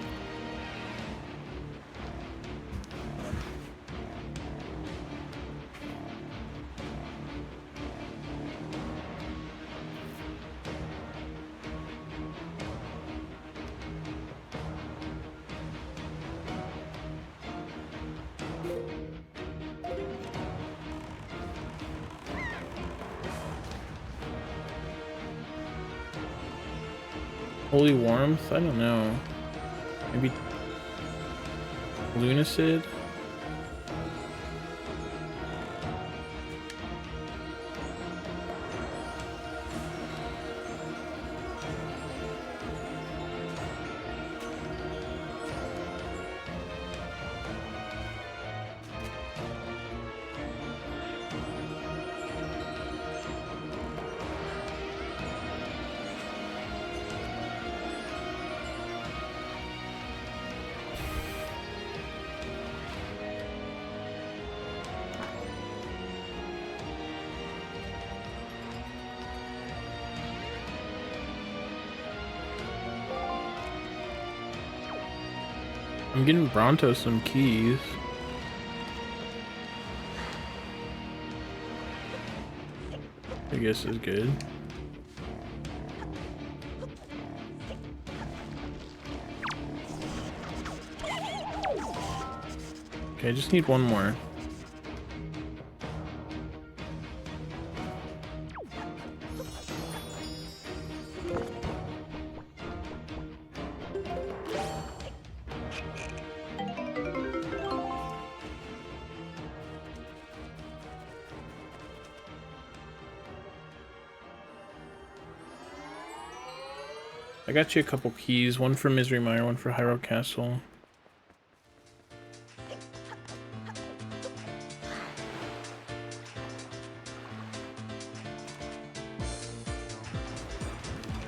Holy warmth? I don't know. Maybe Lunacid? I'm getting Bronto some keys. I guess is good. Okay, I just need one more. I got you a couple keys, one for Misery Mire, one for Hyrule Castle.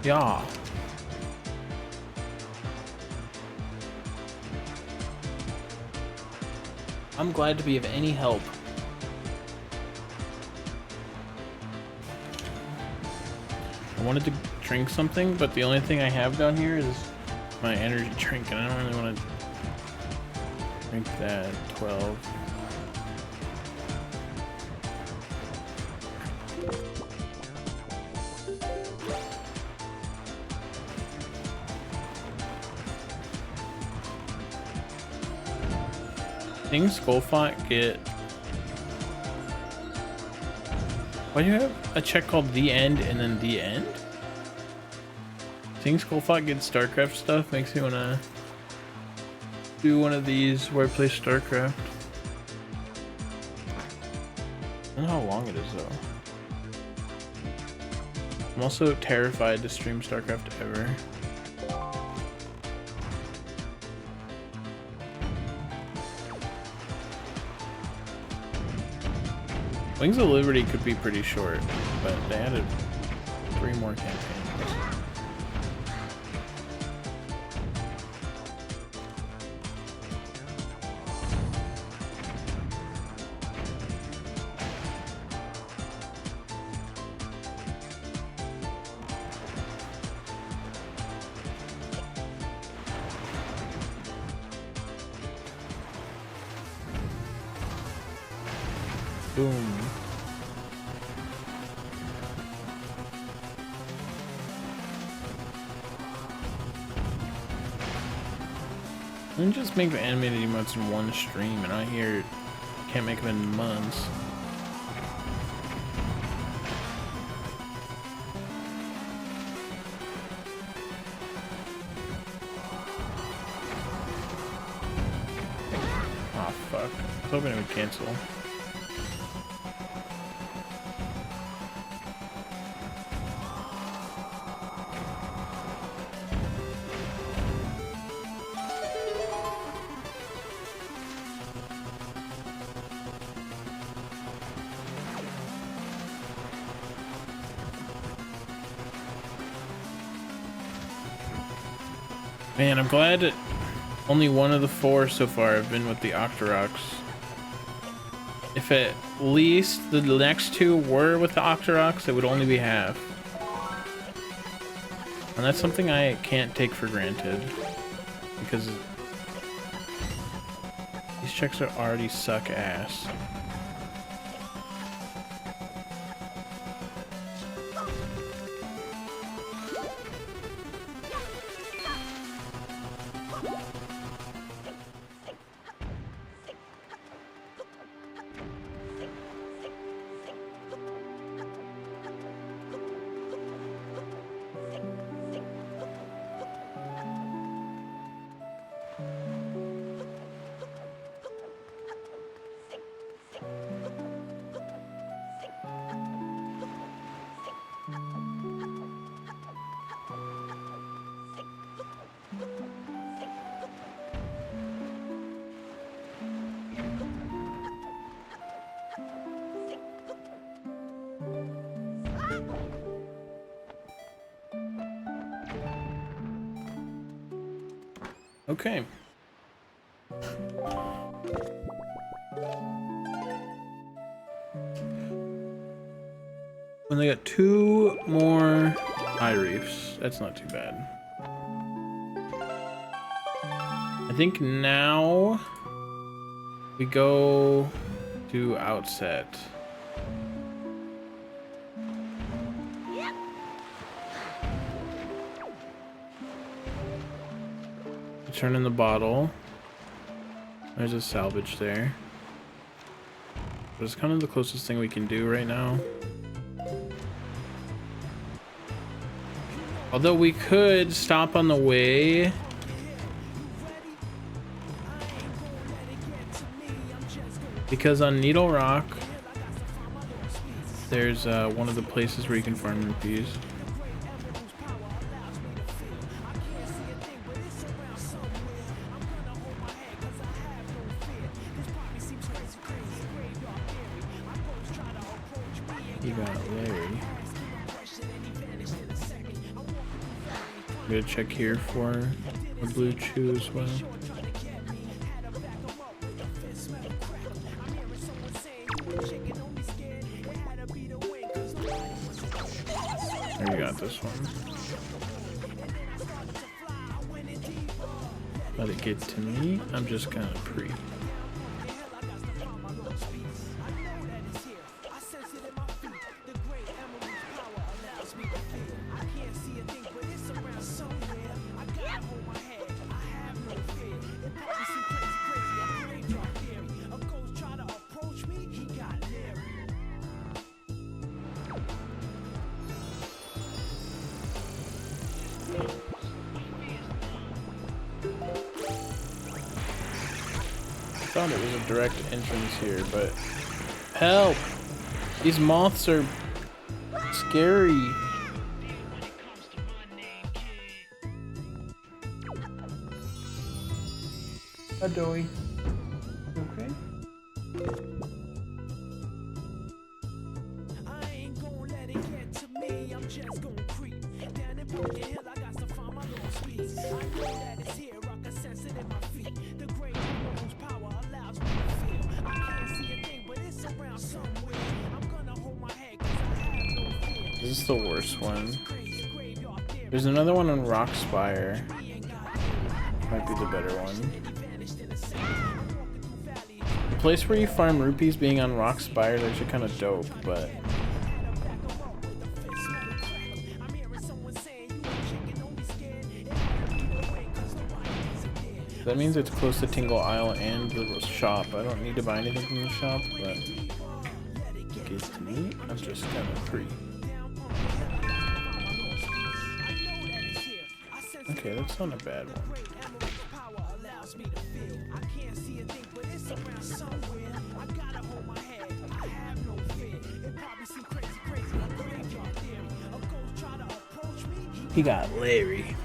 Yeah. I'm glad to be of any help. I wanted to drink something, but the only thing I have down here is my energy drink, and I don't really want to drink that. 12. Didn't Skullfot get... Why do you have a check called The End and then The End? Seeing Skullfot get StarCraft stuff makes me want to do one of these where I play StarCraft. I don't know how long it is though. I'm also terrified to stream StarCraft ever. Wings of Liberty could be pretty short, but they added 3 more campaigns. Boom. Let me just make the animated emotes in one stream, and I hear can't make them in months. Aw, fuck. I was hoping it would cancel. Man, I'm glad that only one of the 4 so far have been with the Octoroks. If at least the next 2 were with the Octoroks, it would only be half. And that's something I can't take for granted. Because these checks are already suck ass. Okay. And they got 2 more eye reefs. That's not too bad. I think now we go to outset. Turn in the bottle. There's a salvage there. But it's kind of the closest thing we can do right now. Although we could stop on the way. Because on Needle Rock, there's one of the places where you can farm rupees. You got Larry. I'm gonna check here for a blue chew as well. There, you got this one. Let it get to me. I'm just gonna pre. I thought it was a direct entrance here, but help! These moths are scary. Hi, Joey. You okay? This is the worst one. There's another one on Rock Spire. Might be the better one. The place where you farm rupees being on Rock Spire is actually kind of dope, but that means it's close to Tingle Isle and the shop. I don't need to buy anything from the shop, but in case to me, I'm just gonna free. Okay, that's not a bad one. He got Larry.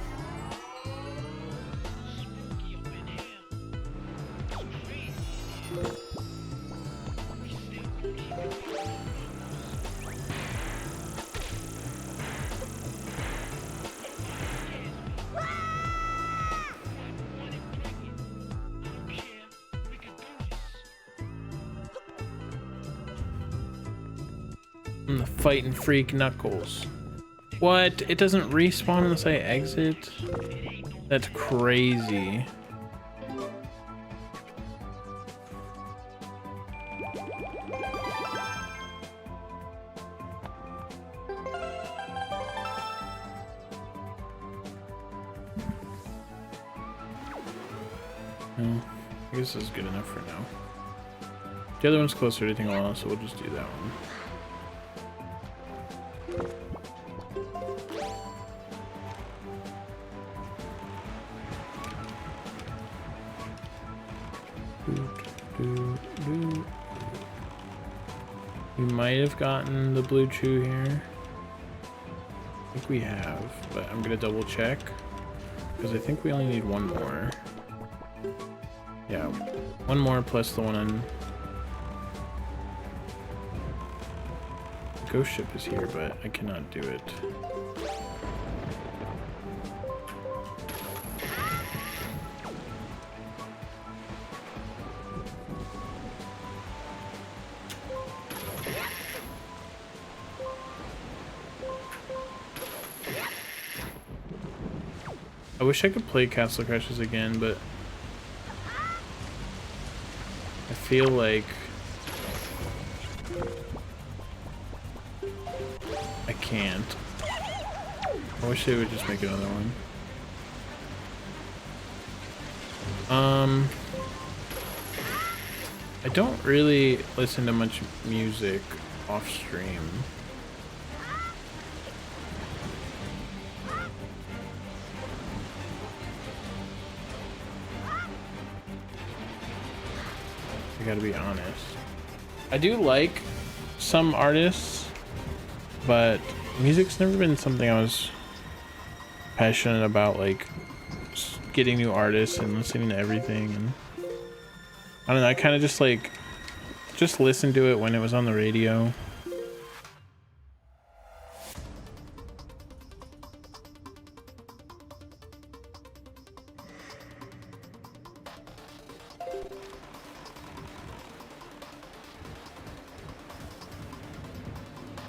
I'm the fighting freak Knuckles. What? It doesn't respawn unless I exit? That's crazy. I guess this is good enough for now. The other one's closer to Tingle Isle, so we'll just do that one. We might have gotten the blue chew here. I think we have, but I'm gonna double check because I think we only need one more. Yeah, one more plus the one on the ghost ship is here, but I cannot do it. I wish I could play Castle Crashes again, but feel like I can't. I wish they would just make another one. I don't really listen to much music off stream. I gotta be honest. I do like some artists, but music's never been something I was passionate about, like getting new artists and listening to everything. And I don't know, I kind of just listened to it when it was on the radio.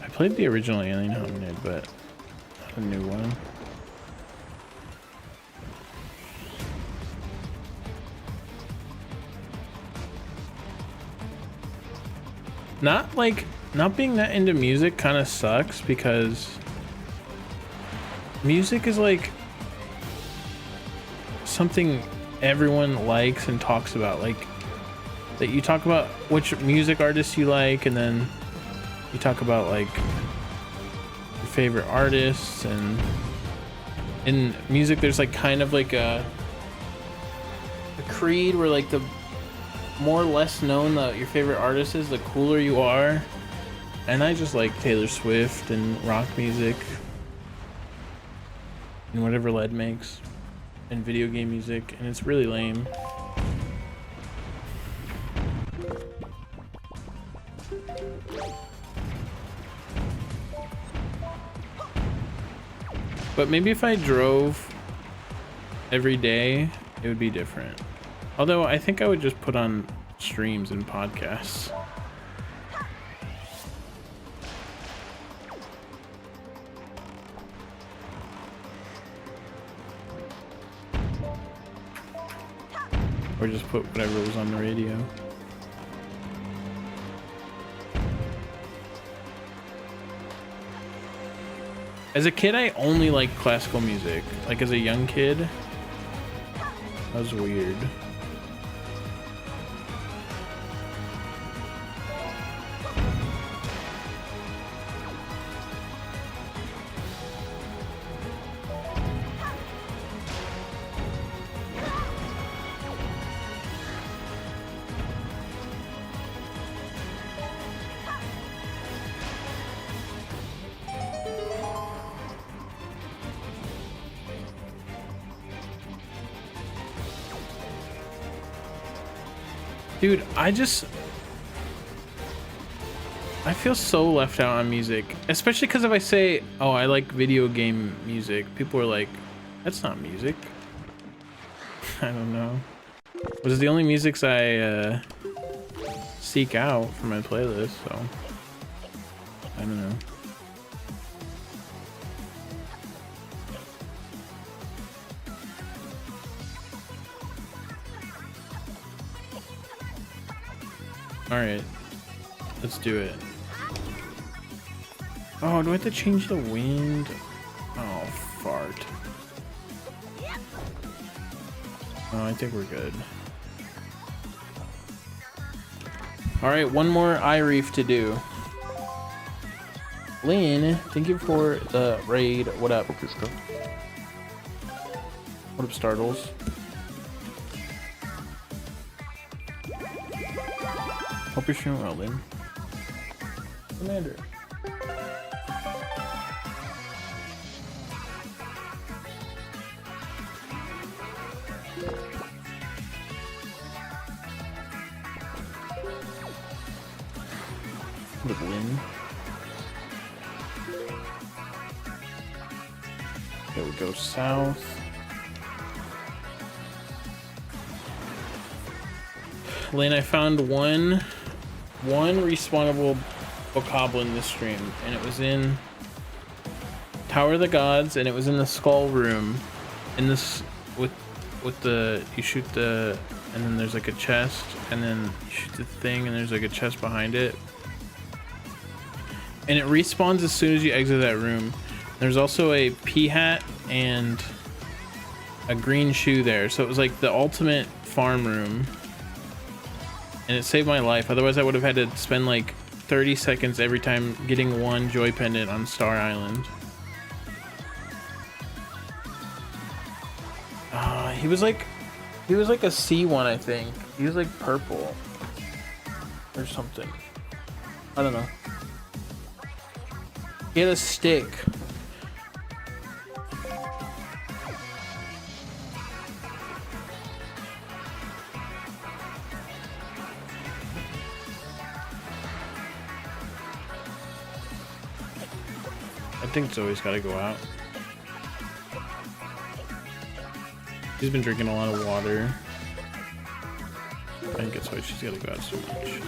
I played the original Alien Hominid, but not a new one. Not being that into music kind of sucks, because music is like something everyone likes and talks about, like that you talk about which music artists you like, and then you talk about like your favorite artists. And in music there's like kind of like a creed where like the more or less known that your favorite artist is, the cooler you are. And I just like Taylor Swift and rock music and whatever Led makes and video game music, and it's really lame. But maybe if I drove every day, it would be different. Although I think I would just put on streams and podcasts. Or just put whatever was on the radio. As a kid, I only liked classical music. Like as a young kid, that was weird. Dude, I feel so left out on music, especially because if I say, oh, I like video game music, people are like, that's not music. I don't know. But it's the only musics I seek out for my playlist, so I don't know. All right, let's do it. Oh, do I have to change the wind? Oh, fart. Oh, I think we're good. All right, one more eye reef to do. Lynn, thank you for the raid. What up? What up, Startles? Hope you're doing well, Lynn. Commander. What up, Lynn? Okay, we go south. Lynn, I found one respawnable bokoblin this stream, and it was in Tower of the Gods, and it was in the skull room in this with the, you shoot the and then there's like a chest, and then you shoot the thing, and there's like a chest behind it. And it respawns as soon as you exit that room. There's also a pea hat and a green shoe there. So it was like the ultimate farm room. And it saved my life. Otherwise I would have had to spend like 30 seconds every time getting one joy pendant on Star Island. He was like a C1, I think. He was like purple or something. I don't know. He had a stick. I think Zoe's gotta go out. She's been drinking a lot of water. I think that's why she's gotta go out so much.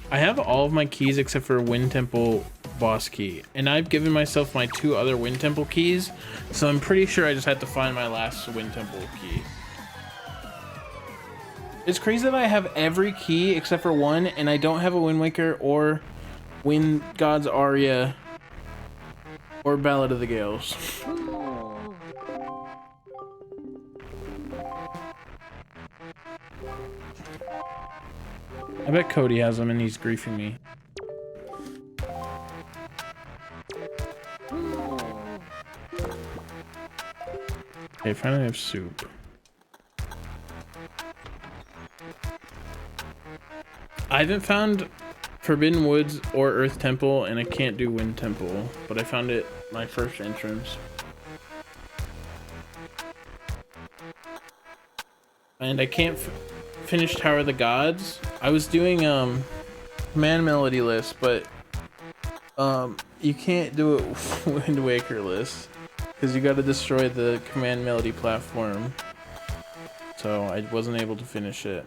I have all of my keys except for Wind Temple boss key, and I've given myself my 2 other Wind Temple keys, so I'm pretty sure I just had to find my last Wind Temple key. It's crazy that I have every key except for one, and I don't have a Wind Waker or Wind God's Aria or Ballad of the Gales. I bet Cody has them and he's griefing me. Okay, finally I have soup. I haven't found Forbidden Woods or Earth Temple, and I can't do Wind Temple, but I found it my first entrance. And I can't finish Tower of the Gods. I was doing command melody list, but you can't do it Wind Waker list because you got to destroy the command melody platform. So I wasn't able to finish it.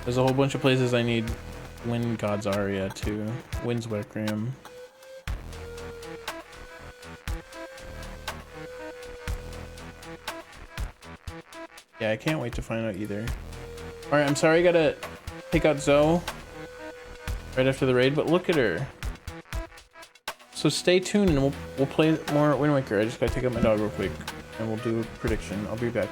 There's a whole bunch of places I need Wind God's Aria too. Wind's Requiem. Yeah, I can't wait to find out either. Alright, I'm sorry I gotta take out Zoe right after the raid, but look at her. So stay tuned and we'll play more Wind Waker. I just gotta take out my dog real quick and we'll do a prediction. I'll be back.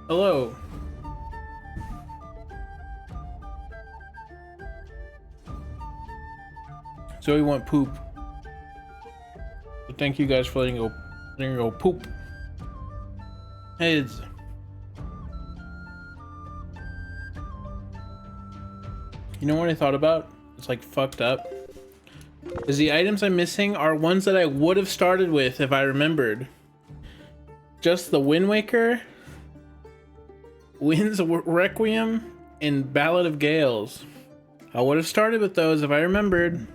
Hello. So we want poop. So thank you guys for letting go poop. Heads. You know what I thought about? It's like fucked up. Is the items I'm missing are ones that I would have started with if I remembered. Just the Wind Waker, Wind's Requiem, and Ballad of Gales. I would have started with those if I remembered.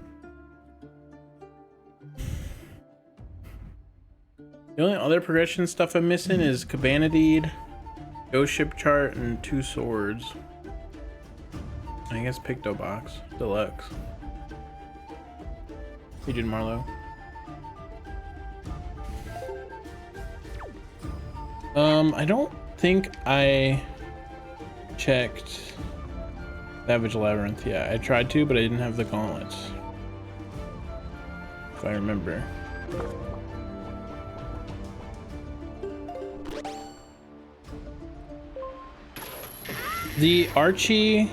The only other progression stuff I'm missing is Cabana Deed, Ghost Ship Chart, and 2 swords. I guess Picto Box Deluxe. Hey, June Marlowe. I don't think I checked Savage Labyrinth. Yeah, I tried to, but I didn't have the gauntlets. If I remember. The Archie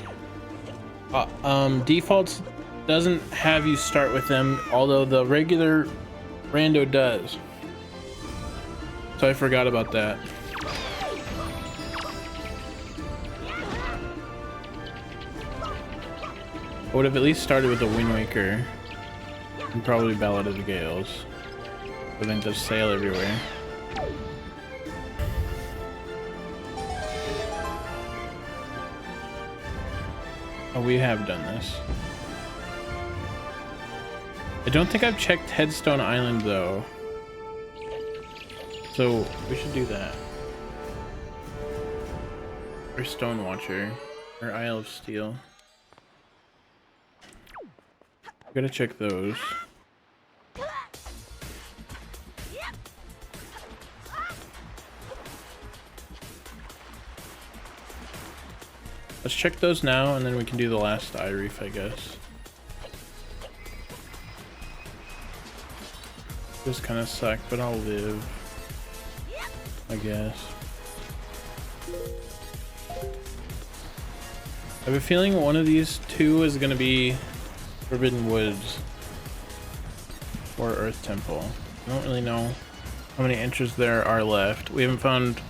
defaults doesn't have you start with them, although the regular rando does. So I forgot about that. I would have at least started with the Wind Waker and probably Ballad of the Gales, but then just sail everywhere. Oh, we have done this. I don't think I've checked Headstone Island though, so we should do that. Or Stone Watcher, or Isle of Steel. Gotta check those. Let's check those now, and then we can do the last eye reef, I guess. This kind of sucked, but I'll live, I guess. I have a feeling one of these two is gonna be Forbidden Woods or Earth Temple. I don't really know how many entries there are left. We haven't found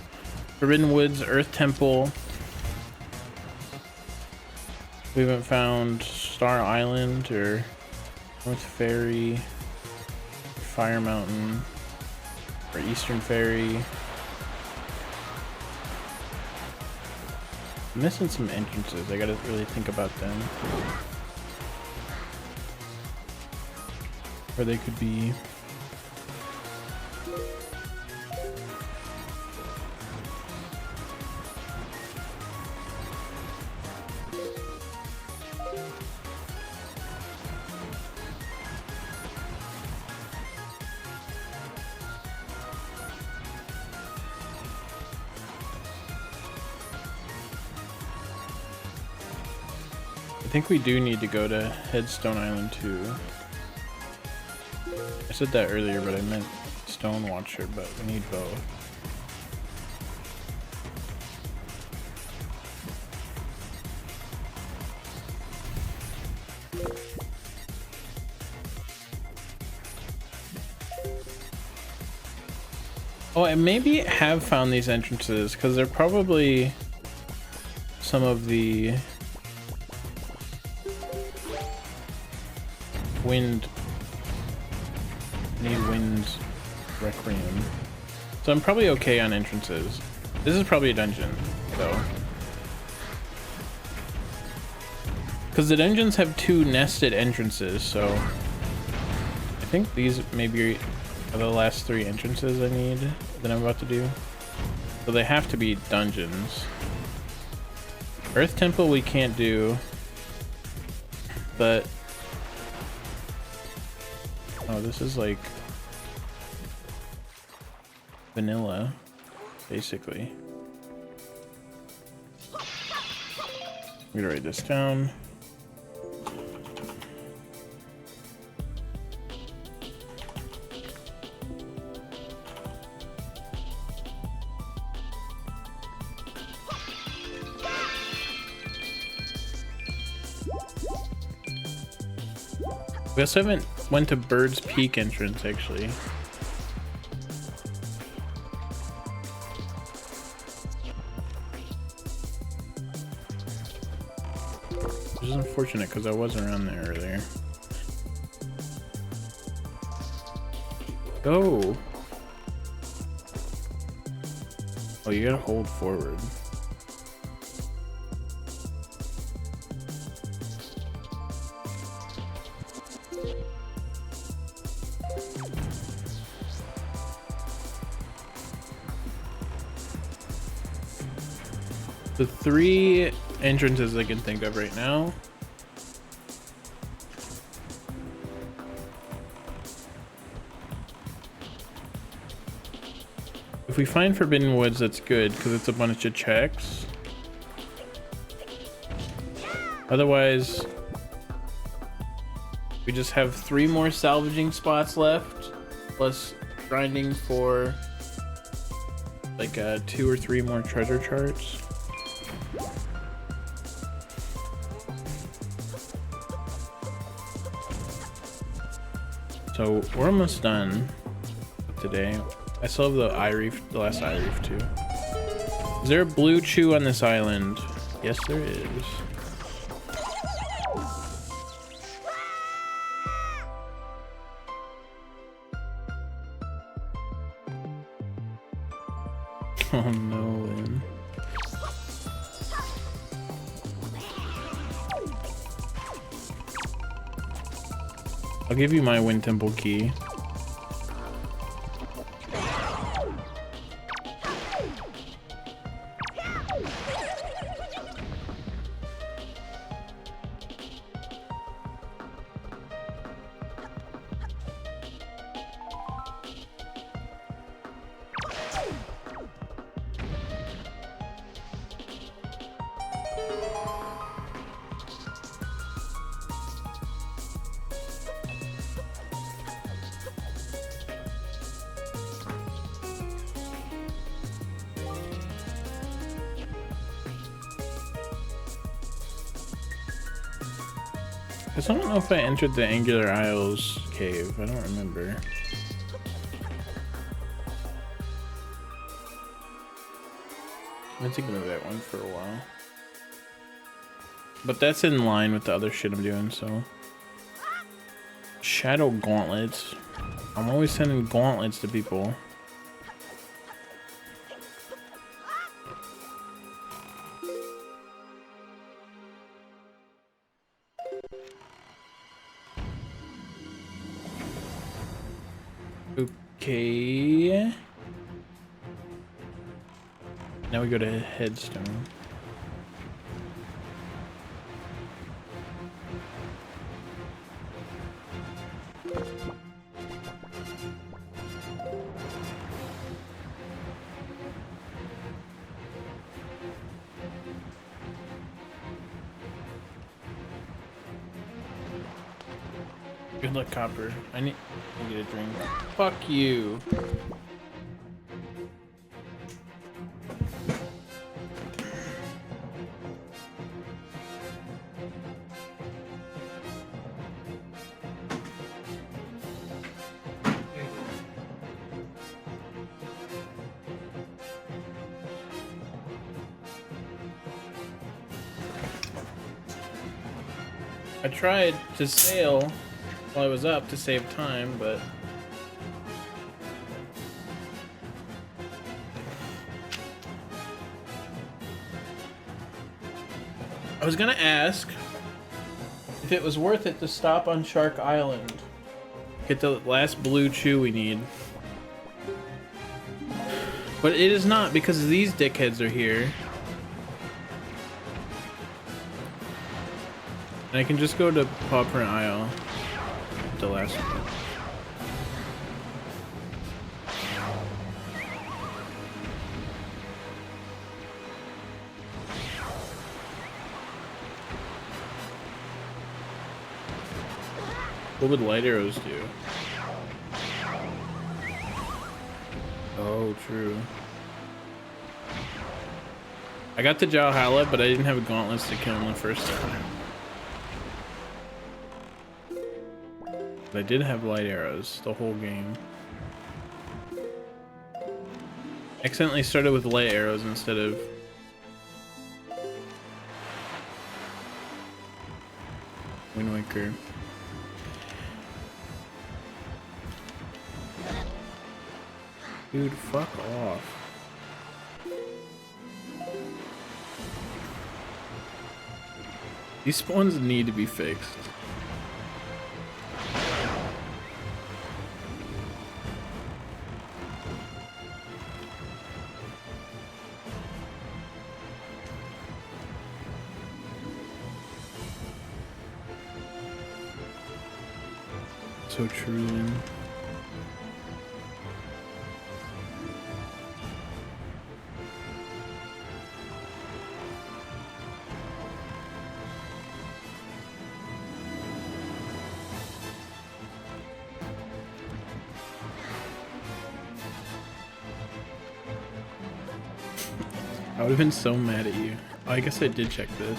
Forbidden Woods, Earth Temple. We haven't found Star Island or North Ferry, Fire Mountain, or Eastern Ferry. I'm missing some entrances. I gotta really think about them. Where they could be. I think we do need to go to Headstone Island too. I said that earlier, but I meant Stone Watcher, but we need both. Oh, I maybe have found these entrances because they're probably some of the Wind's Requiem. So I'm probably okay on entrances. This is probably a dungeon, though. Because the dungeons have 2 nested entrances, so I think these maybe are the last 3 entrances I need that I'm about to do. So they have to be dungeons. Earth Temple we can't do, but oh, this is like vanilla, basically. I'm gonna write this down. We also haven't went to Bird's Peak entrance, actually. Which is unfortunate because I was around there earlier. Go! Oh, you gotta hold forward. The 3 entrances I can think of right now. If we find Forbidden Woods, that's good because it's a bunch of checks. Otherwise, we just have 3 more salvaging spots left, plus grinding for like 2 or 3 more treasure charts. So we're almost done today. I still have the eye reef, the last eye reef too. Is there a blue chew on this island? Yes, there is. Oh no, Lynn. I'll give you my Wind Temple key. I don't know if I entered the Angular Isles cave. I don't remember. I've been thinking of that one for a while. But that's in line with the other shit I'm doing, so. Shadow gauntlets. I'm always sending gauntlets to people. Okay. Now we go to Headstone. Good luck, Copper. I need a drink. Fuck you. I tried to sail while I was up to save time, but I was gonna ask if it was worth it to stop on Shark Island, get the last blue chew we need, but it is not because these dickheads are here. And I can just go to Paw Print Isle, the last one. What would light arrows do? Oh, true. I got the Jowhala, but I didn't have gauntlets to kill him the first time. But I did have light arrows the whole game. Accidentally started with light arrows instead of Wind Waker. Dude, fuck off. These spawns need to be fixed. So true, Lynn. I would have been so mad at you. Oh, I guess I did check this.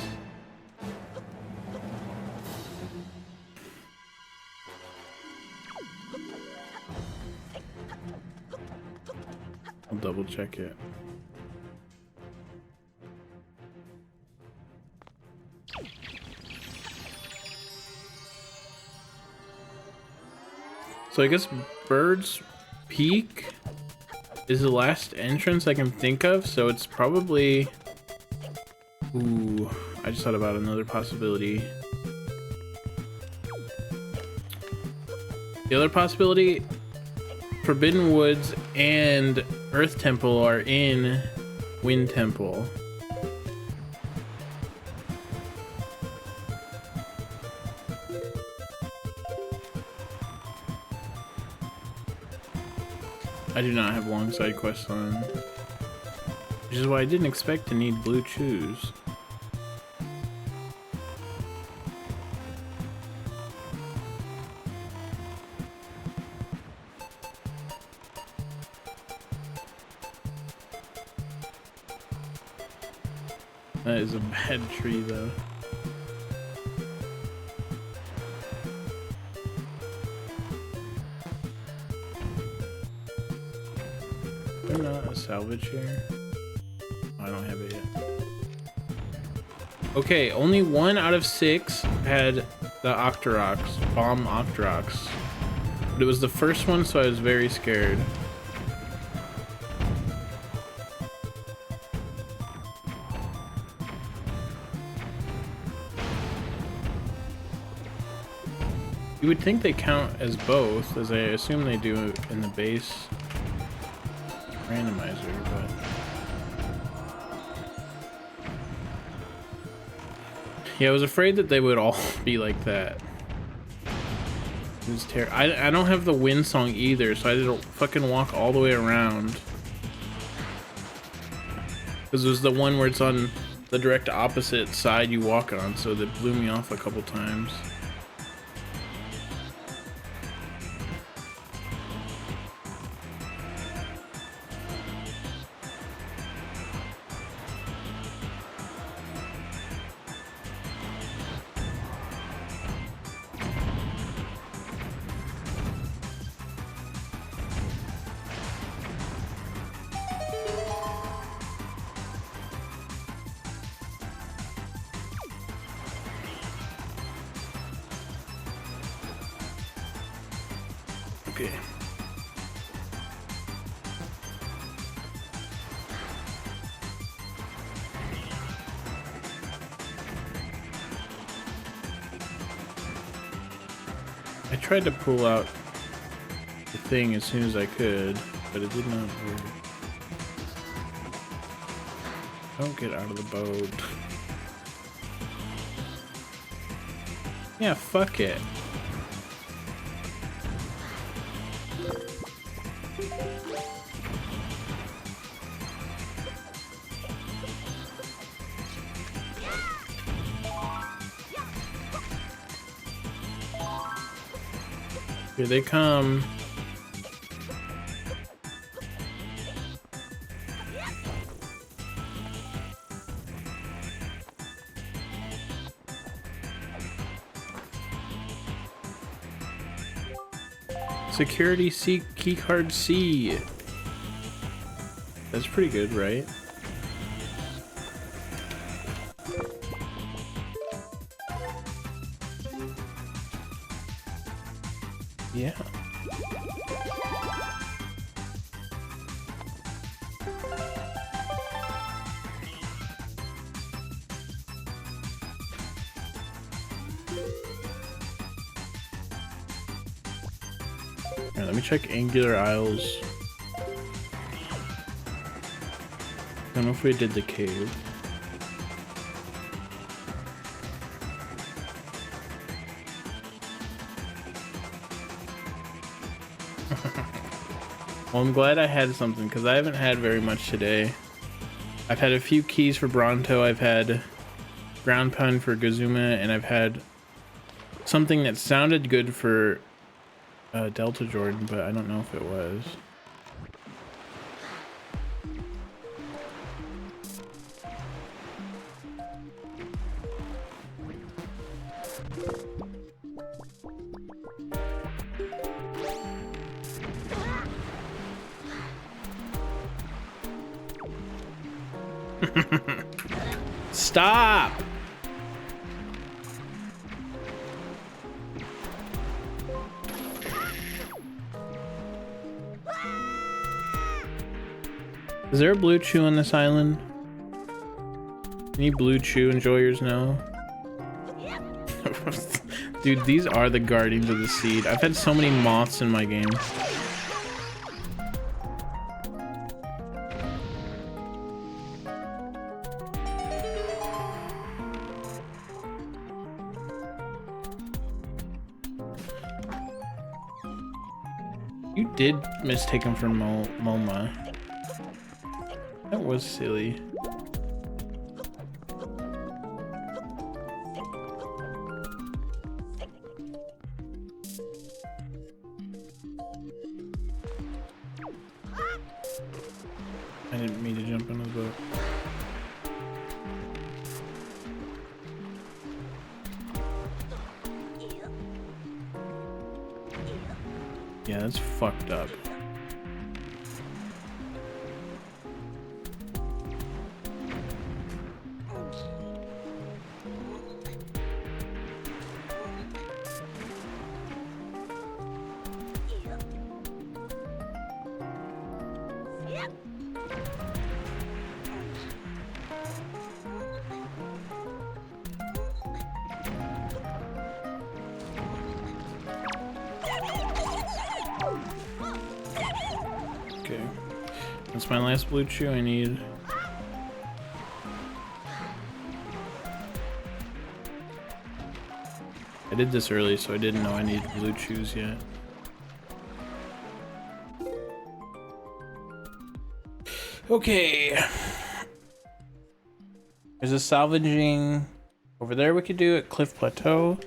I'll double check it. So I guess Bird's Peak is the last entrance I can think of, so it's probably... Ooh, I just thought about another possibility. The other possibility, Forbidden Woods and Earth Temple are in Wind Temple. I do not have long side quests on, which is why I didn't expect to need blue shoes. That is a bad tree, though. Is there not a salvage here? Oh, I don't have it yet. Okay, only 1 out of 6 had the Octoroks, bomb Octoroks. But it was the first one, so I was very scared. You would think they count as both, as I assume they do in the base randomizer, but... Yeah, I was afraid that they would all be like that. It was terrible. I don't have the wind song either, so I had to fucking walk all the way around. Because it was the one where it's on the direct opposite side you walk on, so that blew me off a couple times. Okay. I tried to pull out the thing as soon as I could, but it did not work. Don't get out of the boat. Yeah, fuck it. Here they come. Security C, keycard C. That's pretty good, right? Yeah. Alright, let me check Angular Isles. I don't know if we did the cave. Well, I'm glad I had something because I haven't had very much today. I've had a few keys for Bronto, I've had ground pound for Gazuma, and I've had something that sounded good for Delta Jordan, but I don't know if it was. Stop! Is there a blue chew on this island? Any blue chew enjoyers know? Dude, these are the guardians of the seed. I've had so many moths in my game. You did mistake him for Moma. That was silly. I didn't mean to jump on the boat. Yeah, that's fucked up. Okay, that's my last blue chew. I need. I did this early, so I didn't know I needed blue chews yet. Okay. There's a salvaging over there we could do at Cliff Plateau.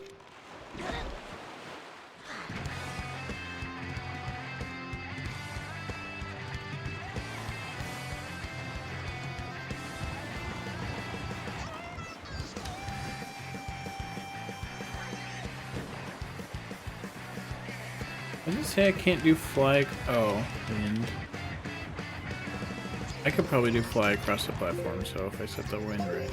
Does it say I can't do fly? Oh, wind. I could probably do fly across the platform, so if I set the wind right.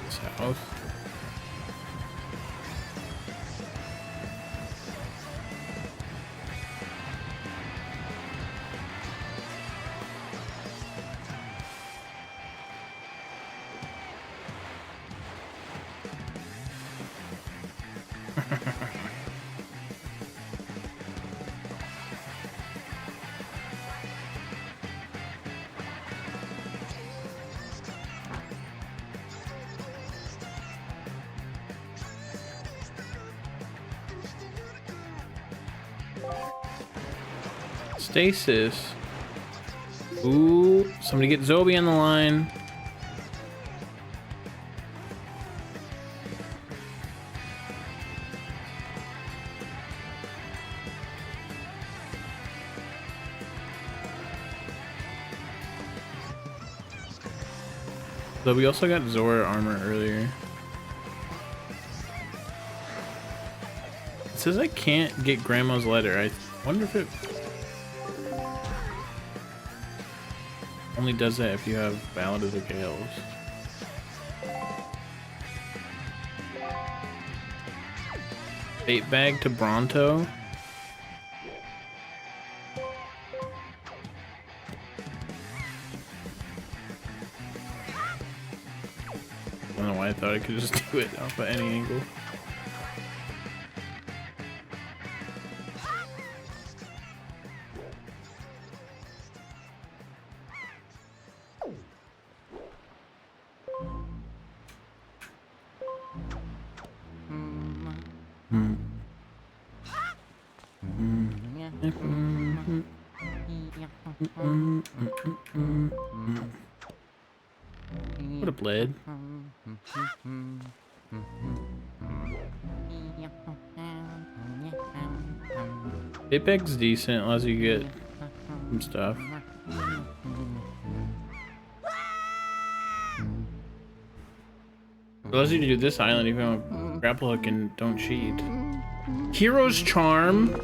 South. Stasis. Ooh, somebody get Zobi on the line. So we also got Zora armor earlier. It says I can't get Grandma's letter. I wonder if it only does that if you have Ballad of the Gales. Bait bag to Bronto. I don't know why I thought I could just do it off at any angle. What a blade. Apex decent, allows you to get some stuff. Allows you to do this island even with grapple hook and don't cheat. Hero's Charm.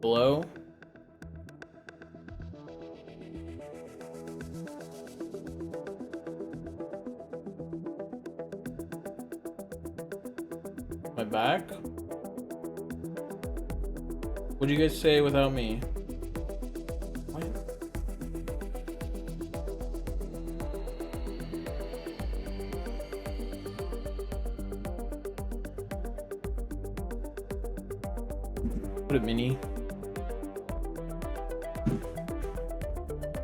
Below. My back? What'd you guys say without me? What? Put it mini.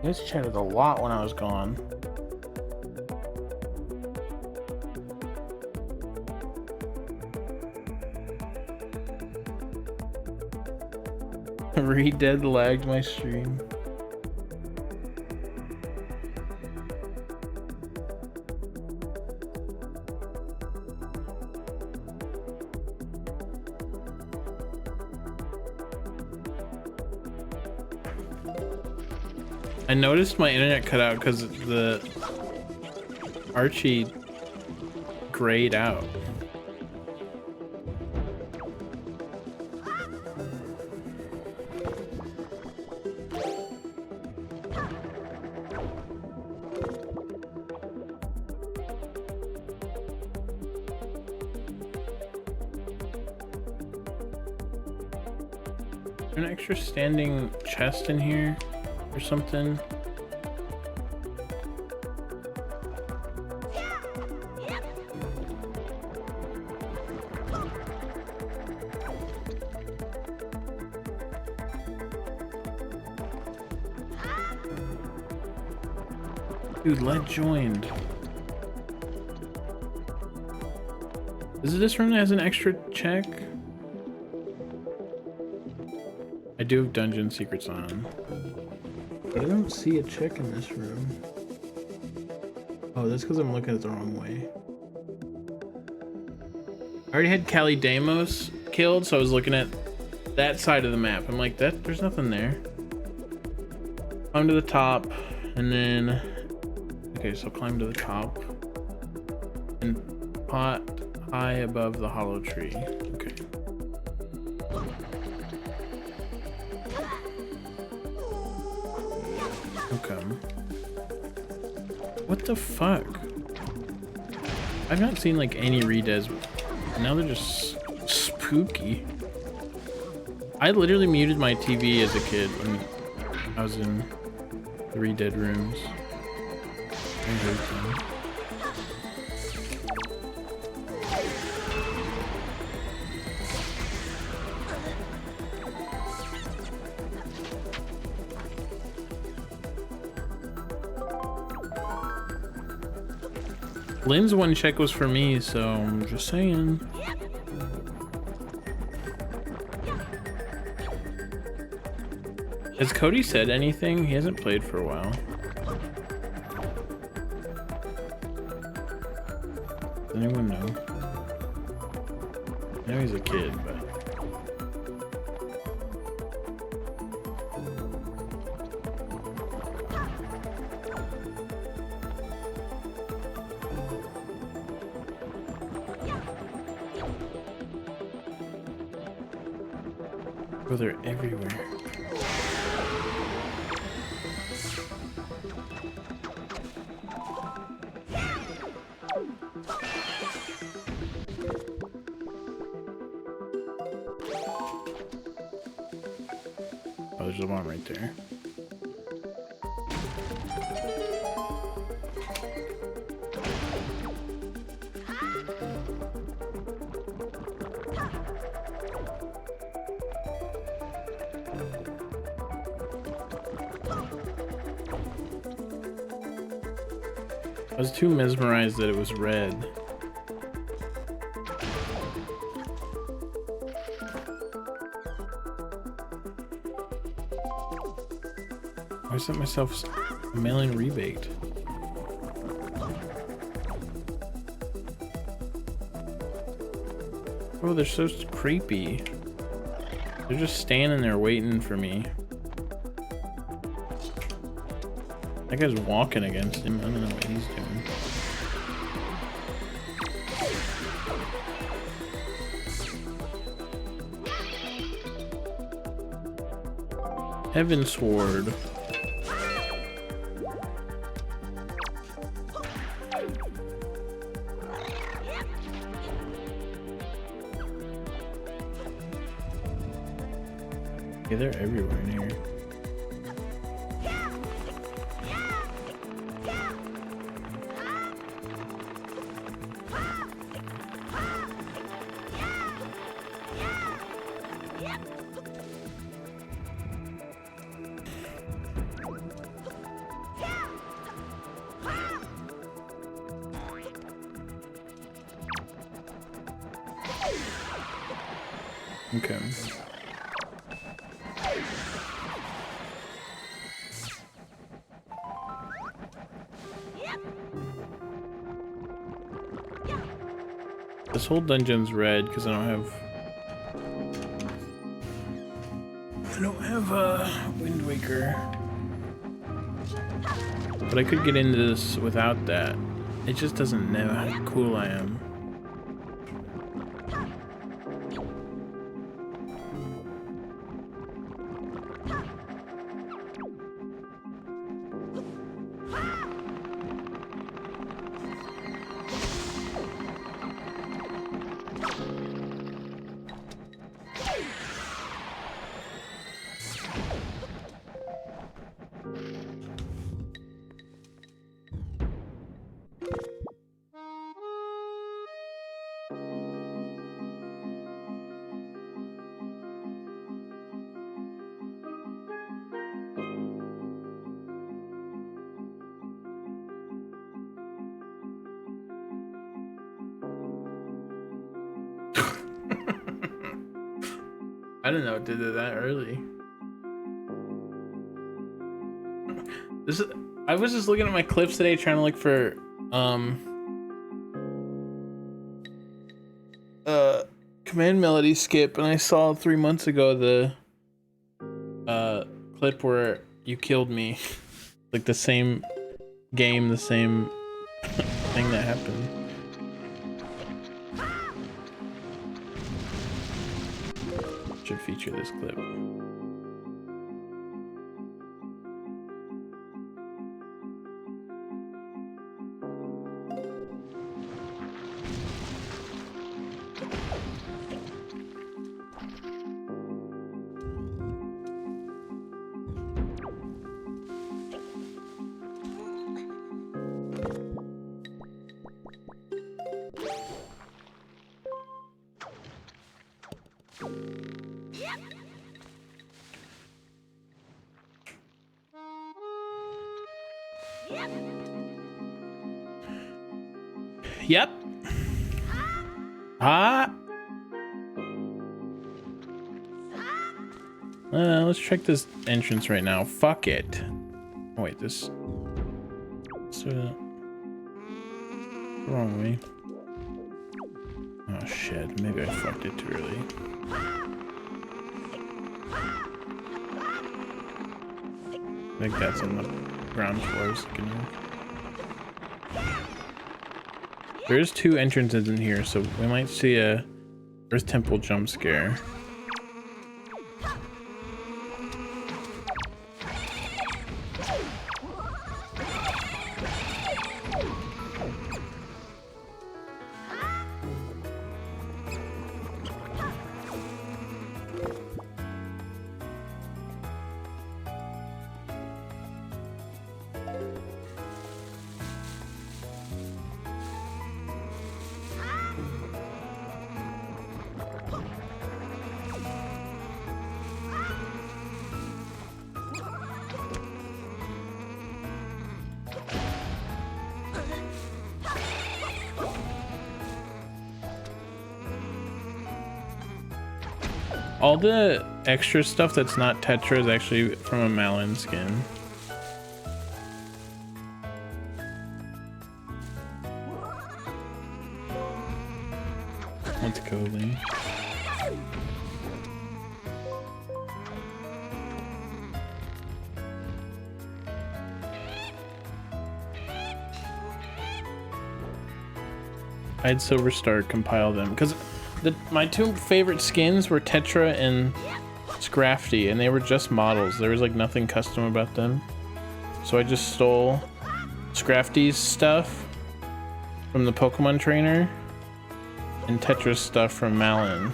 You guys chatted a lot when I was gone. Re-dead lagged my stream. I noticed my internet cut out because the Archie grayed out. An extra standing chest in here or something. Dude, lead joined. Is it this room that has an extra check? I do have dungeon secrets on, but I don't see a check in this room. Oh, that's because I'm looking at it the wrong way. I already had Cali Deimos killed, so I was looking at that side of the map. I'm like, there's nothing there. Climb to the top, and then... Okay, so climb to the top. And pot high above the hollow tree. Okay. Okay. What the fuck? I've not seen like any rededs. Now they're just spooky. I literally muted my TV as a kid when I was in the redead rooms. I heard them. Lynn's one check was for me, so I'm just saying. Has Cody said anything? He hasn't played for a while. Does anyone know? I know he's a kid, but... Oh, they're everywhere. Oh, there's one right there. I was too mesmerized that it was red. I sent myself a mailing rebate. Oh, they're so creepy. They're just standing there waiting for me. That guy's walking against him. I don't know what he's doing. Heaven Sword. Yeah, they're everywhere in here. Okay. This whole dungeon's red because I don't have Wind Waker. But I could get into this without that. It just doesn't know how cool I am. I didn't know it did it that early. I was just looking at my clips today trying to look for command melody skip, and I saw 3 months ago the clip where you killed me. Like the same game, the same thing that happened. should feature this clip. Yep. Ah. Let's check this entrance right now. Fuck it. Oh, wait, this. Wrong way. Oh shit, maybe I fucked it too early. I think that's on the ground floors. There's 2 entrances in here, so we might see a Earth Temple jump scare. All the extra stuff that's not Tetra is actually from a Malin skin. Let's go, Lee. I had Silver Star compile them because my 2 favorite skins were Tetra and Scrafty, and they were just models. There was like nothing custom about them. So I just stole Scrafty's stuff from the Pokemon trainer and Tetra's stuff from Malin.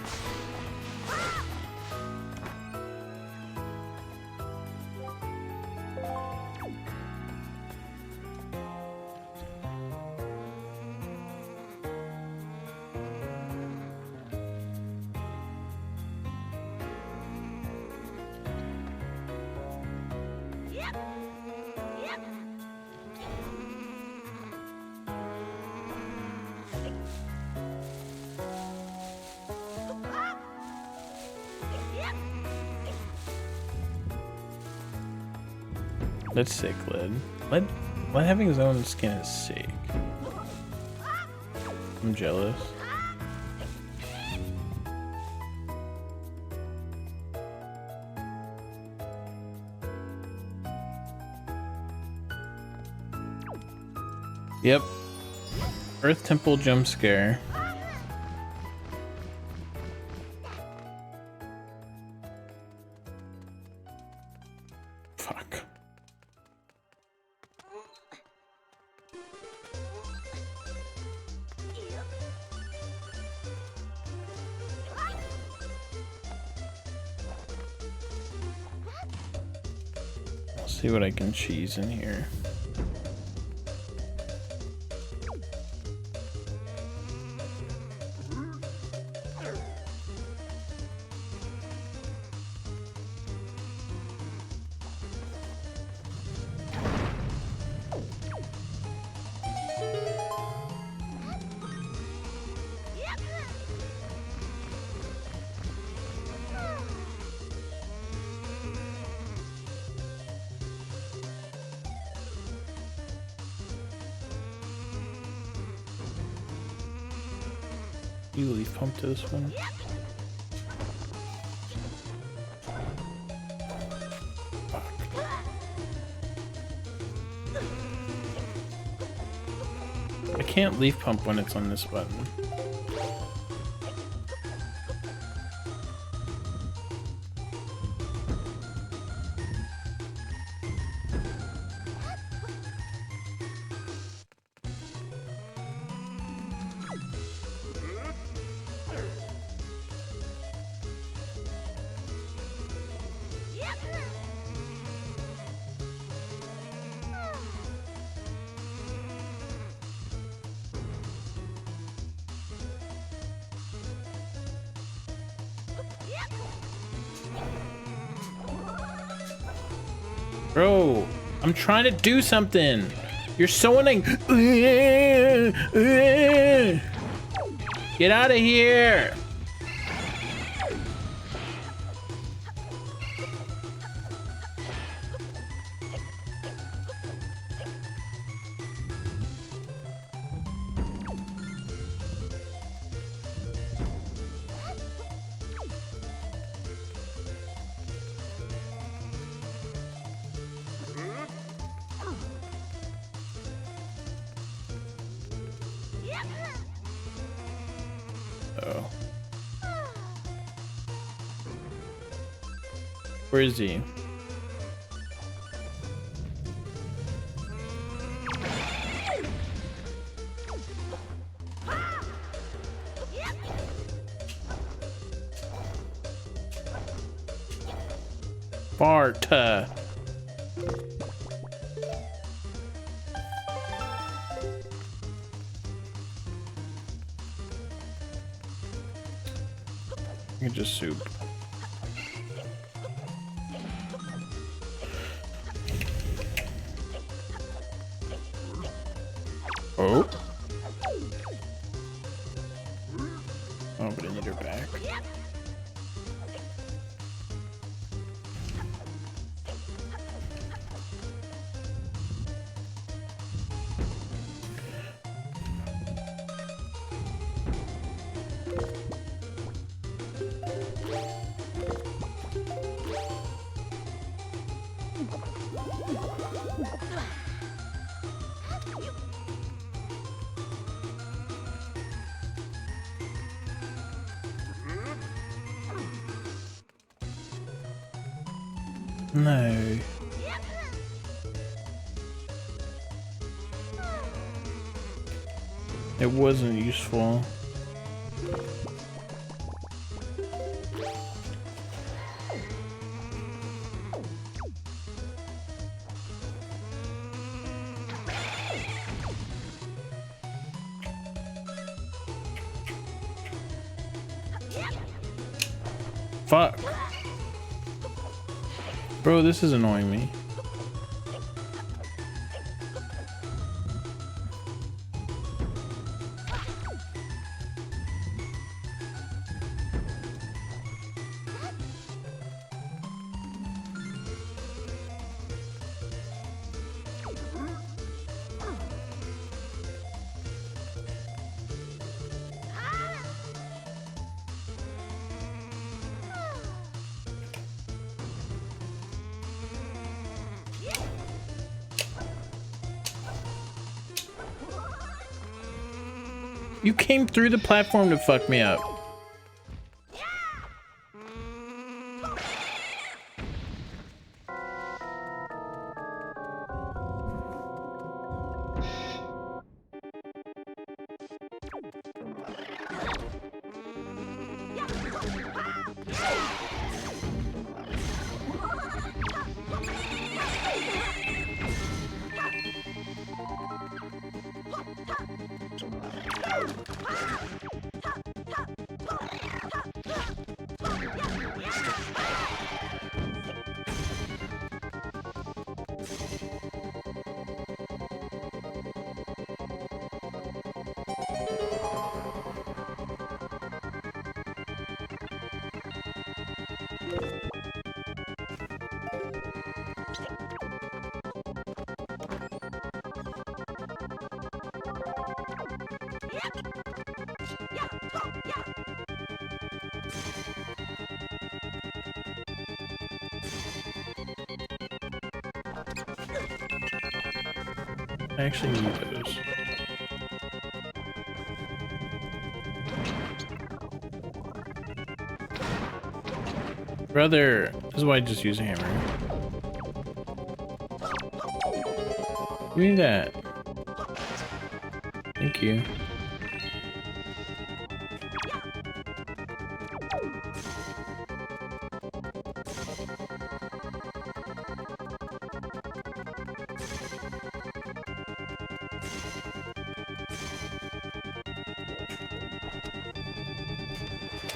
That's sick, Led. Led having his own skin is sick. I'm jealous. Yep. Earth Temple jump scare. Fuck. I'll see what I can cheese in here. You leaf pump to this one. Fuck. I can't leaf pump when it's on this button. Bro, I'm trying to do something. You're so annoying. Get out of here. Oh. Where is he? Fart. You can just soup. Oh. Oh, but I need her back. No. It wasn't useful. Fuck. Bro, this is annoying me. You came through the platform to fuck me up. I actually need those. Brother, this is why I just use a hammer. Give me that. Thank you.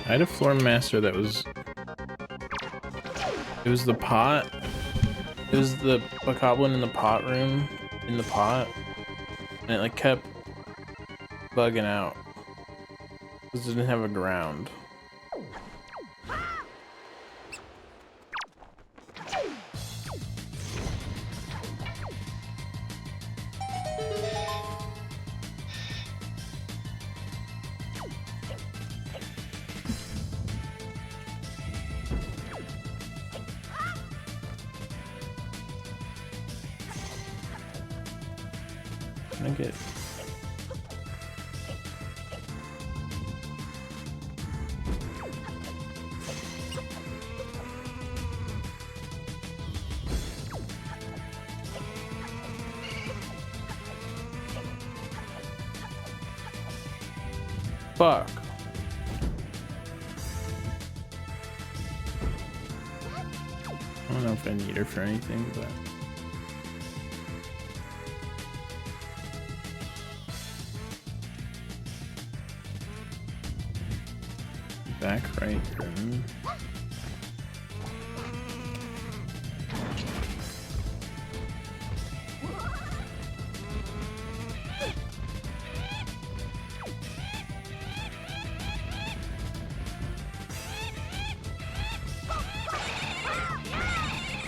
I had a floor master that was... It was the pot. It was the bokoblin in the pot room, in the pot, and it like kept bugging out because it didn't have a ground. Can I get... Fuck. I don't know if I need her for anything, but... Back right room.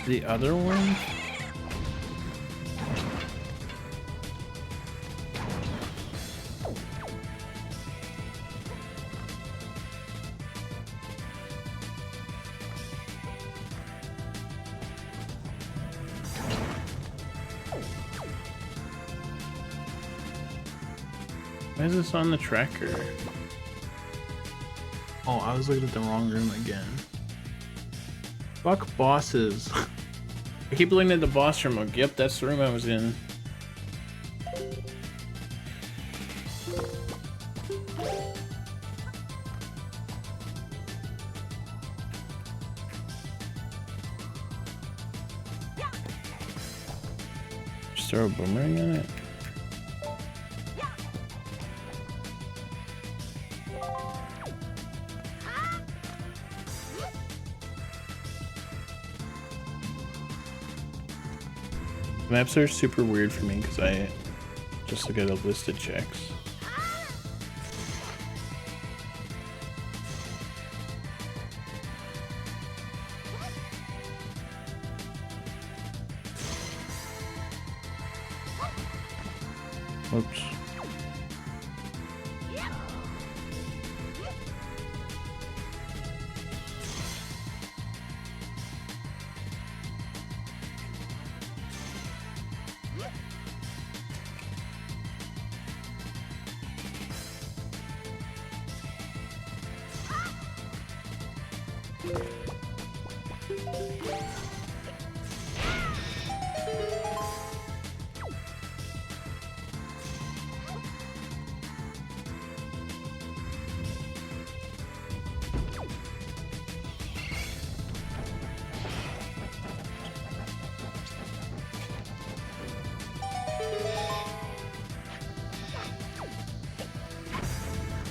The other one? Why is this on the tracker? Oh, I was looking at the wrong room again. Fuck bosses. I keep looking at the boss room. Like, yep, that's the room I was in. Just throw a boomerang on it. Maps are super weird for me because I just look at a list of checks. Whoops.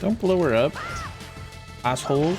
Don't blow her up, assholes.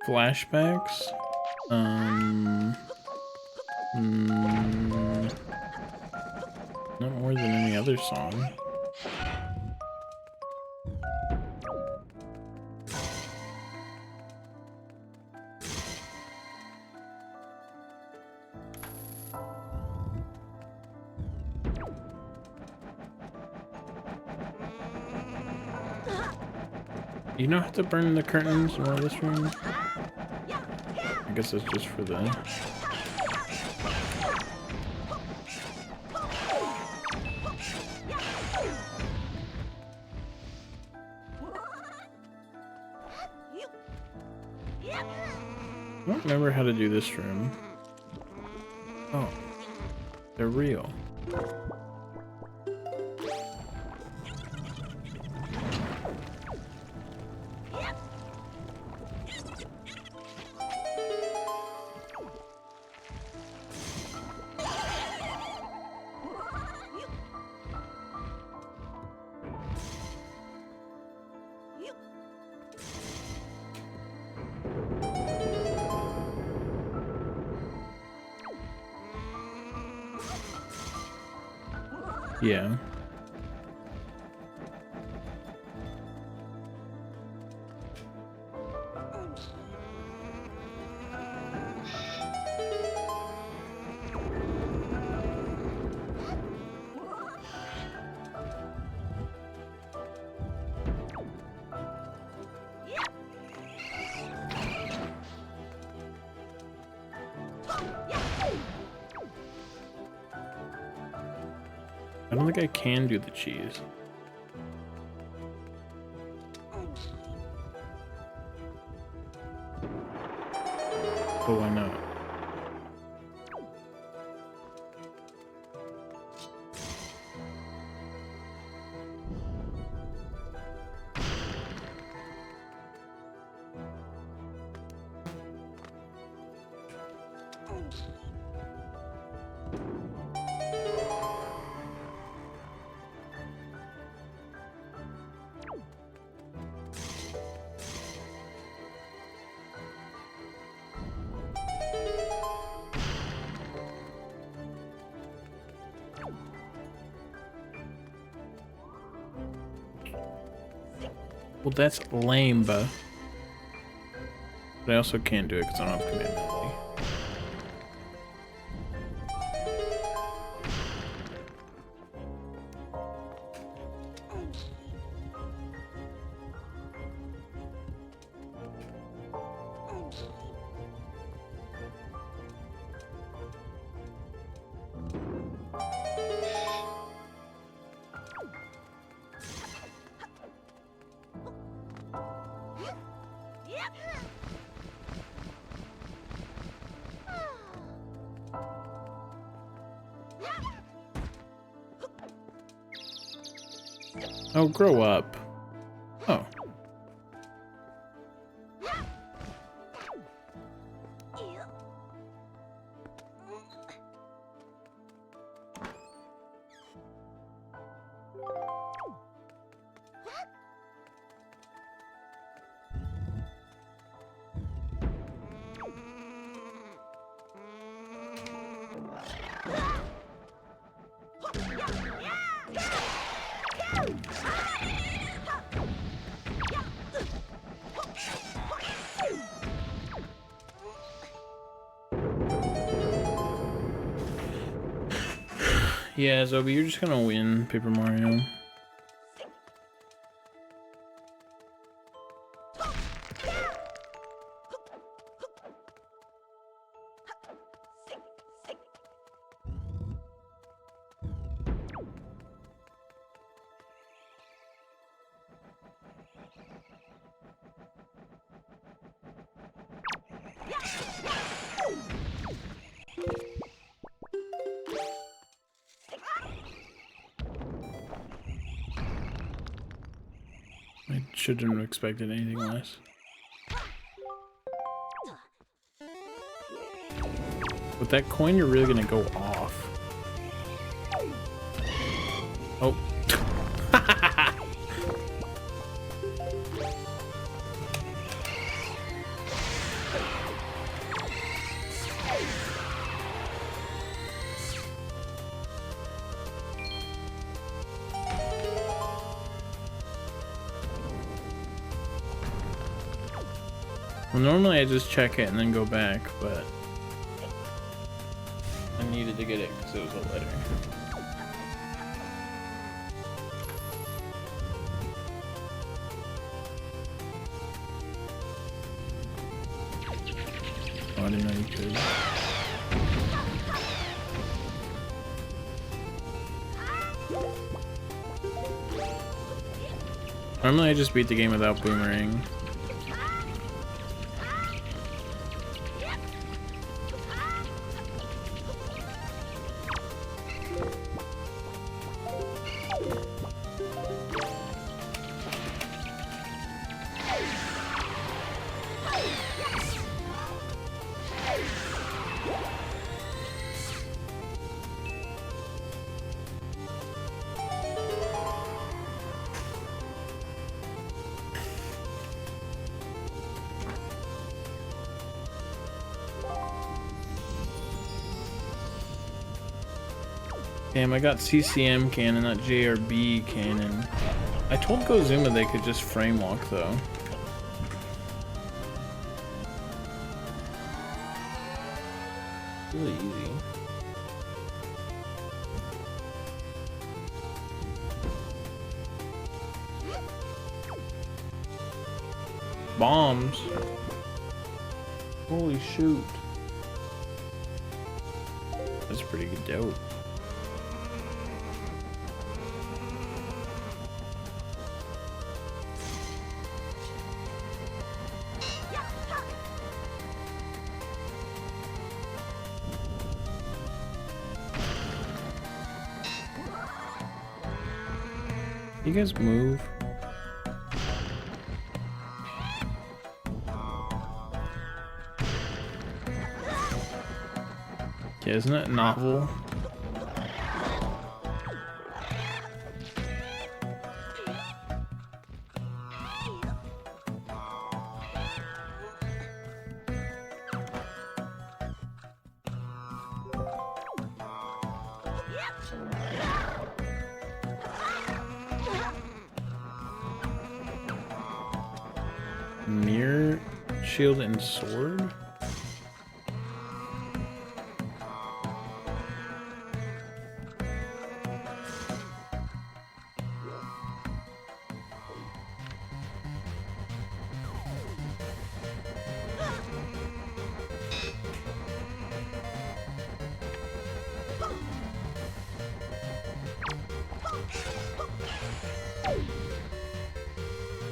Flashbacks? Not more than any other song. You don't have to burn the curtains in one of this room. I guess that's just for the... I don't remember how to do this room. Oh, they're real. Yeah. I don't think I can do the cheese. But why not? Well, that's lame, but I also can't do it because I don't have command ability. Oh, grow up. Oh. Yeah, Zobi, you're just gonna win Paper Mario. I shouldn't have expected anything less. With that coin, you're really gonna go off. Oh. Well, normally I just check it and then go back, but I needed to get it because it was a letter. Oh, I didn't know you could. Normally I just beat the game without boomerang. Damn, I got CCM cannon, not JRB cannon. I told Gozuma they could just frame walk though. Really easy. Bombs. Holy shoot. That's pretty good dope. You guys move. Yeah, isn't that novel? Mirror, shield, and sword?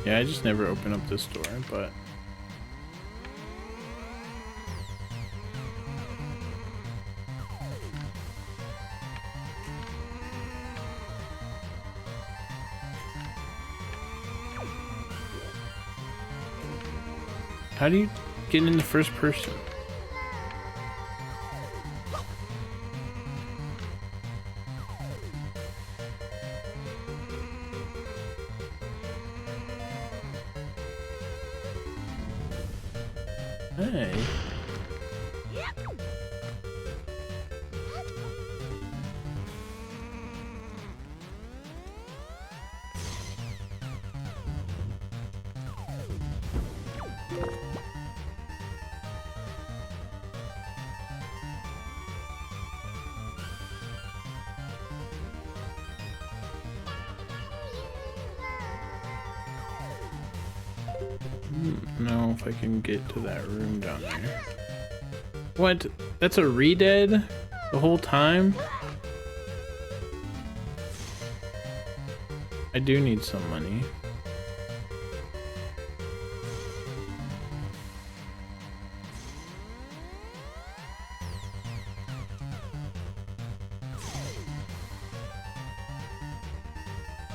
Yeah, I just never open up this door, but how do you get in the first person? Hey. Know if I can get to that room down there. What? That's a re-dead the whole time? I do need some money.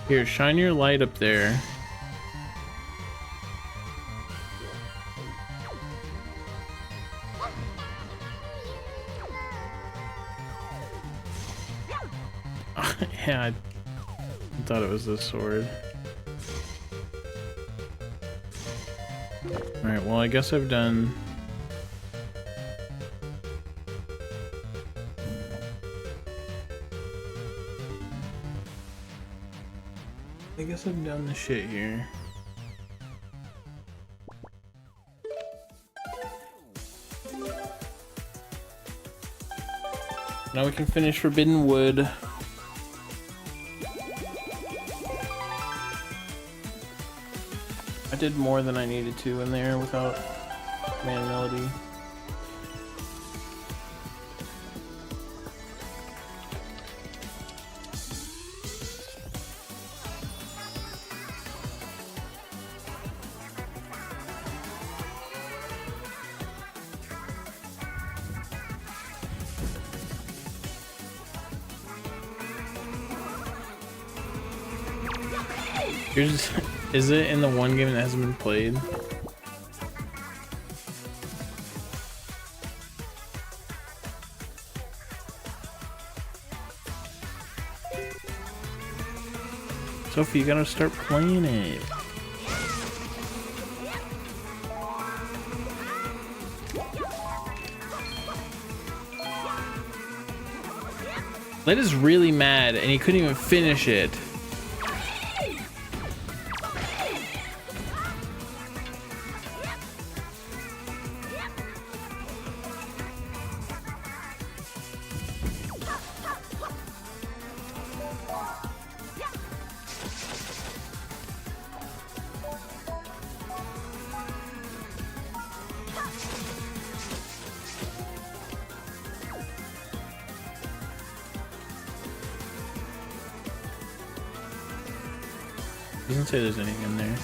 Here, shine your light up there. Yeah, I thought it was this sword. Alright, well I guess I've done... I guess I've done the shit here. Now we can finish Forbidden Wood. I did more than I needed to in there without Man Melody. Here's, is it in the one game that hasn't been played? Sophie, you gotta start playing it. Led is really mad and he couldn't even finish it. Doesn't say there's anything in there.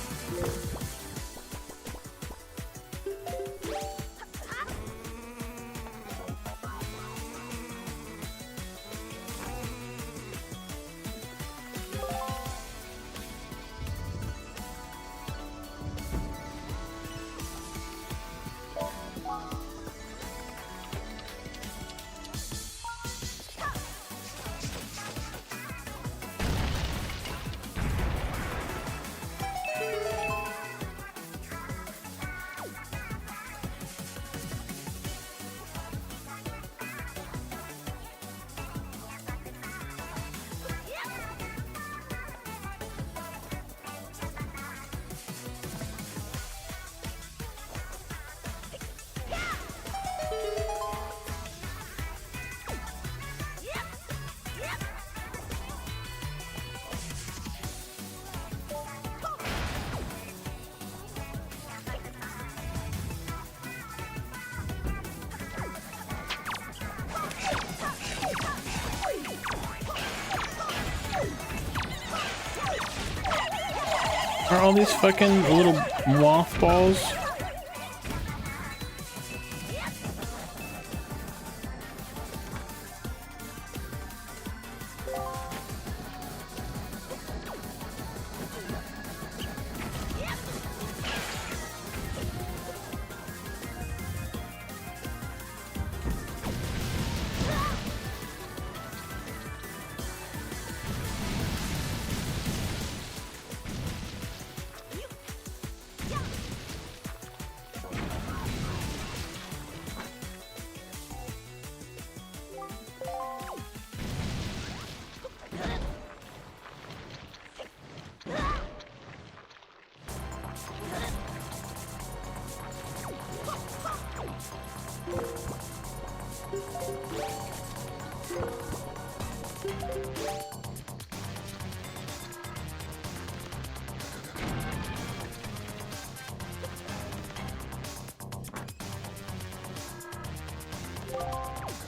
Are all these fucking little mothballs?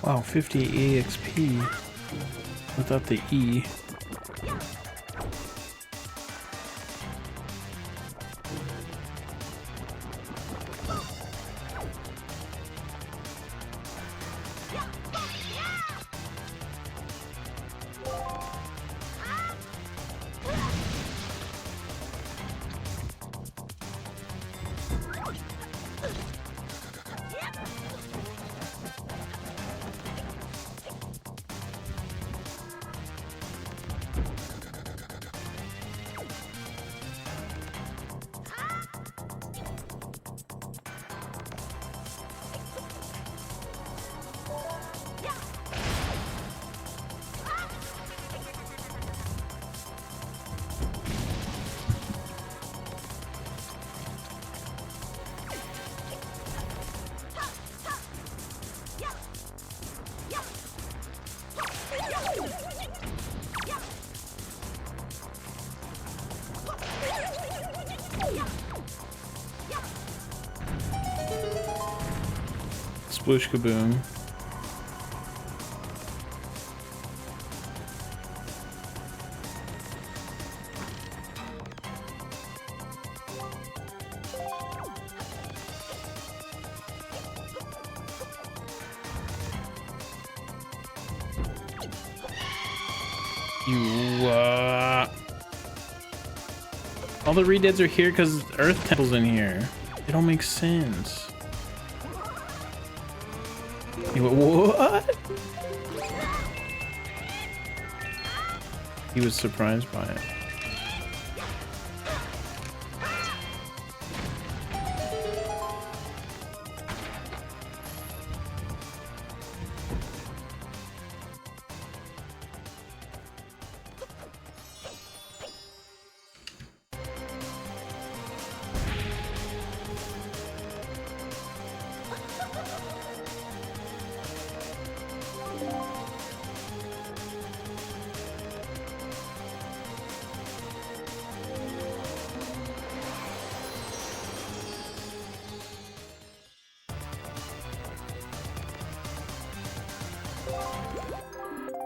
Wow, 50 EXP without the E. Sploosh kaboom. You All the redeads are here because Earth Temple's in here. It don't make sense. He went, what? He was surprised by it.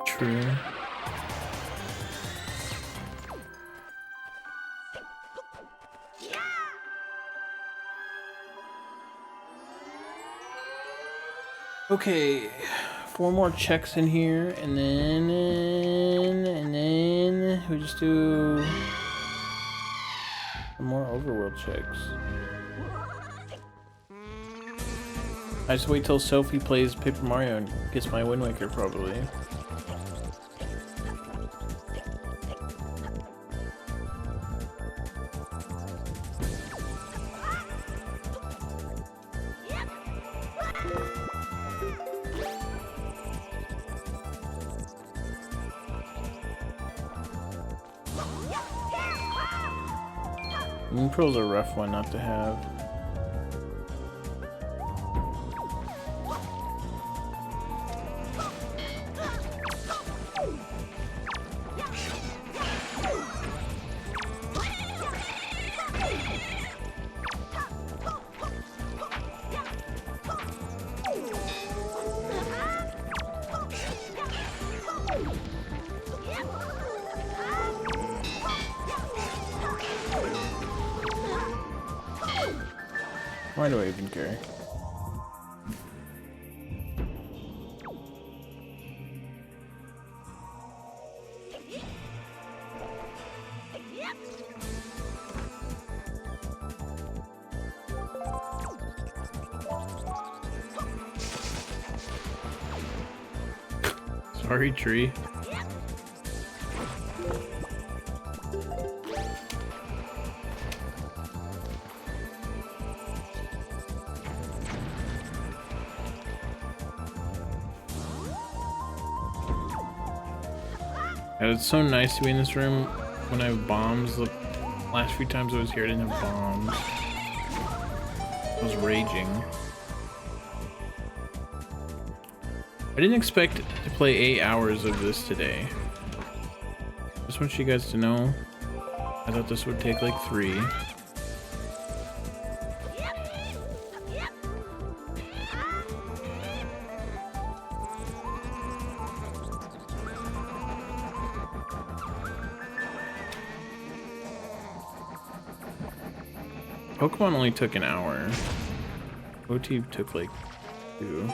True. Okay, 4 more checks in here, and then we just do some more overworld checks. I just wait till Sophie plays Paper Mario and gets my Wind Waker, probably. Moon Pearl's a rough one not to have. Why do I even care? Sorry, tree. And it's so nice to be in this room when I have bombs. The last few times I was here I didn't have bombs. I was raging. I didn't expect to play 8 hours of this today. Just want you guys to know, I thought this would take like 3. Pokemon only took an hour. OT took like 2.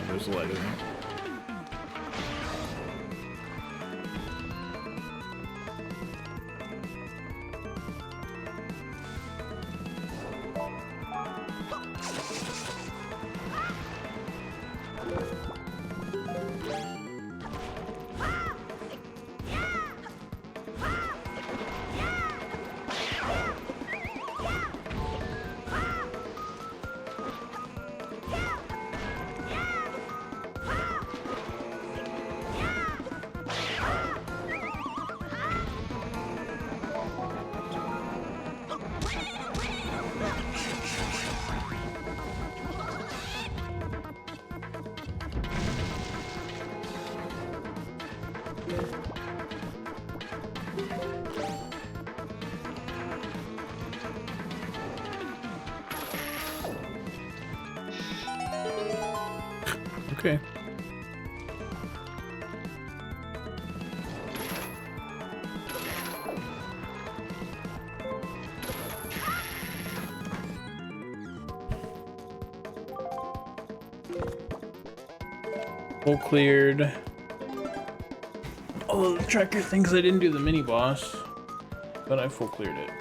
There's a light in there. Okay. Full cleared. Oh, the tracker thinks I didn't do the mini boss, but I full cleared it.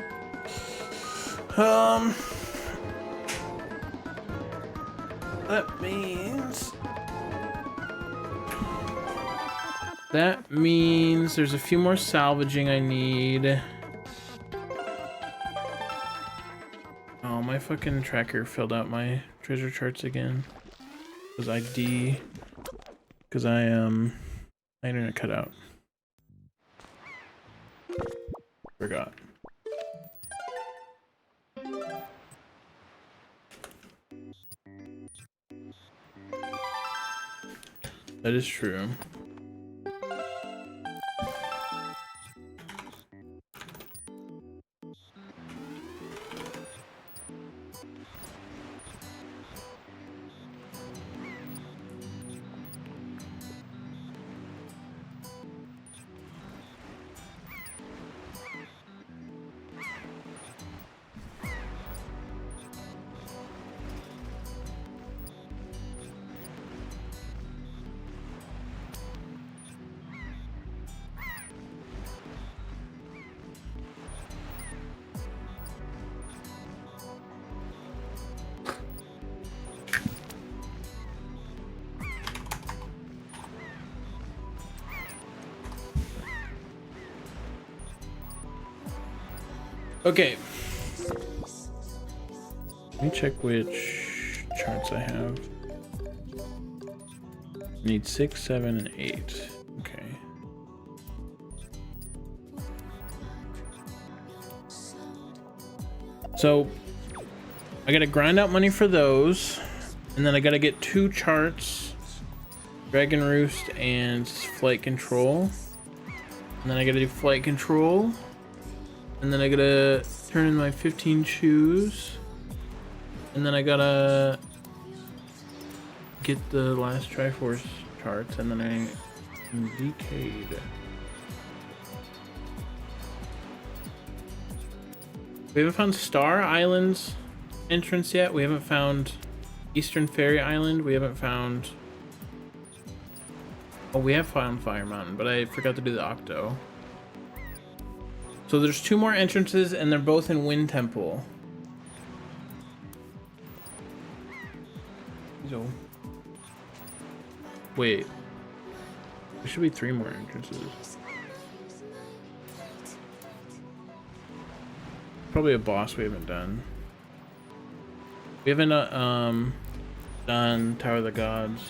That means there's a few more salvaging I need. Oh, my fucking tracker filled out my treasure charts again. Because my internet cut out. Forgot. That is true. Okay. Let me check which charts I have. Need 6, 7, and 8. Okay. So I gotta grind out money for those, and then I gotta get 2 charts, Dragon Roost and Flight Control. And then I gotta do Flight Control. And then I gotta turn in my 15 shoes. And then I gotta get the last Triforce charts, and then I am decayed. We haven't found Star Island's entrance yet. We haven't found Eastern Fairy Island. We haven't found... Oh, we have found Fire Mountain, but I forgot to do the Octo. So there's 2 more entrances, and they're both in Wind Temple. So, wait. There should be 3 more entrances. Probably a boss we haven't done. We haven't done Tower of the Gods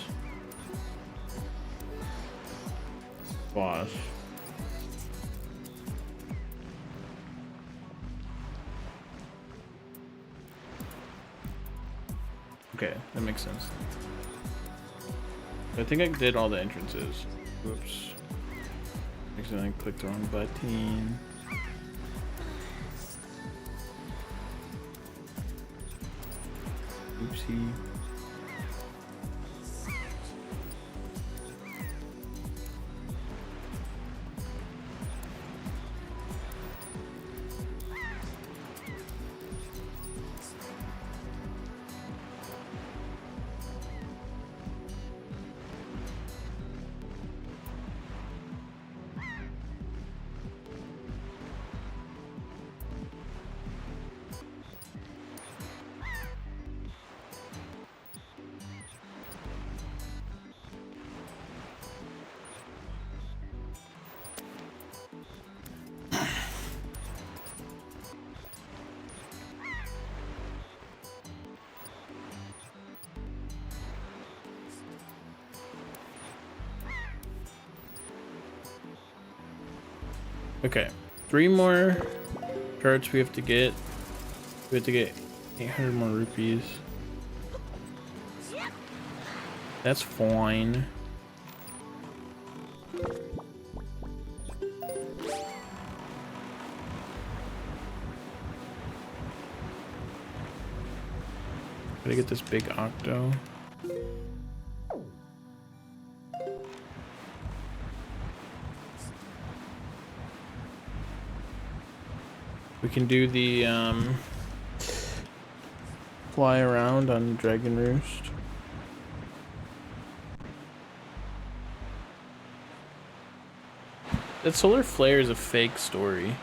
boss. Okay, that makes sense. I think I did all the entrances. Whoops. Accidentally clicked the wrong button. Oopsie. Okay, 3 more charts we have to get. We have to get 800 more rupees. That's fine. Gotta get this big octo. We can do the fly around on Dragon Roost. That solar flare is a fake story.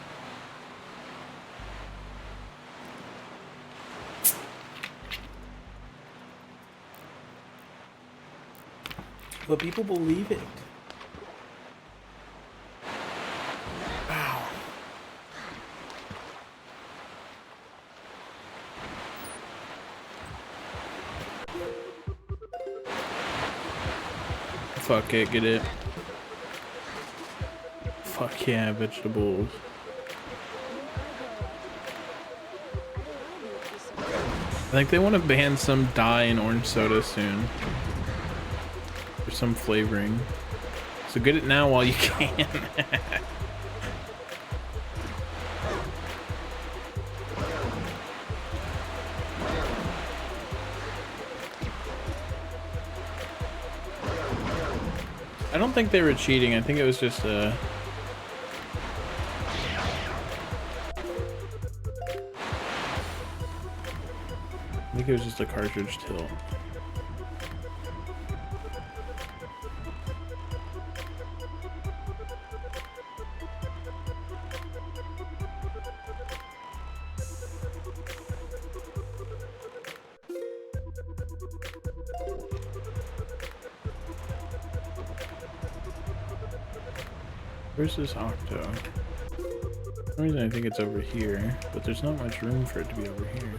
But people believe it. Wow. Fuck it, get it. Fuck yeah, vegetables. I think they want to ban some dye in orange soda soon. Or some flavoring. So get it now while you can. I don't think they were cheating. I think it was just I think it was just a cartridge tilt. Where's this octo? For some reason I think it's over here, but there's not much room for it to be over here.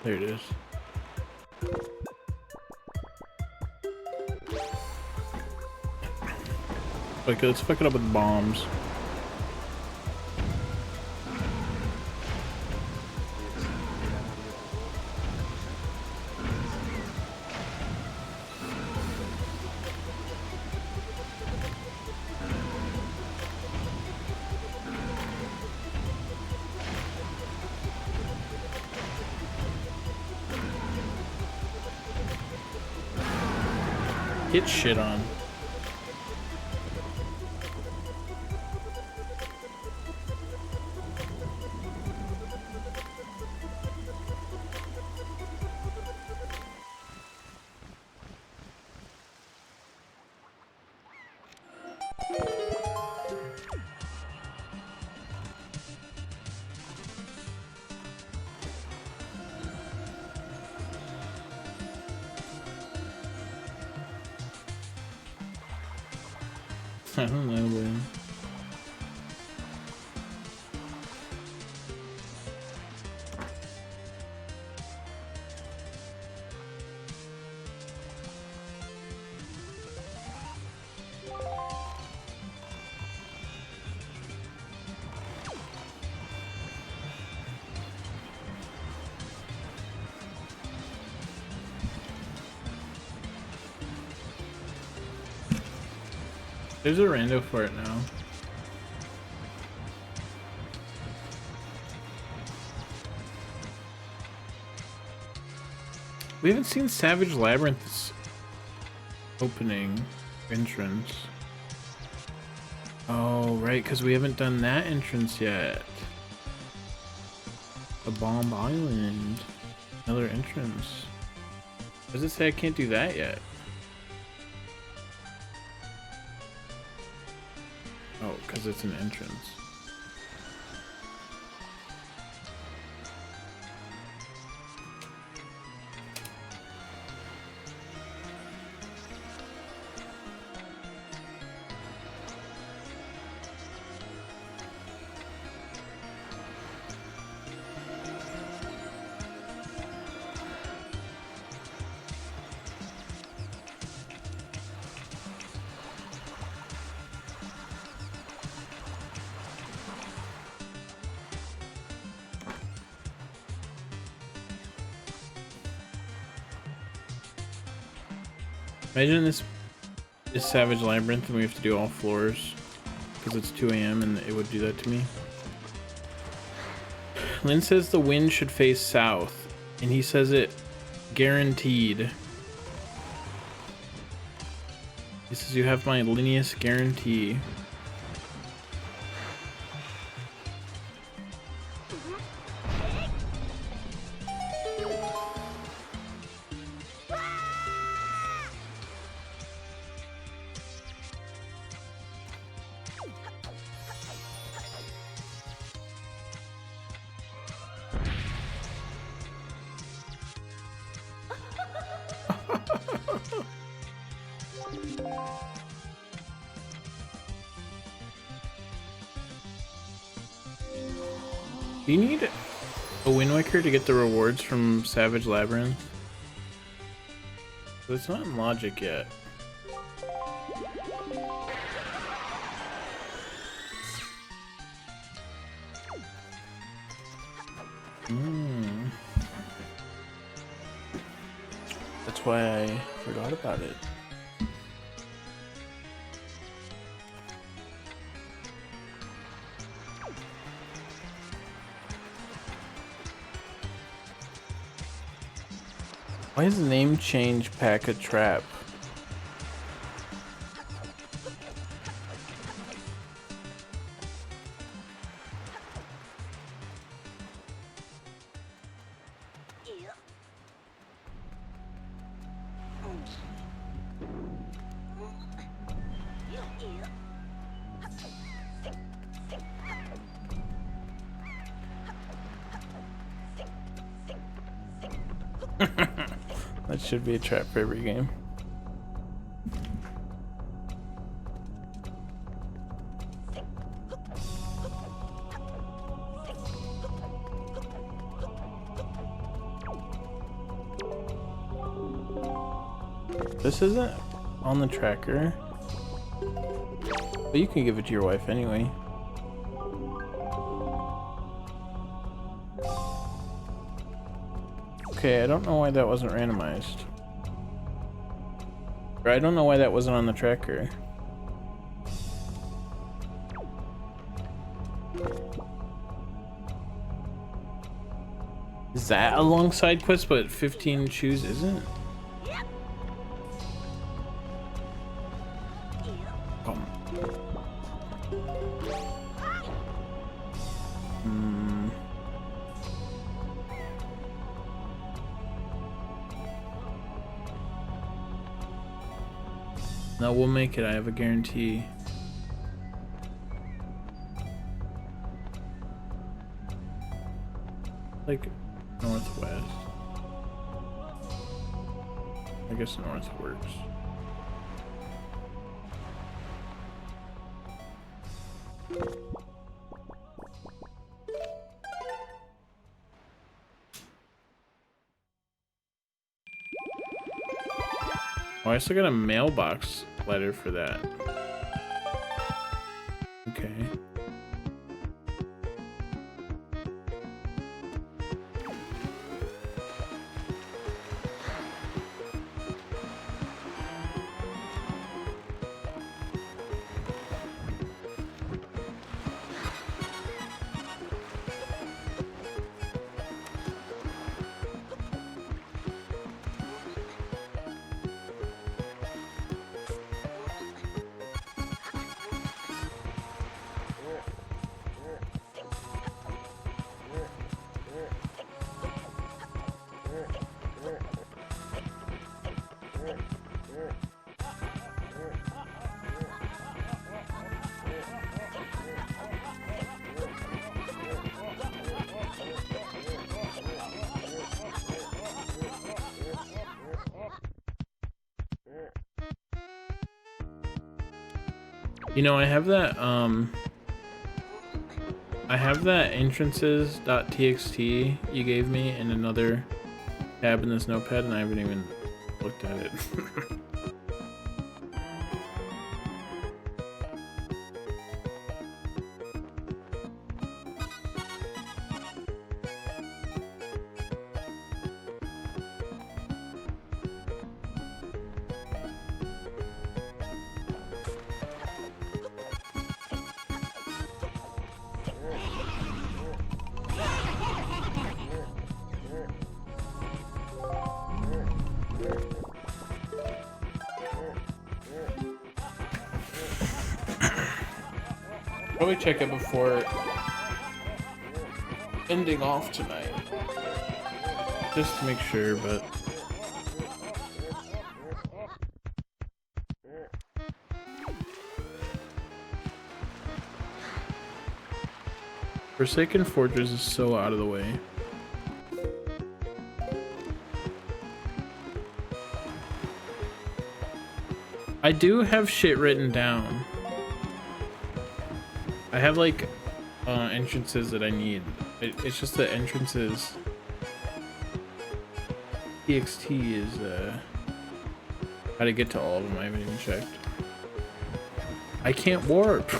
There it is. Like, let's fuck it up with bombs. Get shit on. I don't know, man. There's a rando for it now. We haven't seen Savage Labyrinth's opening entrance. Oh, right, because we haven't done that entrance yet. The Bomb Island. Another entrance. Does it say I can't do that yet? Oh, because it's an entrance. Imagine this is Savage Labyrinth and we have to do all floors because it's 2 a.m. and it would do that to me. Lynn says the wind should face south, and he says it guaranteed. He says you have my Linnaeus guarantee. Do you need a Wind Waker to get the rewards from Savage Labyrinth? But it's not in logic yet. That's why I forgot about it. Why is the name change Pack a Trap? That should be a trap for every game. This isn't on the tracker, but you can give it to your wife anyway. Okay, I don't know why that wasn't randomized. Or I don't know why that wasn't on the tracker. Is that a long side quest, but 15 shoes isn't? No, we'll make it. I have a guarantee. Like northwest. I guess north works. Oh, I still got a mailbox letter for that. Okay. You know, I have that entrances.txt you gave me in another tab in this notepad, and I haven't even looked at it. Probably check it before ending off tonight. Just to make sure, but Forsaken Fortress is so out of the way. I do have shit written down. I have like entrances that I need. It's just the entrances. TXT is how to get to all of them. I haven't even checked. I can't warp.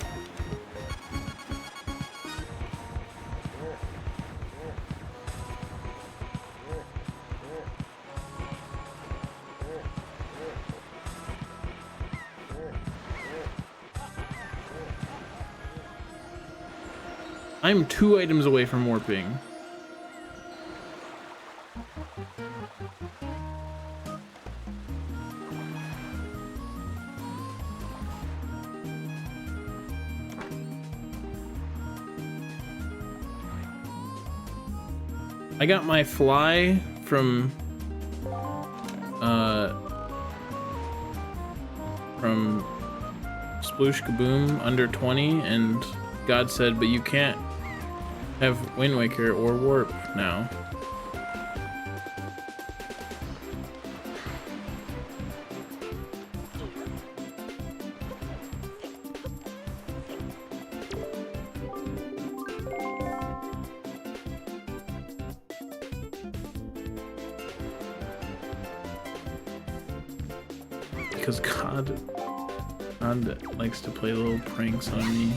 I'm 2 items away from warping. I got my fly from Sploosh Kaboom under 20, and God said, but you can't have Wind Waker or warp now. Because God likes to play little pranks on me.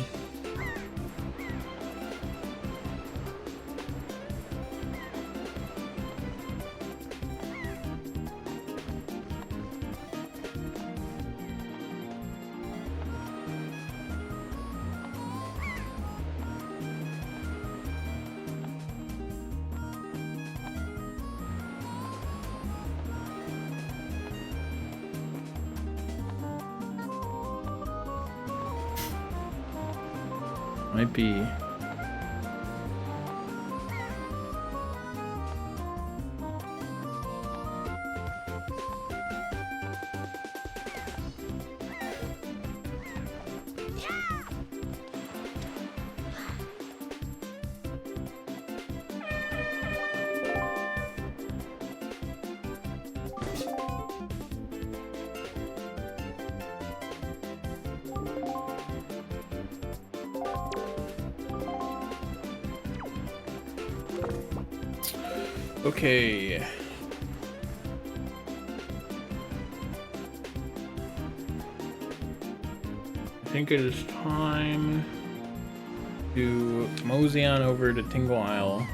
Might be. Okay. I think it is time to mosey on over to Tingle Isle.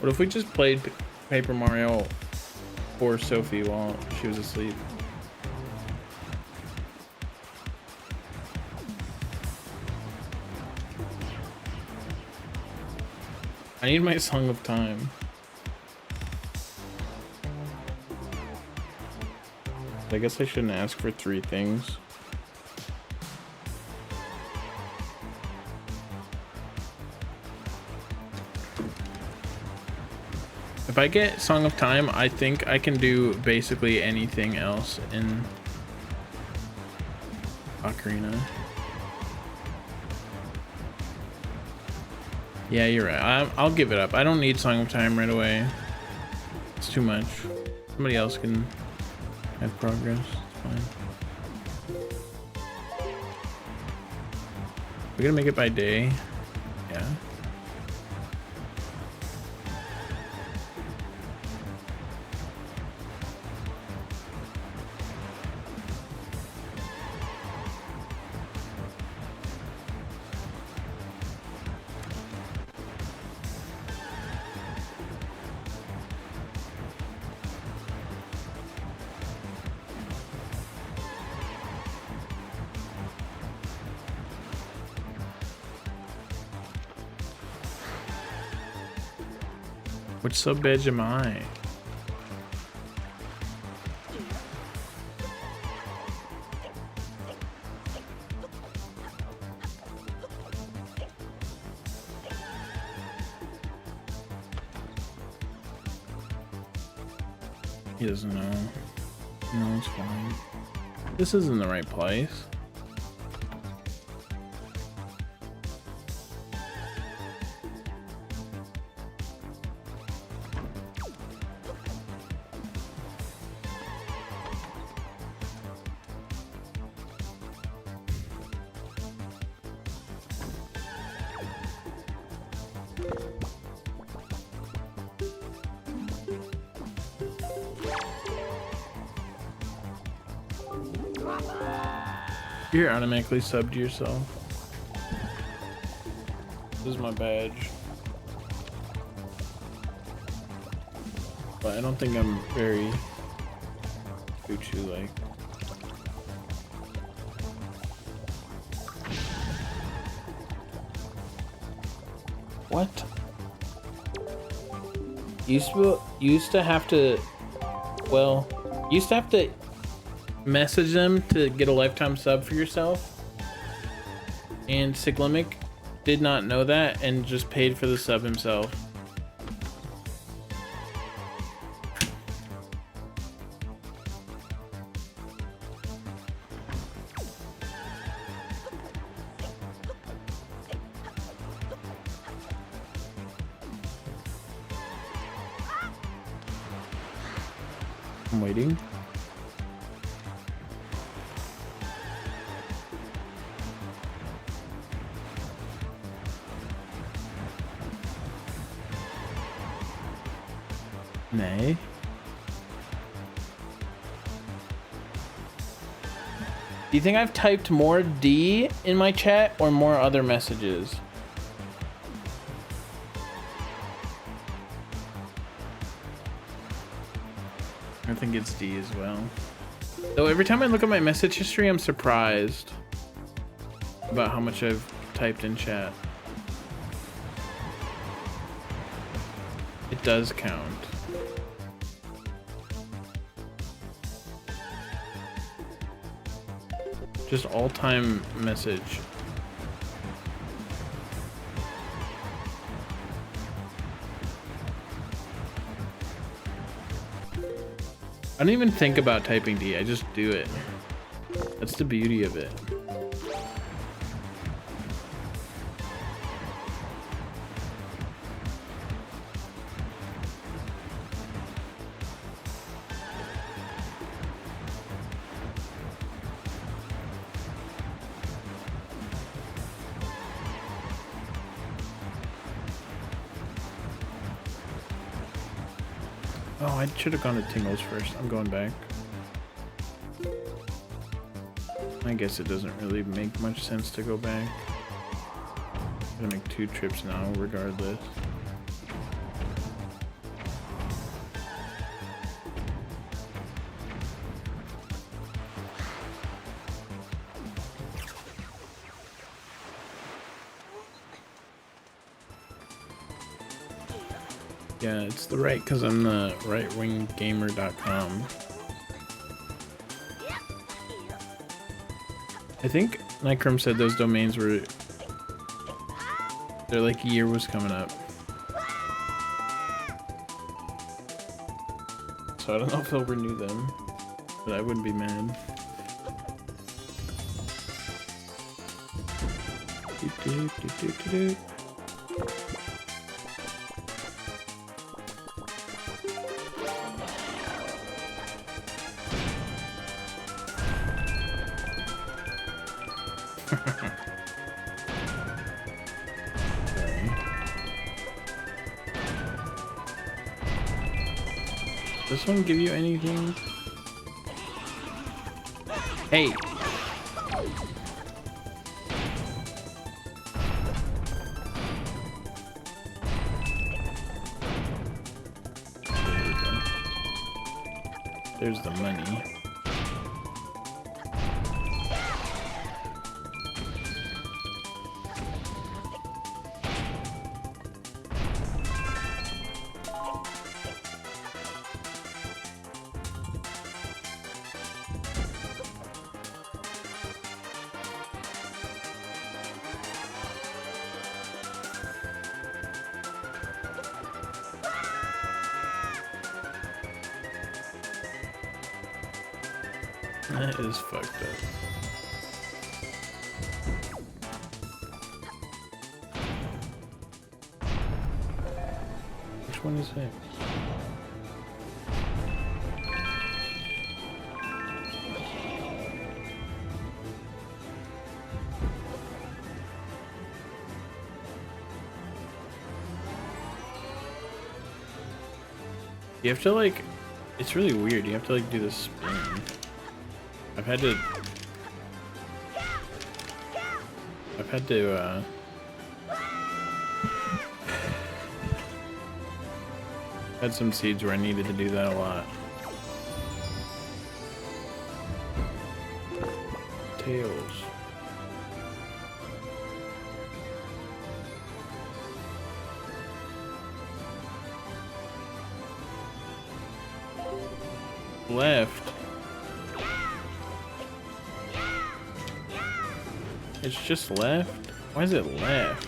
What if we just played Paper Mario for Sophie while she was asleep? I need my Song of Time. I guess I shouldn't ask for 3 things. If I get Song of Time, I think I can do basically anything else in Ocarina. Yeah, you're right. I'll give it up. I don't need Song of Time right away. It's too much. Somebody else can have progress. It's fine. We're gonna make it by day. Yeah. Which sub badge am I? He doesn't know. No, it's fine. This isn't the right place. You're automatically subbed to yourself. This is my badge. But I don't think I'm very Gucci-like. What? Used to have to message them to get a lifetime sub for yourself, and Siglimic did not know that and just paid for the sub himself. I'm waiting. Nay. Do you think I've typed more D in my chat or more other messages? I think it's D as well. Though every time I look at my message history, I'm surprised about how much I've typed in chat. It does count. Just all-time message. I don't even think about typing D, I just do it. That's the beauty of it. Oh, I should have gone to Tingles first. I'm going back. I guess it doesn't really make much sense to go back. I'm gonna make 2 trips now, regardless. Yeah, it's the right because I'm the rightwinggamer.com. I think Nycrum said those domains were... Their like year was coming up. So I don't know if they'll renew them, but I wouldn't be mad. This one give you anything? Hey! There we go. There's the money. That is fucked up. Which one is it? You have to like, it's really weird. You have to like do this spin. I've had to had some seeds where I needed to do that a lot. Tails. Left. It's just left? Why is it left?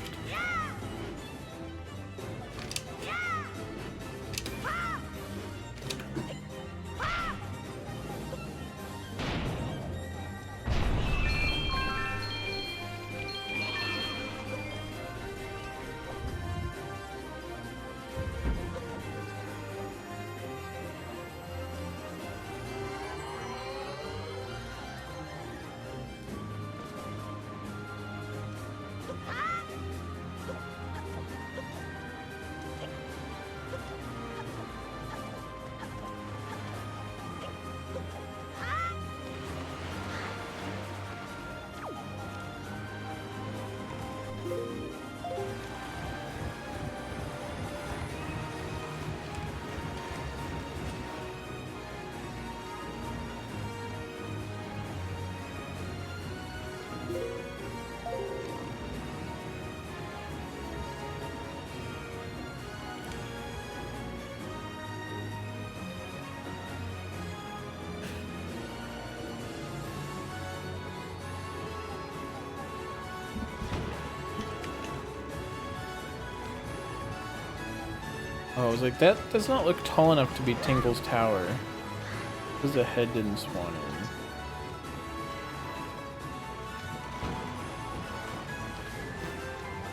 Oh, I was like, that does not look tall enough to be Tinkle's tower. Because the head didn't spawn in.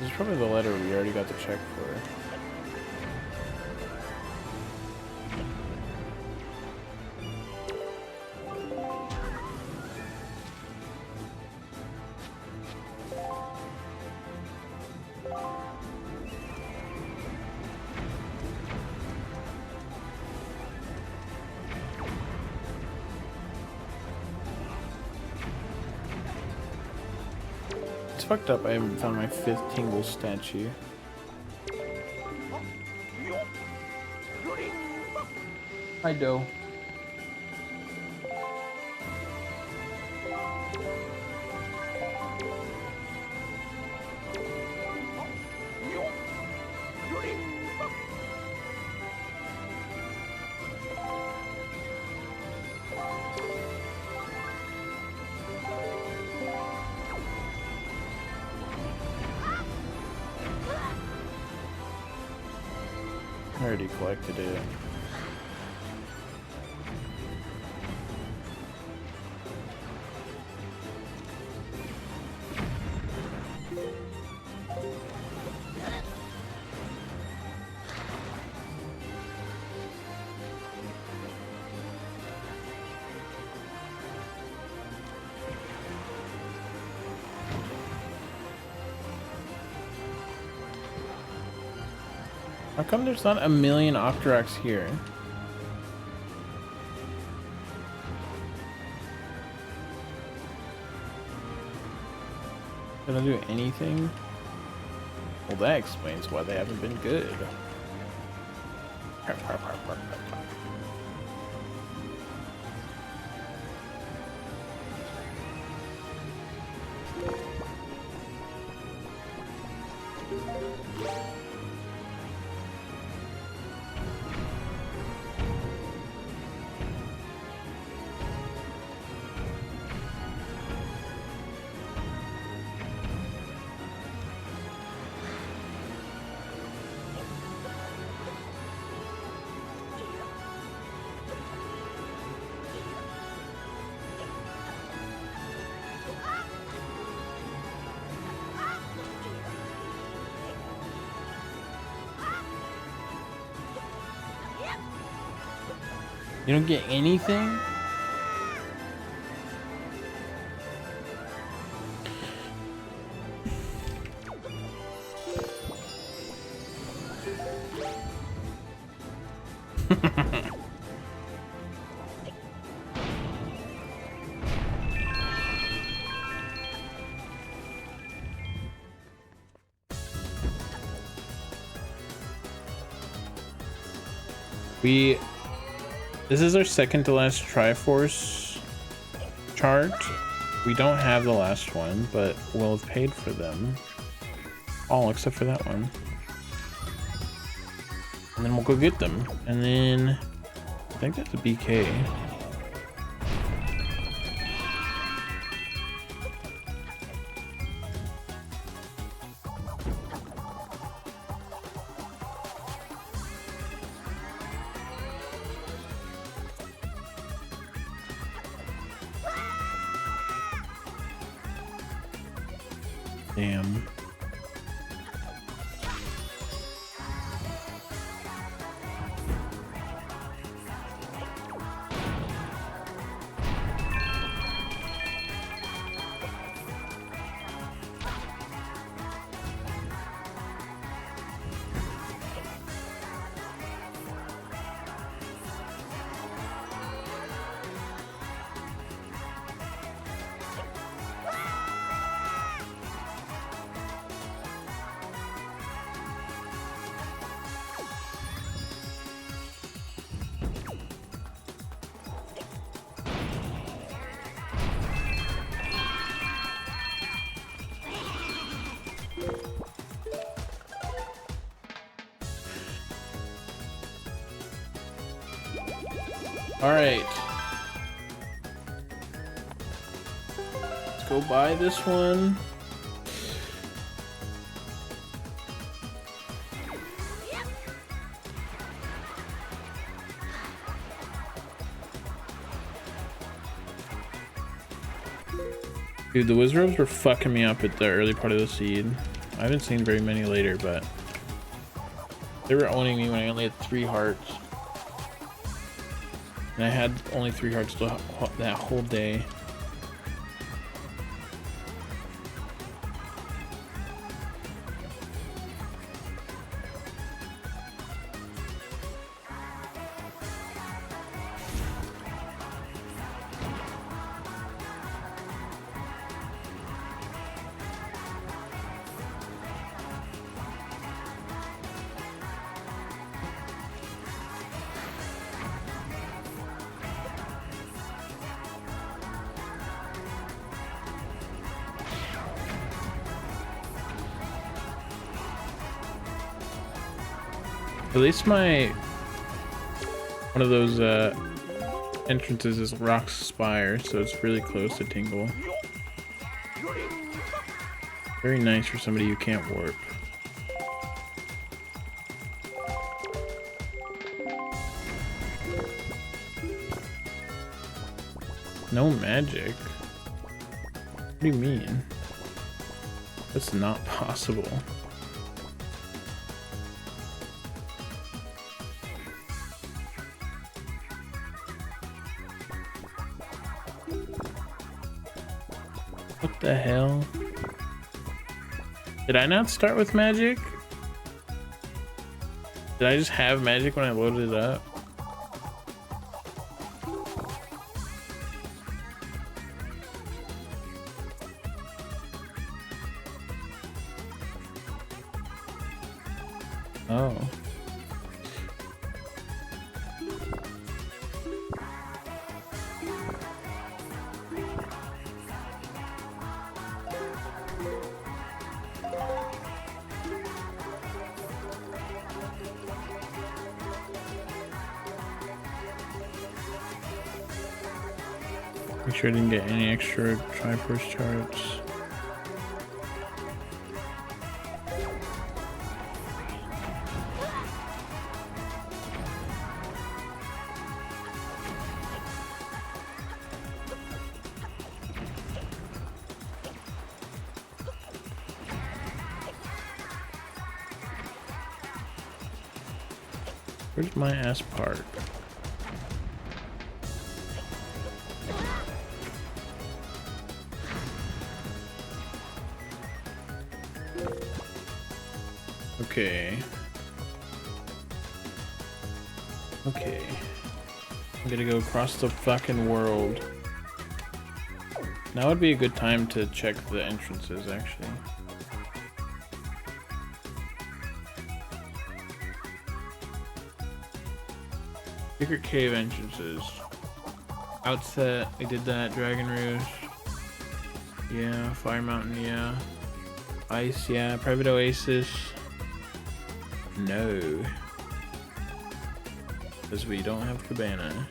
This is probably the letter we already got the check for. It's fucked up. I haven't found my 5th Tingle statue. Hi, Doe. I already collected it. How come there's not a million Octoroks here? Did I do anything? Well, that explains why they haven't been good. You don't get anything? This is our second to last Triforce chart. We don't have the last one, but we'll have paid for them. All except for that one. And then we'll go get them. And then I think that's a BK. Damn. All right. Let's go buy this one. Dude, the Wizrobes were fucking me up at the early part of the seed. I haven't seen very many later, but they were owning me when I only had 3 hearts. And I had only 3 hearts that whole day. At least one of those entrances is Rock Spire, so it's really close to Tingle. Very nice for somebody who can't warp. No magic? What do you mean? That's not possible. What the hell? Did I not start with magic? Did I just have magic when I loaded it up? Oh. Make sure I didn't get any extra Triforce charts. Where's my ass park? Okay. Okay. I'm gonna go across the fucking world. Now would be a good time to check the entrances, actually. Secret cave entrances. Outset, we did that. Dragon Rouge. Yeah. Fire Mountain, yeah. Ice, yeah. Private Oasis. No. Because we don't have Cabana.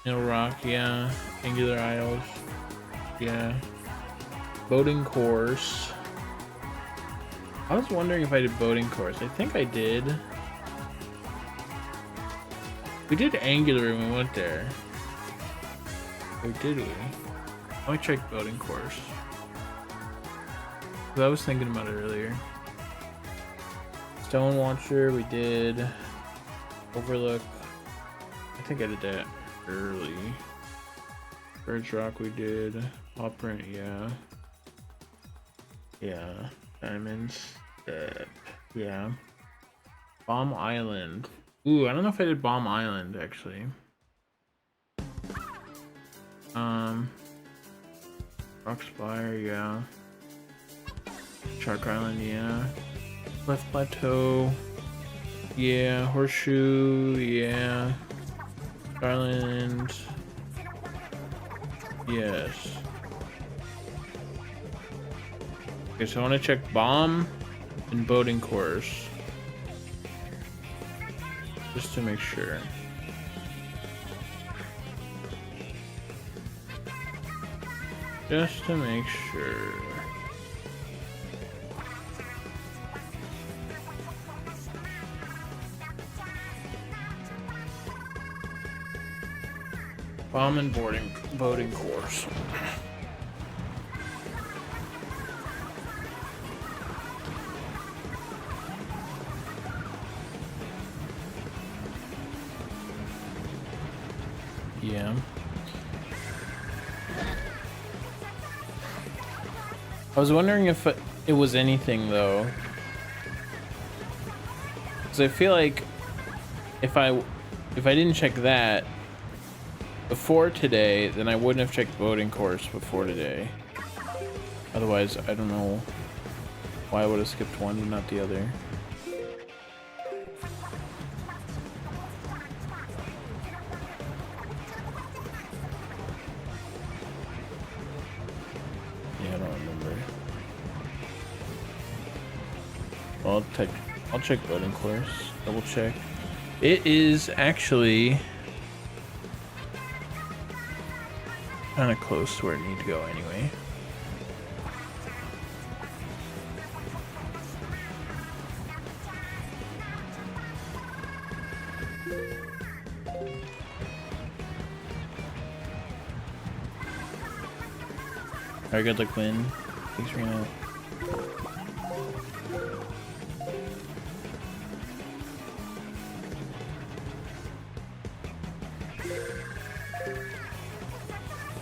Middle Rock, yeah. Angular Isles. Yeah. Boating course. I was wondering if I did boating course. I think I did. We did Angular when we went there. Or did we? Let me check boating course. 'Cause I was thinking about it earlier. Stone Watcher, we did. Overlook. I think I did that early. Birds Rock, we did. Paw Print, yeah. Yeah. Diamonds. Yeah. Bomb Island. Ooh, I don't know if I did Bomb Island actually. Rock Spire, yeah. Shark Island, yeah. Left Plateau, yeah. Horseshoe, yeah. Island, yes. Okay, so I want to check bomb and boating course. Just to make sure. Just to make sure. Bomb and boating course. Yeah. I was wondering if it was anything though. Because I feel like if I didn't check that before today, then I wouldn't have checked boating course before today. Otherwise, I don't know why I would have skipped one and not the other. Yeah, I don't remember. Well, I'll check boating course. Double check. It is actually kind of close to where it needs to go anyway. Alright, good luck, Lynn. Thanks for out.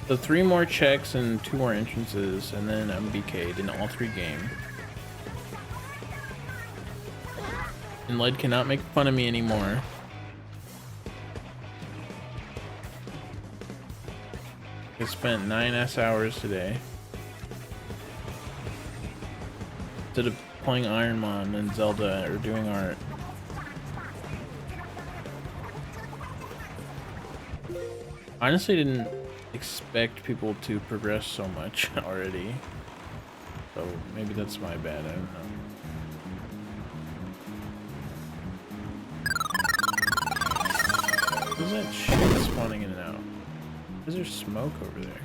So 3 more checks and 2 more entrances, and then I'm BK'd in all 3 games. And Led cannot make fun of me anymore. I spent 9 hours today. Instead of playing Ironmon and Zelda or doing art. Honestly, didn't expect people to progress so much already. So maybe that's my bad, I don't know. Who's that shit spawning in and out? Is there smoke over there?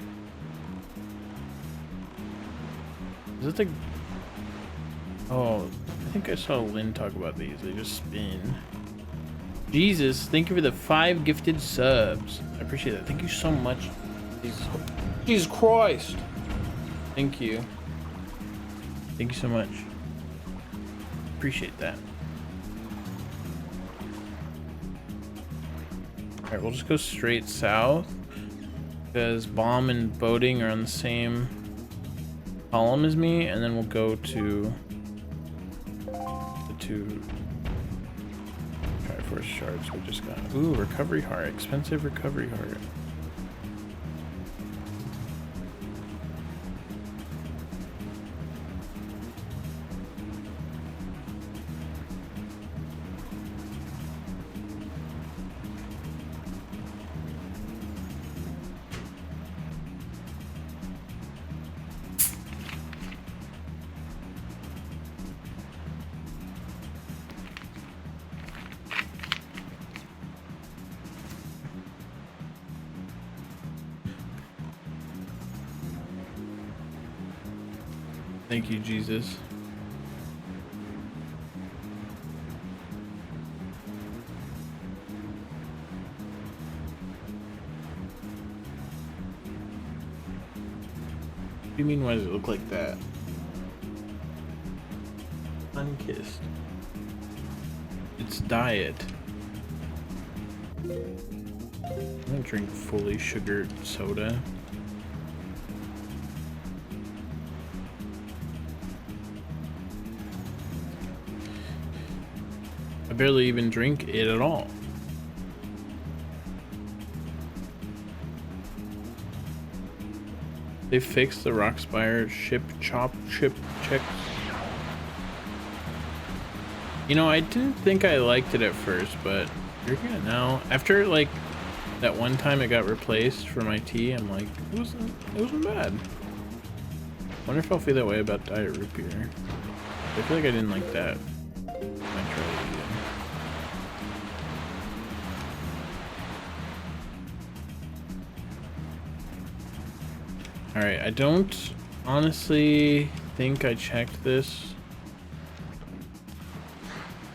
Is it the... Oh, I think I saw Lynn talk about these. They just spin. Jesus, thank you for the 5 gifted subs. I appreciate that. Thank you so much. Jesus Christ. Thank you. Thank you so much. Appreciate that. Alright, we'll just go straight south. Because bomb and boating are on the same column as me. And then we'll go to The 2 Triforce shards we just got. Ooh, recovery heart. Expensive recovery heart. Thank you, Jesus. What do you mean, why does it look like that? Unkissed. It's diet. I'm gonna drink fully sugared soda. I barely even drink it at all. They fixed the Rockspire chip checks. You know, I didn't think I liked it at first, but you're good now. After like that one time it got replaced for my tea, I'm like, it wasn't bad. Wonder if I'll feel that way about Diet Root Beer. I feel like I didn't like that. I might try it again. Alright, I don't honestly think I checked this.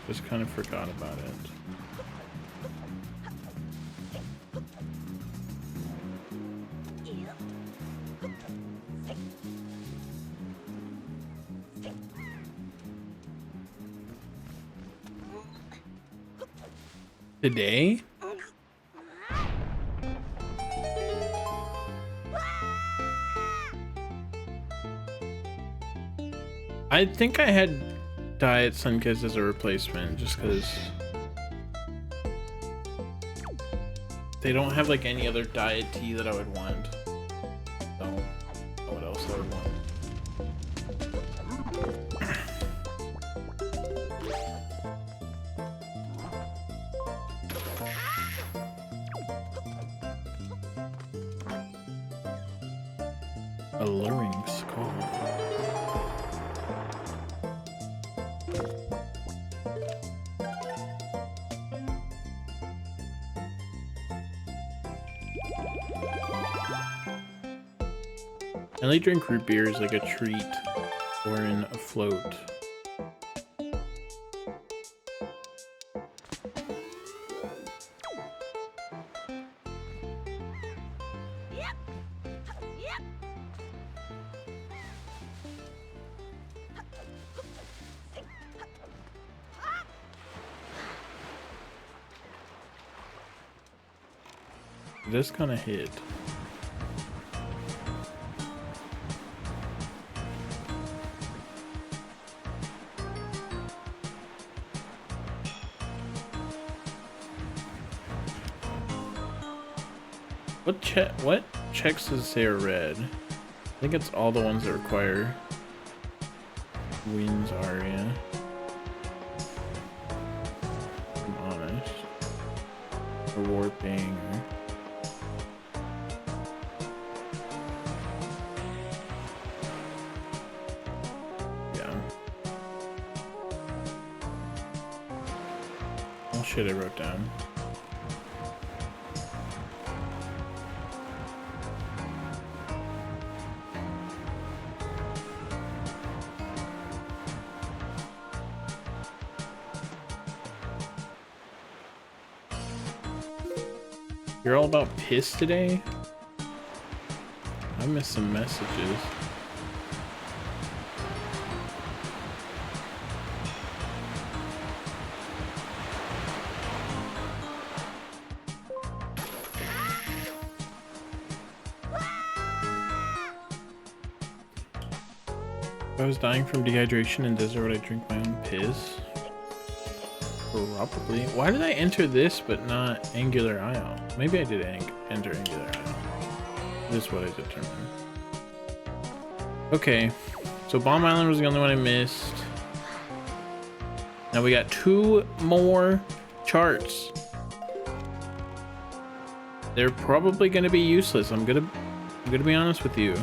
Just kind of forgot about it. Today? I think I had Diet Sunkiss as a replacement just because they don't have like any other diet tea that I would want. So, what else I would want? Alluring skull. I like drink root beer as like a treat or in a float. This kind of hit. What checks does it say are red? I think it's all the ones that require Wind's Aria. If I'm honest. Or warping. Yeah. Oh shit, I wrote down. You're all about piss today? I missed some messages. If I was dying from dehydration in desert, would I drink my own piss? Probably. Why did I enter this but not Angular Isle? Maybe I did enter Angular Isle. This is what I determined. Okay, so Bomb Island was the only one I missed. Now we got 2 more charts. They're probably gonna be useless. I'm gonna be honest with you.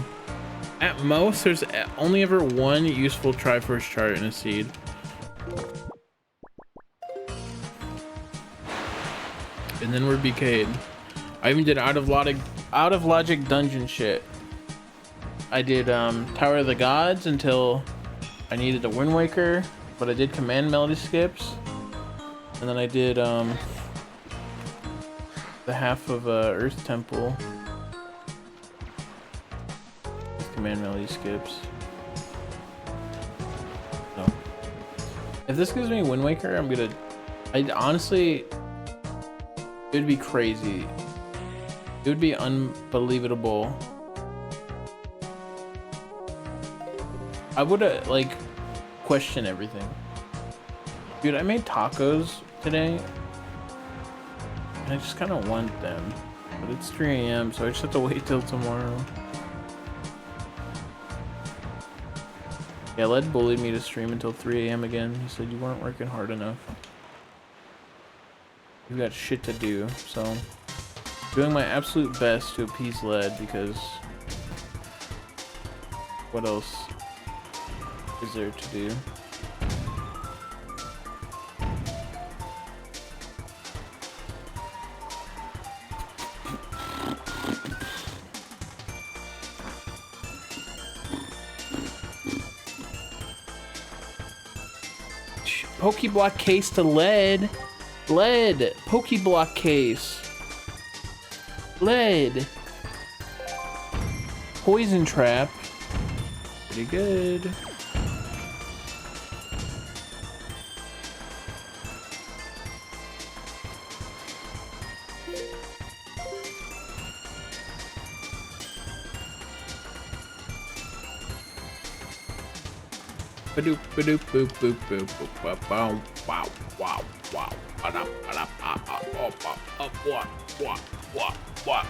At most, there's only ever 1 useful Triforce chart in a seed. And then we're BK'd. I even did out of logic dungeon shit. I did Tower of the Gods until I needed a Wind Waker, but I did command melody skips. And then I did the half of Earth Temple. Command melody skips. No. If this gives me Wind Waker, I'd honestly, it would be crazy. It would be unbelievable. I would like question everything. Dude, I made tacos today and I just kind of want them, but it's 3 AM, so I just have to wait till tomorrow. Yeah, Led bullied me to stream until 3 AM again. He said you weren't working hard enough. You got shit to do, so doing my absolute best to appease Led, because what else is there to do? Pokeblock case to Lead. Lead. Pokeblock case. Lead. Poison trap. Pretty good. Ba-doop, ba-doop, boop, boop, boop, boop, boop, bow, wow, wow, wow, ba-da, ba-da, ba, ba, ba, ba, what, what.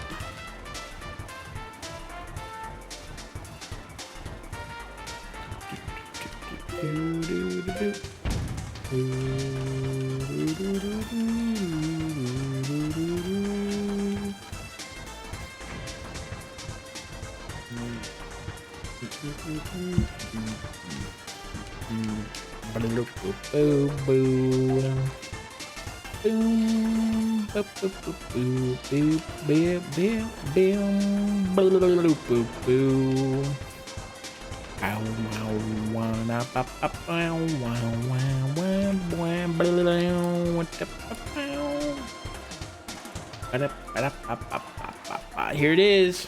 Here it is.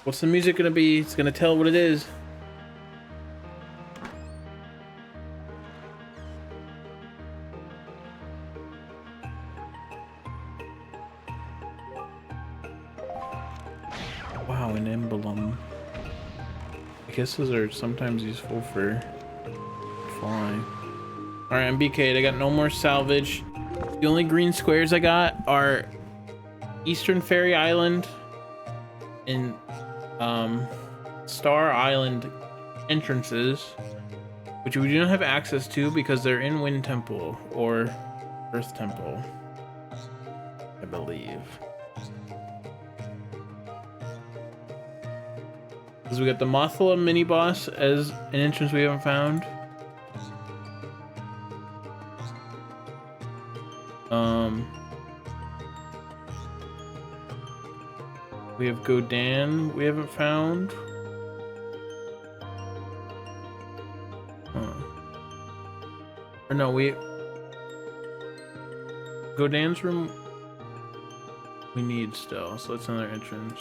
What's the music gonna be? It's gonna tell what it is. Wow, an emblem. I guess those are sometimes useful for flying. Alright, I'm BK'd. I got no more salvage. The only green squares I got are Eastern Fairy Island and Star Island entrances, which we do not have access to because they're in Wind Temple or Earth Temple, I believe. Because we got the Mothula mini boss as an entrance we haven't found. We have Godan we haven't found. Or no, Godan's room we need still, so that's another entrance.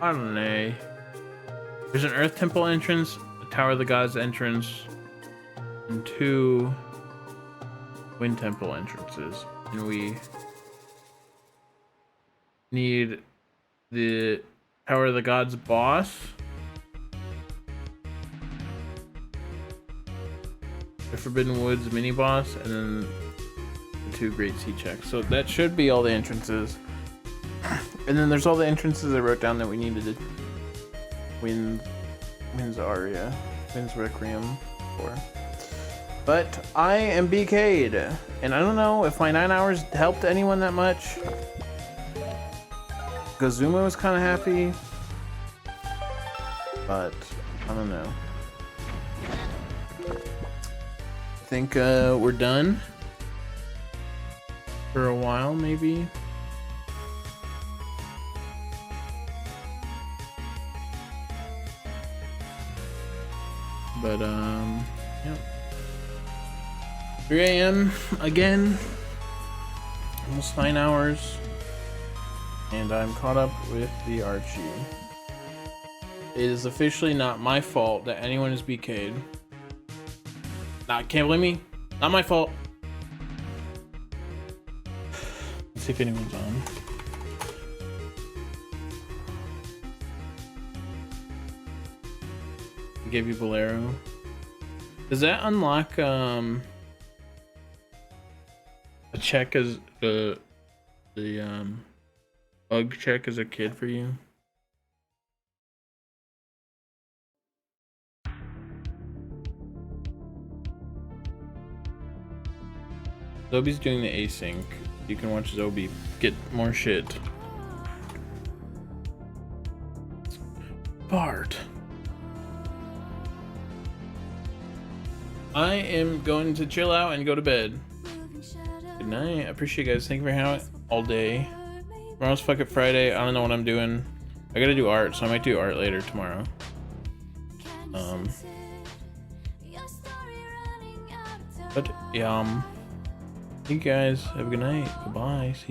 I don't know. There's an Earth Temple entrance, a Tower of the Gods entrance, and 2 Wind Temple entrances. And need the Power of the Gods boss. The Forbidden Woods mini boss, and then the 2 Great Sea checks. So that should be all the entrances. And then there's all the entrances I wrote down that we needed to Wind's Aria, Wind's Requiem for. But I am BK'd, and I don't know if my 9 hours helped anyone that much. Gazuma was kind of happy, but I don't know. I think we're done for a while, maybe. But yeah. 3 a.m. again. Almost 9 hours. And I'm caught up with the Archie. It is officially not my fault that anyone is BK'd. Can't blame me. Not my fault. Let's see if anyone's on. I gave you Bolero. Does that unlock a check as the UG check as a kid for you? Zobi's doing the async. You can watch Zobi get more shit. Bart. I am going to chill out and go to bed. Good night. I appreciate you guys. Thank you for hanging out all day. Tomorrow's Fuck It Friday. I don't know what I'm doing. I gotta do art, so I might do art later tomorrow. But yeah, you guys have a good night. Goodbye. See